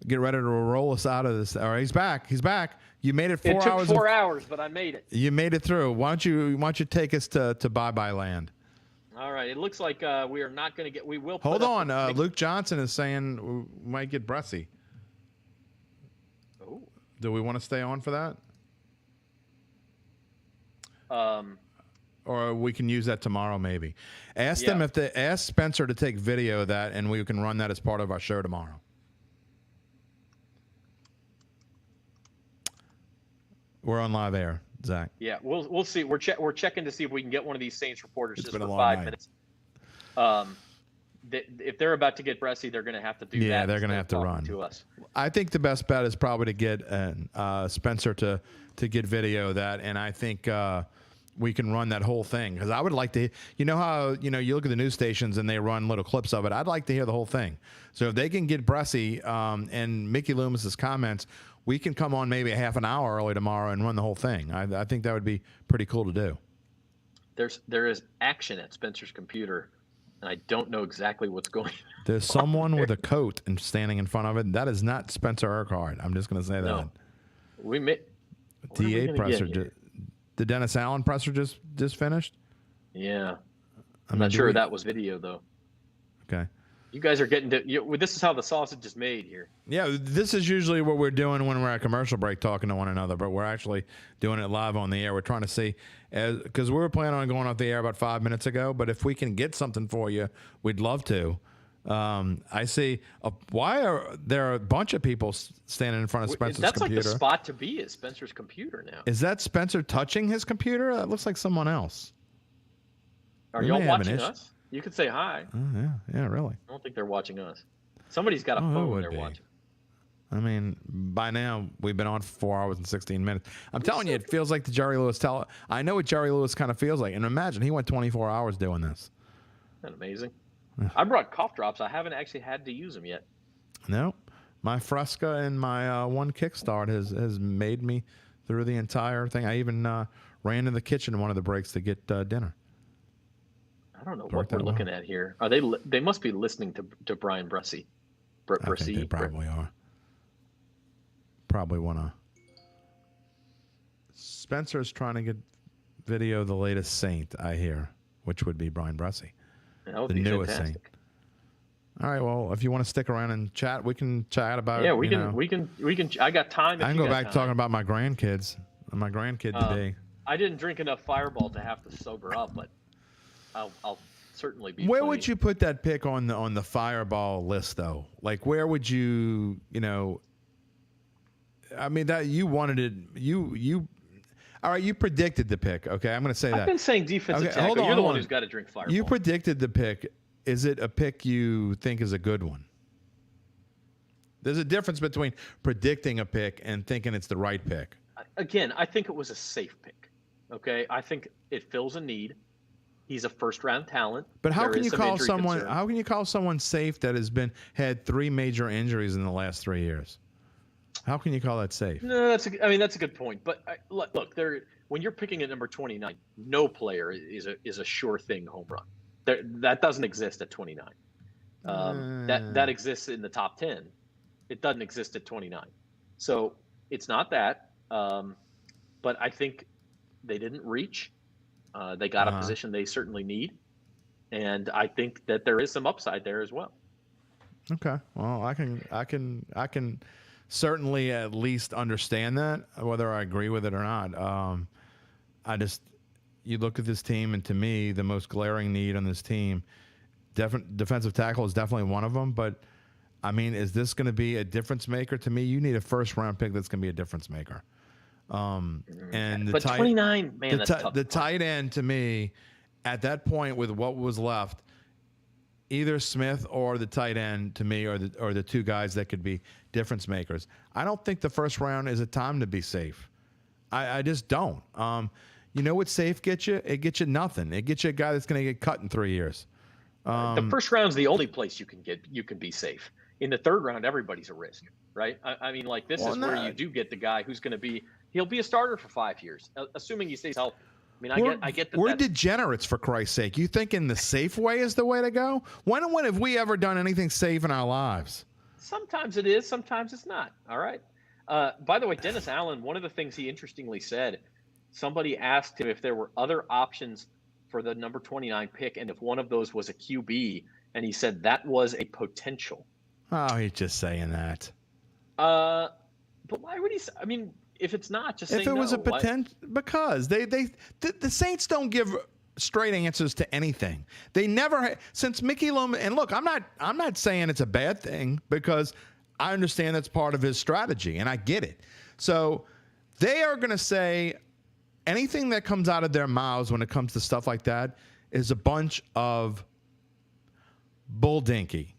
get ready to roll us out of this. All right, he's back. He's back. You made it 4 hours. It took 4 hours, but I made it. You made it through. Why don't you take us to bye-bye land? All right. It looks like we are not going to get. We will. Hold on. Luke Johnson is saying we might get Bressy. Oh. Do we want to stay on for that? Or we can use that tomorrow, maybe. Ask them if they ask Spencer to take video of that, and we can run that as part of our show tomorrow. We're on live air, Zach. Yeah, we'll see. We're checking to see if we can get one of these Saints reporters just for 5 minutes. If they're about to get Bressy, they're going to have to do that. Yeah, they're going to have to run to us. I think the best bet is probably to get Spencer to get video of that, and I think we can run that whole thing, because I would like to. You know how you look at the news stations and they run little clips of it. I'd like to hear the whole thing. So if they can get Bressy and Mickey Loomis's comments, we can come on maybe a half an hour early tomorrow and run the whole thing. I think that would be pretty cool to do. There is action at Spencer's computer, and I don't know exactly what's going on. There's someone with a coat and standing in front of it. That is not Spencer Urquhart. I'm just going to say that. No. We may. DA presser. The Dennis Allen presser just finished? Yeah. I'm not sure that was video, though. Okay. You guys are getting to. This is how the sausage is made here. Yeah, this is usually what we're doing when we're at commercial break, talking to one another, but we're actually doing it live on the air. We're trying to see, because we were planning on going off the air about 5 minutes ago, but if we can get something for you, we'd love to. I see. Why are there a bunch of people standing in front of Spencer's computer? That's like the spot to be is Spencer's computer now. Is that Spencer touching his computer? That looks like someone else. Are y'all watching us? You could say hi. Oh, yeah, really. I don't think they're watching us. Somebody's got a phone they're watching. I mean, by now, we've been on for 4 hours and 16 minutes. I'm telling you, it feels like the Jerry Lewis I know what Jerry Lewis kind of feels like. And imagine, he went 24 hours doing this. Isn't that amazing? I brought cough drops. I haven't actually had to use them yet. No. My Fresca and my one Kickstart has made me through the entire thing. I even ran in the kitchen in one of the breaks to get dinner. I don't know what we're looking at here. Are they must be listening to Brian Bressy. I think they probably are. Probably want to. Spencer's trying to get video of the latest Saint, I hear, which would be Brian Bressy. That would the be newest fantastic. Saint. All right, well, if you want to stick around and chat, we can chat about it. Yeah, we can. I got time. I can go back talking about my grandkids. My grandkid today. I didn't drink enough Fireball to have to sober up, but I'll certainly be. Where would you put that pick on the Fireball list, though? Like, where would you I mean, that you wanted it. You. All right, you predicted the pick. Okay, I'm going to say that. I've been saying defensive tackle. You're the one who's got to drink Fireball. You predicted the pick. Is it a pick you think is a good one? There's a difference between predicting a pick and thinking it's the right pick. Again, I think it was a safe pick. Okay, I think it fills a need. He's a first-round talent. But how can you call someone? Concern. How can you call someone safe that has had 3 major injuries in the last 3 years? How can you call that safe? No, that's a good point. But look, when you're picking at number 29, no player is a sure thing home run. That doesn't exist at 29. That exists in the top 10. It doesn't exist at 29. So it's not that. But I think they didn't reach. They got a position they certainly need, and I think that there is some upside there as well. Okay. Well, I can certainly at least understand that, whether I agree with it or not. You look at this team, and to me, the most glaring need on this team, defensive tackle is definitely one of them. But, I mean, is this going to be a difference maker? To me, you need a first-round pick that's going to be a difference maker. And but 29, man, that's tough. The tight end, to me, at that point with what was left, either Smith or the tight end, to me, are the two guys that could be difference makers. I don't think the first round is a time to be safe. I just don't. You know what safe gets you? It gets you nothing. It gets you a guy that's going to get cut in 3 years. The first round's the only place you can be safe. In the third round, everybody's a risk, right? I mean, like this is where you do get the guy who's going to he'll be a starter for 5 years, assuming he stays healthy. I mean, I get that. We're degenerates, for Christ's sake. You thinking the safe way is the way to go? When have we ever done anything safe in our lives? Sometimes it is, sometimes it's not. All right. By the way, Dennis Allen, one of the things he interestingly said, somebody asked him if there were other options for the number 29 pick, and if one of those was a QB, and he said that was a potential. Oh, he's just saying that. But why would he? I mean, if it's not, just if it was a potential, because the Saints don't give straight answers to anything. They never since Mickey Loomis. And look, I'm not saying it's a bad thing, because I understand that's part of his strategy, and I get it. So they are going to say anything that comes out of their mouths when it comes to stuff like that is a bunch of bull dinky.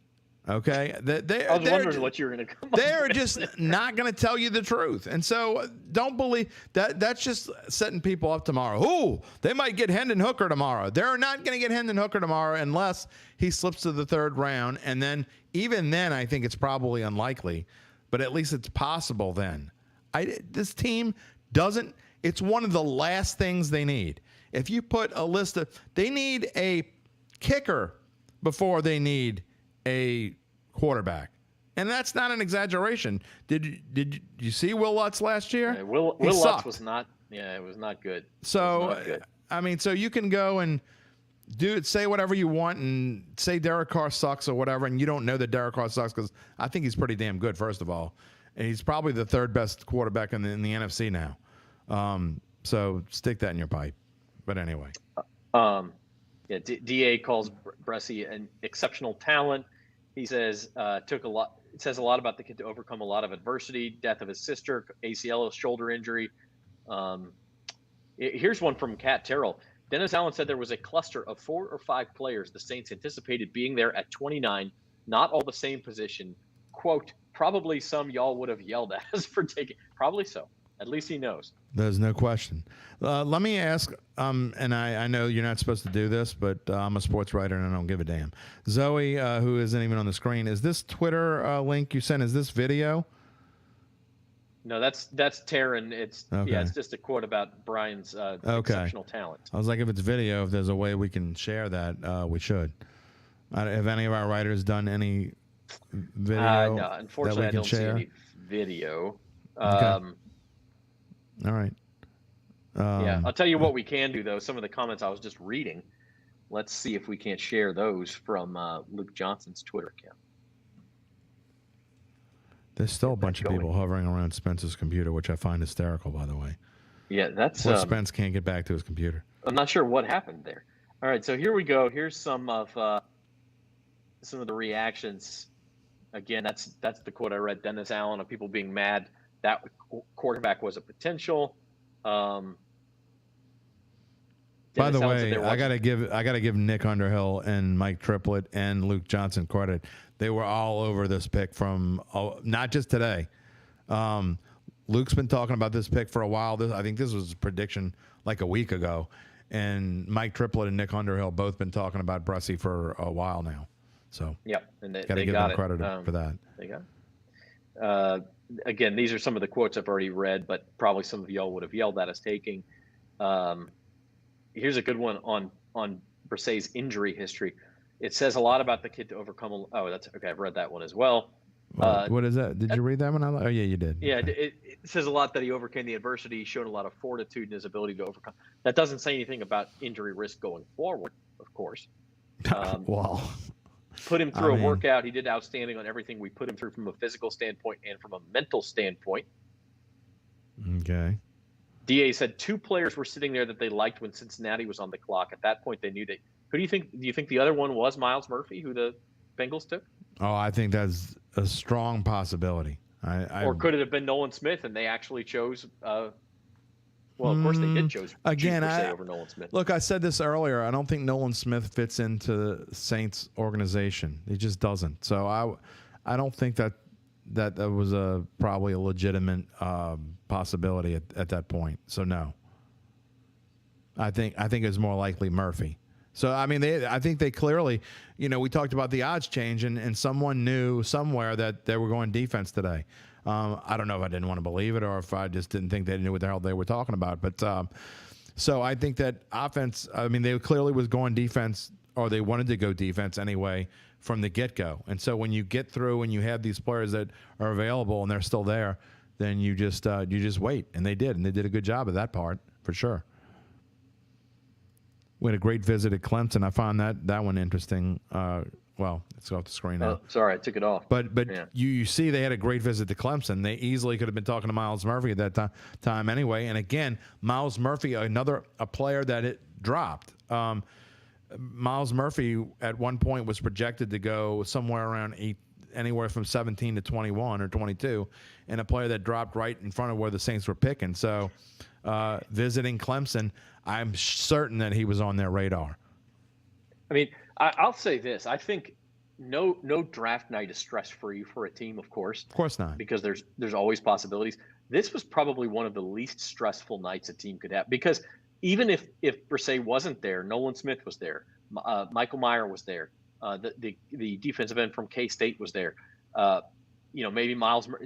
Okay, I was wondering what you were going to come. They're just not going to tell you the truth, and so don't believe that. That's just setting people up tomorrow. Ooh, they might get Hendon Hooker tomorrow. They're not going to get Hendon Hooker tomorrow unless he slips to the third round, and then even then, I think it's probably unlikely, but at least it's possible. Then, this team doesn't. It's one of the last things they need. If you put a list of, they need a kicker before they need a quarterback, and that's not an exaggeration. Did you see Will Lutz last year? Yeah, Will Lutz was not. Yeah, it was not good. So I mean, so you can go and say whatever you want and say Derek Carr sucks or whatever, and you don't know that Derek Carr sucks, because I think he's pretty damn good. First of all, and he's probably the third best quarterback in the NFC now. So stick that in your pipe. But anyway, yeah, DA calls Bressie an exceptional talent. He says it says a lot about the kid to overcome a lot of adversity, death of his sister, ACL, shoulder injury. Here's one from Kat Terrell. Dennis Allen said there was a cluster of 4 or 5 players the Saints anticipated being there at 29, not all the same position. Quote, probably some y'all would have yelled at us for taking. Probably so. At least he knows. There's no question. Let me ask, and I know you're not supposed to do this, but I'm a sports writer and I don't give a damn. Zoe, who isn't even on the screen, is this Twitter link you sent, is this video? No, that's Taryn. It's it's just a quote about Brian's exceptional talent. I was like, if it's video, if there's a way we can share that, we should. Have any of our writers done any video? No, unfortunately, that we can I don't share? see any video. Okay. All right. Yeah, I'll tell you what we can do, though. Some of the comments I was just reading. Let's see if we can't share those from Luke Johnson's Twitter account. There's still a bunch of people hovering around Spence's computer, which I find hysterical, by the way. Yeah, that's where Spence can't get back to his computer. I'm not sure what happened there. All right, so here we go. Here's some of the reactions. Again, that's the quote I read. Dennis Allen of people being mad that quarterback was a potential. By the way, I gotta give Nick Underhill and Mike Triplett and Luke Johnson credit. They were all over this pick from not just today. Luke's been talking about this pick for a while. I think this was a prediction like a week ago, and Mike Triplett and Nick Underhill both been talking about Bressie for a while now. So and gotta give them credit for that. They got it. Again, these are some of the quotes I've already read, but probably some of y'all would have yelled at us taking. Here's a good one on Bressee's injury history. It says a lot about the kid to overcome. That's okay. I've read that one as well. What is that? Did you read that one? Oh, yeah, you did. Yeah, it says a lot that he overcame the adversity. He showed a lot of fortitude in his ability to overcome. That doesn't say anything about injury risk going forward, of course. Wow. Put him through a workout. He did outstanding on everything we put him through from a physical standpoint and from a mental standpoint. Okay. DA said 2 players were sitting there that they liked when Cincinnati was on the clock. At that point, they knew that. Who do you think? Do you think the other one was Miles Murphy, who the Bengals took? Oh, I think that's a strong possibility. Or could it have been Nolan Smith, and they actually chose? Well, of course they did choose over Nolan Smith. Look, I said this earlier. I don't think Nolan Smith fits into the Saints organization. He just doesn't. So I don't think that was probably a legitimate possibility at that point. So no. I think it's more likely Murphy. So, I mean, I think they clearly, we talked about the odds change, and someone knew somewhere that they were going defense today. I don't know if I didn't want to believe it or if I just didn't think they knew what the hell they were talking about. But so I think that offense, I mean, they clearly was going defense, or they wanted to go defense anyway from the get-go. And so when you get through and you have these players that are available and they're still there, then you just wait. And they did a good job of that part, for sure. We had a great visit at Clemson. I found that one interesting. Well, it's off the screen now. Oh, sorry, I took it off. But yeah. you see they had a great visit to Clemson. They easily could have been talking to Miles Murphy at that time anyway. And again, Miles Murphy, a player that it dropped. Miles Murphy at one point was projected to go somewhere around anywhere from 17 to 21 or 22, and a player that dropped right in front of where the Saints were picking. So visiting Clemson, I'm certain that he was on their radar. I mean, I'll say this. I think no draft night is stress-free for a team, of course. Of course not. Because there's always possibilities. This was probably one of the least stressful nights a team could have, because even if Brisset wasn't there, Nolan Smith was there, Michael Meyer was there, the defensive end from K-State was there. Maybe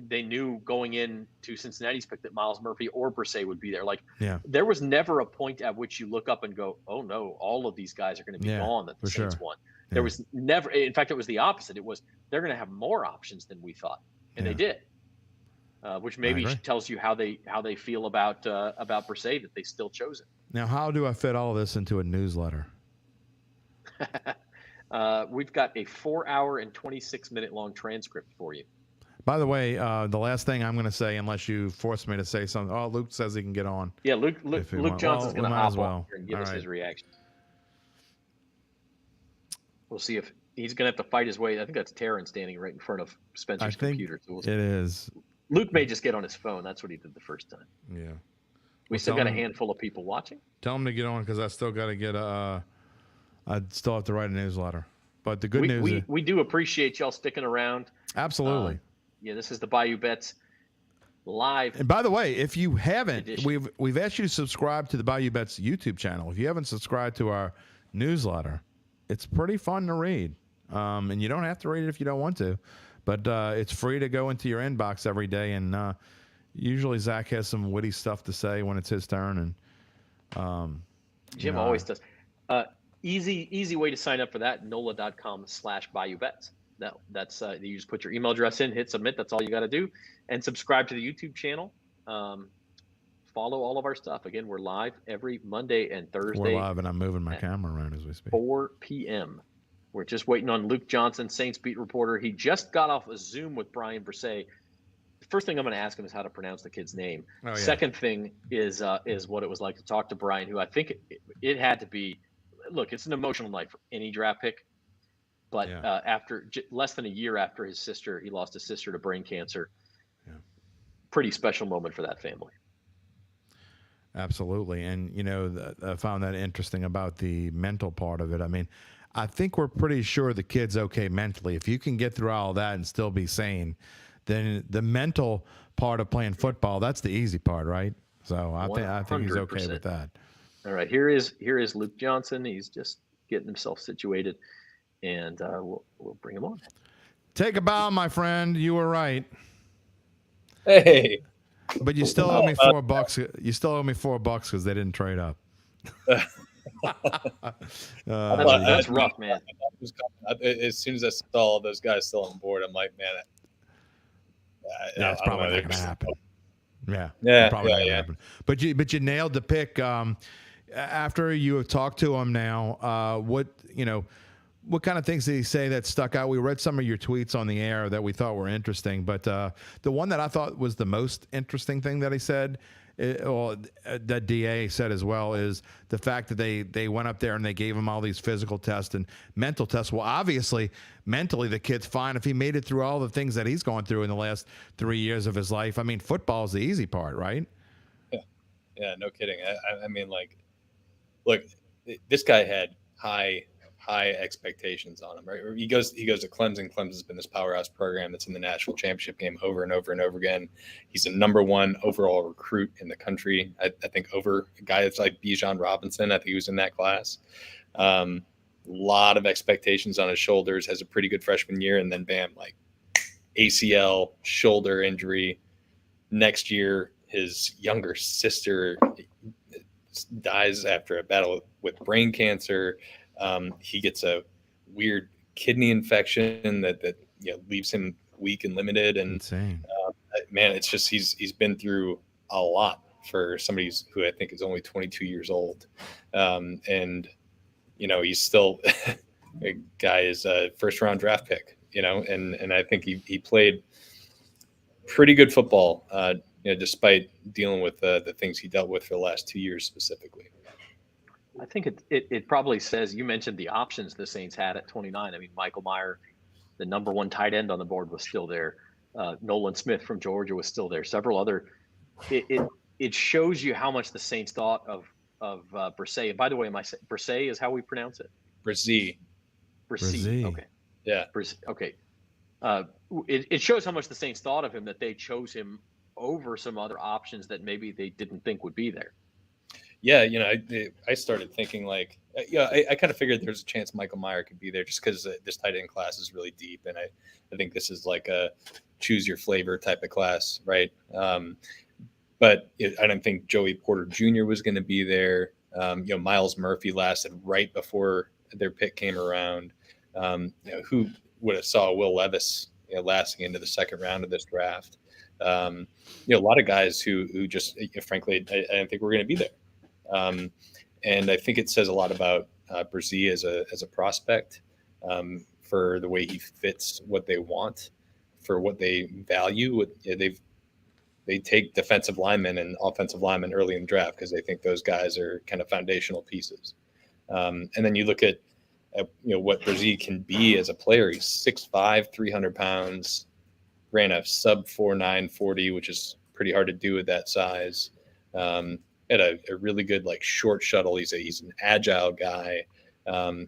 they knew going into Cincinnati's pick that Miles Murphy or Brisset would be there. There was never a point at which you look up and go, oh no, all of these guys are going to be gone that the Saints won. There was never, in fact, it was the opposite. It was, they're going to have more options than we thought. And they did, which maybe tells you how they feel about Brisset, that they still chose it. Now, how do I fit all this into a newsletter? We've got a 4-hour and 26-minute long transcript for you. By the way, the last thing I'm going to say, unless you force me to say something. Oh, Luke says he can get on. Yeah, Luke Johnson's going to hop on here and give us his reaction. We'll see if he's going to have to fight his way. I think that's Taryn standing right in front of Spencer's computer. So it is. Luke may just get on his phone. That's what he did the first time. Yeah. We still got a handful of people watching. Tell him to get on, because I still got to get I still have to write a newsletter. But the good news we do appreciate y'all sticking around. Absolutely. This is the Bayou Bets live. And by the way, if you haven't, we've asked you to subscribe to the Bayou Bets YouTube channel. If you haven't subscribed to our newsletter, it's pretty fun to read. And you don't have to read it if you don't want to. But it's free to go into your inbox every day. And usually Zach has some witty stuff to say when it's his turn. And Jim always does. Easy way to sign up for that, NOLA.com/Bayou Bets. That's you just put your email address in, hit submit. That's all you got to do, and subscribe to the YouTube channel. Follow all of our stuff. Again, we're live every Monday and Thursday. We're live, and I'm moving my camera around as we speak. 4 p.m. We're just waiting on Luke Johnson, Saints beat reporter. He just got off a Zoom with Brian Brisset. The first thing I'm going to ask him is how to pronounce the kid's name. Oh, yeah. Second thing is what it was like to talk to Brian, who I think it had to be. Look, it's an emotional night for any draft pick. But after less than a year after he lost his sister to brain cancer. Yeah. Pretty special moment for that family. Absolutely. And, I found that interesting about the mental part of it. I mean, I think we're pretty sure the kid's okay mentally. If you can get through all that and still be sane, then the mental part of playing football, that's the easy part, right? So I think he's okay with that. All right. Here is Luke Johnson. He's just getting himself situated. And we'll bring him on. Take a bow, my friend. You were right. Hey, but you still owe me $4. You still owe me $4 because they didn't trade up. That's rough, man. As soon as I saw all those guys still on board, I'm like, man, that's probably not going to happen. Yeah, probably not going to happen. But you nailed the pick. After you have talked to him now, what kind of things did he say that stuck out? We read some of your tweets on the air that we thought were interesting, but the one that I thought was the most interesting thing that he said, that DA said as well, is the fact that they went up there and they gave him all these physical tests and mental tests. Well, obviously, mentally, the kid's fine if he made it through all the things that he's gone through in the last 3 years of his life. I mean, football is the easy part, right? Yeah, no kidding. I mean, look, this guy had high high expectations on him. Right, he goes to Clemson. Clemson's been this powerhouse program that's in the national championship game over and over and over again. He's a #1 overall recruit in the country. I think over a guy that's like Bijan Robinson. I think he was in that class. Lot of expectations on his shoulders. Has a pretty good freshman year, and then bam, like ACL, shoulder injury. Next year, his younger sister dies after a battle with brain cancer. He gets a weird kidney infection that leaves him weak and limited. And insane. Man, it's just he's been through a lot for somebody who I think is only 22 years old, and he's still a guy is a first-round draft pick. And I think he played pretty good football. Despite dealing with the things he dealt with for the last 2 years specifically. I think it probably says, you mentioned the options the Saints had at 29. I mean, Michael Mayer, the #1 tight end on the board, was still there. Nolan Smith from Georgia was still there. Several other. It shows you how much the Saints thought of Bresee. And by the way, Bresee is how we pronounce it? Bresee. Okay. Yeah. Okay. It shows how much the Saints thought of him, that they chose him over some other options that maybe they didn't think would be there. Yeah, I started thinking I kind of figured there's a chance Michael Mayer could be there just because this tight end class is really deep, and I think this is like a choose your flavor type of class, right? But I don't think Joey Porter Jr. was going to be there. Miles Murphy lasted right before their pick came around. Who would have saw Will Levis lasting into the second round of this draft? A lot of guys who just frankly I don't think we're going to be there. And I think it says a lot about Bresee as a prospect, for the way he fits what they want, for what they value. They take defensive linemen and offensive linemen early in the draft because they think those guys are kind of foundational pieces. And then you look at what Bresee can be as a player. He's 6'5", 300 pounds, ran a sub 4.9 40, which is pretty hard to do at that size. Had a really good short shuttle. He's an agile guy.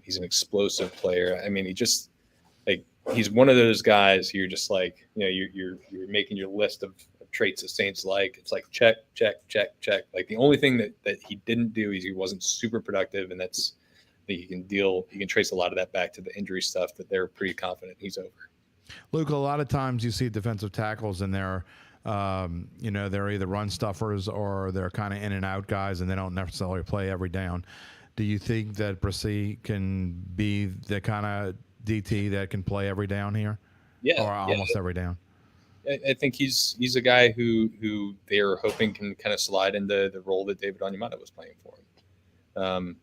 He's an explosive player. I mean, he's one of those guys you're just you're making your list of traits the Saints like. It's like check, check, check, check. The only thing that he didn't do is he wasn't super productive, and that's you can trace a lot of that back to the injury stuff that they're pretty confident he's over. Luke, a lot of times you see defensive tackles and they're either run stuffers or they're kind of in and out guys, and they don't necessarily play every down. Do you think that Bresee can be the kind of DT that can play every down here? Yeah. Or almost every down? I think he's a guy who they are hoping can kind of slide into the role that David Onyemata was playing for him.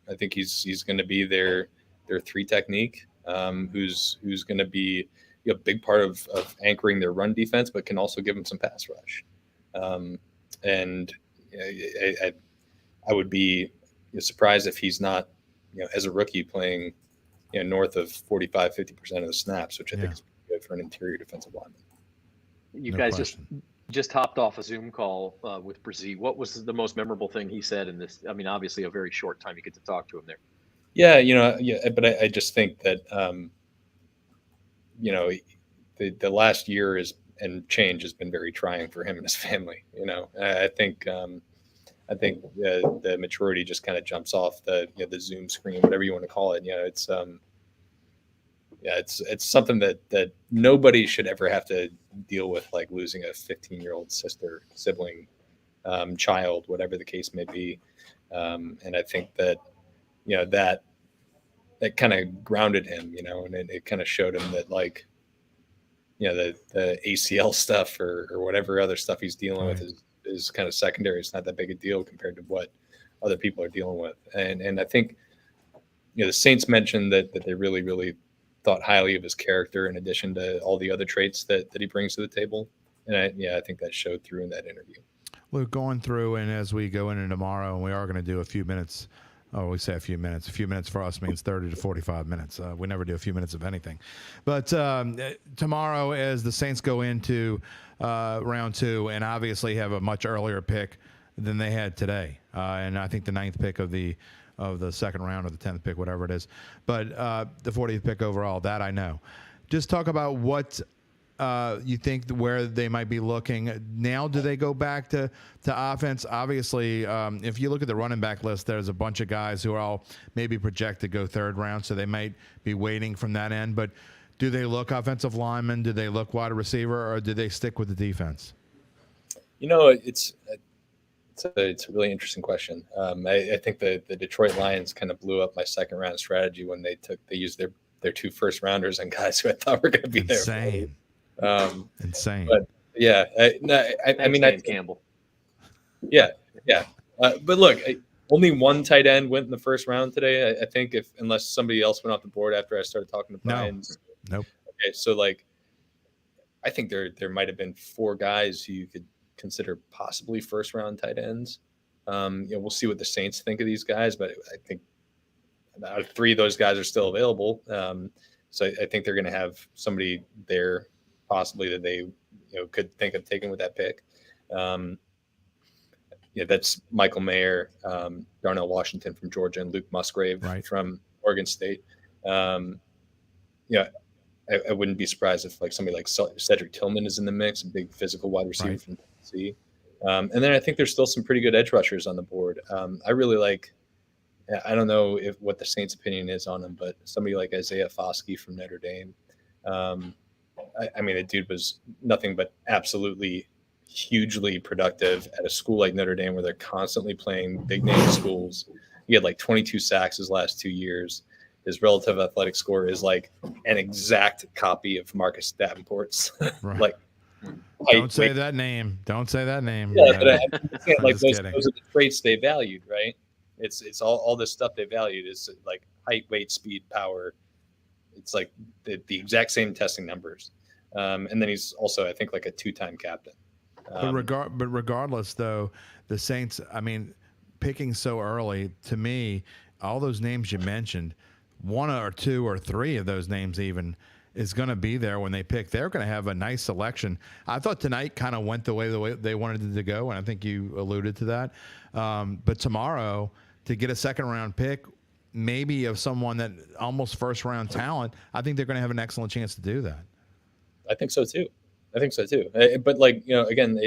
I think he's going to be their 3 technique, who's going to be a big part of anchoring their run defense, but can also give them some pass rush. And I would be surprised if he's not, as a rookie playing, north of 45, 50% of the snaps, which I think is good for an interior defensive lineman. You guys just hopped off a Zoom call with Bresee. What was the most memorable thing he said in this? I mean, obviously a very short time you get to talk to him there. Yeah, but I just think that, the last year and change has been very trying for him and his family. I think the maturity just kind of jumps off the Zoom screen, whatever you want to call it. It's something that nobody should ever have to deal with, like losing a 15-year-old sister, sibling, child, whatever the case may be. And I think that that kind of grounded him, and it kind of showed him that the ACL stuff or whatever other stuff he's dealing with is kind of secondary. It's not that big a deal compared to what other people are dealing with. And I think, the Saints mentioned that they really, really thought highly of his character in addition to all the other traits that he brings to the table. And I think that showed through in that interview. Luke, going through, and as we go into tomorrow, and we are going to do a few minutes. Oh, we say a few minutes. A few minutes for us means 30 to 45 minutes. We never do a few minutes of anything. But tomorrow, as the Saints go into round 2, and obviously have a much earlier pick than they had today, and I think the 9th pick of the of the second round or the 10th pick, whatever it is. But the 40th pick overall, that I know. Just talk about what you think where they might be looking now. Do they go back to offense? Obviously, if you look at the running back list, there's a bunch of guys who are all maybe projected to go third round, so they might be waiting from that end. But do they look offensive lineman? Do they look wide receiver, or do they stick with the defense? It's a really interesting question. I think the Detroit Lions kind of blew up my second round strategy when they used their 2 first rounders on guys who I thought were going to be Insane. there. Insane. But yeah, I mean, Campbell. Yeah. But look, only one tight end went in the first round today. I think unless somebody else went off the board after I started talking to Brian. Nope. Okay, so I think there might have been 4 guys who you could consider possibly first round tight ends. We'll see what the Saints think of these guys, but I think about 3 of those guys are still available. So I think they're going to have somebody there possibly that they could think of taking with that pick. That's Michael Mayer, Darnell Washington from Georgia, and Luke Musgrave from Oregon State. I wouldn't be surprised if somebody like Cedric Tillman is in the mix, a big physical wide receiver from Tennessee. And then I think there's still some pretty good edge rushers on the board. I really like, I don't know what the Saints' opinion is on him, but somebody like Isaiah Foskey from Notre Dame. I mean, the dude was nothing but absolutely hugely productive at a school like Notre Dame where they're constantly playing big name schools. He had 22 sacks his last 2 years. His relative athletic score is an exact copy of Marcus Davenport's. Right. Don't say that name. Don't say that name. Yeah, but those are the traits they valued, right? It's all this stuff they valued is height, weight, speed, power. It's the exact same testing numbers. And then he's also, I think, a 2-time captain. But regardless, though, the Saints, I mean, picking so early, to me, all those names you mentioned, 1 or 2 or 3 of those names even is going to be there when they pick. They're going to have a nice selection. I thought tonight kind of went the way they wanted it to go, and I think you alluded to that. But tomorrow, to get a second-round pick, maybe of someone that almost first-round talent, I think they're going to have an excellent chance to do that. I think so too. But again,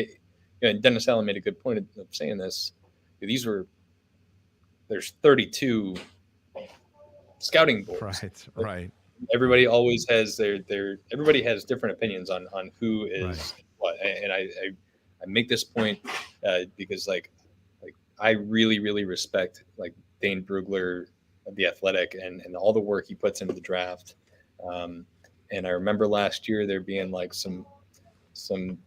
Dennis Allen made a good point of saying this. There's 32 scouting boards. Right. Everybody always has everybody has different opinions on who is what. And I make this point because I really, really respect Dane Brugler of The Athletic and all the work he puts into the draft. And I remember last year there being some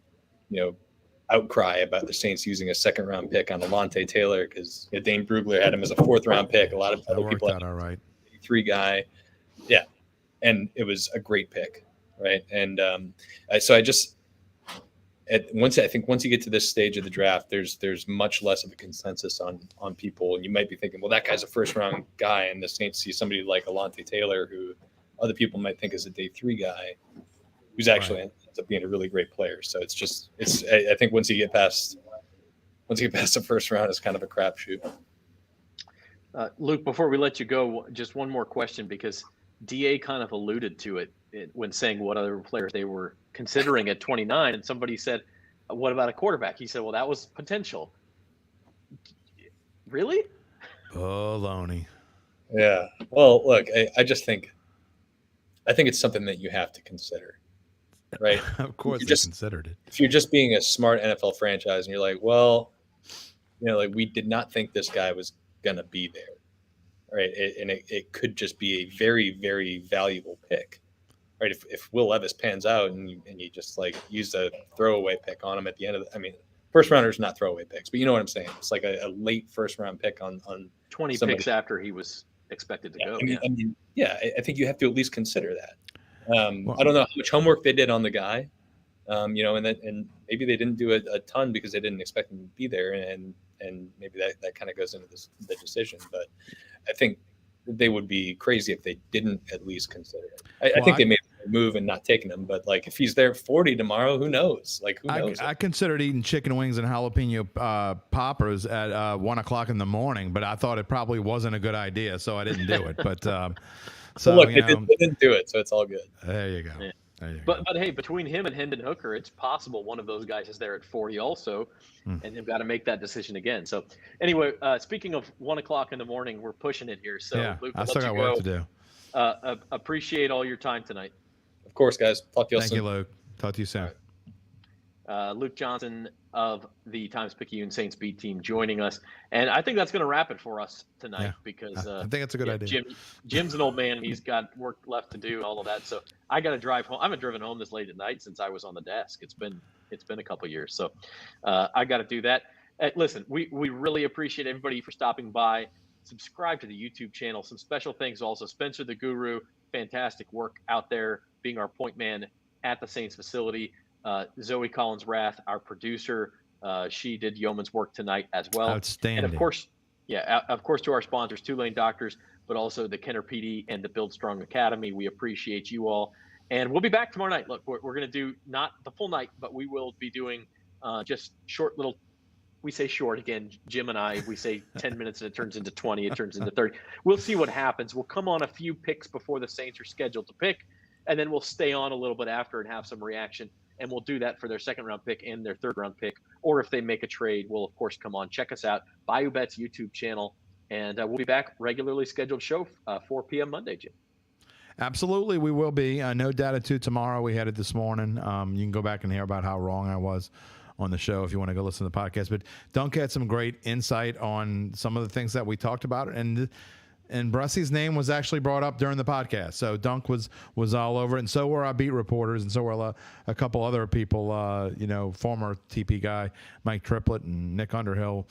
outcry about the Saints using a second-round pick on Alontae Taylor because Dane Brugler had him as a 4th-round pick. A lot of other people had all right. 3 guy, and it was a great pick, right? And so I just once you get to this stage of the draft, there's much less of a consensus on people, and you might be thinking, well, that guy's a 1st-round guy, and the Saints see somebody like Alontae Taylor who other people might think is a day 3 guy, who's actually ends up being a really great player. So I think once you get past the 1st round, it's kind of a crapshoot. Luke, before we let you go, just one more question, because DA kind of alluded to it when saying what other players they were considering at 29, and somebody said, what about a quarterback? He said, well, that was potential. Really? Baloney. Yeah. Well, look, I think it's something that you have to consider, right? Of course, you considered it. If you're just being a smart NFL franchise and you're like, well, we did not think this guy was going to be there, right? And it could just be a very, very valuable pick, right? If Will Levis pans out and you just use a throwaway pick on him at the end of first rounders not throwaway picks, but you know what I'm saying? It's like a late 1st-round pick on 20 picks after he was expected to go. I think you have to at least consider that. I don't know how much homework they did on the guy, and maybe they didn't do a ton because they didn't expect him to be there, and maybe that kind of goes into the decision. But I think they would be crazy if they didn't at least consider it. I think they made a move and not taking him. But like if he's there 40 tomorrow, who knows? Like who knows? I considered eating chicken wings and jalapeno poppers at 1:00 in the morning, but I thought it probably wasn't a good idea, so I didn't do it. But so look, they didn't do it, so it's all good. There you go. Yeah. But hey, between him and Hendon Hooker, it's possible one of those guys is there at 40 also, and they've got to make that decision again. So anyway, speaking of 1:00 in the morning, we're pushing it here. So yeah, Luke, I still got work to do. Appreciate all your time tonight. Of course, guys. Talk to you soon. Thank you, Luke. Talk to you soon. Luke Johnson of the Times-Picayune Saints beat team joining us. And I think that's going to wrap it for us tonight because I think that's a good idea. Jim's an old man. He's got work left to do and all of that. So I got to drive home. I haven't driven home this late at night since I was on the desk. It's been a couple of years. So I got to do that. Listen, we really appreciate everybody for stopping by. Subscribe to the YouTube channel. Some special thanks also. Spencer the Guru, fantastic work out there being our point man at the Saints facility. Zoe Collins-Rath, our producer, she did yeoman's work tonight as well. Outstanding. And of course, to our sponsors, Two-Lane Doctors, but also the Kenner PD and the Build Strong Academy. We appreciate you all. And we'll be back tomorrow night. Look, we're going to do not the full night, but we will be doing just short little, we say short again, Jim and I, we say 10 minutes and it turns into 20, it turns into 30. We'll see what happens. We'll come on a few picks before the Saints are scheduled to pick, and then we'll stay on a little bit after and have some reaction. And we'll do that for their second-round pick and their third-round pick. Or if they make a trade, we'll, of course, come on. Check us out, Bayou Bets YouTube channel. And we'll be back, regularly scheduled show, 4 p.m. Monday, Jim. Absolutely, we will be. No Data 2 tomorrow. We had it this morning. You can go back and hear about how wrong I was on the show if you want to go listen to the podcast. But Dunk had some great insight on some of the things that we talked about. And Brussie's name was actually brought up during the podcast. So Dunk was all over it. And so were our beat reporters. And so were a couple other people, former TP guy, Mike Triplett and Nick Underhill.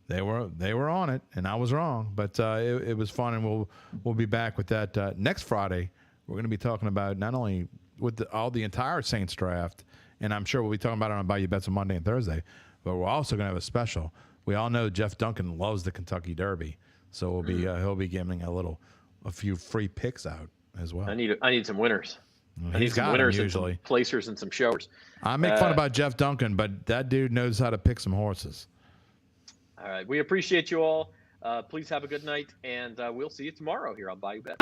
They were on it, and I was wrong. But it was fun, and we'll be back with that next Friday. We're going to be talking about not only with all the entire Saints draft, and I'm sure we'll be talking about it on Bayou Bets on Monday and Thursday, but we're also going to have a special. We all know Jeff Duncan loves the Kentucky Derby. So we'll be he'll be giving a few free picks out as well. I need some winners. Well, I need some winners and some placers and some showers. I make fun about Jeff Duncan, but that dude knows how to pick some horses. All right, we appreciate you all. Please have a good night, and we'll see you tomorrow here on Bayou Bet.